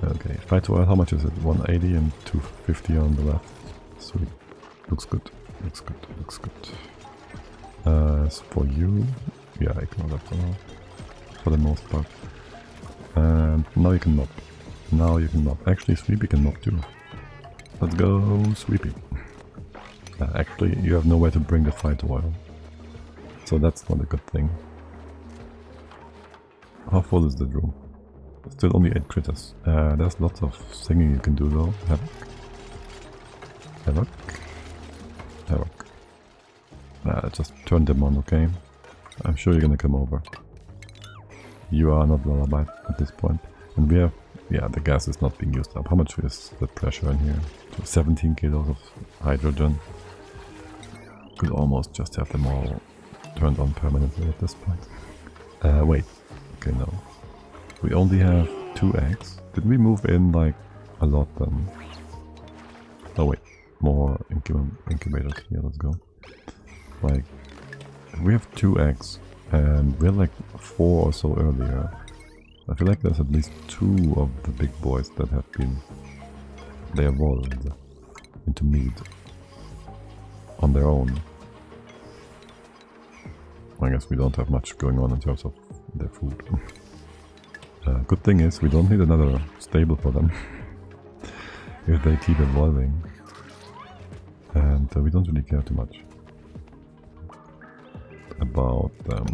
Okay, phyto oil, how much is it? 180 and 250 on the left. Sweet. Looks good. Looks good. Looks good. So for you, yeah, ignore that for now. For the most part. And now you can mop. Now you can mop. Actually, Sweepy can mop too. Let's go, Sweepy. Actually, you have nowhere to bring the phyto oil. So that's not a good thing. How full is the room? Still only 8 critters. There's lots of singing you can do though. Havoc. Havoc. Havoc. Just turn them on, okay? I'm sure you're gonna come over. You are not lullaby at this point. And we have... Yeah, the gas is not being used up. How much is the pressure in here? 17 kilos of hydrogen. Could almost just have them all turned on permanently at this point. Wait. Okay, no. We only have 2 eggs. Did we move in, like, a lot then? Oh wait. More incubators here, let's go. Like, we have 2 eggs. And we're like 4 or so earlier. I feel like there's at least 2 of the big boys that have been... They evolved into meat on their own. I guess we don't have much going on in terms of their food. Good thing is we don't need another stable for them. If they keep evolving. And we don't really care too much about them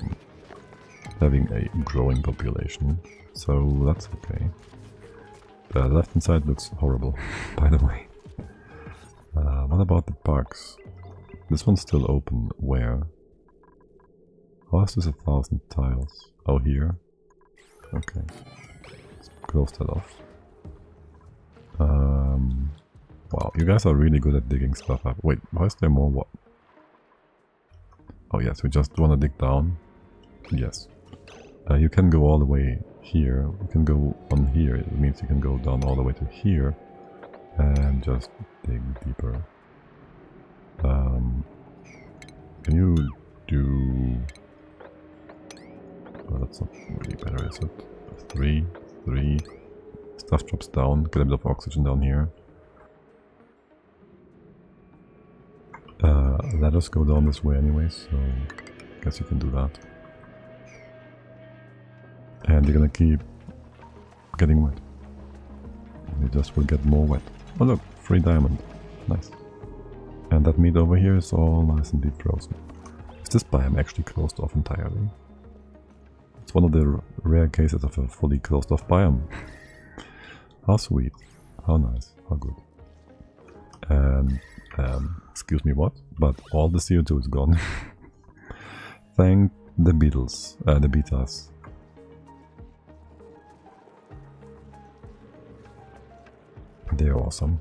having a growing population. So that's okay. The left hand side looks horrible, by the way. What about the parks? This one's still open. Where? How is this 1,000 tiles? Oh, here? Okay. Let's close that off. Wow, you guys are really good at digging stuff up. Wait, why is there more what? Oh yes, we just want to dig down. Yes. You can go all the way here. You can go on here. It means you can go down all the way to here. And just dig deeper. Can you do... Oh, that's not really better, is it? 3. Stuff drops down. Get a bit of oxygen down here. Let us go down this way anyway, so I guess you can do that. And you're gonna keep getting wet. You just will get more wet. Oh look, free diamond. Nice. And that meat over here is all nice and deep frozen. Is this biome actually closed off entirely? It's one of the rare cases of a fully closed off biome. How sweet. How nice. How good. And, excuse me, what? But all the CO2 is gone. Thank the beetles. The betas. They're awesome.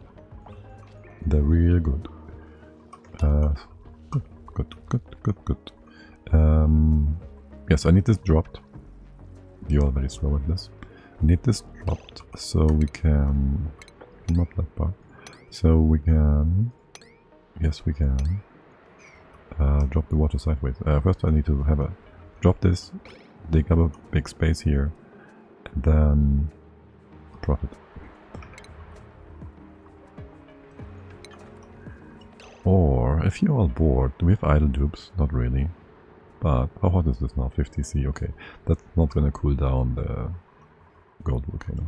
They're really good. Good. Yes, I need this dropped. You're very slow at this. I need this dropped so we can... Not that part. So we can... Yes, we can. Drop the water sideways. First I need to have a... Drop this, dig up a big space here, and then... Drop it. Or, if you're all bored, do we have idle dupes? Not really. But, how hot is this now? 50C, okay. That's not gonna cool down the gold volcano.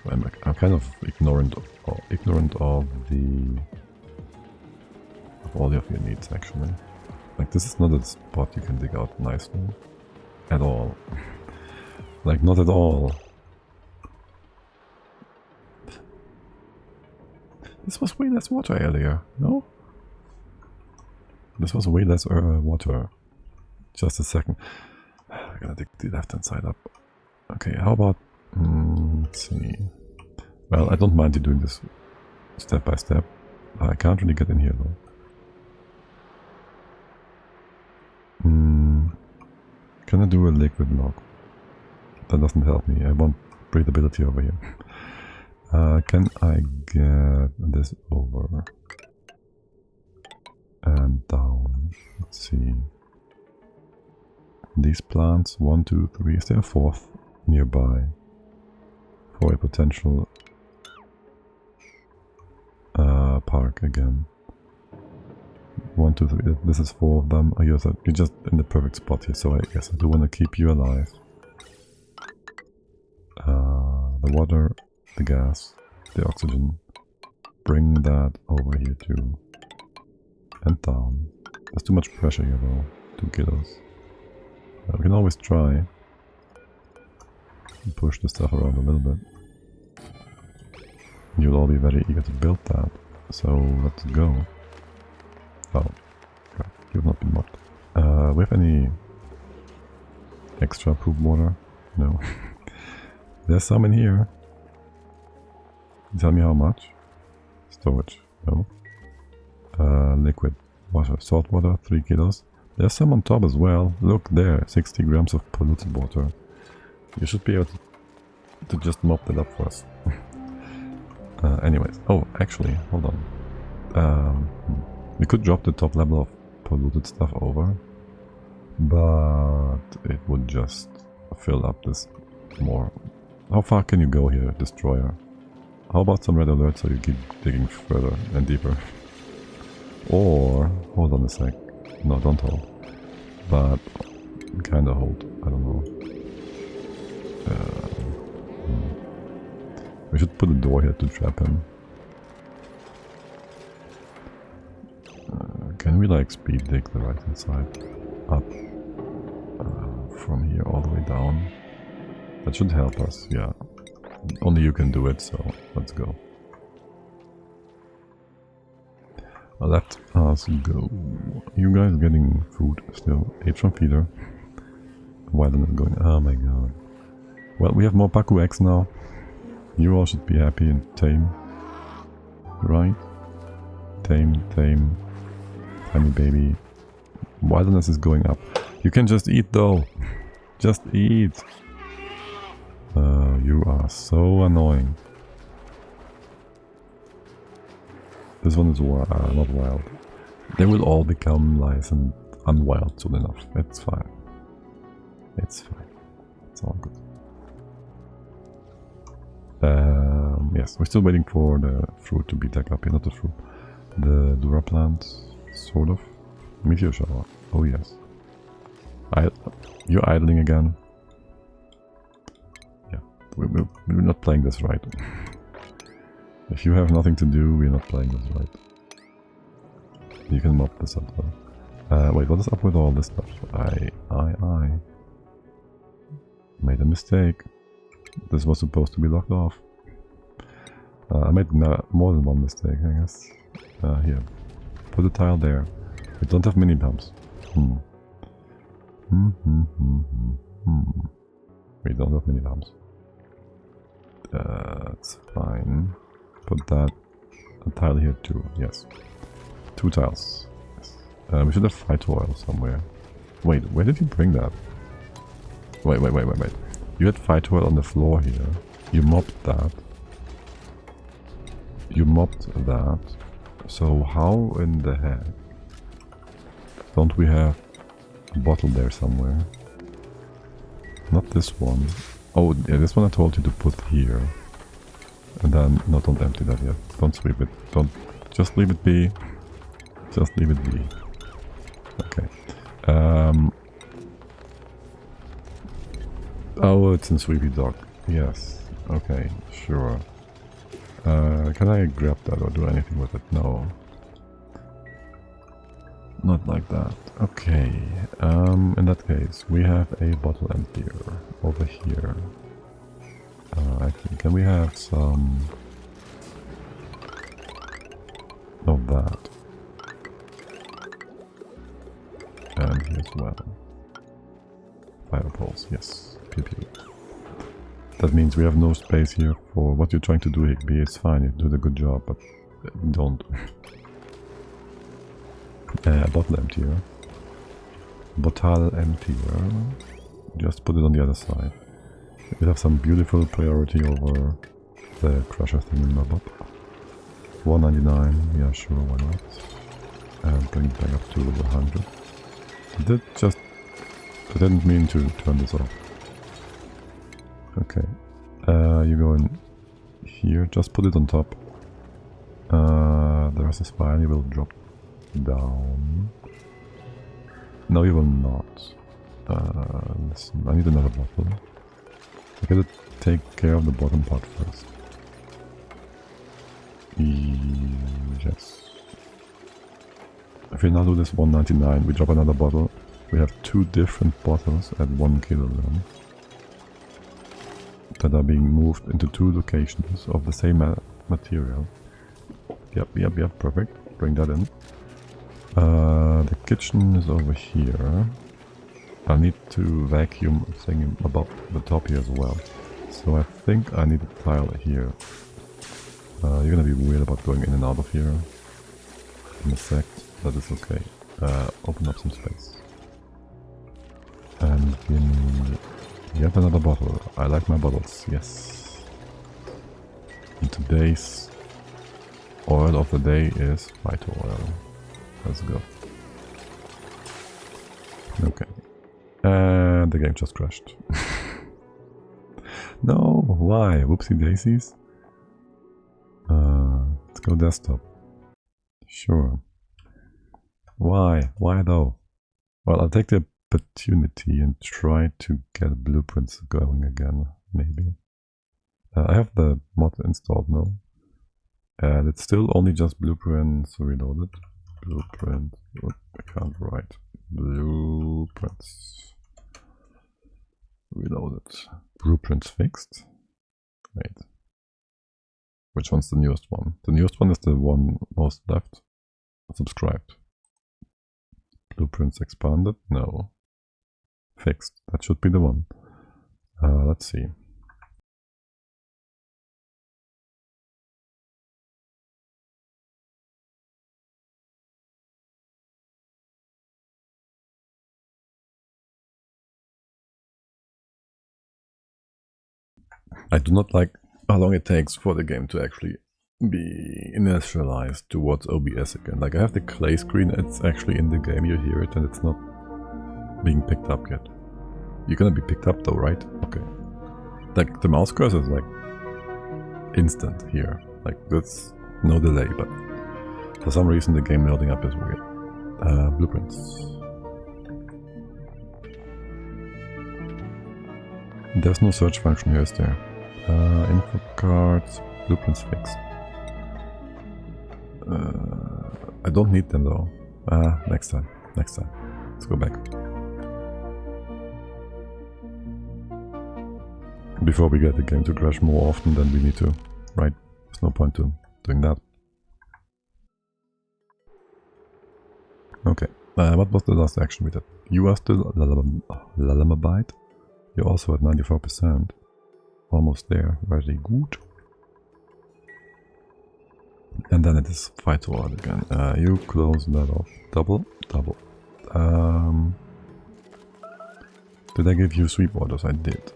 I'm kind of ignorant of all of your needs, actually. Like, this is not a spot you can dig out nicely. At all. Like, not at all. This was way less water earlier, no? This was way less water. Just a second. I gotta dig the left hand side up. Okay, how about... let's see. Well, I don't mind you doing this step by step. I can't really get in here though. Can I do a liquid log? That doesn't help me. I want breathability over here. Can I get this over and down? Let's see. These plants, 1, 2, 3. Is there a 4th nearby for a potential park again? 1, 2, 3. This is 4 of them. Oh, you're just in the perfect spot here, so I guess I do want to keep you alive. The water, the gas, the oxygen. Bring that over here too. And down. There's too much pressure here though. 2 kilos. We can always try. Push the stuff around a little bit. You'll all be very eager to build that. So let's go. Oh, crap. You've not been mocked. We have any extra poop water? No. There's some in here. Tell me how much? Storage. No. Liquid water. Salt water, 3 kilos. There's some on top as well. Look there, 60 grams of polluted water. You should be able to just mop that up for us. Anyways. Oh, actually, hold on. We could drop the top level of polluted stuff over. But it would just fill up this more. How far can you go here, Destroyer? How about some red alert so you keep digging further and deeper? Or, hold on a sec. No, don't hold. But, kinda hold. I don't know. We should put a door here to trap him. Can we like speed dig the right hand side? Up. From here all the way down. That should help us, yeah. Only you can do it, so let's go. Let us go. You guys getting food still? 8 from feeder. Why they're not going? Oh my god. Well, we have more Paku eggs now. You all should be happy and tame. Right? Tame, tame. Tiny baby. Wilderness is going up. You can just eat though. Just eat. You are so annoying. This one is not wild. They will all become nice and unwild soon enough. It's fine. It's fine. It's all good. Yes, we're still waiting for the fruit to be dug up here. Not the fruit. The Dura plant, sort of. Meteor shower. Oh yes. You're idling again. Yeah, we're not playing this right. If you have nothing to do, we're not playing this right. You can mop this up though. Wait, what is up with all this stuff? I made a mistake. This was supposed to be locked off. I made more than one mistake, I guess. Here. Put a tile there. We don't have mini pumps. We don't have mini pumps. That's fine. Put that a tile here too. Yes. 2 tiles. Yes. We should have fight oil somewhere. Wait, where did you bring that? Wait. You had fight oil on the floor here. You mopped that. You mopped that. So how in the heck don't we have a bottle there somewhere? Not this one. Oh, yeah, this one I told you to put here. And then, no, don't empty that yet. Don't sweep it. Don't, just leave it be. Just leave it be. Okay. Oh, it's in Sweepy Dock. Yes. Okay, sure. Can I grab that or do anything with it? No. Not like that. Okay. In that case, we have a bottle emptier over here. I think. Can we have some of that? And here as well. Fire poles, yes. Pew pew. That means we have no space here for what you're trying to do, Higby. It's fine, you did a good job, but don't. Bottle emptier. Bottle emptier. Just put it on the other side. We have some beautiful priority over the crusher thing in Mobop. 199, yeah sure, why not. And bring it back up to 100. I didn't mean to turn this off. Okay. You go in here, just put it on top. The rest is fine, you will drop down. No, you will not. Listen, I need another bottle. I gotta take care of the bottom part first. Yes. If we now do this 199, we drop another bottle. We have 2 different bottles at 1 kilogram that are being moved into 2 locations of the same material. Yep, perfect. Bring that in. The kitchen is over here. I need to vacuum thing above the top here as well. So I think I need a tile here. You're gonna be weird about going in and out of here in a sec. That is okay. Open up some space. And we need yet another bottle. I like my bottles, yes. And today's oil of the day is phyto oil. Let's go. Okay. And the game just crashed. No, why? Whoopsie daisies. Let's go desktop. Sure. Why? Why though? Well, I'll take the opportunity and try to get blueprints going again, maybe. I have the mod installed now. And it's still only just blueprints reloaded. Blueprint. Oh, I can't write. Blueprints. Reloaded. Blueprints fixed. Wait. Which one's the newest one? The newest one is the one most left. Subscribed. Blueprints expanded? No. Fixed. That should be the one. Let's see. I do not like how long it takes for the game to actually be initialized towards OBS again. Like I have the clay screen, it's actually in the game, you hear it and it's not being picked up yet. You're gonna be picked up though, right? Okay. Like the mouse cursor is like instant here. Like that's no delay, but for some reason the game loading up is weird. Blueprints. There's no search function here, is there? Info cards, blueprints fixed. I don't need them though. Next time. Let's go back. Before we get the game to crash more often than we need to, right? There's no point to doing that. Okay, what was the last action we did? You are still Lalamabite. You're also at 94%. Almost there. Very good. And then it is phyto oil again. You close that off. Double. Did I give you sweep orders? I did.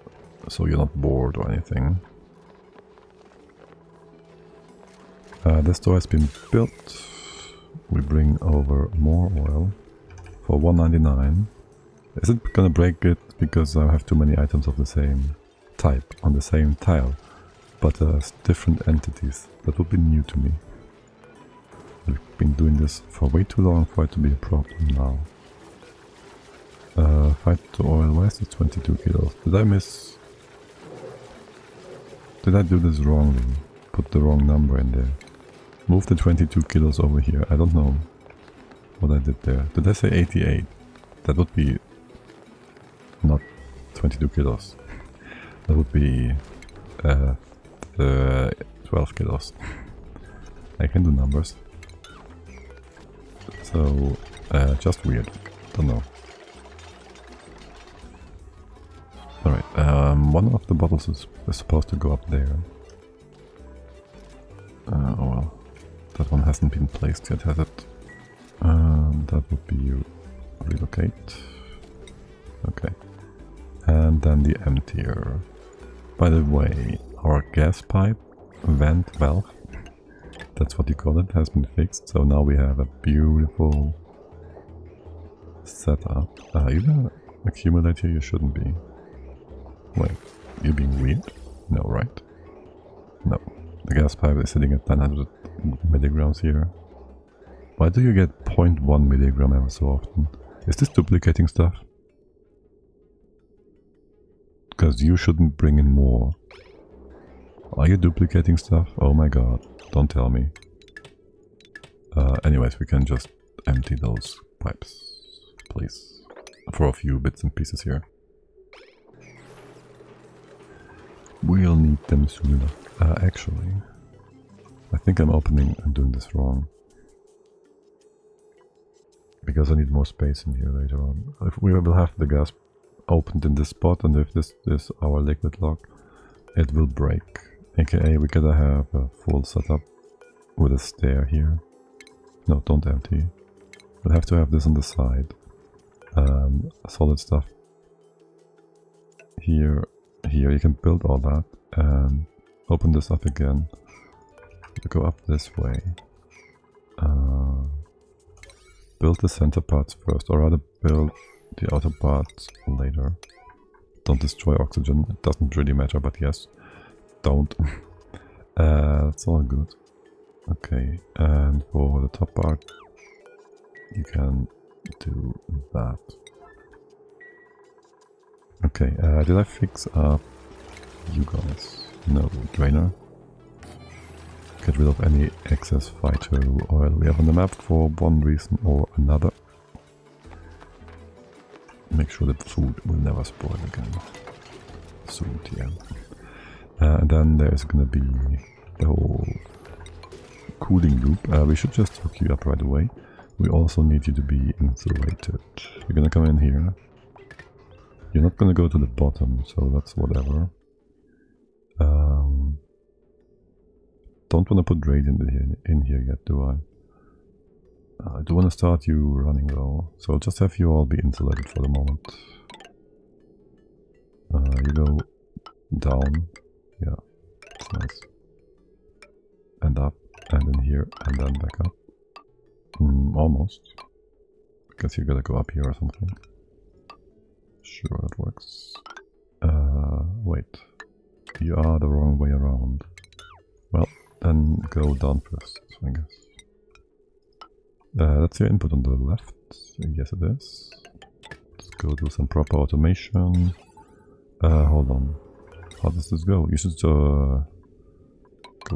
So you're not bored or anything. This door has been built. We bring over more oil for 199. Is it gonna break it because I have too many items of the same type on the same tile, but different entities? That would be new to me. We've been doing this for way too long for it to be a problem now. Phyto oil, why is it 22 kilos? Did I miss? Did I do this wrongly? Put the wrong number in there. Move the 22 kilos over here. I don't know what I did there. Did I say 88? That would be not 22 kilos. That would be 12 kilos. I can do numbers. So, just weird. Don't know. Alright, one of the bottles is supposed to go up there. Oh well. That one hasn't been placed yet, has it? That would be relocate. Okay. And then the emptier. By the way, our gas pipe vent valve, that's what you call it, has been fixed. So now we have a beautiful setup. You gonna accumulate here? You shouldn't be. Wait, you're being weird? No, right? No. The gas pipe is sitting at 900 milligrams here. Why do you get 0.1 milligram ever so often? Is this duplicating stuff? Because you shouldn't bring in more. Are you duplicating stuff? Oh my god, don't tell me. Anyways, we can just empty those pipes, please. For a few bits and pieces here. We'll need them soon enough. Actually, I think I'm opening and doing this wrong. Because I need more space in here later on. If we will have the gas opened in this spot, and if this is our liquid lock, it will break. AKA we gotta have a full setup with a stair here. No, don't empty. We'll have to have this on the side. Solid stuff. Here, you can build all that and open this up again. Go up this way. Build the center parts first, or rather build the outer parts later. Don't destroy oxygen, it doesn't really matter, but yes, don't. That's all good. Okay, and for the top part, you can do that. Okay, did I fix up you guys? No, drainer. Get rid of any excess fighter oil we have on the map for one reason or another. Make sure that food will never spoil again. Soon, yeah. And then there's gonna be the whole cooling loop. We should just hook you up right away. We also need you to be insulated. You're gonna come in here. You're not gonna go to the bottom, so that's whatever. Don't want to put radiant in here yet, do I? I do want to start you running though, so I'll just have you all be insulated for the moment. You go down, yeah, that's nice. And up, and in here, and then back up. Almost. Guess you gotta go up here or something. Sure, that works. Wait. You are the wrong way around. Well, then go down first, I guess. That's your input on the left. Yes, it is. Let's go do some proper automation. Hold on. How does this go? You should go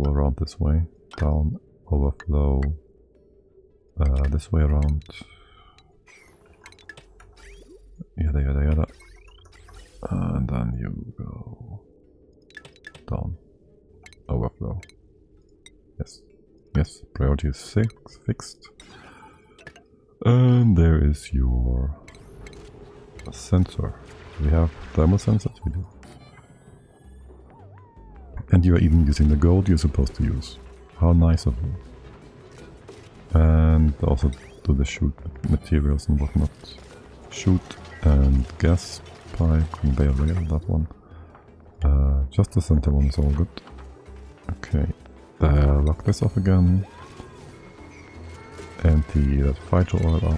around this way. Down, overflow. This way around. Yada yada yada. And then you go down. Overflow. Yes. Yes, priority is fixed. And there is your sensor. We have thermal sensors, we do. And you are even using the gold you're supposed to use. How nice of you. And also do the shoot materials and whatnot. Shoot and gas pipe, conveyor rail, that one. Just the center one is all good. Okay, lock this off again. Empty that fighter oil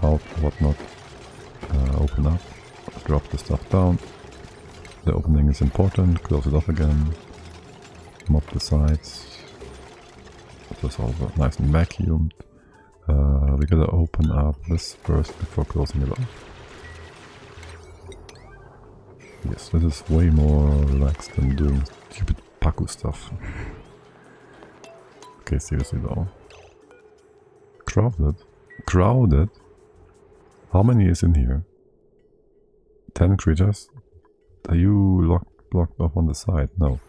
out, whatnot. Open up, drop the stuff down. The opening is important, close it off again. Mop the sides. That's all nice and vacuumed. We gotta open up this first before closing it off. Yes, this is way more relaxed than doing stupid Paku stuff. Okay, seriously though. Crowded? Crowded? How many is in here? 10 creatures? Are you blocked off on the side? No.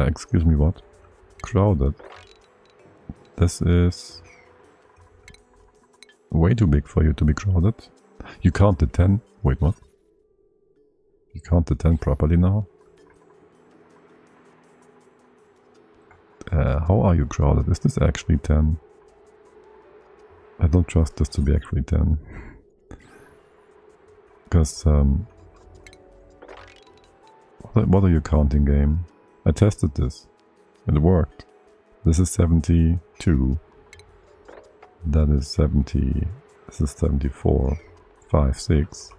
Excuse me, what? Crowded? This is way too big for you to be crowded. You counted 10? Wait, what? You counted 10 properly now? How are you crowded? Is this actually 10? I don't trust this to be actually 10. Because, what are you counting, game? I tested this. It worked. This is 72. That is 70. This is 74. 5, 6.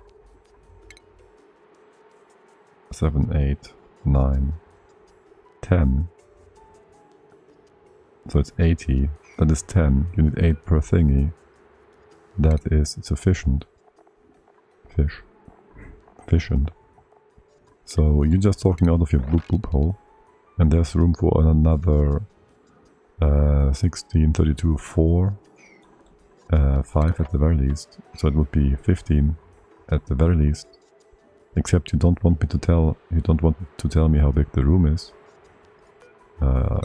7, 8, 9, 10. So it's 80. That is 10. You need 8 per thingy. That is sufficient. Efficient. So you're just talking out of your boop boop hole. And there's room for another 16, 32, 4, 5 at the very least. So it would be 15 at the very least. Except you don't want me to tell me how big the room is.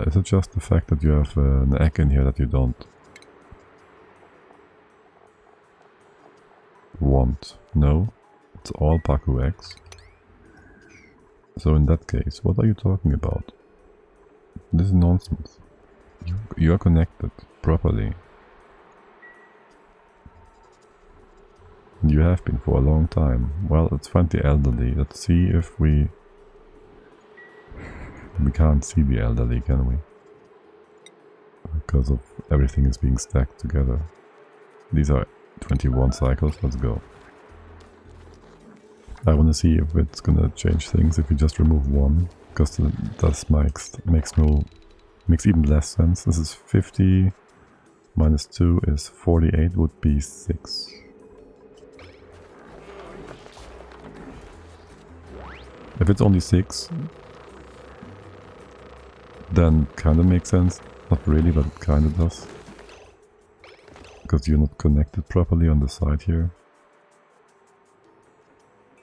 Is it just the fact that you have an egg in here that you don't want? No, it's all Paku eggs. So in that case, what are you talking about? This is nonsense. You are connected properly. You have been for a long time. Well, let's find the elderly. Let's see if we can't see the elderly, can we? Because of everything is being stacked together. These are 21 cycles. Let's go. I want to see if it's gonna change things if we just remove one, because that makes even less sense. This is 50 minus 2 is 48, would be 6. If it's only 6, then kinda makes sense. Not really, but it kinda does. Because you're not connected properly on the side here.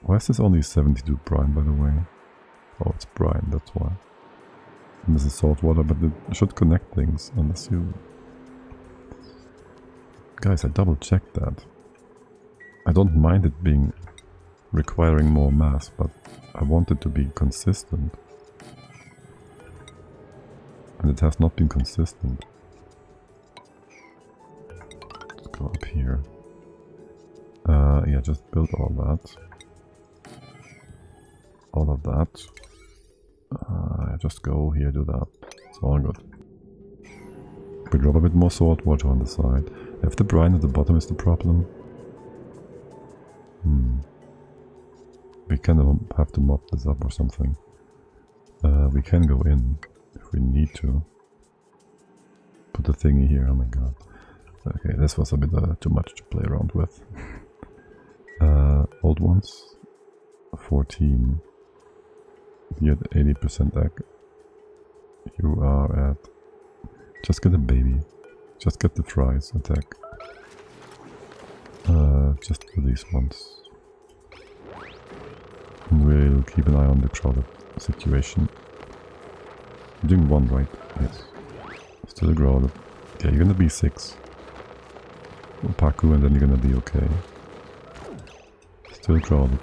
Why is this only 72 brine, by the way? Oh, it's brine, that's why. And this is salt water, but it should connect things, unless you... Guys, I double checked that. I don't mind it being... requiring more mass, but I want it to be consistent. And it has not been consistent. Let's go up here. Yeah, just build all that. All of that. Just go here, do that. It's all good. We drop a bit more salt water on the side. If the brine at the bottom is the problem. We kind of have to mop this up or something. We can go in if we need to. Put the thingy here, oh my god. Okay, this was a bit too much to play around with. Old ones. 14. You're at 80% egg. You are at... Just get a baby. Just get the fries attack. Just for these ones. We'll keep an eye on the crowded situation. You're doing 1, right? Yes. Still crowded. Okay, you're gonna be 6. Paku, and then you're gonna be okay. Still crowded.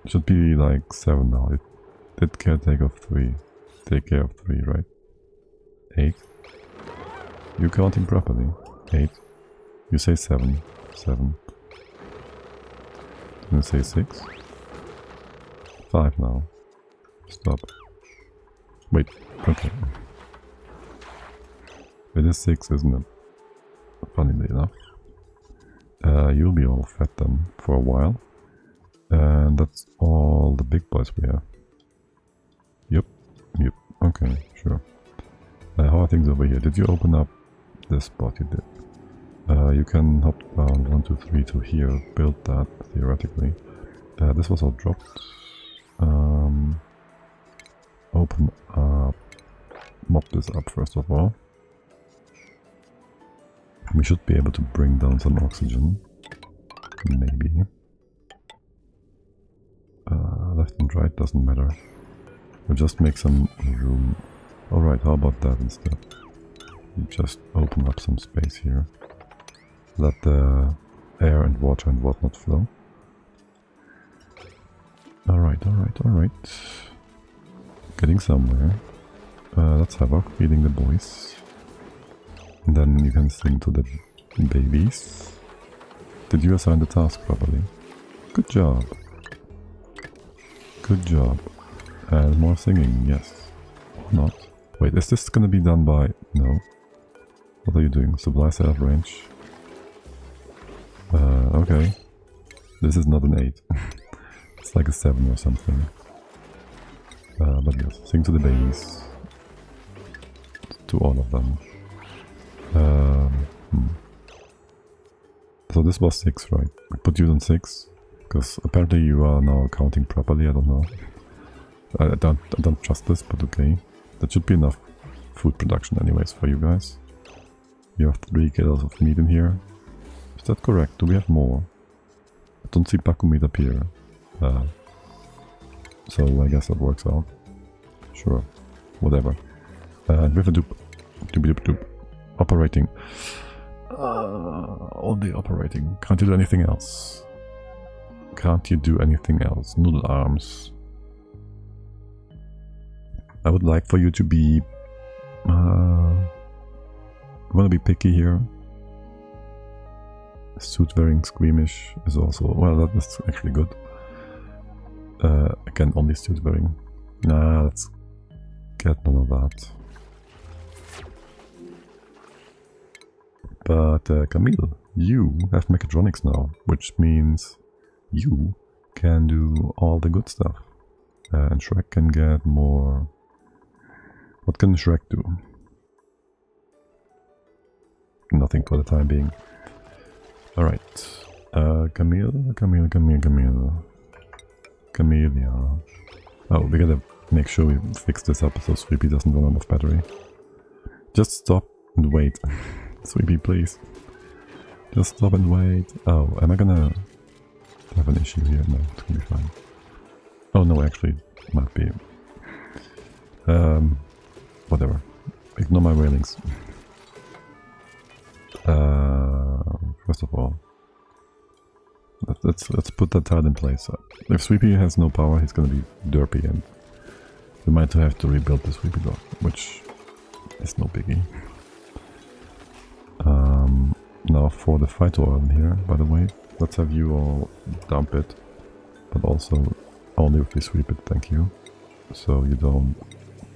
Should be like 7 now. It did take care of 3, right? 8. You're counting properly. 8. You say 7. 7. I'm gonna say 6. 5 now. Stop. Wait, okay. It is 6, isn't it? Funnily enough. You'll be all fat then for a while. And that's all the big boys we have. Yep, yep, okay, sure. How are things over here? Did you open up this spot? You did. You can hop down 1, 2, 3 to here, build that, theoretically. This was all dropped. Open up, mop this up first of all. We should be able to bring down some oxygen. Maybe. Left and right doesn't matter. We'll just make some room. Alright, how about that instead? You just open up some space here. Let the air and water and whatnot flow. Alright, alright, alright. Getting somewhere. Let's have Havoc feeding the boys. And then you can sing to the babies. Did you assign the task properly? Good job. Good job. And more singing, yes. Or not. Wait, is this gonna be done by... No. What are you doing? Supply set of range? Okay. This is not an 8. It's like a 7 or something. But yes, sing to the babies. To all of them. So this was 6, right? We put you on 6. Because apparently you are now counting properly, I don't know. I don't trust this, but okay. That should be enough food production anyways for you guys. You have 3 kilos of meat in here. Is that correct? Do we have more? I don't see Paku meat up here. So I guess that works out. Sure. Whatever. With a doop. Operating. Only operating. Can't you do anything else? Can't you do anything else? Noodle arms. I would like for you to be... I want to be picky here. Suit wearing squeamish is also... Well, that was actually good. Again, only suit wearing. Nah, let's get none of that. But Camille, you have mechatronics now, which means you can do all the good stuff. And Shrek can get more... What can Shrek do? Nothing for the time being. Alright. Camille. Camellia. Oh, we gotta make sure we fix this up so Sweepy doesn't run out of battery. Just stop and wait. Sweepy, please. Just stop and wait. Oh, am I gonna have an issue here? No, it's gonna be fine. Oh no, actually, it might be. Whatever. Ignore my railings. First of all, let's put that tile in place. If Sweepy has no power, he's gonna be derpy, and we might have to rebuild the Sweepy dock, which is no biggie. Now for the fight oil in here, by the way, let's have you all dump it, but also only if we sweep it, thank you. So you don't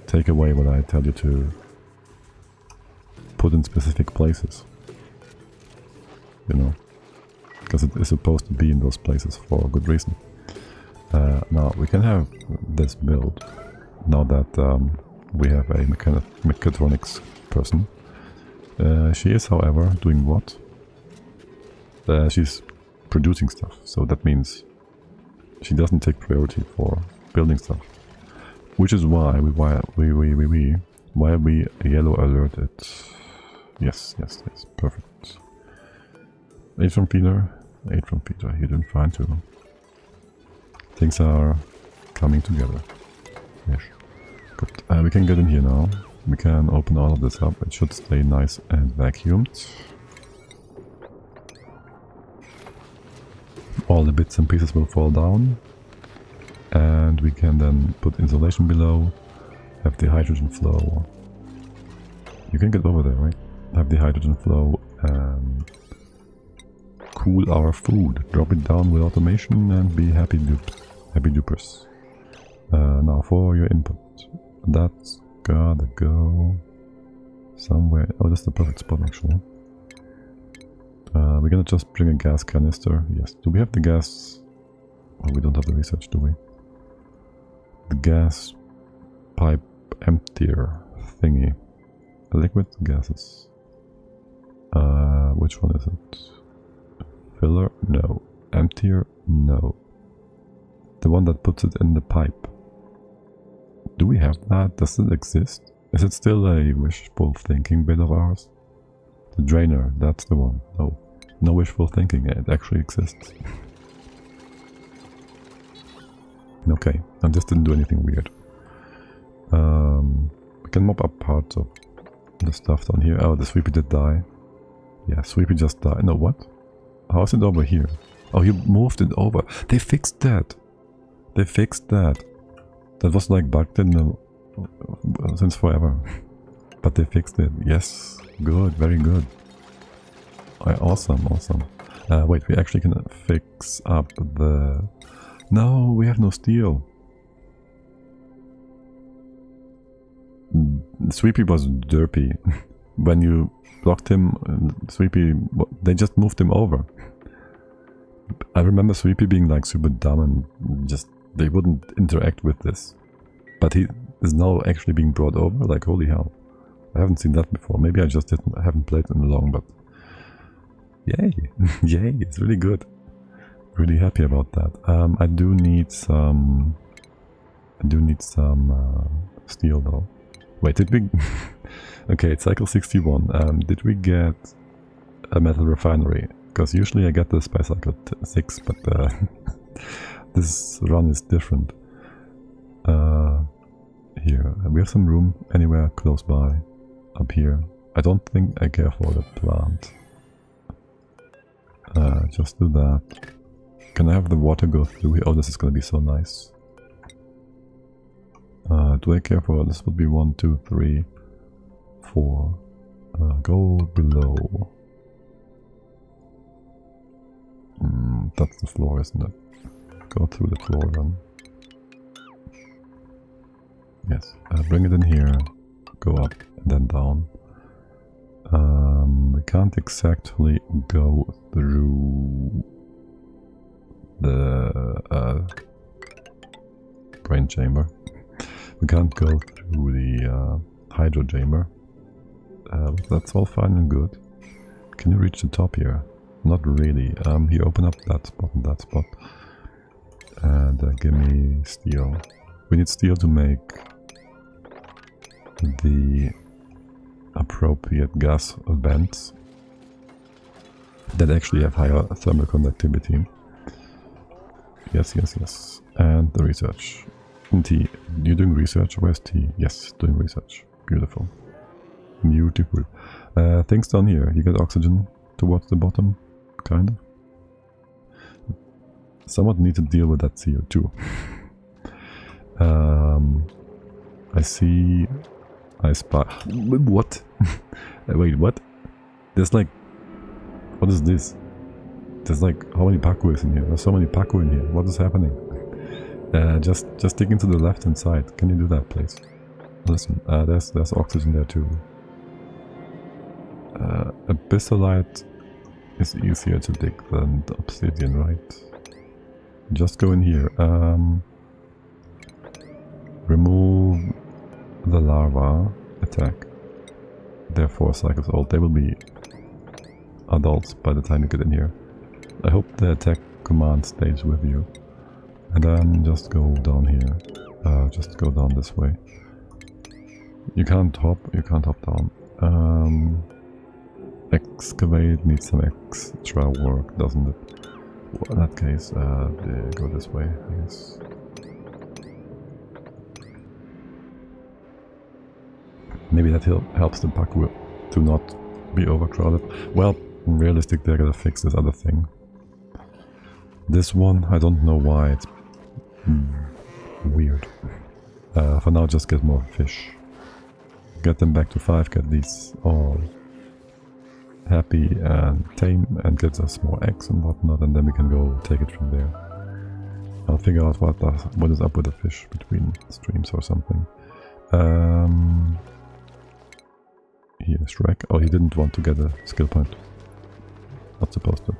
take away what I tell you to put in specific places. You know, because it is supposed to be in those places for a good reason. Now we can have this build, now that we have a mechatronics person. She is, however, doing what? She's producing stuff, so that means she doesn't take priority for building stuff. Which is why we yellow alert it. Yes, perfect. 8 from feeder, you're doing fine too. Things are coming together. Yes. Good. We can get in here now. We can open all of this up. It should stay nice and vacuumed. All the bits and pieces will fall down. And we can then put insulation below. Have the hydrogen flow. You can get over there, right? Have the hydrogen flow and cool our food. Drop it down with automation and be happy dupers. Now for your input. That's gotta go somewhere. Oh, that's the perfect spot actually. We're gonna just bring a gas canister. Yes. Do we have the gas? Oh, we don't have the research, do we? The gas pipe emptier thingy. Liquid gases. Which one is it? Filler? No. Emptier? No. The one that puts it in the pipe. Do we have that? Does it exist? Is it still a wishful thinking bit of ours? The drainer, that's the one. No. No wishful thinking, it actually exists. Okay, I just didn't do anything weird. We can mop up parts of the stuff down here. Oh, the Sweepy did die. Yeah, Sweepy just died. No, what? How is it over here? Oh, you moved it over. They fixed that. They fixed that. That was like bugged in the, since forever. But they fixed it. Yes, good, very good. Awesome. Wait, we actually can fix up the... No, we have no steel. Sweepy was derpy. When you blocked him, Sweepy, they just moved him over. I remember Sweepy being like super dumb and just, they wouldn't interact with this. But he is now actually being brought over, like holy hell. I haven't seen that before. Maybe I just haven't played in long, but... Yay! Yay, it's really good. Really happy about that. I do need some steel though. Wait, did we... Okay, it's cycle 61. Did we get a metal refinery? Because usually I get this by cycle 6, but this run is different. here. We have some room anywhere close by. Up here. I don't think I care for the plant. Just do that. Can I have the water go through here? Oh, this is gonna be so nice. Do I care for... This would be 1, 2, 3, 4. Go below. That's the floor, isn't it? Go through the floor then. Yes. Bring it in here. Go up and then down. We can't exactly go through the brain chamber. We can't go through the hydro chamber. That's all fine and good. Can you reach the top here? Not really. Here, open up that spot and that spot. And give me steel. We need steel to make the appropriate gas vents that actually have higher thermal conductivity. Yes, yes, yes. And the research. T, you doing research? Where's T? Yes, doing research. Beautiful. Beautiful. Things down here. You get oxygen towards the bottom, kind of. Someone need to deal with that CO2. I see... I spot... What? Wait, what? There's like... What is this? There's like... How many Paku is in here? There's so many Paku in here. What is happening? Just dig into the left hand side. Can you do that, please? Listen, there's oxygen there too. Abyssalite is easier to dig than the obsidian, right? Just go in here. Remove the larva. Attack. They're 4 cycles old. They will be adults by the time you get in here. I hope the attack command stays with you. And then just go down here. Just go down this way. You can't hop down. Excavate needs some extra work, doesn't it? Well, in that case, go this way, I guess. Maybe that helps the Paku to not be overcrowded. Well, realistic, they're gonna fix this other thing. This one, I don't know why, it's weird. For now, just get more fish. Get them back to 5, get these all happy and tame, and get us more eggs and whatnot, and then we can go take it from there. I'll figure out what is up with the fish between streams or something. Here, Shrek. Oh, he didn't want to get a skill point. Not supposed to.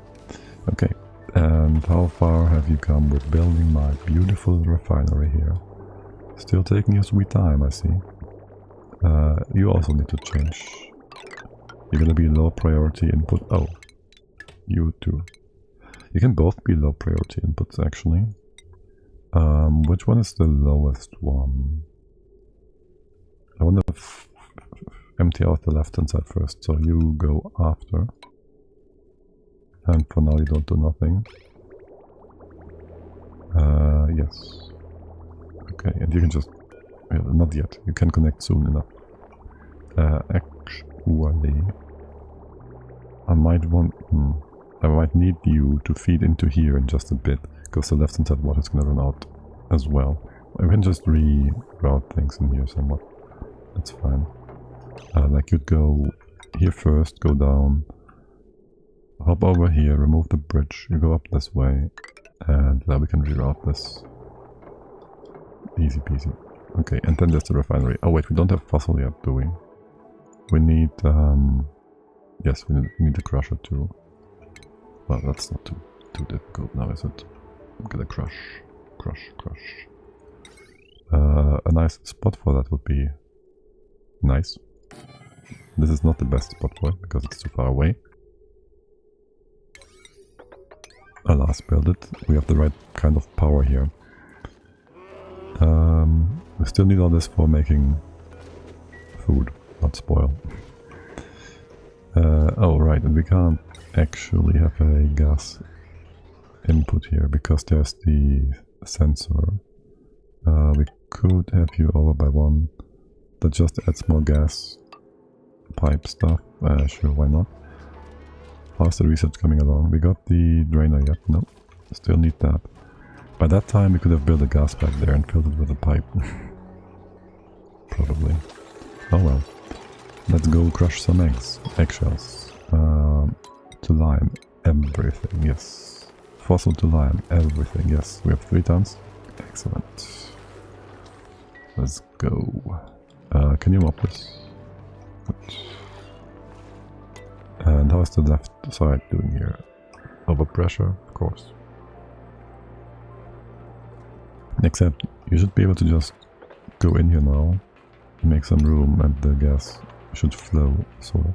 Okay. And how far have you come with building my beautiful refinery here? Still taking your sweet time, I see. You also need to change. You're gonna be low priority input. Oh, you too. You can both be low priority inputs, actually. Which one is the lowest one? I wonder if empty out the left hand side first, so you go after. And for now you don't do nothing. Yes. Okay, and you can just... not yet, you can connect soon enough. Actually... I might need you to feed into here in just a bit, because the left hand side water is gonna run out as well. I can just reroute things in here somewhat. That's fine. Like you'd go here first, go down, hop over here, remove the bridge, you go up this way, and now we can reroute this. Easy peasy. Okay, and then there's the refinery. Oh wait, we don't have fossil yet, do we? We need, yes, we need the crusher too. Well, that's not too difficult now, is it? I'm gonna crush. A nice spot for that would be nice. This is not the best spot for it, because it's too far away. Alas, build it. We have the right kind of power here. We still need all this for making food, not spoil. Oh right, and we can't actually have a gas input here because there's the sensor. We could have you over by one. That just adds more gas pipe stuff. Sure, why not? How's the research coming along? We got the drainer yet? No, still need that. By that time we could have built a gas pipe there and filled it with a pipe. Probably. Oh well. Let's go crush some eggshells. To lime, everything, yes. Fossil to lime, everything, yes. We have 3 tons. Excellent. Let's go. Can you mop this? Good. And how's the left side doing here? Overpressure, of course. Except you should be able to just go in here now, make some room, and the gas should flow, sort of.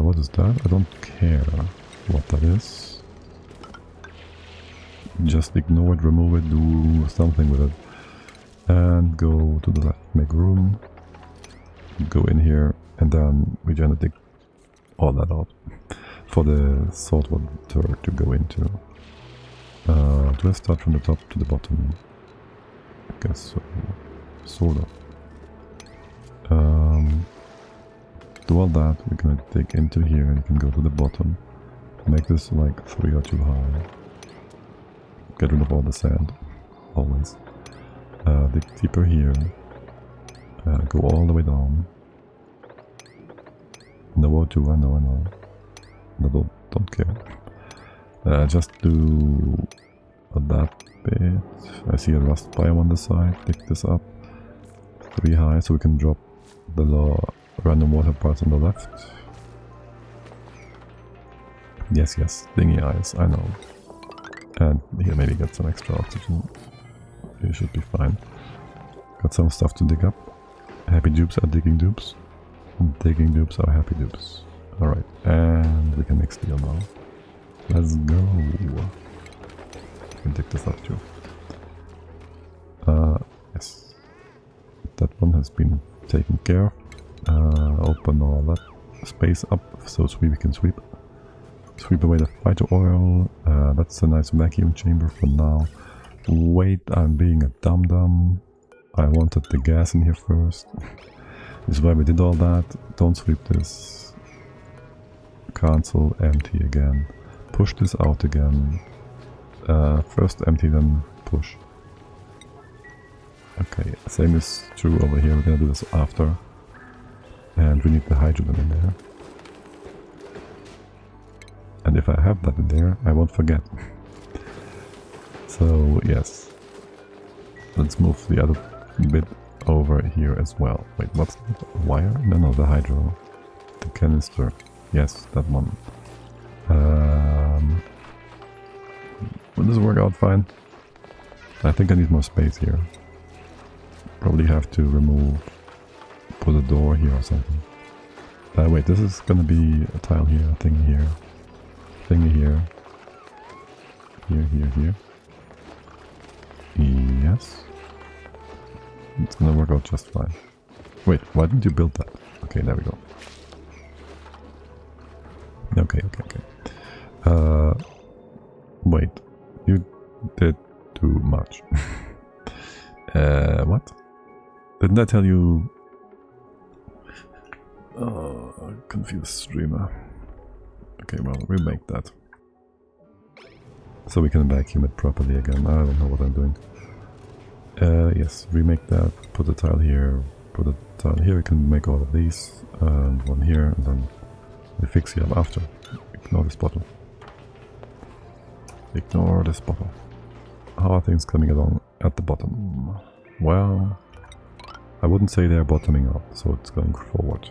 What is that? I don't care what that is. Just ignore it, remove it, do something with it. And go to the left, make room. Go in here, and then we gonna dig all that out for the saltwater to go into. Do I start from the top to the bottom? I guess so. Sort of. Do all that, we're gonna dig into here and you can go to the bottom. Make this like 3 or 2 high. Get rid of all the sand, always. Dig deeper here. Go all the way down. No O2, I know. No, don't care. Just do that bit. I see a rust biome on the side. Dig this up. 3 high so we can drop the random water parts on the left. Yes, dingy eyes, I know. And here maybe get some extra oxygen. You should be fine. Got some stuff to dig up. Happy dupes are digging dupes. Digging dupes are happy dupes. Alright, and we can make steel now. Let's go. We can dig this up too. Yes. That one has been taken care of. Open all that space up so we can sweep. Sweep away the phyto oil. That's a nice vacuum chamber for now. Wait, I'm being a dum-dum. I wanted the gas in here first. This is why we did all that. Don't sweep this. Cancel, empty again. Push this out again. First empty, then push. Okay, same is true over here. We're gonna do this after. And we need the hydrogen in there. And if I have that in there, I won't forget. So, yes. Let's move the other bit over here as well. Wait, what's that? Wire? No, the hydro. The canister. Yes, that one. Will this work out fine? I think I need more space here. Probably have to put a door here or something. Wait, this is gonna be a tile here, a thing here. Thingy here. Here. Yes. It's gonna work out just fine. Wait, why didn't you build that? Okay, there we go. Okay. Wait, you did too much. What? Didn't I tell you? Oh, confused streamer. Okay, well, remake that. So we can vacuum it properly again. I don't know what I'm doing. Yes, remake that, put a tile here, put a tile here. We can make all of these, one here, and then we fix it up after. Ignore this bottle. Ignore this bottle. How are things coming along at the bottom? Well, I wouldn't say they're bottoming out, so it's going forward.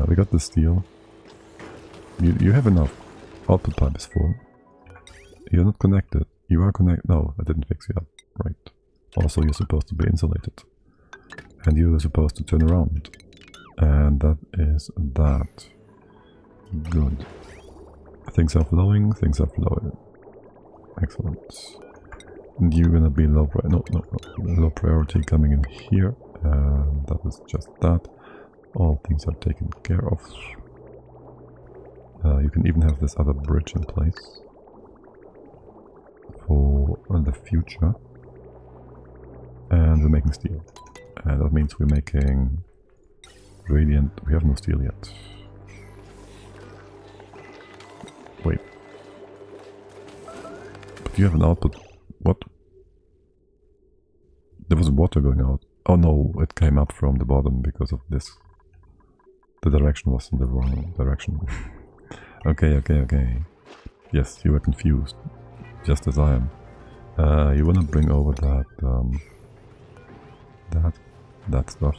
We got the steel. You have enough. Output pipe is full. You're not connected. You are connected. No, I didn't fix you up. Right. Also, you're supposed to be insulated. And you're supposed to turn around. And that is that. Good. Things are flowing. Excellent. And you're gonna be low priority coming in here. And that is just that. All things are taken care of. You can even have this other bridge in place for the future. And we're making steel. And that means we're making radiant. We have no steel yet. Wait. But you have an output. What? There was water going out. Oh no, it came up from the bottom because of this. The direction was in the wrong direction. Okay. Yes, you were confused. Just as I am. You wanna bring over that stuff.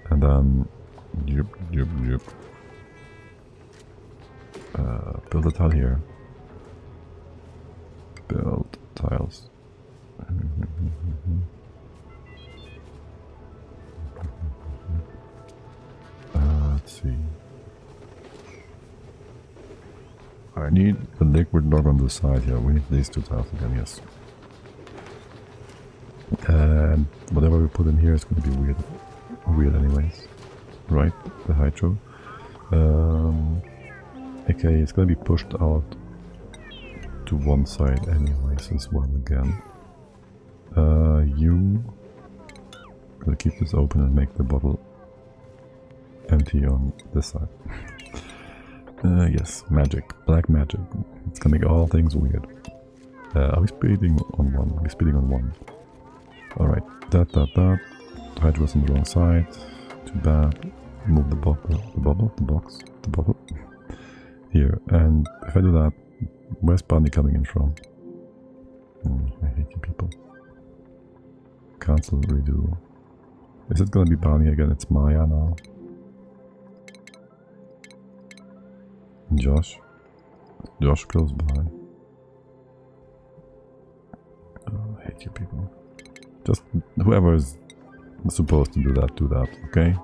And then build a tile here. Build tiles. Let's see. I need the liquid log on the side here. We need these two tiles again, yes. And whatever we put in here is going to be weird. Weird anyways. Right? The hydro. Okay, it's going to be pushed out to one side anyways as well again. You gonna keep this open and make the bottle empty on this side. Yes, magic, black magic. It's gonna make all things weird. Are we speeding on one? We're speeding on one. Alright, that. Hydro's on the wrong side. Too bad. Move the bottle. Here, and if I do that, where's Barney coming in from? I hate you people. Cancel, redo. Is it gonna be Barney again? It's Maya now. Josh close by. Oh, I hate you people. Just whoever is supposed to do that, okay?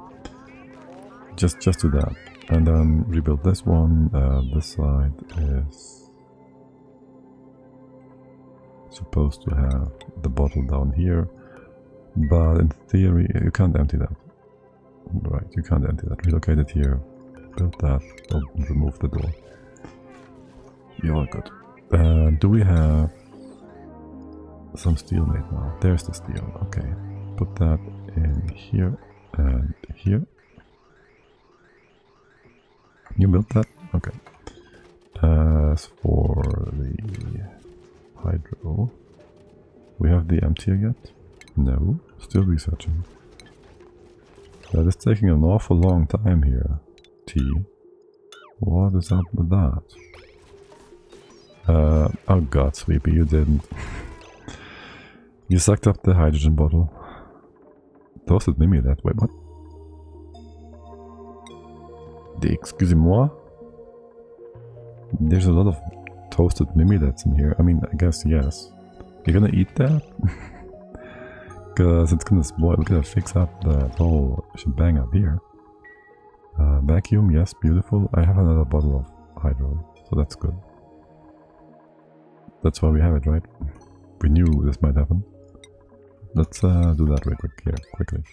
Just do that. And then rebuild this one. This side is supposed to have the bottle down here. But in theory, you can't empty that. Right, you can't empty that. Relocate it here. Build that. Remove the door. You're good. Do we have some steel made now? There's the steel. Okay. Put that in here and here. You built that? Okay. As for the hydro, we have the emptier yet? No, still researching. That is taking an awful long time here. T. What is up with that? Oh god, Sweepy, you didn't. You sucked up the hydrogen bottle. Toasted Mimi that way, what? Excusez-moi? There's a lot of toasted mimilets in here. I mean, I guess yes. You're gonna eat that? Because it's gonna spoil. We're gonna fix up that whole shebang up here. Vacuum, yes, beautiful. I have another bottle of hydro, so that's good. That's why we have it, right? We knew this might happen. Let's do that real quick here, quickly.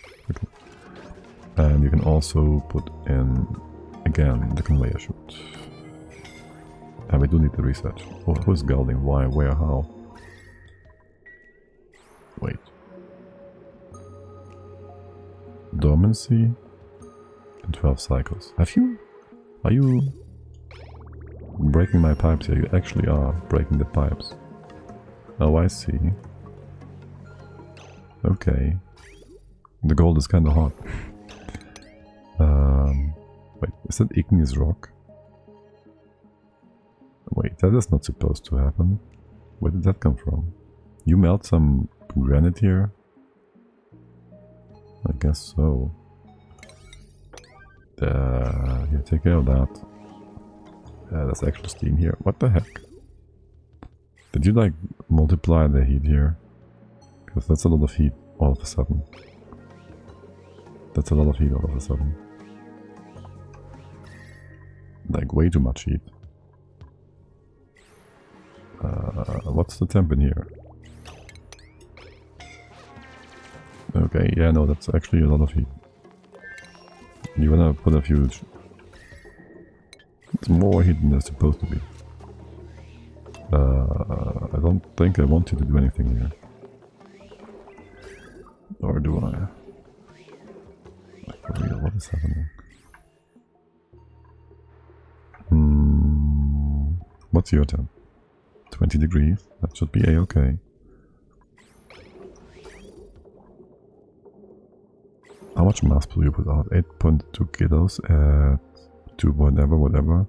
And you can also put in again the conveyor chute. And we do need the research. Who's gelding? Why? Where? How? Wait. Dormancy in 12 cycles. Are you breaking my pipes here? You actually are breaking the pipes. Oh, I see. Okay. The gold is kind of hot. Wait, is that igneous rock? Wait, that is not supposed to happen. Where did that come from? You melt some granite here? I guess so. Here, take care of that. There's actual steam here. What the heck? Did you like multiply the heat here? Because that's a lot of heat all of a sudden. That's a lot of heat all of a sudden. Like way too much heat. What's the temp in here? Okay, yeah, no, that's actually a lot of heat. You wanna put a huge... It's more heat than there's supposed to be. I don't think I want you to do anything here. Or do I? Like for real, what is happening? What's your temp? 20 degrees. That should be a-okay. How much mass do you put out? 8.2 kilos at 2 whatever.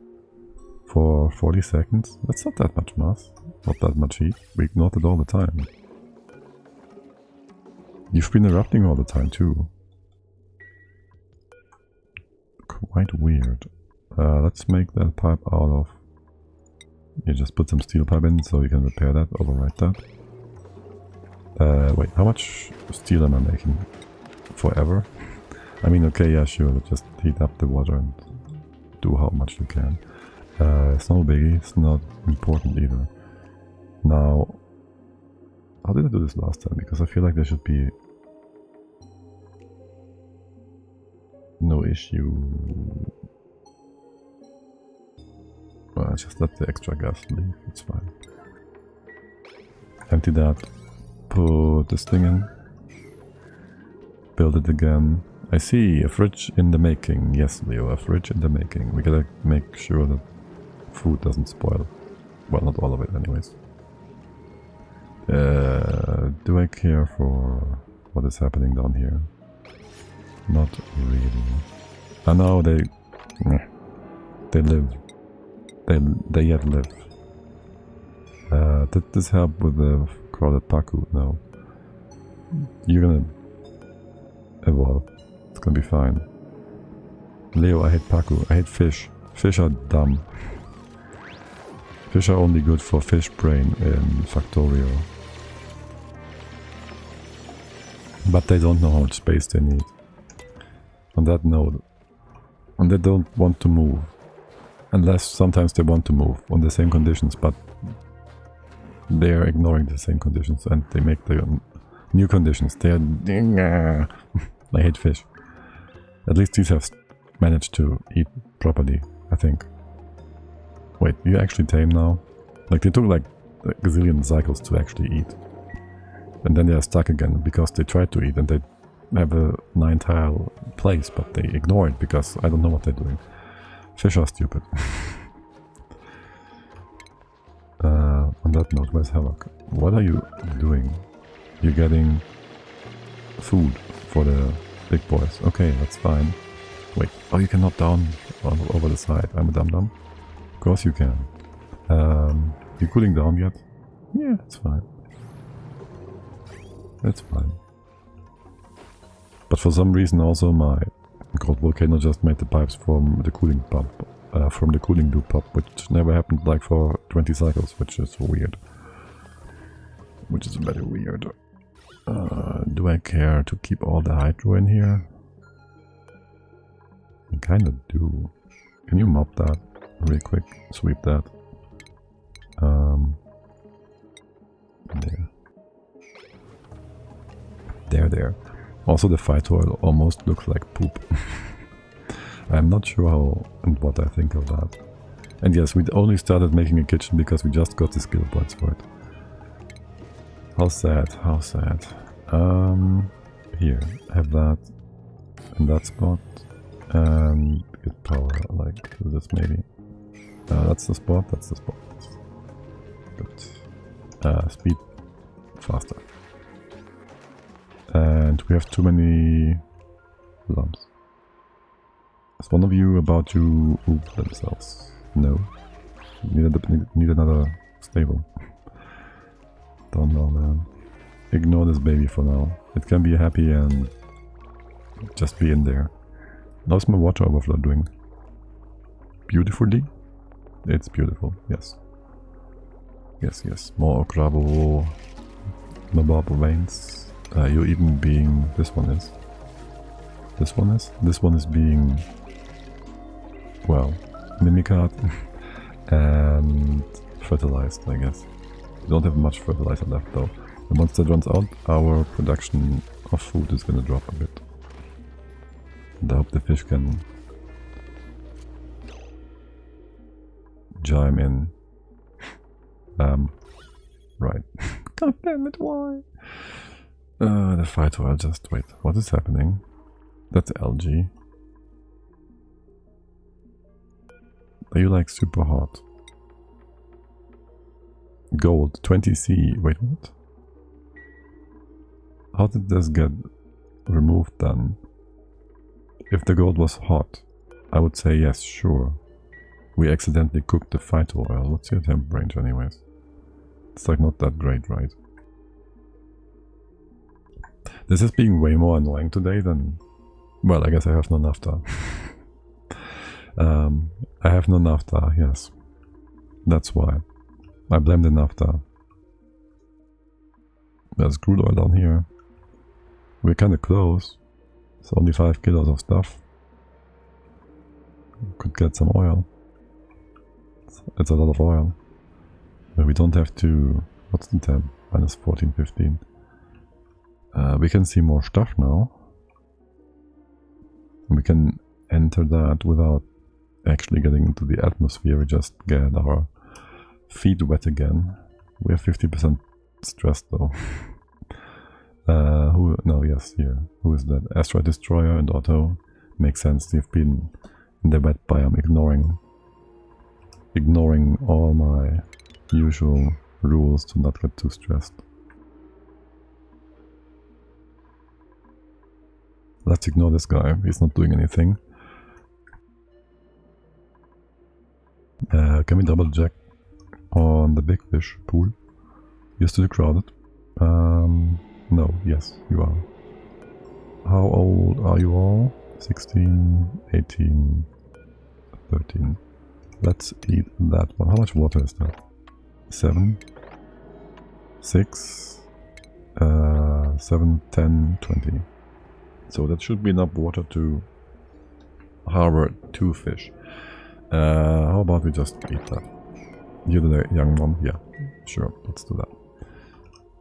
For 40 seconds? That's not that much mass. Not that much heat. We ignored it all the time. You've been erupting all the time too. Quite weird. Let's make that pipe out of... You just put some steel pipe in so you can repair that, overwrite that. Wait, how much steel am I making? Forever? I mean, okay, yeah, sure, just heat up the water and do how much you can. It's no biggie, it's not important either. Now, how did I do this last time? Because I feel like there should be no issue. Well, just let the extra gas leave, it's fine. Empty that, put this thing in, build it again. I see, a fridge in the making. Yes, Leo, a fridge in the making. We gotta make sure that food doesn't spoil. Well, not all of it anyways. Do I care for what is happening down here? Not really. I know they live. They yet live. Did this help with the crowded Paku? No. You're gonna evolve. It's gonna be fine. Leo, I hate Paku. I hate fish. Fish are dumb. Fish are only good for fish brain in Factorio. But they don't know how much space they need. On that note. And they don't want to move. Unless sometimes they want to move on the same conditions, but they are ignoring the same conditions and they make their new conditions. They are... I hate fish. At least these have managed to eat properly, I think. Wait, you actually tame now? Like they took like a gazillion cycles to actually eat. And then they are stuck again because they tried to eat and they have a 9-tile place, but they ignore it because I don't know what they're doing. Fish are stupid. On that note, where's Havoc? What are you doing? You're getting food for the big boys. Okay, that's fine. Wait, oh, you cannot down over the side. I'm a dum-dum. Of course you can. You cooling down yet? Yeah, it's fine. It's fine. But for some reason also my cold volcano just made the pipes from the cooling pump, from the cooling loop pump, which never happened like for 20 cycles, which is weird. Which is very weird. Do I care to keep all the hydro in here? I kinda do. Can you mop that really quick? Sweep that. There. Also the fight oil almost looks like poop. I'm not sure how and what I think of that. And yes, we only started making a kitchen because we just got the skill points for it. How sad, how sad. Here, have that in that spot. And get power, like this maybe. That's the spot, that's the spot. Good. Speed faster. And we have too many lumps. Is one of you about to oop themselves? No. Need another stable. Don't know, man. Ignore this baby for now. It can be happy and just be in there. How's my water overflow doing? Beautifully? It's beautiful, yes. Yes. More Okrabo Mabob veins. You even being... This one is. This one is being... Well, Mimicat and fertilized, I guess. We don't have much fertilizer left though. And once that runs out, our production of food is gonna drop a bit. And I hope the fish can chime in. Right. God damn it, why? The fight oil, just wait. What is happening? That's algae. Are you like super hot? Gold, 20C. Wait, what? How did this get removed then? If the gold was hot, I would say yes, sure. We accidentally cooked the phyto oil. What's your temp range anyways? It's like not that great, right? This is being way more annoying today than... Well, I guess I have no naphtha. I have no naphtha, yes. That's why. I blame the naphtha. There's crude oil down here. We're kinda close. It's only 5 kilos of stuff. Could get some oil. It's a lot of oil. But we don't have to... What's the temp? Minus 14, 15. We can see more stuff now. We can enter that without actually getting into the atmosphere. We just get our feet wet again. We have 50% stress though. No, yes, here. Who is that? Asteroid Destroyer and Auto. Makes sense, they've been in the wet biome ignoring all my usual rules to not get too stressed. Let's ignore this guy, he's not doing anything. Can we double check on the big fish pool? You're still crowded. No, yes, you are. How old are you all? 16, 18, 13. Let's eat that one. How much water is that? 7, 6, 7, 10, 20. So that should be enough water to harbor 2 fish. How about we just eat that? You're the young one? Yeah, sure, let's do that.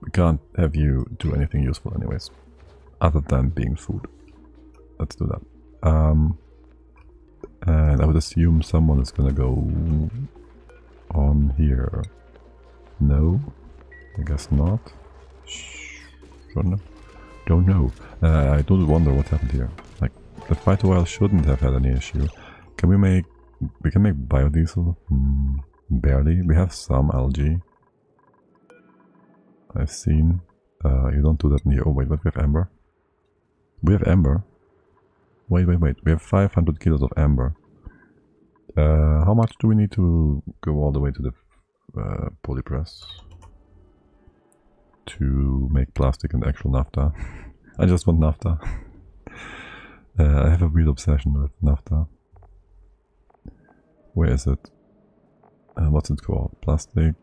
We can't have you do anything useful anyways, other than being food. Let's do that. And I would assume someone is gonna go on here. No, I guess not. Don't know. I do wonder what happened here. Like, the phyto oil shouldn't have had any issue. Can we make... We can make biodiesel? Barely. We have some algae. I've seen. You don't do that in here. Oh wait, but we have amber. We have amber. Wait. We have 500 kilos of amber. How much do we need to go all the way to the polypress to make plastic and actual naphtha? I just want naphtha. I have a weird obsession with naphtha. Where is it? What's it called? Plastic,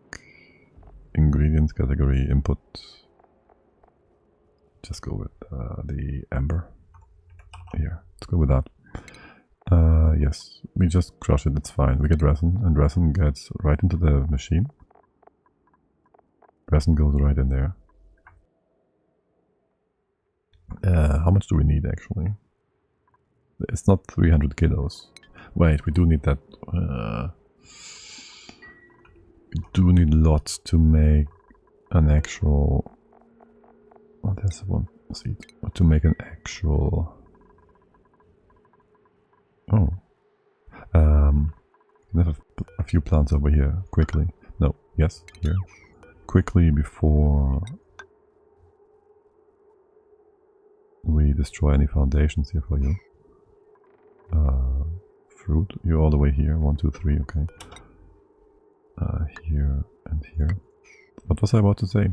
ingredients category, input. Just go with the amber. Here, let's go with that. Yes, we just crush it, it's fine. We get resin, and resin gets right into the machine. Resin goes right in there. How much do we need actually? It's not 300 kilos. Wait, we do need that. We do need lots to make an actual... Oh, there's one seed. To make an actual... Oh. Can I have a few plants over here, quickly. No, yes, here. Quickly before we destroy any foundations here for you. Fruit, you're all the way here. 1, 2, 3, okay. Here and here. What was I about to say?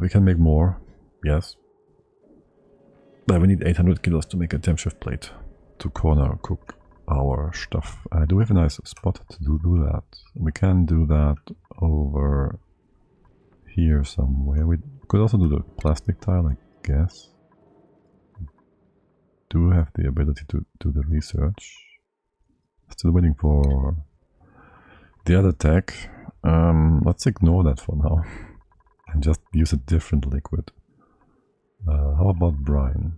We can make more, yes. But we need 800 kilos to make a temp shift plate to corner cook our stuff. Do we have a nice spot to do that? We can do that over here somewhere. We could also do the plastic tile, I guess. Do have the ability to do the research. Still waiting for the other tech. Let's ignore that for now and just use a different liquid. How about brine?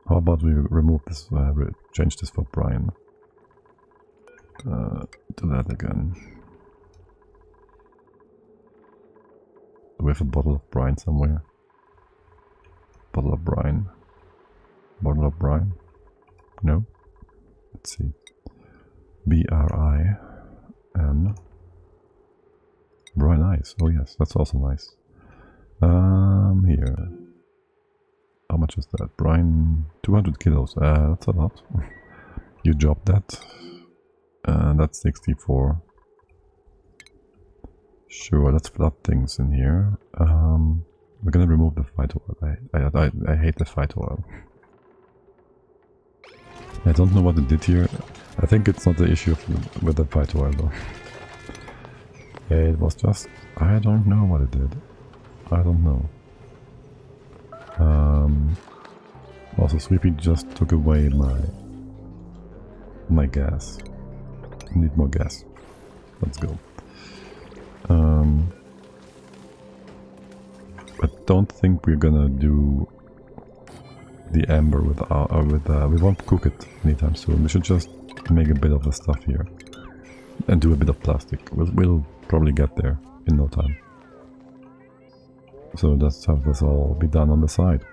How about we remove this, change this for brine? Do that again. we have a bottle of brine somewhere. Bottle of brine. Bottle of brine? No? Let's see. B-R-I-N. Brine ice. Oh yes, that's also nice. Here. How much is that? Brine, 200 kilos. That's a lot. You dropped that. That's 64. Sure, let's flood things in here. We're gonna remove the phyto oil. I hate the phyto oil. I don't know what it did here. I think it's not the issue with the phyto oil though. It was just... I don't know what it did. I don't know. Also, Sweepy just took away my gas. I need more gas. Let's go. I don't think we're gonna do the amber with we won't cook it anytime soon. We should just make a bit of the stuff here and do a bit of plastic. We'll probably get there in no time. So let's have this all be done on the side.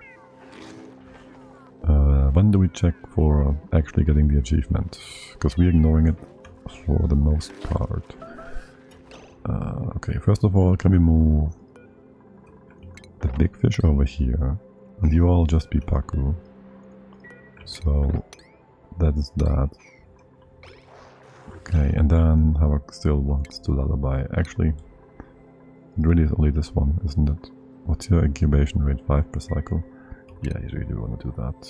When do we check for actually getting the achievement? Because we're ignoring it for the most part. Okay, first of all, can we move the big fish over here? And you all just be Paku. So that is that. Okay, and then Havok still wants to lullaby. Actually, it really is only this one, isn't it? What's your incubation rate? 5 per cycle? Yeah, you really want to do that.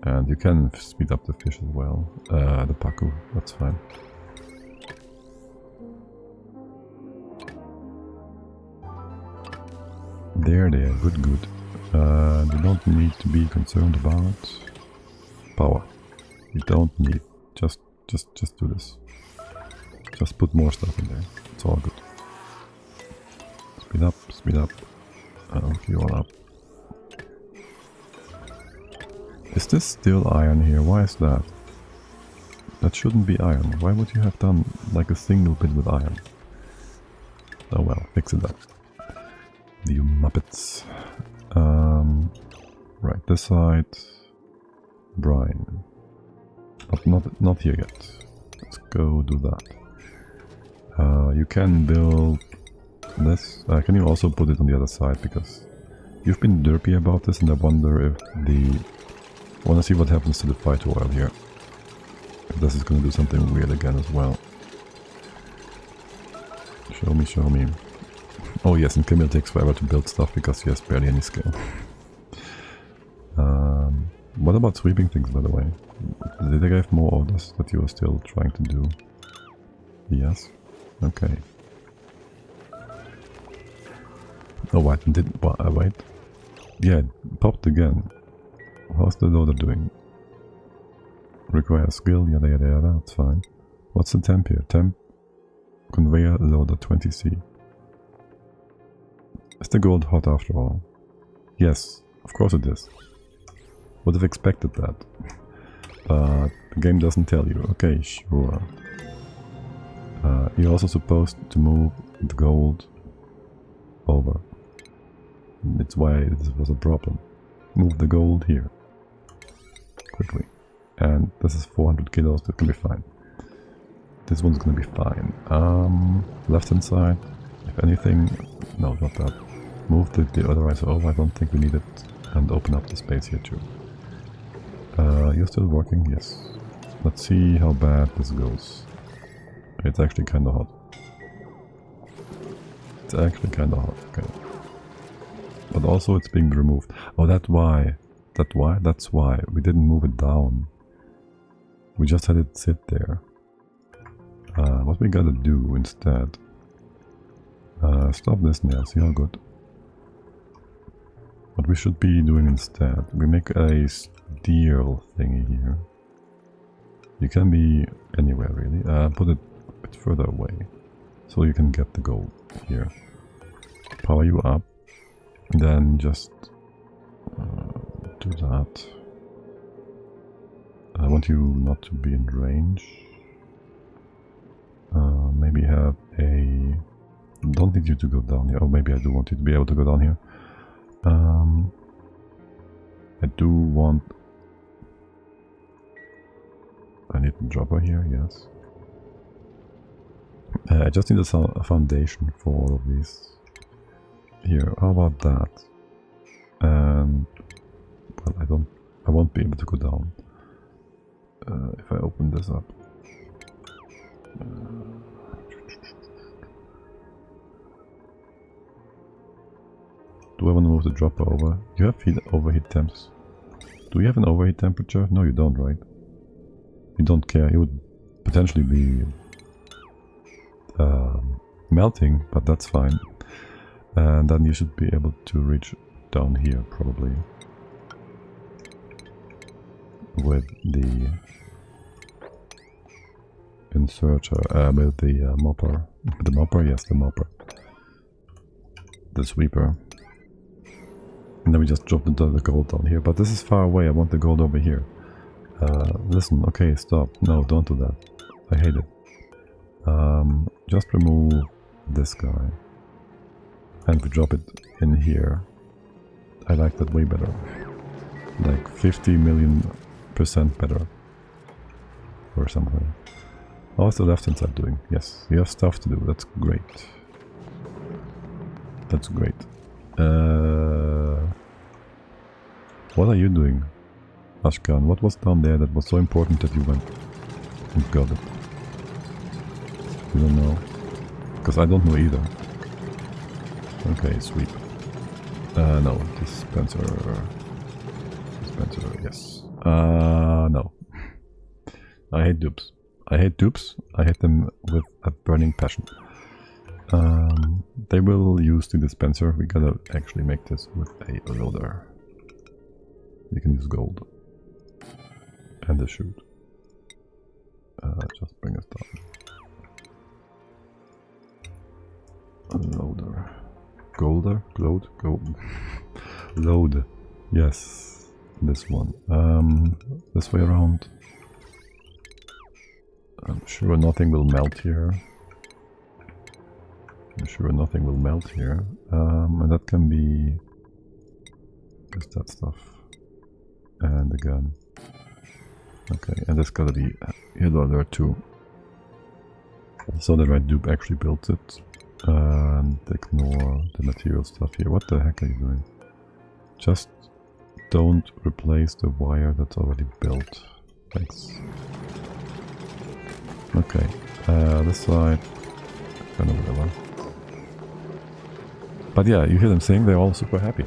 And you can speed up the fish as well. The Paku, that's fine. There, good, good. You don't need to be concerned about power. You don't need. Just do this. Just put more stuff in there. It's all good. Speed up, speed up. Hook you all up. Is this still iron here? Why is that? That shouldn't be iron. Why would you have done like a single bit with iron? Oh well, fix it up. You muppets. Right, this side. Brine. Not here yet. Let's go do that. You can build this. Can you also put it on the other side? Because you've been derpy about this, and I wonder if I want to see what happens to the phyto oil here. If this is going to do something weird again as well. Show me, show me. Oh yes, and Camille takes forever to build stuff because he has barely any skill. What about sweeping things, by the way? Did they give more orders that you are still trying to do? Yes? Okay. Oh wait, wait. Yeah, it popped again. How's the loader doing? Require skill, yada yada yada, that's fine. What's the temp here? Temp conveyor loader 20C. Is the gold hot after all? Yes, of course it is. Would have expected that. But the game doesn't tell you. Okay, sure. You're also supposed to move the gold over. That's why this was a problem. Move the gold here. Quickly. And this is 400 kilos, that can be fine. This one's gonna be fine. Left hand side, if anything... No, not that. Move the deodorizer over, I don't think we need it. And open up the space here too. You're still working? Yes. Let's see how bad this goes. It's actually kinda hot. It's actually kinda hot, okay. But also it's being removed. Oh, that's why. That's why. We didn't move it down. We just had it sit there. What we gotta do instead... stop this now, see how good. What we should be doing instead, we make a steel thingy here. You can be anywhere really. Put it a bit further away, so you can get the gold here. Power you up, and then just do that. I want you not to be in range. Maybe have a don't need you to go down here. Oh, maybe I do want you to be able to go down here. I do want... I need a dropper here, yes. I just need a foundation for all of these. Here, how about that? And... well, I won't be able to go down. If I open this up. Do I want to move the dropper over? You have overheat temps. Do you have an overheat temperature? No, you don't, right? You don't care. It would potentially be melting, but that's fine. And then you should be able to reach down here, probably. With the inserter, with the mopper. The mopper? Yes, the mopper. The sweeper. And then we just drop the gold down here. But this is far away. I want the gold over here. Listen, okay, stop. No, don't do that. I hate it. Just remove this guy. And we drop it in here. I like that way better. Like 50 million% better. Or something. How's the left hand side doing? Yes, we have stuff to do. That's great. That's great. What are you doing, Ashkan? What was down there that was so important that you went and got it? You don't know? Because I don't know either. Okay, sweep. No, dispenser, yes. No. I hate dupes. I hate dupes. I hate them with a burning passion. They will use the dispenser. We gotta actually make this with a loader. You can use gold. And the chute. Just bring us down. Loader. Golder? Glode? Gold. Load. Yes. This one. This way around. I'm sure nothing will melt here. And that can be just that stuff. And again. Okay, and there's gotta be here there too. So the right dupe actually built it. And ignore the material stuff here. What the heck are you doing? Just don't replace the wire that's already built. Thanks. Okay, this side, kind of whatever. But yeah, you hear them saying they're all super happy.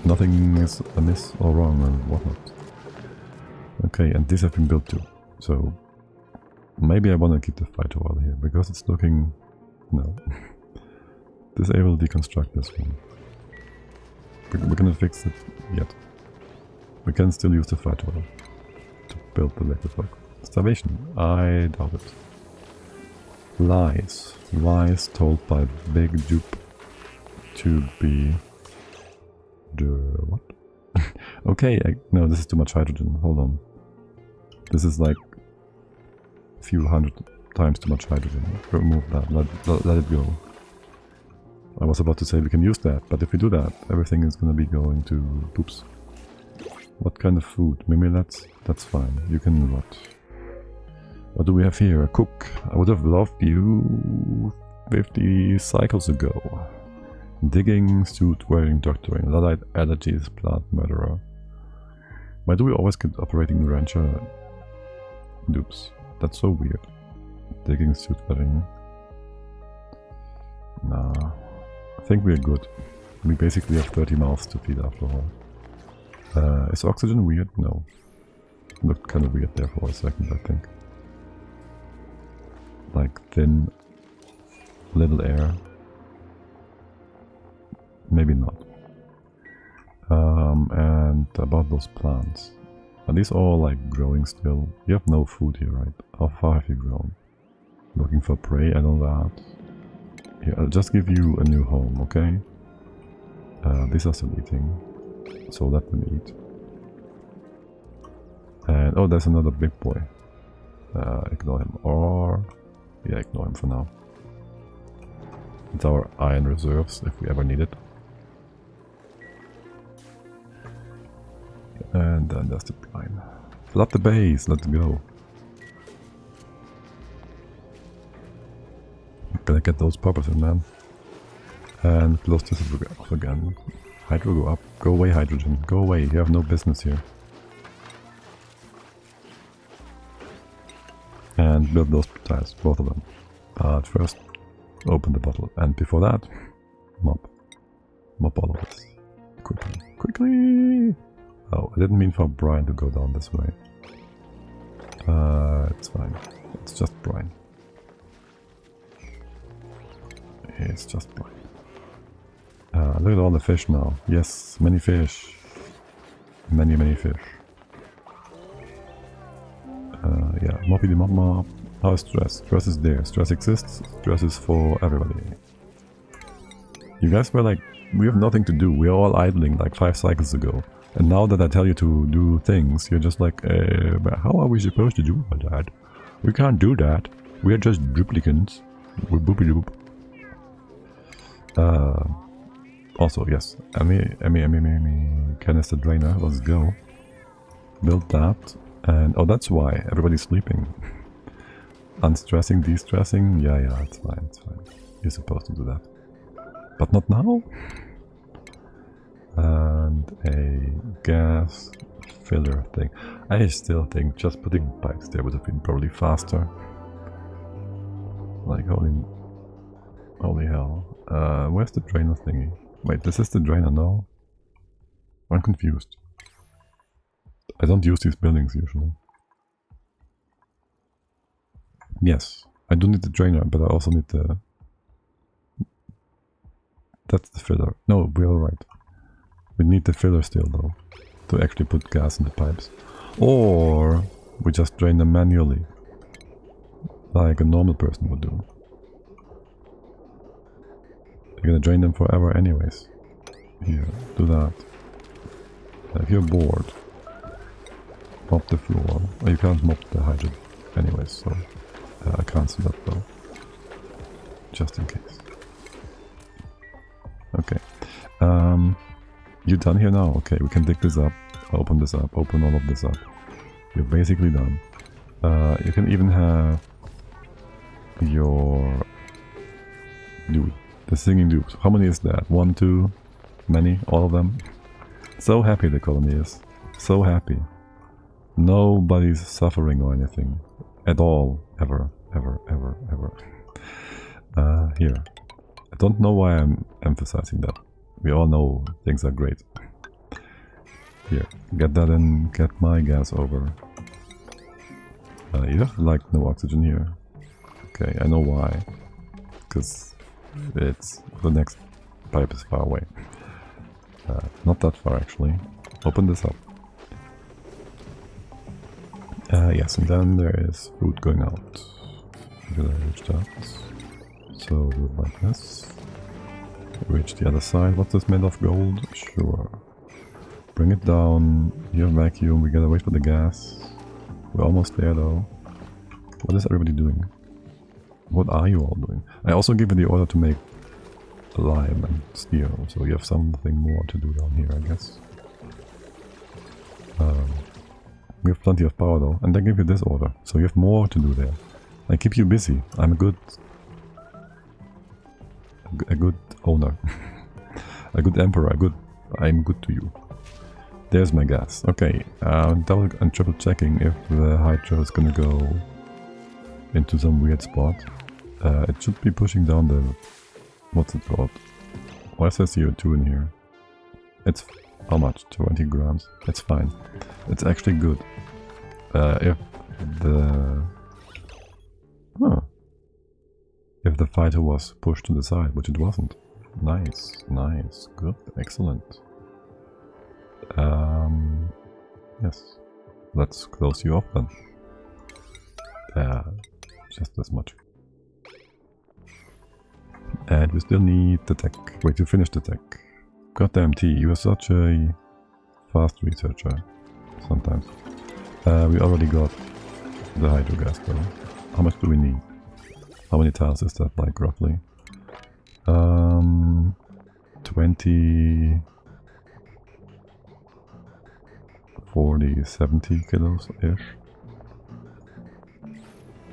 Nothing is amiss or wrong and whatnot. Okay, and these have been built too. So maybe I want to keep the fighter oil here because it's looking... no. Disable deconstruct this one. We're gonna fix it yet. We can still use the fighter oil to build the liquid. Starvation? I doubt it. Lies. Lies told by big dupe to be... the... what? Okay, no, this is too much hydrogen. Hold on. This is like a few hundred times too much hydrogen. Remove that. Let it go. I was about to say we can use that, but if we do that, everything is going to be going to poops. What kind of food? Mimilets? That's fine. You can rot. What do we have here? A cook. I would have loved you 50 cycles ago. Digging, suit wearing, doctoring, Luddite allergies, plant murderer. Why do we always get operating rancher dupes? That's so weird. Digging, suit wearing. Nah. I think we're good. We basically have 30 mouths to feed after all. Is oxygen weird? No. Looked kind of weird there for a second, I think. Like thin, little air. Maybe not. And about those plants. Are these all like growing still? You have no food here, right? How far have you grown? Looking for prey, I know that. Here, I'll just give you a new home, okay? These are still eating, so let them eat. And oh, there's another big boy. Ignore him, or... yeah, ignore him for now. It's our iron reserves if we ever need it. And then there's the brine. Flood the base, let's go. Gotta get those poppers in, man. And close this off again. Hydro, go up. Go away, hydrogen. Go away, you have no business here. And build those tiles, both of them. But first, open the bottle. And before that, mop. Mop all of this. Quickly. Quickly! Oh, I didn't mean for brine to go down this way. It's fine. It's just brine. It's just brine. Look at all the fish now. Yes, many fish. Many, many fish. Yeah, moppity mop mop. How is stress? Stress is there. Stress exists. Stress is for everybody. You guys were like, we have nothing to do. We are all idling like 5 cycles ago. And now that I tell you to do things, you're just like, but how are we supposed to do that? We can't do that. We are just duplicants. We're boopy doop. Also, yes, Emmy, canister drainer, let's go. Build that, and oh, that's why everybody's sleeping. Unstressing, de-stressing, yeah, it's fine, it's fine. You're supposed to do that. But not now? And a gas filler thing. I still think just putting pipes there would have been probably faster. Like, holy hell. Where's the drainer thingy? Wait, this is the drainer, no? I'm confused. I don't use these buildings usually. Yes, I do need the drainer, but I also need the... That's the filler. No, we're alright. We need the filler still though, to actually put gas in the pipes. Or we just drain them manually, like a normal person would do. You're gonna drain them forever anyways. Here, do that. If you're bored, mop the floor. Oh, you can't mop the hydrant anyways, so I cancel that though. Just in case. Okay. You done here now? Okay, we can dig this up, open this up, open all of this up. You're basically done. You can even have your dude, the singing dude. How many is that? 1, 2, many, all of them. So happy the colony is. So happy. Nobody's suffering or anything at all, ever. Here. I don't know why I'm emphasizing that. We all know things are great. Here, get that in, get my gas over. You have like no oxygen here. Okay, I know why. Because it's the next pipe is far away. Not that far actually. Open this up. Yes, and then there is food going out. Gonna reach that. So do it like this. Reach the other side. What's this made of? Gold? Sure. Bring it down. Here, vacuum. We gotta wait for the gas. We're almost there though. What is everybody doing? What are you all doing? I also give you the order to make lime and steel, so you have something more to do down here, I guess. We have plenty of power though, and I give you this order, so you have more to do there. I keep you busy. I'm a good owner. A good emperor, I'm good to you. There's my gas. Okay, double and triple checking if the hydro is gonna go into some weird spot. It should be pushing down the... what's it called? Why is there CO2 in here? It's... how much? 20 grams? It's fine. It's actually good. If the... huh. If the fighter was pushed to the side, which it wasn't. Nice, nice, good, excellent. Yes. Let's close you off then. Just as much. And we still need the tech. Wait, to finish the tech. Goddamn T, you are such a fast researcher. Sometimes. We already got the hydro gas though. How much do we need? How many tiles is that, like, roughly? 20, 40, 70 kilos-ish.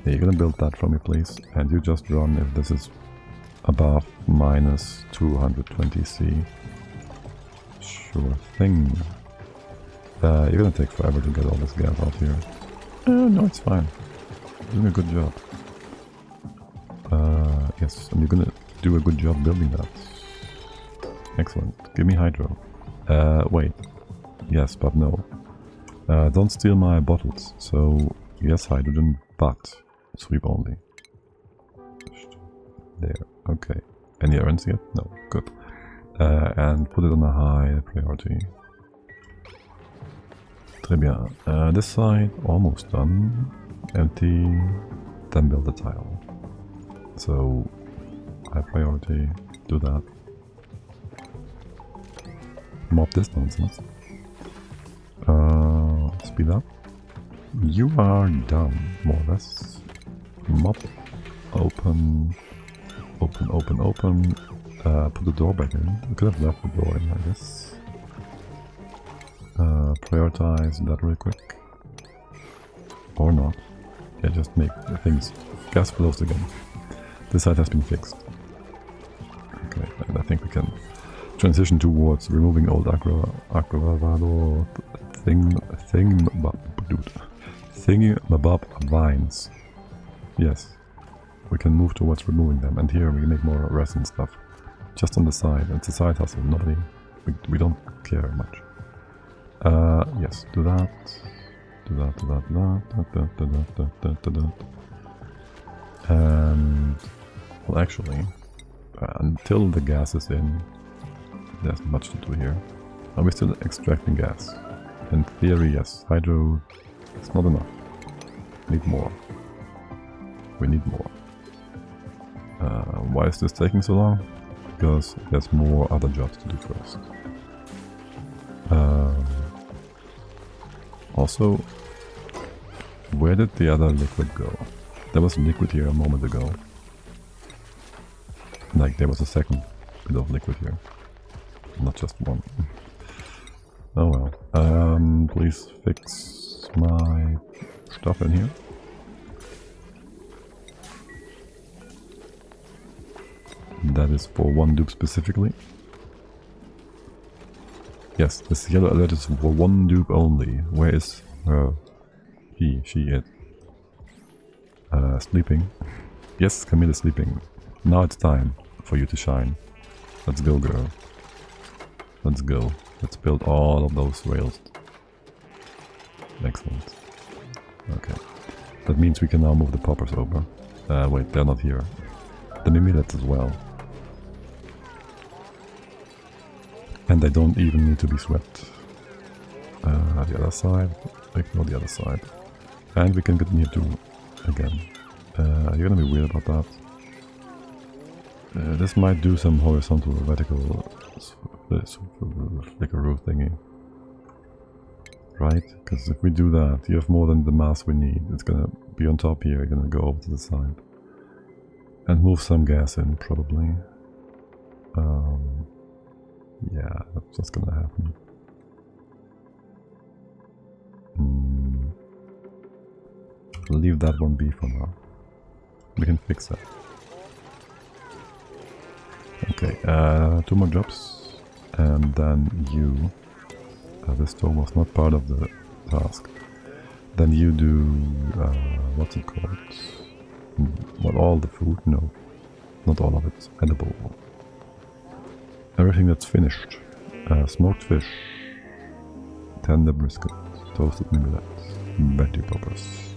Yeah, you're gonna build that for me, please. And you just run if this is above minus 220 C. Sure thing. You're gonna take forever to get all this gas out here. No, it's fine. You're doing a good job. Yes, and you're gonna do a good job building that. Excellent. Give me hydro. Wait. Yes, but no. Don't steal my bottles. So, yes, hydrogen, but sweep only. There. Okay. Any errands yet? No. Good. And put it on a high priority. Très bien. This side, almost done. Empty. Then build a tile. So, high priority. Do that. Mop this nonsense. Speed up. You are done, more or less. Mop. Open. Open, open, open. Put the door back in. We could have left the door in, I guess. Prioritize that real quick. Or not. Yeah, just make things gas flows again. This side has been fixed. Okay, and I think we can transition towards removing old agravado thingy-mabob vines. Yes, we can move towards removing them, and here we make more resin stuff. Just on the side, it's a side hustle, nobody, we don't care much. Yes, do that. And, well actually, until the gas is in, there's not much to do here. Are we still extracting gas? In theory, yes. Hydro, it's not enough. Need more. We need more. Why is this taking so long? Because there's more other jobs to do first. Also, where did the other liquid go? There was liquid here a moment ago. Like there was a second bit of liquid here. Not just one. Oh well. Please fix my stuff in here. That is for one dupe specifically. Yes, this yellow alert is for one dupe only. Where is her? He, she, it. Sleeping. Yes, Camille is sleeping. Now it's time for you to shine. Let's go, girl. Let's go. Let's build all of those rails. Excellent. Okay. That means we can now move the poppers over. Wait, they're not here. The mimilets as well. And they don't even need to be swept. The other side. Ignore the other side. And we can get in here too. Again. You're gonna be weird about that. This might do some horizontal vertical flickeroo thingy. Right? Because if we do that, you have more than the mass we need. It's gonna be on top here, you're gonna go over to the side. And move some gas in, probably. Yeah, that's what's gonna happen. Leave that one be for now. We can fix that. Okay, 2 more jobs, and then you. This door was not part of the task. Then you do, what's it called? Well, all the food? No, not all of it. Edible. Everything that's finished. Smoked fish, tender brisket, toasted millets, veggie poppers.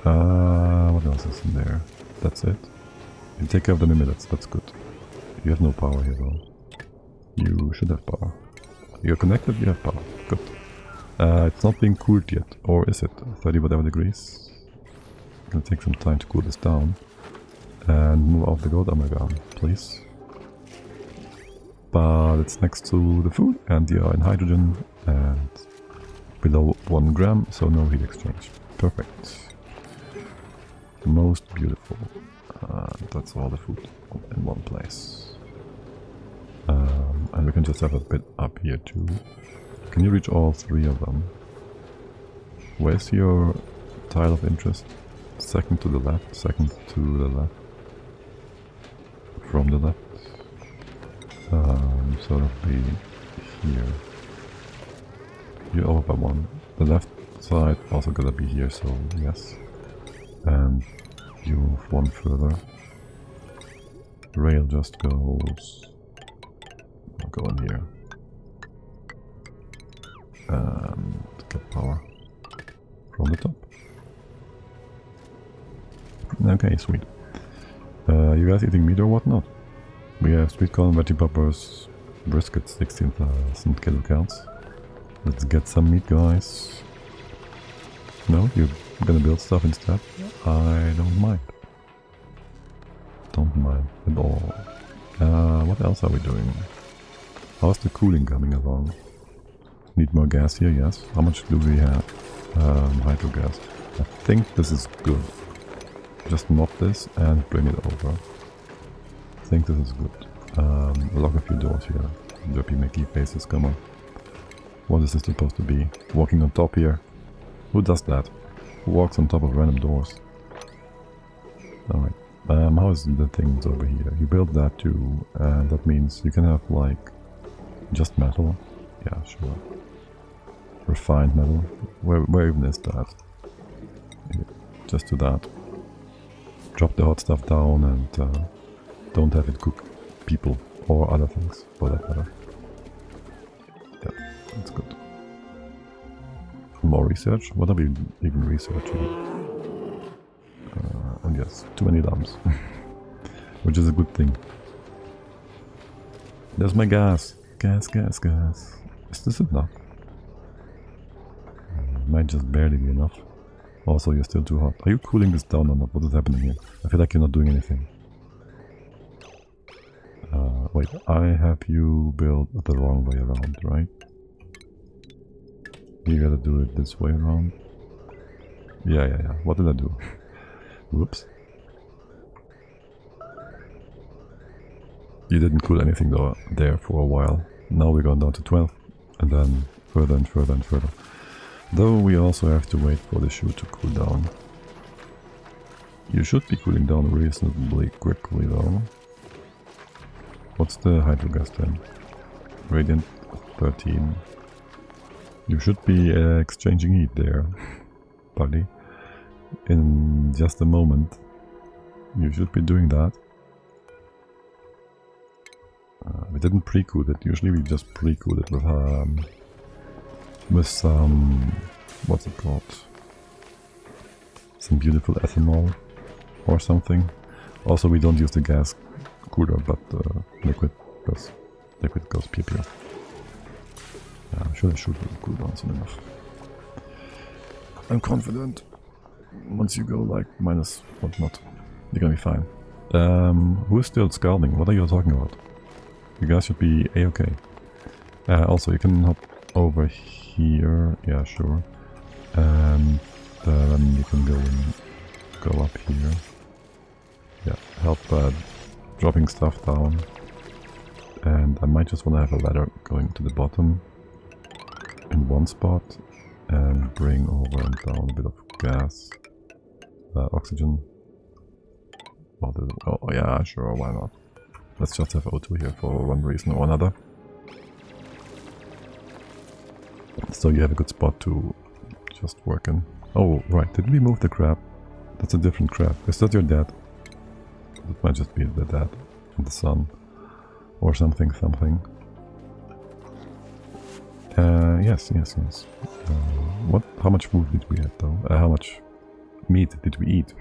What else is in there? That's it. You take care of the mimilets, that's good. You have no power here though. You should have power. You're connected, you have power. Good. It's not being cooled yet, or is it? 30 whatever degrees. It's gonna take some time to cool this down. And move off the gold amalgam, please. But it's next to the food, and you're in hydrogen, and below 1 gram, so no heat exchange. Perfect. Most beautiful. That's all the food in one place. And we can just have a bit up here too. Can you reach all three of them? Where's your tile of interest? Second to the left, second to the left. From the left. Sort of be here. You're over by one. The left side also gonna be here, so yes. And you move one further. The rail just goes... I'll go in here. And get power from the top. Okay, sweet. You guys eating meat or whatnot? We have sweet corn, veggie poppers, brisket, 16,000 kilocalories. Let's get some meat, guys. No, you're gonna build stuff instead? I don't mind. Don't mind at all. What else are we doing? How's the cooling coming along? Need more gas here, yes. How much do we have? Hydro gas. I think this is good. Just mop this and bring it over. I think this is good. Lock a few doors here. Derpy Mickey faces, come on. What is this supposed to be? Walking on top here? Who does that? Who walks on top of random doors? Alright. How is the things over here? You build that too, and that means you can have like just metal. Yeah, sure. Refined metal. Where even is that? Yeah, just do that. Drop the hot stuff down and don't have it cook people or other things for that matter. Yeah, that's good. More research? What are we even researching? And yes, too many lamps. Which is a good thing. There's my gas. Gas, gas, gas. Is this enough? Might just barely be enough. Also, you're still too hot. Are you cooling this down or not? What is happening here? I feel like you're not doing anything. Wait, I have you build the wrong way around, right? You gotta do it this way around. Yeah. What did I do? Whoops. You didn't cool anything though there for a while. Now we're going down to 12. And then further and further and further. Though we also have to wait for the shoe to cool down. You should be cooling down reasonably quickly though. What's the hydro gas then? Radiant 13. You should be exchanging heat there, buddy. In just a moment. You should be doing that. We didn't pre-cool it. Usually we just pre-cool it with some... what's it called? Some beautiful ethanol or something. Also we don't use the gas cooler but liquid, because liquid goes pew-pew. Yeah, I'm sure I should cool down soon enough. I'm confident. Once you go like minus whatnot, you're gonna be fine. Who's still scalding? What are you talking about? You guys should be a-okay. Also, you can hop over here. Yeah, sure. And then you can go up here. Yeah, help dropping stuff down. And I might just want to have a ladder going to the bottom in one spot and bring over and down a bit of gas, oxygen. Oh yeah, sure, why not? Let's just have O2 here for one reason or another. So you have a good spot to just work in. Oh, right, did we move the crab? That's a different crab. Is that your dad? It might just be the dad and the son. Or something. Yes. How much food did we have though? How much meat did we eat?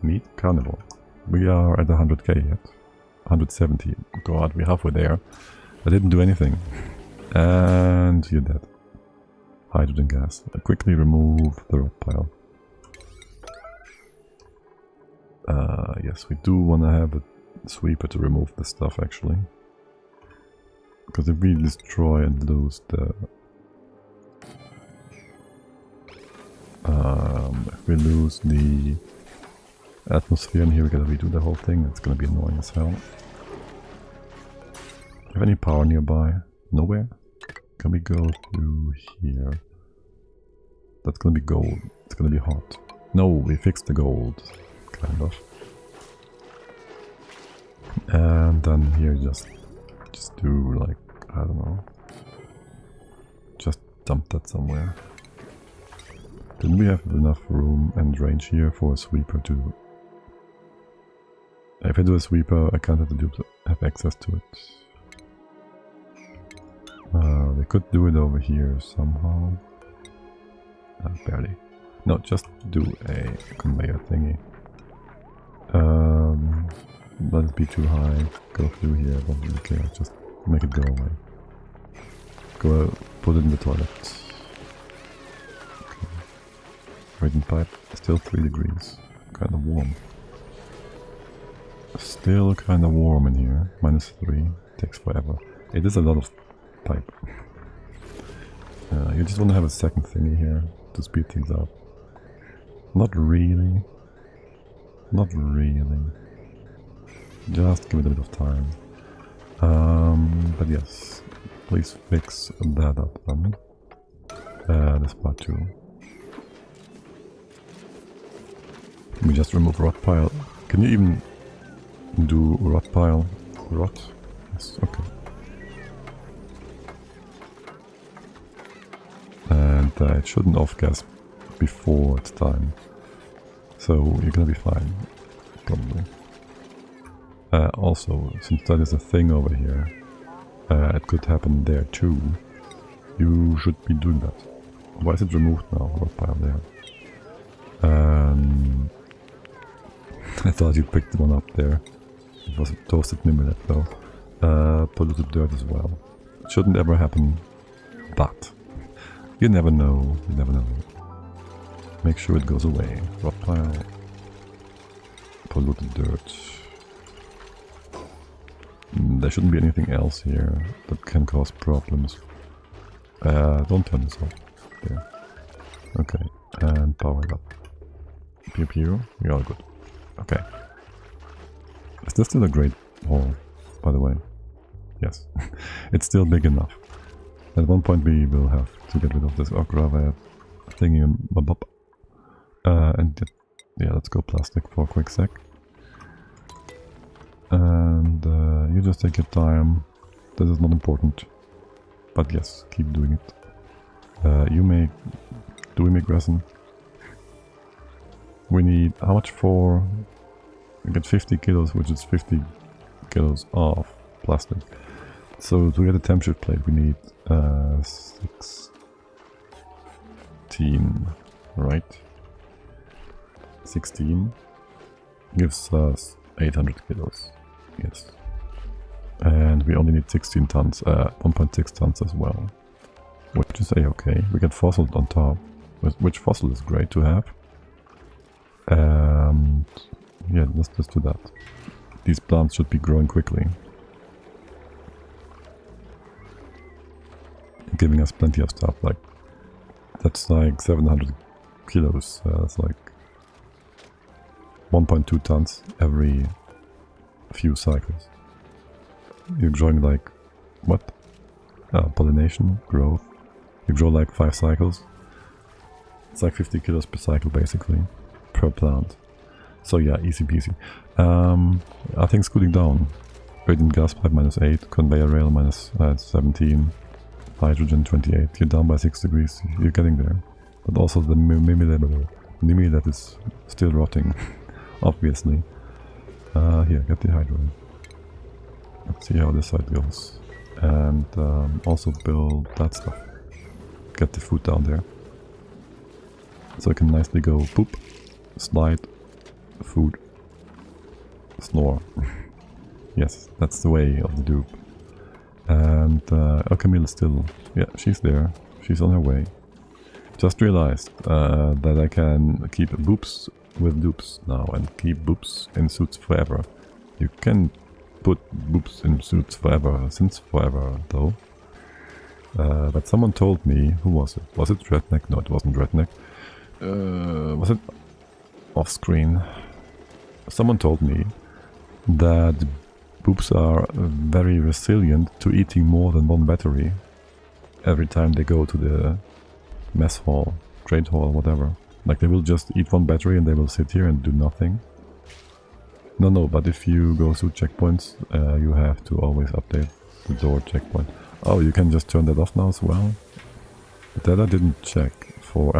Meat? Carnivore. We are at 100k yet. 170. God, we're halfway there. I didn't do anything. And you're dead. Hydrogen gas. I quickly remove the rock pile. Yes, we do want to have a sweeper to remove the stuff actually. Because if we destroy and lose the... if we lose the atmosphere in here, we gotta redo the whole thing. It's gonna be annoying as hell. Have any power nearby? Nowhere? Can we go through here? That's gonna be gold. It's gonna be hot. No, we fixed the gold. Kind of. And then here just do like, I don't know. Just dump that somewhere. Didn't we have enough room and range here for a sweeper to... If I do a sweeper, I can't have the dupes have access to it. We could do it over here somehow. Barely. No, just do a conveyor thingy. Let it be too high. Go through here, don't really care. Just make it go away. Go put it in the toilet. Okay. Radiant pipe, still 3 degrees. Kind of warm. Still kind of warm in here. -3. Takes forever. It is a lot of pipe. You just want to have a second thingy here to speed things up. Not really. Not really. Just give it a bit of time. But yes, please fix that up then. This part too. Can we just remove rot pile? Can you even do rot pile? Rot? Yes, okay. And it shouldn't off-gas before it's time. So you're gonna be fine, probably. Also, since that is a thing over here, it could happen there too. You should be doing that. Why is it removed now? Rot pile there. I thought you picked one up there. It was a toasted mimilet though. Polluted dirt as well. It shouldn't ever happen, but you never know, you never know. Make sure it goes away. Rot pile. Polluted dirt. There shouldn't be anything else here that can cause problems. Don't turn this off. There. Okay, and power it up. Pew pew. We're all good. Okay. Is this still a great hall, by the way? Yes. It's still big enough. At one point we will have to get rid of this gravel thingy bob. And yeah, let's go plastic for a quick sec. And you just take your time. This is not important. But yes, keep doing it. Do we make resin? We need, how much for? We get 50 kilos, which is 50 kilos of plastic. So to get a temp shift plate we need 16, right? 16 gives us 800 kilos, yes. And we only need 16 tons, 1.6 tons as well. Which is a-okay. We get fossil on top, which fossil is great to have. And yeah, let's just do that. These plants should be growing quickly. Giving us plenty of stuff, like that's like 700 kilos, that's like 1.2 tons every few cycles. You're growing like, what? Pollination, growth. You grow like 5 cycles. It's like 50 kilos per cycle basically, per plant. So yeah, easy peasy. Are things cooling down? Radiant gas pipe -8, conveyor rail -17, hydrogen 28. You're down by 6 degrees, you're getting there. But also the mimi that is still rotting, obviously. Here, get the hydrogen. Let's see how this side goes. And also build that stuff. Get the food down there. So I can nicely go poop, slide, food, snore. Yes, that's the way of the dupe. And Camille is still, yeah, she's there. She's on her way. Just realized that I can keep boops with dupes now and keep boops in suits forever. You can put boops in suits forever, since forever though. But someone told me, who was it? Was it Redneck? No, it wasn't Redneck. Was it off screen? Someone told me that Boops are very resilient to eating more than one battery every time they go to the mess hall, trade hall, whatever. Like they will just eat one battery and they will sit here and do nothing. No, but if you go through checkpoints, you have to always update the door checkpoint. Oh, you can just turn that off now as well? That I didn't check for. I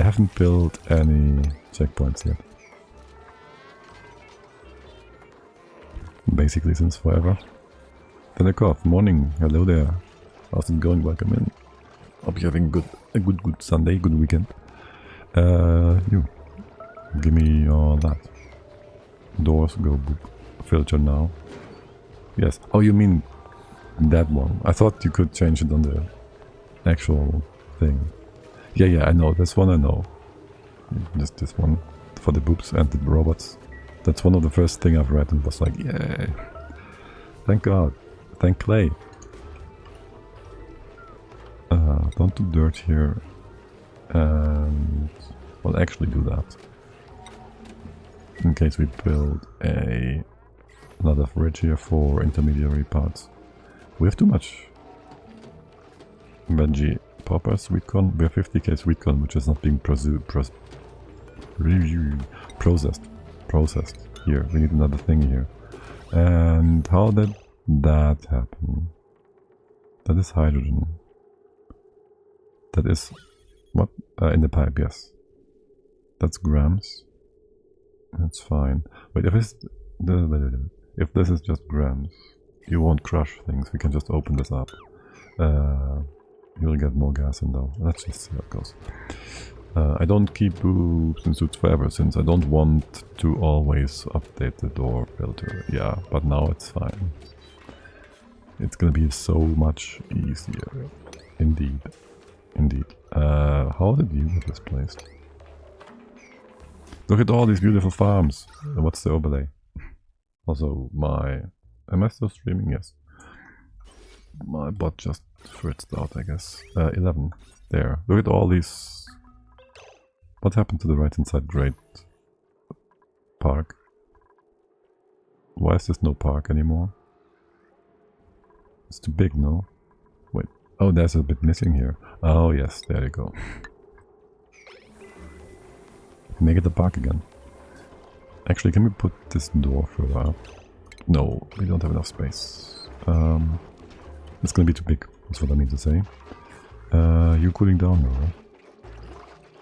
haven't built any checkpoints yet. Basically since forever. Telekoff, morning, hello there. How's it going? Welcome in. Hope you're having a good Sunday, good weekend. You, give me all that. Doors, go boop. Filter now. Yes. Oh, you mean that one? I thought you could change it on the actual thing. Yeah, I know. This one I know. Just this one for the boops and the robots. That's one of the first thing I've read and was like, yay. Thank God. Thank Clay. Don't do dirt here. And we'll actually do that. In case we build another fridge here for intermediary parts. We have too much veggie popper sweet corn. We have 50k sweet corn, which is not being processed. Here, we need another thing here. And how did that happen? That is hydrogen. That is what? In the pipe, yes. That's grams. That's fine. Wait, if this is just grams, you won't crush things. We can just open this up. You'll get more gas in though. Let's just see how it goes. I don't keep boops and suits forever since I don't want to always update the door filter. Yeah, but now it's fine. It's gonna be so much easier. Indeed. How did you get this placed? Look at all these beautiful farms. What's the overlay? Also, am I still streaming? Yes. My bot just fritzed out, I guess. 11. There. Look at all these. What happened to the right hand side? Great park. Why is this no park anymore? It's too big, no? Wait. Oh, there's a bit missing here. Oh, yes. There you go. Make it a park again. Actually, can we put this door further up? No, we don't have enough space. It's gonna be too big, that's what I mean to say. You're cooling down now, right?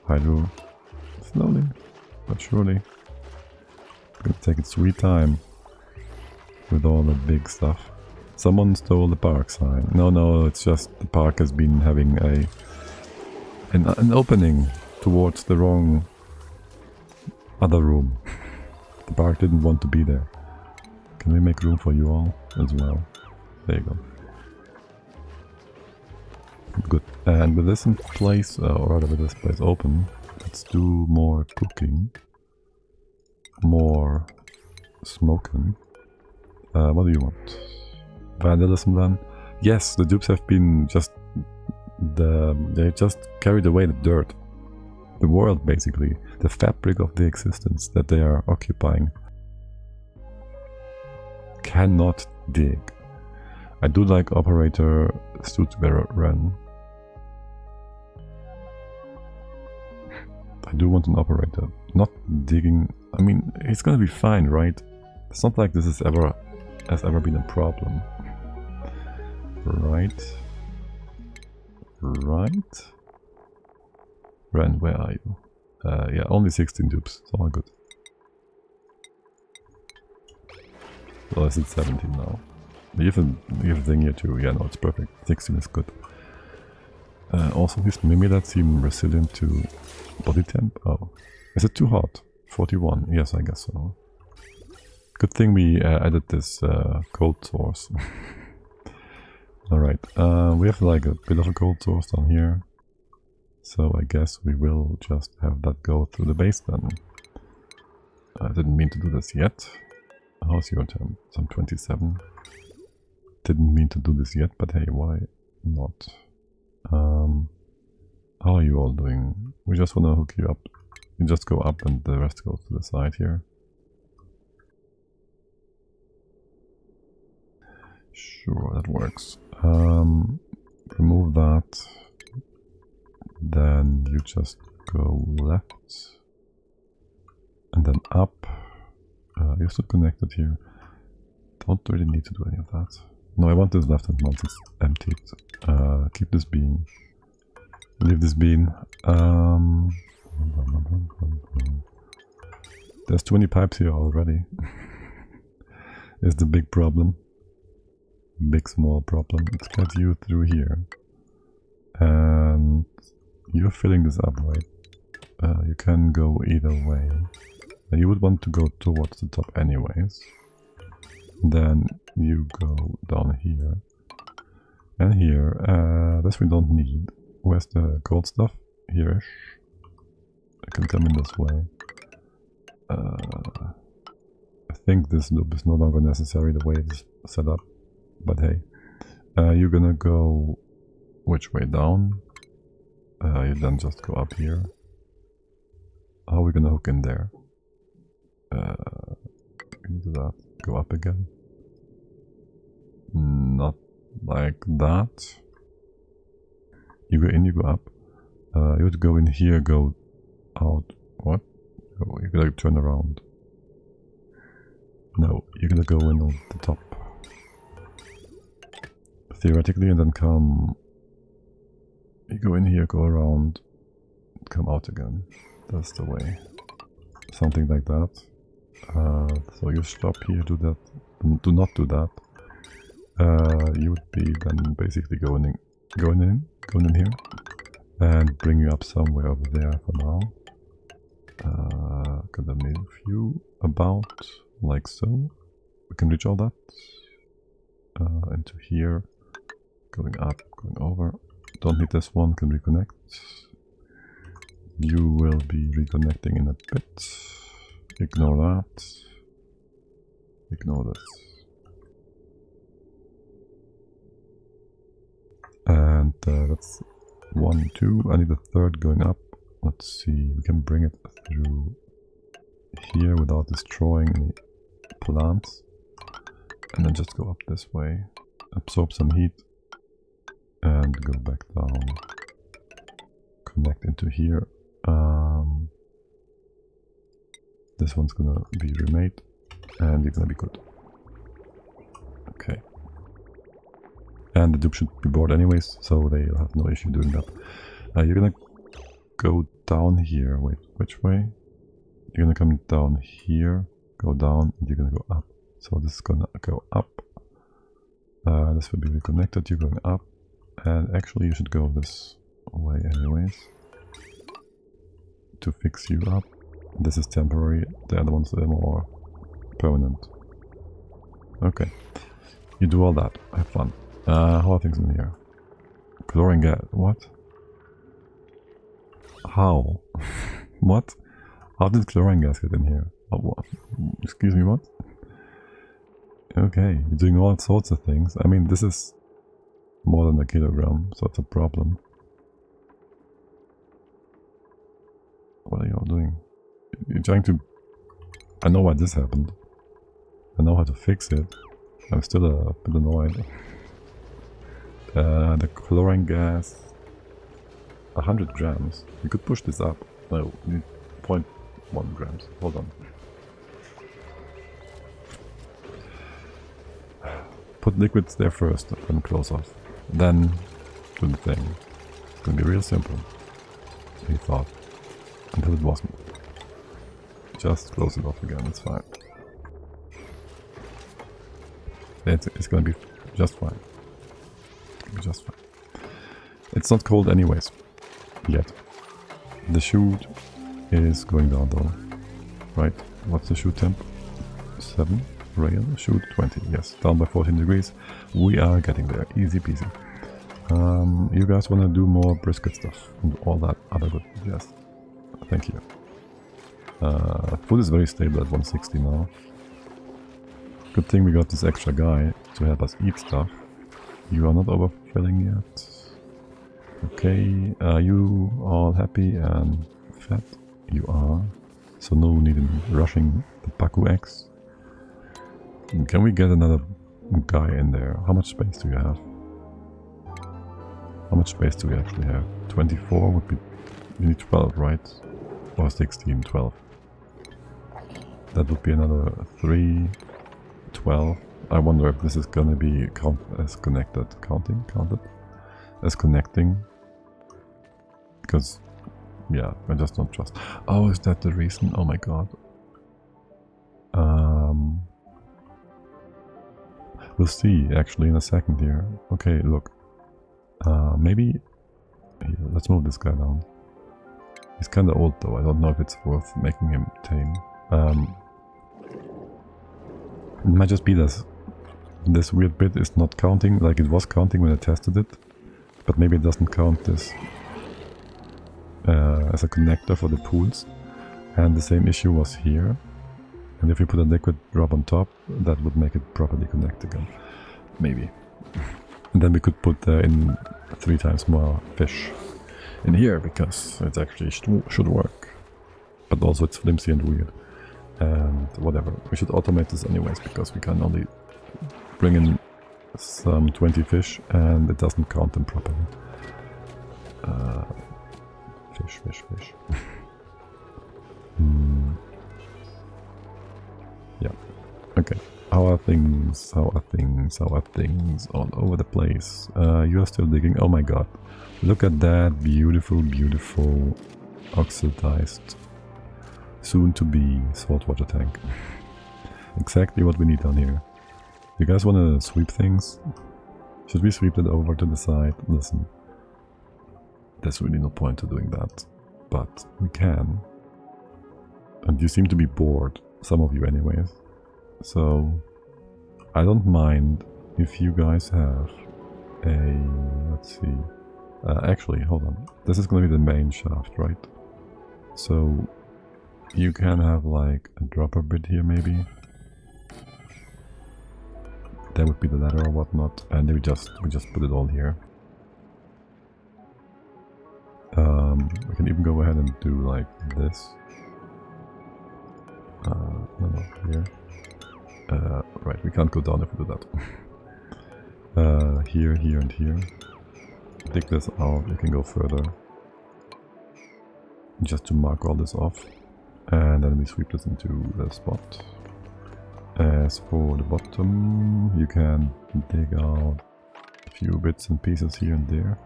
Hydro. Slowly, but surely. It's gonna take its sweet time with all the big stuff. Someone stole the park sign. No, it's just the park has been having an opening towards the wrong other room. The park didn't want to be there. Can we make room for you all as well? There you go. Good. And with this in place, or rather with this place open, let's do more cooking. More smoking. What do you want? Vandalism then? Yes, the dupes have been they just carried away the dirt. The world, basically. The fabric of the existence that they are occupying. Cannot dig. I do like operator Stutzbeeren. I do want an operator. Not digging. I mean, it's gonna be fine, right? It's not like this has ever been a problem. Right? Ren, where are you? Yeah, only 16 dupes. It's all good. So is it 17 now? You have a thing here too. Yeah, no, it's perfect. 16 is good. Also, these Mimilats seem resilient to body temp. Oh, is it too hot? 41. Yes, I guess so. Good thing we added this cold source. Alright, we have like a bit of a cold source down here. So I guess we will just have that go through the base then. I didn't mean to do this yet. How's your temp? Some 27. Didn't mean to do this yet, but hey, why not? How are you all doing? We just want to hook you up. You just go up and the rest goes to the side here. Sure, that works. Remove that. Then you just go left. And then up. You're still connected here. Don't really need to do any of that. No, I want this left and once it's emptied. Keep this bean. Leave this bean. There's too many pipes here already. Is the big problem. Big small problem. Let's get you through here. And you're filling this up, right? You can go either way. You would want to go towards the top anyways. Then you go down here. And here. This we don't need. Where's the gold stuff? Here-ish. I can come in this way. I think this loop is no longer necessary the way it's set up. But hey. You're gonna go which way down? You then just go up here. How are we gonna hook in there? Can you do that? Go up again? Not like that. You go in, you go up. You would go in here, go out. What? Oh, you're gonna turn around. No, you're gonna go in on the top. Theoretically, and then come. You go in here, go around, come out again. That's the way. Something like that. So you stop here, do that. Do not do that. You would be then basically going in here, and bring you up somewhere over there for now. Gonna move you about like so. We can reach all that. Into here, going up, going over. Don't need this one, can reconnect. You will be reconnecting in a bit. Ignore that. Ignore this. And that's 1, 2. I need a third going up. Let's see, we can bring it through here without destroying any plants. And then just go up this way. Absorb some heat. And go back down. Connect into here. This one's gonna be remade. And you're gonna be good. Okay. And the dupe should be bored anyways, so they'll have no issue doing that. You're gonna go down here. Wait, which way? You're gonna come down here, go down, and you're gonna go up. So this is gonna go up. This will be reconnected, you're going up. And actually you should go this way anyways. To fix you up. This is temporary, the other ones are more permanent. Okay. You do all that, have fun. How are things in here? Chlorine gas, what? How? What? How did chlorine gas get in here? Oh, what? Excuse me, what? Okay, you're doing all sorts of things. I mean, this is more than a kilogram, so it's a problem. What are you all doing? You're trying to... I know why this happened. I know how to fix it. I'm still a bit annoyed. The chlorine gas... 100 grams. You could push this up. No, you need 0.1 grams. Hold on. Put liquids there first, then close off. Then do the thing. It's gonna be real simple. He thought. Until it wasn't. Just close it off again, it's fine. It's gonna be just fine. It's gonna be just fine. It's not cold anyways. Yet. The chute is going down though. Right? What's the chute temp? 7? Rail? Chute 20. Yes. Down by 14 degrees. We are getting there. Easy peasy. You guys wanna do more brisket stuff and all that other good? Yes. Thank you. Food is very stable at 160 now. Good thing we got this extra guy to help us eat stuff. You are not overfilling yet. Okay, are you all happy and fat? You are. So no need in rushing the Paku X. Can we get another guy in there. How much space do you have? How much space do we actually have? 24 would be... You need 12, right? Or 16, 12. That would be another 3, 12. I wonder if this is gonna be as connected. Counted? As connecting. Because, yeah, I just don't trust. Oh, is that the reason? Oh my god. We'll see, actually, in a second here. Okay, look. Maybe... Here, let's move this guy down. He's kinda old though, I don't know if it's worth making him tame. It might just be that this weird bit is not counting, like it was counting when I tested it. But maybe it doesn't count this as a connector for the pools. And the same issue was here. And if you put a liquid drop on top, that would make it properly connect again. Maybe. And then we could put in 3 times more fish in here, because it actually should work. But also it's flimsy and weird. And whatever. We should automate this anyways, because we can only bring in some 20 fish and it doesn't count them properly. Fish. Yeah. Okay. How are things all over the place? You are still digging. Oh my god. Look at that beautiful oxidized soon to be saltwater tank. Exactly what we need down here. You guys want to sweep things? Should we sweep it over to the side? Listen. There's really no point to doing that. But we can. And you seem to be bored. Some of you anyways. So I don't mind if you guys have a... let's see. Actually, hold on. This is going to be the main shaft, right? So you can have like a dropper bit here maybe. That would be the ladder or whatnot, and we just put it all here. We can even go ahead and do like this. No, here. Right, we can't go down if we do that. Here, and here. Dig this out, you can go further. Just to mark all this off. And then we sweep this into the spot. As for the bottom, you can dig out a few bits and pieces here and there.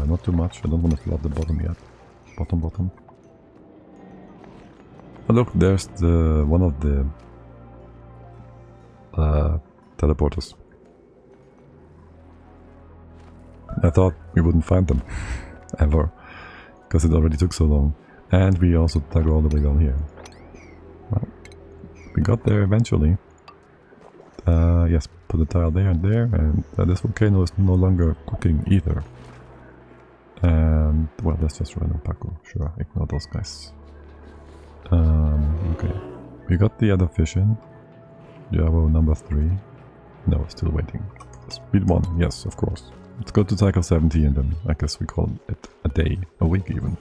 Not too much, I don't want to flood the bottom yet. Bottom. Oh look, there's the one of the teleporters. I thought we wouldn't find them, ever, because it already took so long. And we also dug all the way down here. Well, we got there eventually. Yes, put a tile there and there, and this volcano is no longer cooking either. And, well, that's just random Paco. Sure, ignore those guys. Okay. We got the other fish in. Javo number 3. No, still waiting. Speed 1, yes, of course. Let's go to cycle 70 and then I guess we call it a day, a week even.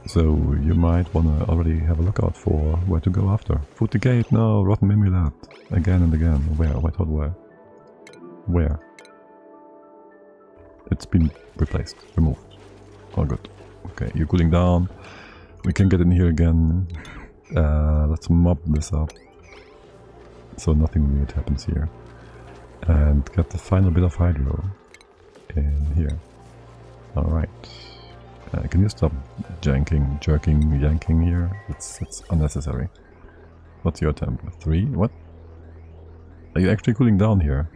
So you might wanna already have a lookout for where to go after. Food the gate, no, rotten Mimulat. Again and again. Where? I thought where? Where? It's been replaced, removed. All good. Okay, you're cooling down. We can get in here again. Let's mop this up. So nothing weird happens here. And get the final bit of hydro in here. Alright. Can you stop jerking, yanking here? It's unnecessary. What's your temp? 3? What? Are you actually cooling down here?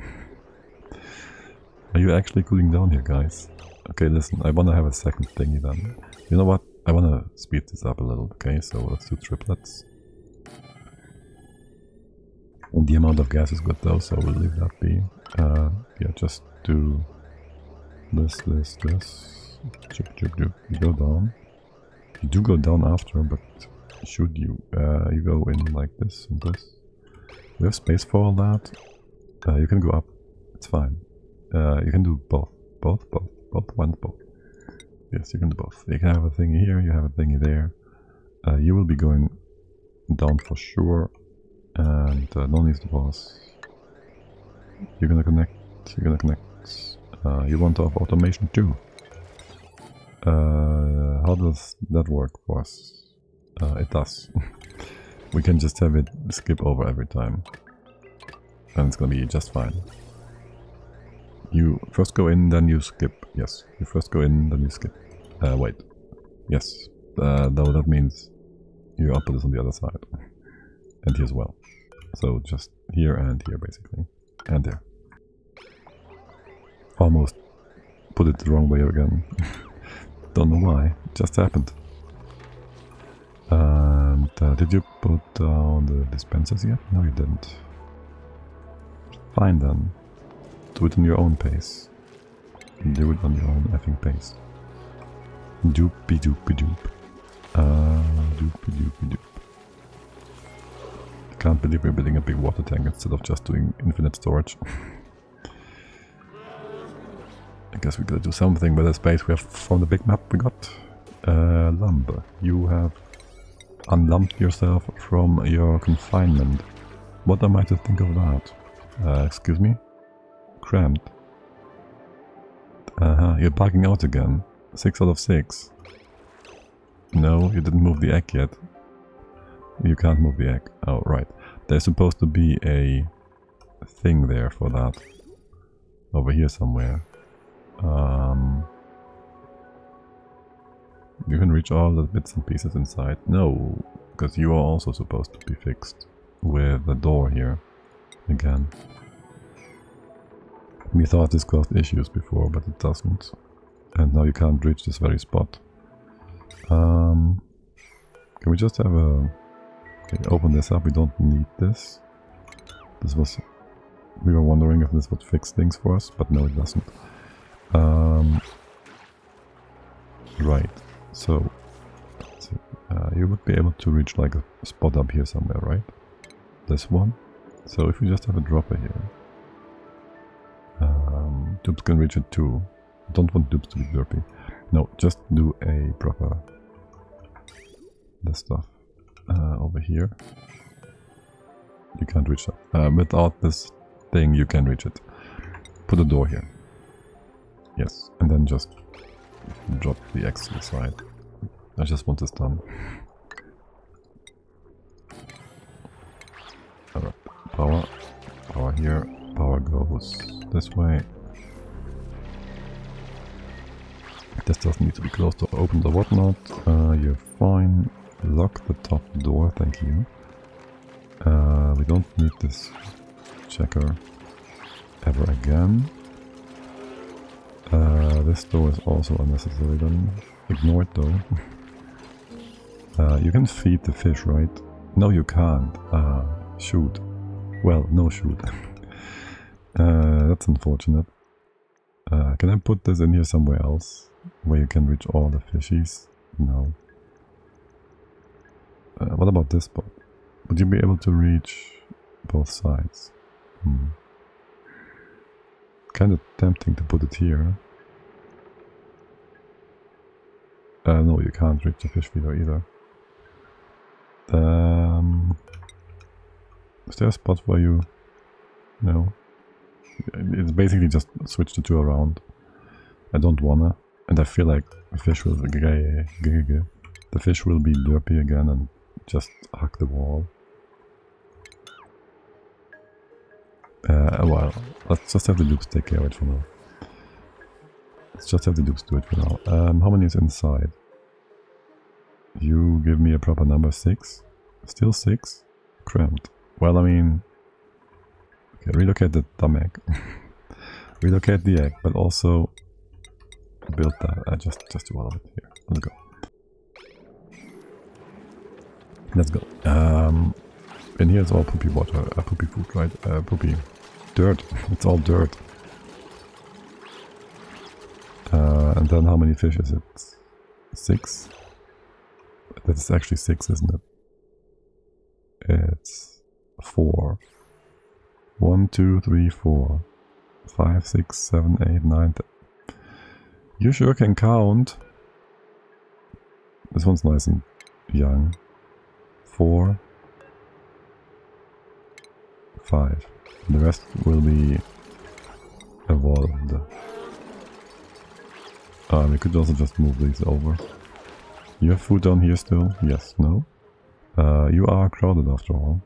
Are you actually cooling down here, guys? Okay, listen, I wanna have a second thingy then. You know what? I wanna speed this up a little, okay? So let's do triplets. And the amount of gas is good though, so we'll leave that be. Yeah, just do this. You go down. You do go down after, but should you? You go in like this and this. We have space for all that. You can go up. It's fine. You can do both. Both. Yes, you can do both. You can have a thingy here, you have a thingy there. You will be going down for sure. And no needs the boss. You're gonna connect. You're gonna connect. You want to have automation too. How does that work for us? It does. We can just have it skip over every time. And it's gonna be just fine. You first go in, then you skip. Yes. You first go in, then you skip. Wait. Yes. Though that means your output is on the other side. And here as well. So just here and here basically. And there. Almost put it the wrong way again. Don't know why. It just happened. And did you put down the dispensers yet? No, you didn't. Fine then. Do it on your own pace. Do it on your own effing pace. Doopy doopy doop. Doopy doopy doop. I can't believe we're building a big water tank instead of just doing infinite storage. I guess we gotta do something with the space we have from the big map we got. Lumber. You have unlumped yourself from your confinement. What am I to think of that? Excuse me? Cramped. You're bugging out again. 6 out of 6. No, you didn't move the egg yet. You can't move the egg. Oh, right. There's supposed to be a thing there for that. Over here somewhere. You can reach all the bits and pieces inside. No, because you are also supposed to be fixed with the door here. Again. We thought this caused issues before, but it doesn't. And now you can't reach this very spot. Can we just have a... Okay, open this up, we don't need this. This was... We were wondering if this would fix things for us, but no it doesn't. Right, so... you would be able to reach like a spot up here somewhere, right? This one. So if we just have a dropper here... Dupes can reach it too. Don't want dupes to be derpy. No, just do a proper... this stuff. Over here. You can't reach that. Without this thing you can reach it. Put a door here. Yes, and then just drop the X to the side. I just want this done. Alright, power. Power here. Power goes this way. This doesn't need to be closed or opened or whatnot. You're fine. Lock the top door, thank you. We don't need this checker ever again. This door is also unnecessary then. Ignore it though. You can feed the fish, right? No, you can't. Shoot. Well, no shoot. That's unfortunate. Can I put this in here somewhere else? Where you can reach all the fishies? No. What about this spot? Would you be able to reach both sides? Kind of tempting to put it here. No, you can't reach the fish feeder either. Is there a spot where you... No. It's basically just switch the two around. I don't wanna. And I feel like the fish will... The fish will be derpy again and just hug the wall. Well, let's just have the dupes take care of it for now. Let's just have the dupes do it for now. How many is inside? You give me a proper number, 6? Still 6? Cramped. Well, I mean... Okay, relocate the dumb egg. Relocate the egg, but also... build that. Just do all of it here. Let's go. Let's go. In here it's all poopy water, poopy food, right? Poopy dirt. It's all dirt. And then how many fish is it? 6? That's actually 6, isn't it? It's 4. 1, 2, 3, 4. 5, 6, 7, 8, 9, 10. You sure can count. This one's nice and young. 4, 5. The rest will be evolved. We could also just move these over. You have food down here still? Yes, no? You are crowded after all.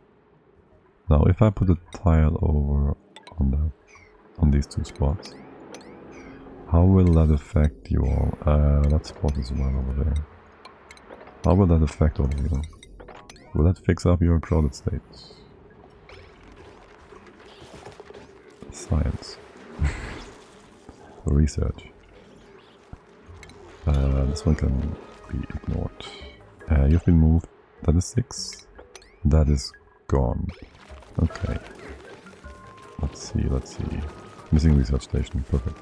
Now if I put a tile over on these two spots, how will that affect you all? That spot is well over there. How will that affect all of you? Will that fix up your crowded states? Science. Research. This one can be ignored. You've been moved. That is 6. That is gone. Okay. Let's see. Missing research station. Perfect.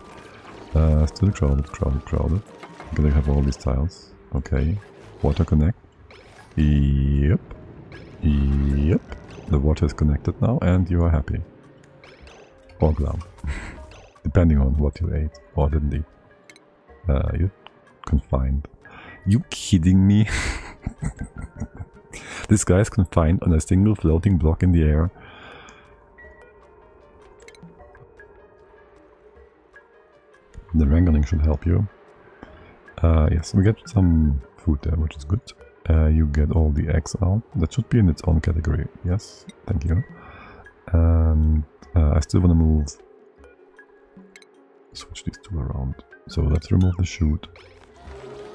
Still crowded. I'm gonna have all these tiles. Okay. Water connect. Yep. The water is connected now and you are happy. Or glum. Depending on what you ate or didn't eat. You're confined. You kidding me? This guy is confined on a single floating block in the air. The wrangling should help you. Yes, we get some food there, which is good. You get all the eggs out. That should be in its own category. Yes, thank you. And I still want to move. Switch these two around. So let's remove the chute.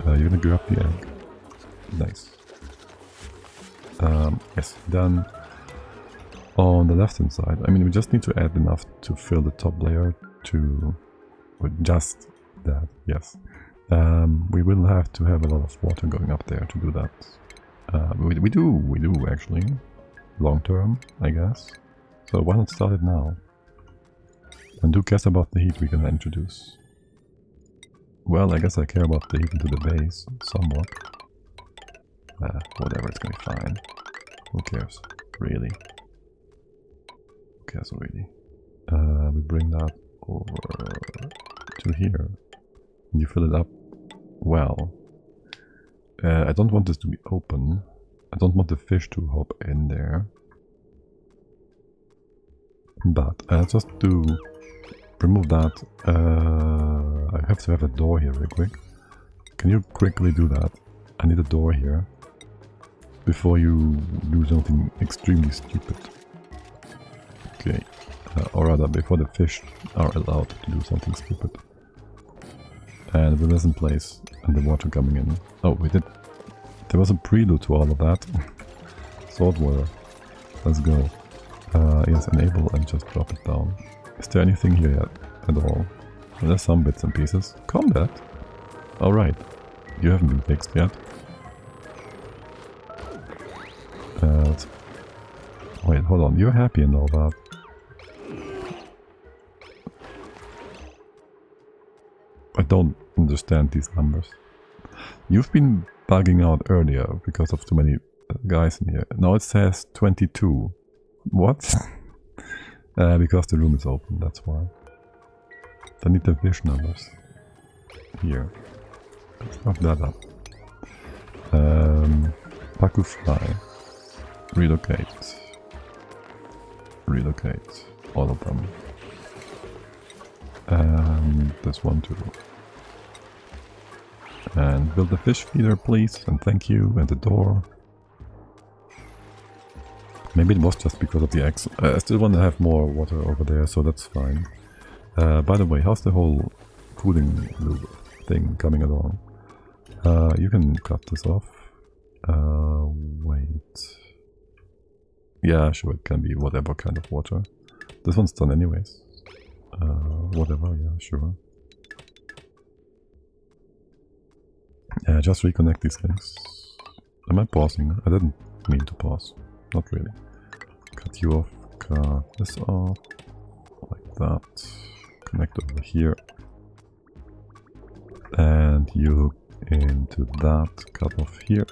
You're gonna grab the egg. Nice. Yes, then on the left hand side, I mean, we just need to add enough to fill the top layer to just that, yes. We will have to have a lot of water going up there to do that. We do actually, long term, I guess. So why not start it now? And who cares about the heat we can introduce? Well, I guess I care about the heat into the base, somewhat. Whatever, it's gonna be fine. Who cares? Really? Who cares really? We bring that over to here. You fill it up well. I don't want this to be open. I don't want the fish to hop in there. But just to remove that, I have to have a door here real quick. Can you quickly do that? I need a door here before you do something extremely stupid. Okay, or rather before the fish are allowed to do something stupid. And the lesson place and the water coming in. Oh, we did. There was a prelude to all of that. Salt water. Let's go. Yes, enable and just drop it down. Is there anything here yet at all? Well, there's some bits and pieces. Combat? Alright. You haven't been fixed yet. Wait, hold on. You're happy and all that. I don't understand these numbers. You've been bugging out earlier because of too many guys in here. Now it says 22. What? Because the room is open, that's why. I need the fish numbers. Here. Let's knock that up. Paku fly. Relocate. Relocate. All of them. And this one too. And build the fish feeder, please, and thank you, and the door. Maybe it was just because of the eggs. I still want to have more water over there, so that's fine. By the way, how's the whole cooling loop thing coming along? You can cut this off. Wait. Yeah, sure, it can be whatever kind of water. This one's done anyways. Whatever, yeah, sure. Just reconnect these things. Am I pausing? I didn't mean to pause. Not really. Cut you off, cut this off. Like that. Connect over here. And you hook into that. Cut off here.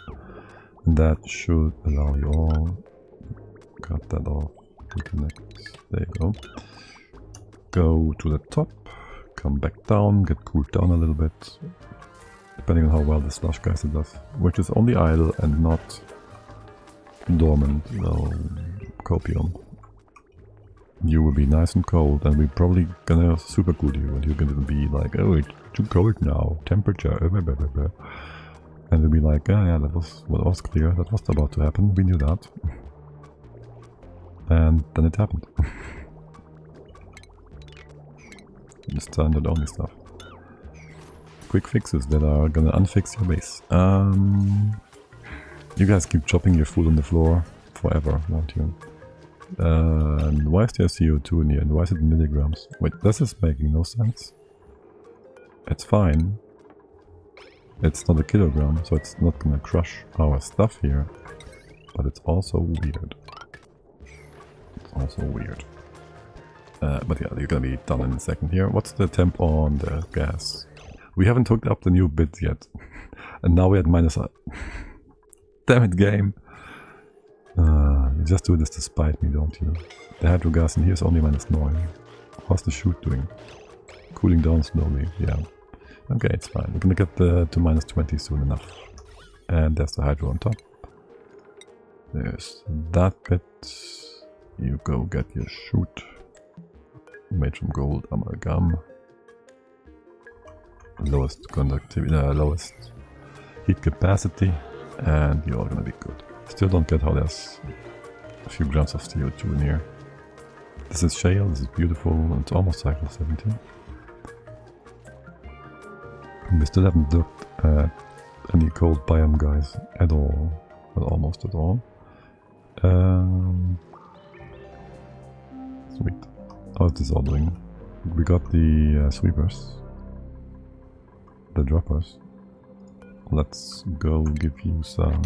That should allow you all. Cut that off. Reconnect. There you go. Go to the top. Come back down. Get cooled down a little bit. Depending on how well the slush geyser does. Which is only idle and not dormant. No copium. you will be nice and cold, and we're probably gonna super cool you, and you're gonna be like, oh, it's too cold now, temperature, blah, blah, blah, blah. And we'll be like, yeah, that was clear, that was about to happen, we knew that. And then it happened. The standard only stuff. Quick fixes that are gonna unfix your base. You guys keep chopping your food on the floor forever, won't you? And why is there CO2 in here? And why is it in milligrams? Wait, this is making no sense. It's fine. It's not a kilogram, so it's not gonna crush our stuff here. But it's also weird. It's also weird. But yeah, you're gonna be done in a second here. What's the temp on the gas? We haven't hooked up the new bits yet. And now we're at minus... Damn it, game! You just do this to spite me, don't you? The hydro gas in here is only minus 9. How's the shoot doing? Cooling down slowly, yeah. Okay, it's fine. We're gonna get to minus 20 soon enough. And there's the hydro on top. There's that bit. You go get your shoot. Made from gold amalgam. Lowest conductivity, lowest heat capacity, and you're gonna be good. Still don't get how there's a few grams of CO2 in here. This is shale, this is beautiful, and it's almost cycle 17. We still haven't looked at any cold biome guys at all. Well, almost at all. Sweet. How's this all doing? We got the sweepers. The droppers. Let's go give you some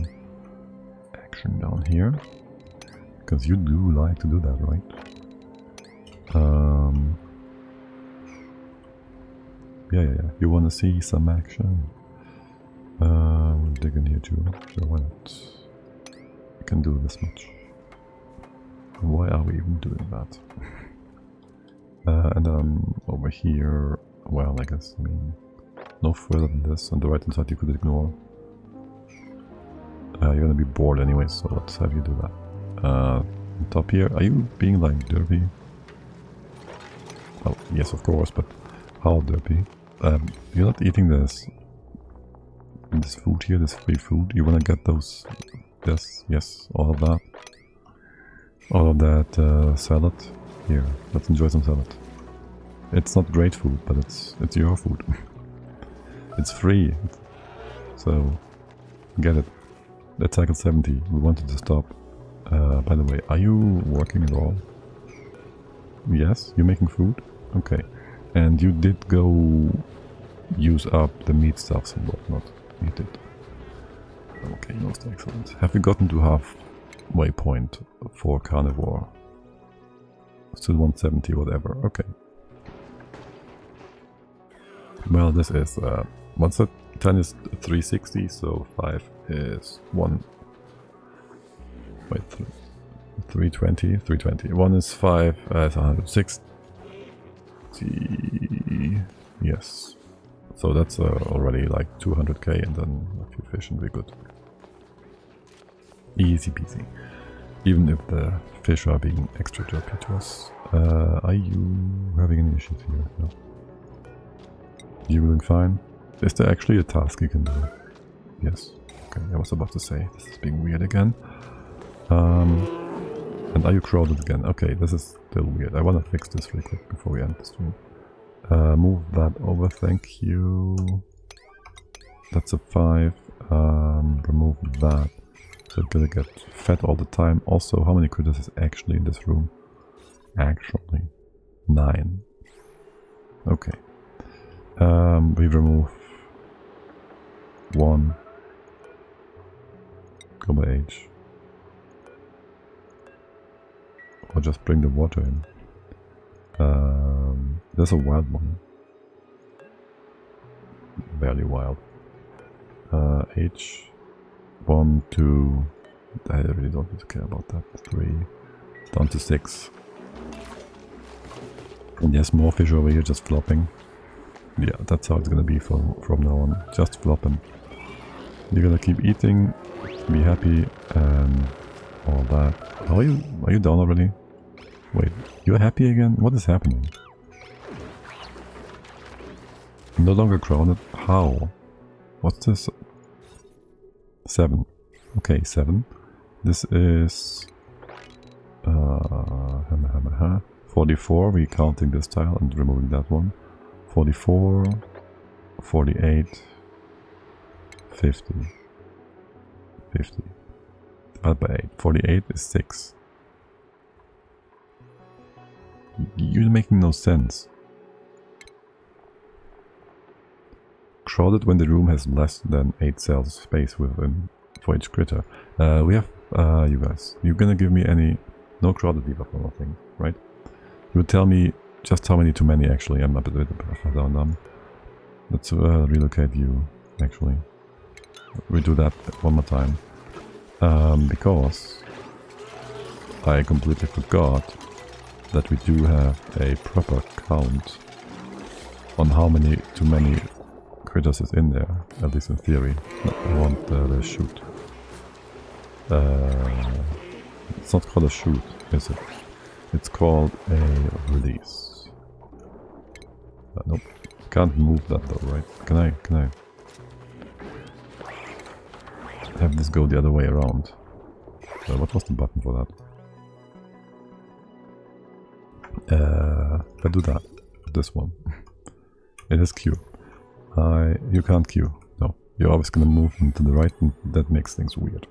action down here. Because you do like to do that, right? Yeah. You want to see some action? We'll dig in here too. Sure, why not? We can do this much. Why are we even doing that? And then over here, well, I guess, I mean, no further than this. On the right hand side you could ignore. You're gonna be bored anyway, so let's have you do that. On top here, are you being like derpy? Oh, yes, of course, but how derpy? You're not eating this food here, this free food. You wanna get those, yes, all of that. All of that salad. Here, let's enjoy some salad. It's not great food, but it's your food. It's free, so get it. That's cycle 70. We wanted to stop. By the way, are you working at all? Yes, you're making food? Okay. And you did go use up the meat stuffs and whatnot. You did. Okay, most excellent. Have we gotten to halfway point for carnivore? Still 170, whatever. Okay. Well, this is what's that? 10 is 360, so 5 is 1. Wait, 320, 320. 1 is 5, is 160. Yes. So that's already like 200k, and then a few fish and we're good. Easy peasy. Even if the fish are being extra jerky to us. Are you having any issues here? No. You doing fine? Is there actually a task you can do? Yes. Okay, I was about to say, this is being weird again. And are you crowded again? Okay, this is still weird. I want to fix this really quick before we end the stream. Move that over, thank you. That's a 5. Remove that. So it's gonna get fed all the time. Also, how many critters is actually in this room? Actually, 9. Okay. We remove 1. Go by age. Or just bring the water in. There's a wild one. Barely wild. Age 1, 2. I really don't need to care about that. 3. Down to 6. And there's more fish over here just flopping. Yeah, that's how it's gonna be from now on. Just flopping. You're gonna keep eating, be happy, and all that. Are you down already? Wait, you're happy again? What is happening? No longer crowded? How? What's this? 7. Okay, 7. This is 44. We're counting this tile and removing that one. 44, 48, 50, 50. Divided by 8. 48 is 6. You're making no sense. Crowded when the room has less than 8 cells of space within for each critter. We have you guys. You're gonna give me any no crowded liveable thing, right? You would tell me just how many too many actually. I'm a bit down. Let's relocate you actually. We do that one more time. Because I completely forgot that we do have a proper count on how many too many critters is in there, at least in theory. I want the shoot. It's not called a shoot, is it? It's called a release. Nope. Can't move that though, right? Can I have this go the other way around? What was the button for that? I do that. This one. It is Q. You can't Q. No. You're always gonna move into the right, and that makes things weird.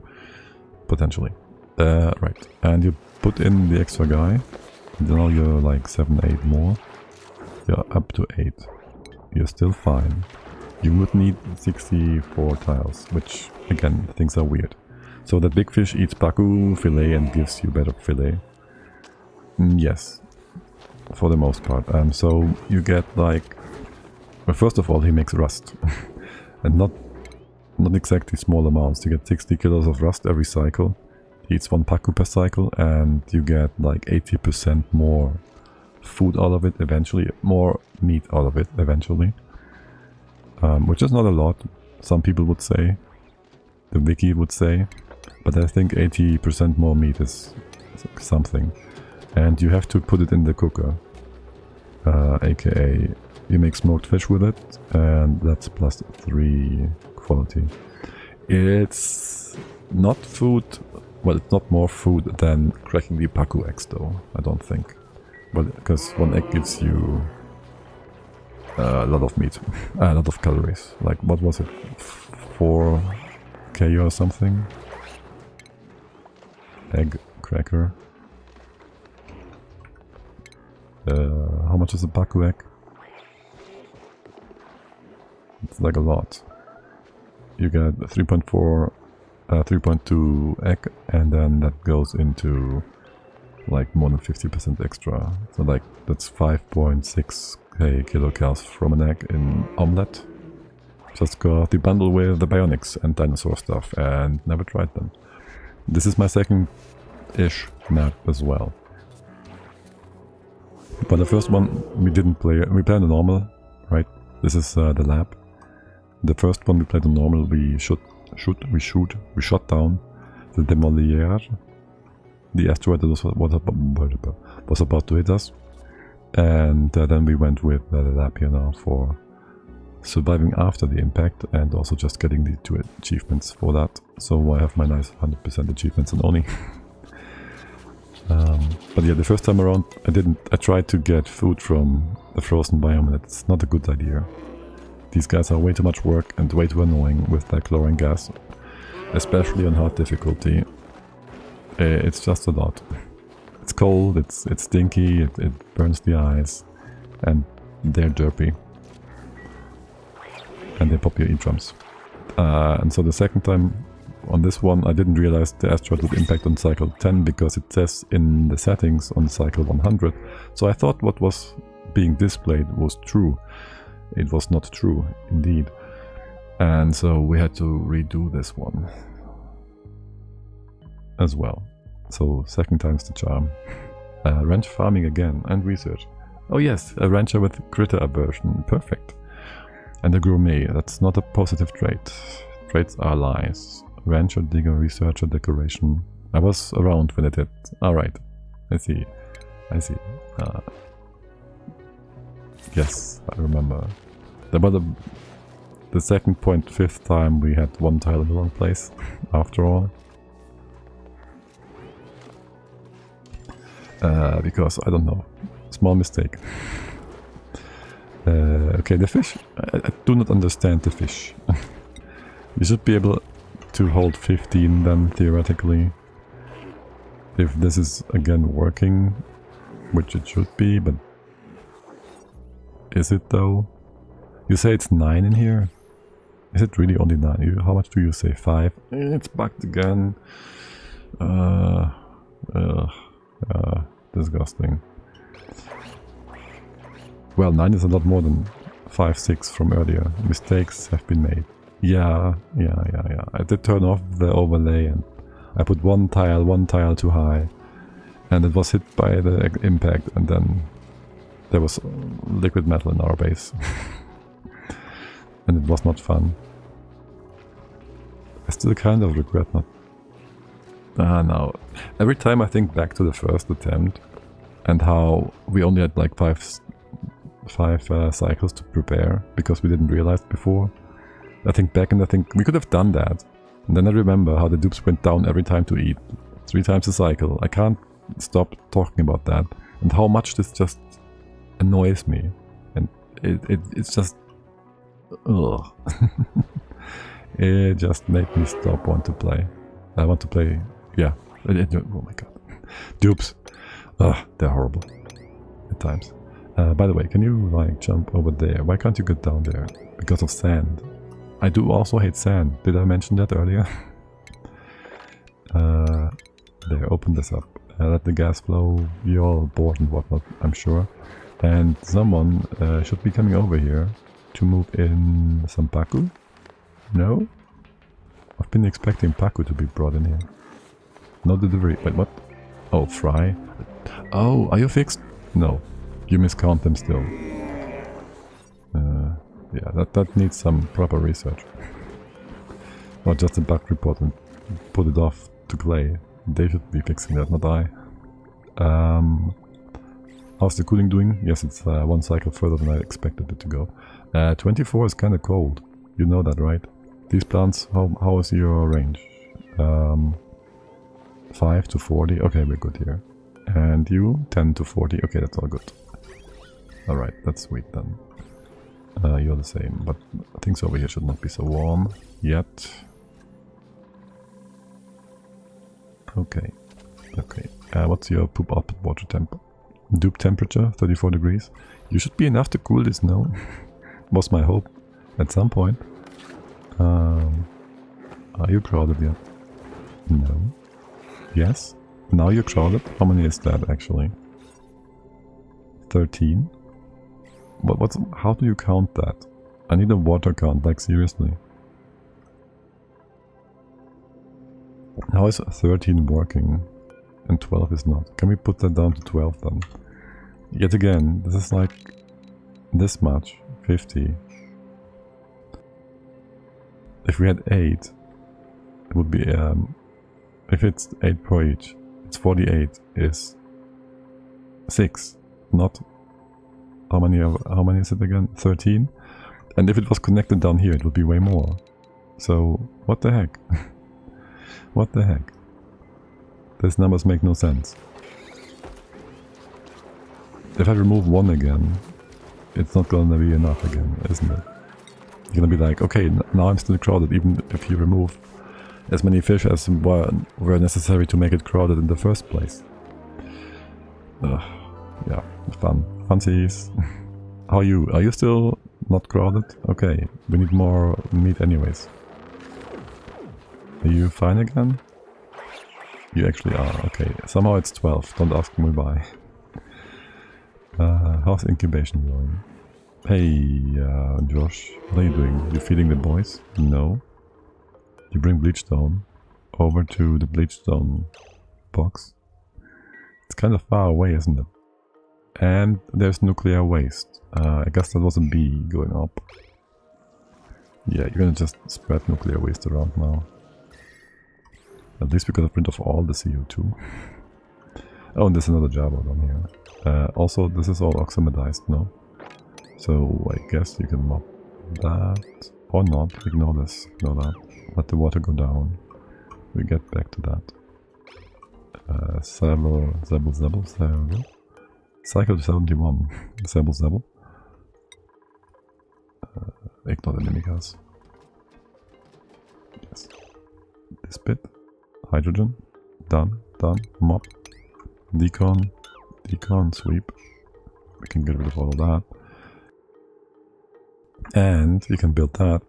Potentially. Right. And you put in the extra guy. And now you're like 7, 8 more. You're up to 8. You're still fine. You would need 64 tiles, which, again, things are weird. So that big fish eats pacu fillet and gives you better fillet. Yes. For the most part. So you get like... Well, first of all, he makes rust. And not exactly small amounts. You get 60 kilos of rust every cycle. He eats 1 pacu per cycle, and you get like 80% more food out of it eventually. More meat out of it eventually. Which is not a lot, some people would say. The wiki would say. But I think 80% more meat is something. And you have to put it in the cooker. AKA... You make smoked fish with it, and that's plus 3 quality. It's not food, well, it's not more food than cracking the pacu eggs though, I don't think. Well, because 1 egg gives you a lot of meat, a lot of calories. Like, what was it, 4k or something? Egg cracker. How much is a pacu egg? It's like a lot. You get 3.4, 3.2 egg, and then that goes into like more than 50% extra. So like that's 5.6k kilocalories from an egg in omelette. Just got the bundle with the bionics and dinosaur stuff and never tried them. This is my second-ish map as well. But the first one we didn't play, we played the normal, right? This is the lab. The first one we played on normal, we shot down the Demolier, the asteroid that was about to hit us, and then we went with the lab here now for surviving after the impact and also just getting the 2 achievements for that. So I have my nice 100% achievements and only. But yeah, the first time around I tried to get food from the frozen biome, and it's not a good idea. These guys are way too much work and way too annoying with their chlorine gas, especially on hard difficulty. It's just a lot. It's cold, it's stinky, it burns the eyes, and they're derpy. And they pop your eardrums. And so the second time on this one, I didn't realize the asteroid would impact on cycle 10 because it says in the settings on cycle 100. So I thought what was being displayed was true. It was not true, indeed. And so we had to redo this one as well. So second time's the charm. Ranch farming again, and research. Oh yes, a rancher with critter aversion, perfect. And a gourmet, that's not a positive trait. Traits are lies. Rancher, digger, researcher, decoration. I was around when I did. Alright, I see. I see. Yes, I remember. About the second point, fifth time we had one tile in the wrong place, after all. Because, I don't know, small mistake. Okay, the fish, I do not understand the fish. You should be able to hold 15 then, theoretically. If this is again working, which it should be, but is it though? You say it's 9 in here? Is it really only 9? How much do you say? 5? It's bugged again. Disgusting. Well, 9 is a lot more than 5, 6 from earlier. Mistakes have been made. Yeah. I did turn off the overlay and I put one tile too high. And it was hit by the impact, and then there was liquid metal in our base. And it was not fun. I still kind of regret not... no. Every time I think back to the first attempt and how we only had like five cycles to prepare because we didn't realize before. I think back and I think we could have done that. And then I remember how the dupes went down every time to eat. 3 times a cycle. I can't stop talking about that. And how much this just annoys me. And it's just... ugh. It just made me stop want to play. I want to play... yeah. Oh my god. Dupes. Ugh, they're horrible. At times. By the way, can you like jump over there? Why can't you get down there? Because of sand. I do also hate sand. Did I mention that earlier? There, open this up. Let the gas flow. You're all bored and whatnot, I'm sure. And someone should be coming over here to move in some Paku. No? I've been expecting Paku to be brought in here. No delivery. Wait, what? Oh, fry. Oh, are you fixed? No. You miscount them still. Yeah, that needs some proper research. Not just a bug report and put it off to Clay. They should be fixing that, not I. How's the cooling doing? Yes, it's 1 cycle further than I expected it to go. 24 is kind of cold. You know that, right? These plants, how is your range? 5 to 40. Okay, we're good here. And you? 10 to 40. Okay, that's all good. Alright, that's sweet then. You're the same, but things over here should not be so warm yet. Okay. What's your poop output water temp? Dupe temperature, 34 degrees. You should be enough to cool this, no? Was my hope at some point. Are you crowded yet? No. Yes? Now you're crowded? How many is that actually? 13? How do you count that? I need a water count, like seriously. How is 13 working and 12 is not? Can we put that down to 12 then? Yet again, this is like this much, 50. If we had 8, it would be, if it's 8 per each, it's 48 is 6, not... How many is it again? 13? And if it was connected down here, it would be way more. So, what the heck? What the heck? These numbers make no sense. If I remove 1 again, it's not gonna be enough again, isn't it? You're gonna be like, okay, now I'm still crowded, even if you remove as many fish as were necessary to make it crowded in the first place. Yeah, fun. Fancies. How are you? Are you still not crowded? Okay, we need more meat anyways. Are you fine again? You actually are, okay. Somehow it's 12, don't ask me why. How's incubation going? Hey, Josh, what are you doing? You feeding the boys? No. You bring bleachstone over to the bleachstone box. It's kind of far away, isn't it? And there's nuclear waste. I guess that was a bee going up. Yeah, you're gonna just spread nuclear waste around now. At least we're gonna print off all the CO2. Oh, and there's another Java down here. Also, this is all oxidized, no? So I guess you can mob that. Or not. Ignore this. Ignore that. Let the water go down. We get back to that. Zebble. Cycle 71. Zebble. Ignore the mimicas. Yes. This bit. Hydrogen. Done. Mob. Decon, sweep. We can get rid of all of that. And you can build that.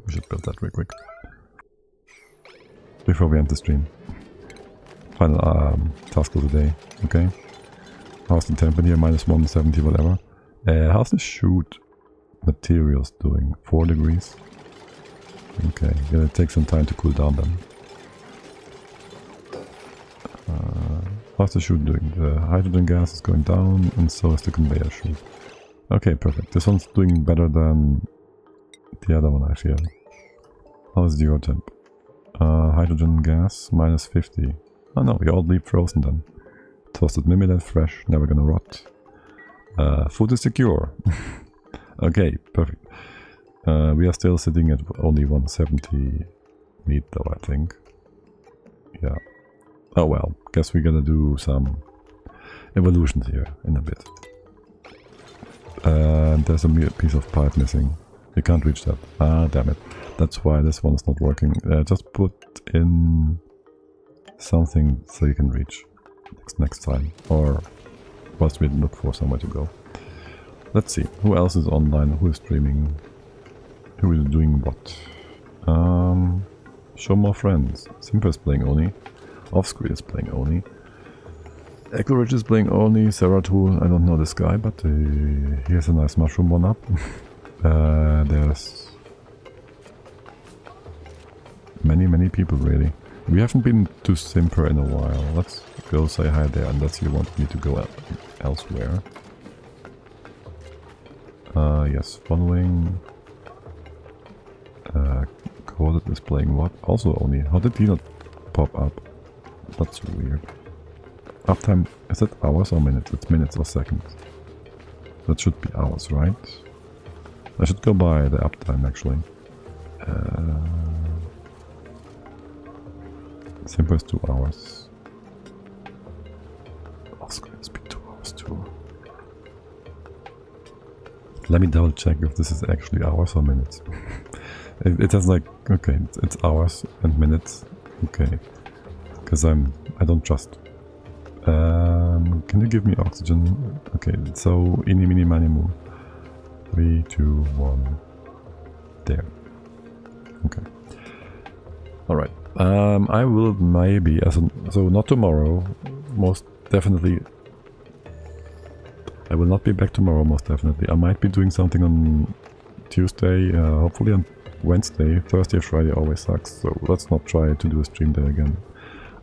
We should build that real quick. Before we end the stream. Final task of the day, okay? How's the temp in here? Minus 170, whatever. How's the shoot materials doing? 4 degrees? Okay, gonna take some time to cool down then. How's the chute doing? The hydrogen gas is going down, and so is the conveyor chute. Okay, perfect. This one's doing better than the other one, I feel. How is your temp? Hydrogen gas, minus 50. Oh no, we all leave frozen then. Toasted mimillet, fresh, never gonna rot. Food is secure. Okay, perfect. We are still sitting at only 170 meat though, I think. Yeah. Oh well, guess we're gonna do some evolutions here in a bit. There's a piece of pipe missing. You can't reach that. Ah, damn it. That's why this one is not working. Just put in something so you can reach next time. Or whilst we look for somewhere to go. Let's see. Who else is online? Who is streaming? Who is doing what? Show more friends. Simper is playing Oni. Offscreen is playing Oni. Echoridge is playing Oni. Seratool, I don't know this guy, but he has a nice mushroom one up. There's many people really. We haven't been to Simper in a while. Let's go say hi there unless you want me to go elsewhere. Yes, following. Coded is playing what? Also Oni. How did he not pop up? That's weird. Uptime, is it hours or minutes? It's minutes or seconds. That should be hours, right? I should go by the uptime actually. Simple is 2 hours. Also gonna be 2 hours too. Let me double check if this is actually hours or minutes. It has like, okay, it's hours and minutes. Okay. Because I don't trust. Can you give me oxygen? Okay, so eeny meeny miny moo. 3, 2, 1. There. Okay. Alright. I will maybe, so not tomorrow, most definitely. I will not be back tomorrow, most definitely. I might be doing something on Tuesday, hopefully on Wednesday. Thursday, Friday always sucks, so let's not try to do a stream day again.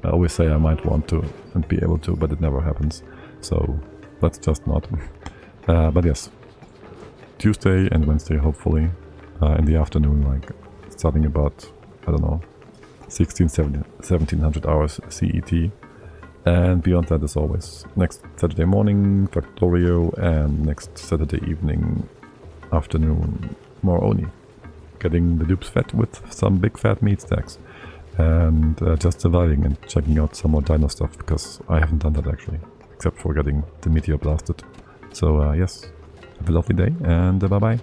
I always say I might want to and be able to, but it never happens. So let's just not. But yes, Tuesday and Wednesday hopefully in the afternoon, like starting about, I don't know, 1700 hours CET. And beyond that, as always, next Saturday morning, Factorio, and next Saturday evening, afternoon, more Oni. Getting the dupes fat with some big fat meat stacks. And just surviving and checking out some more dino stuff, because I haven't done that actually, except for getting the meteor blasted. So yes, have a lovely day, and bye bye.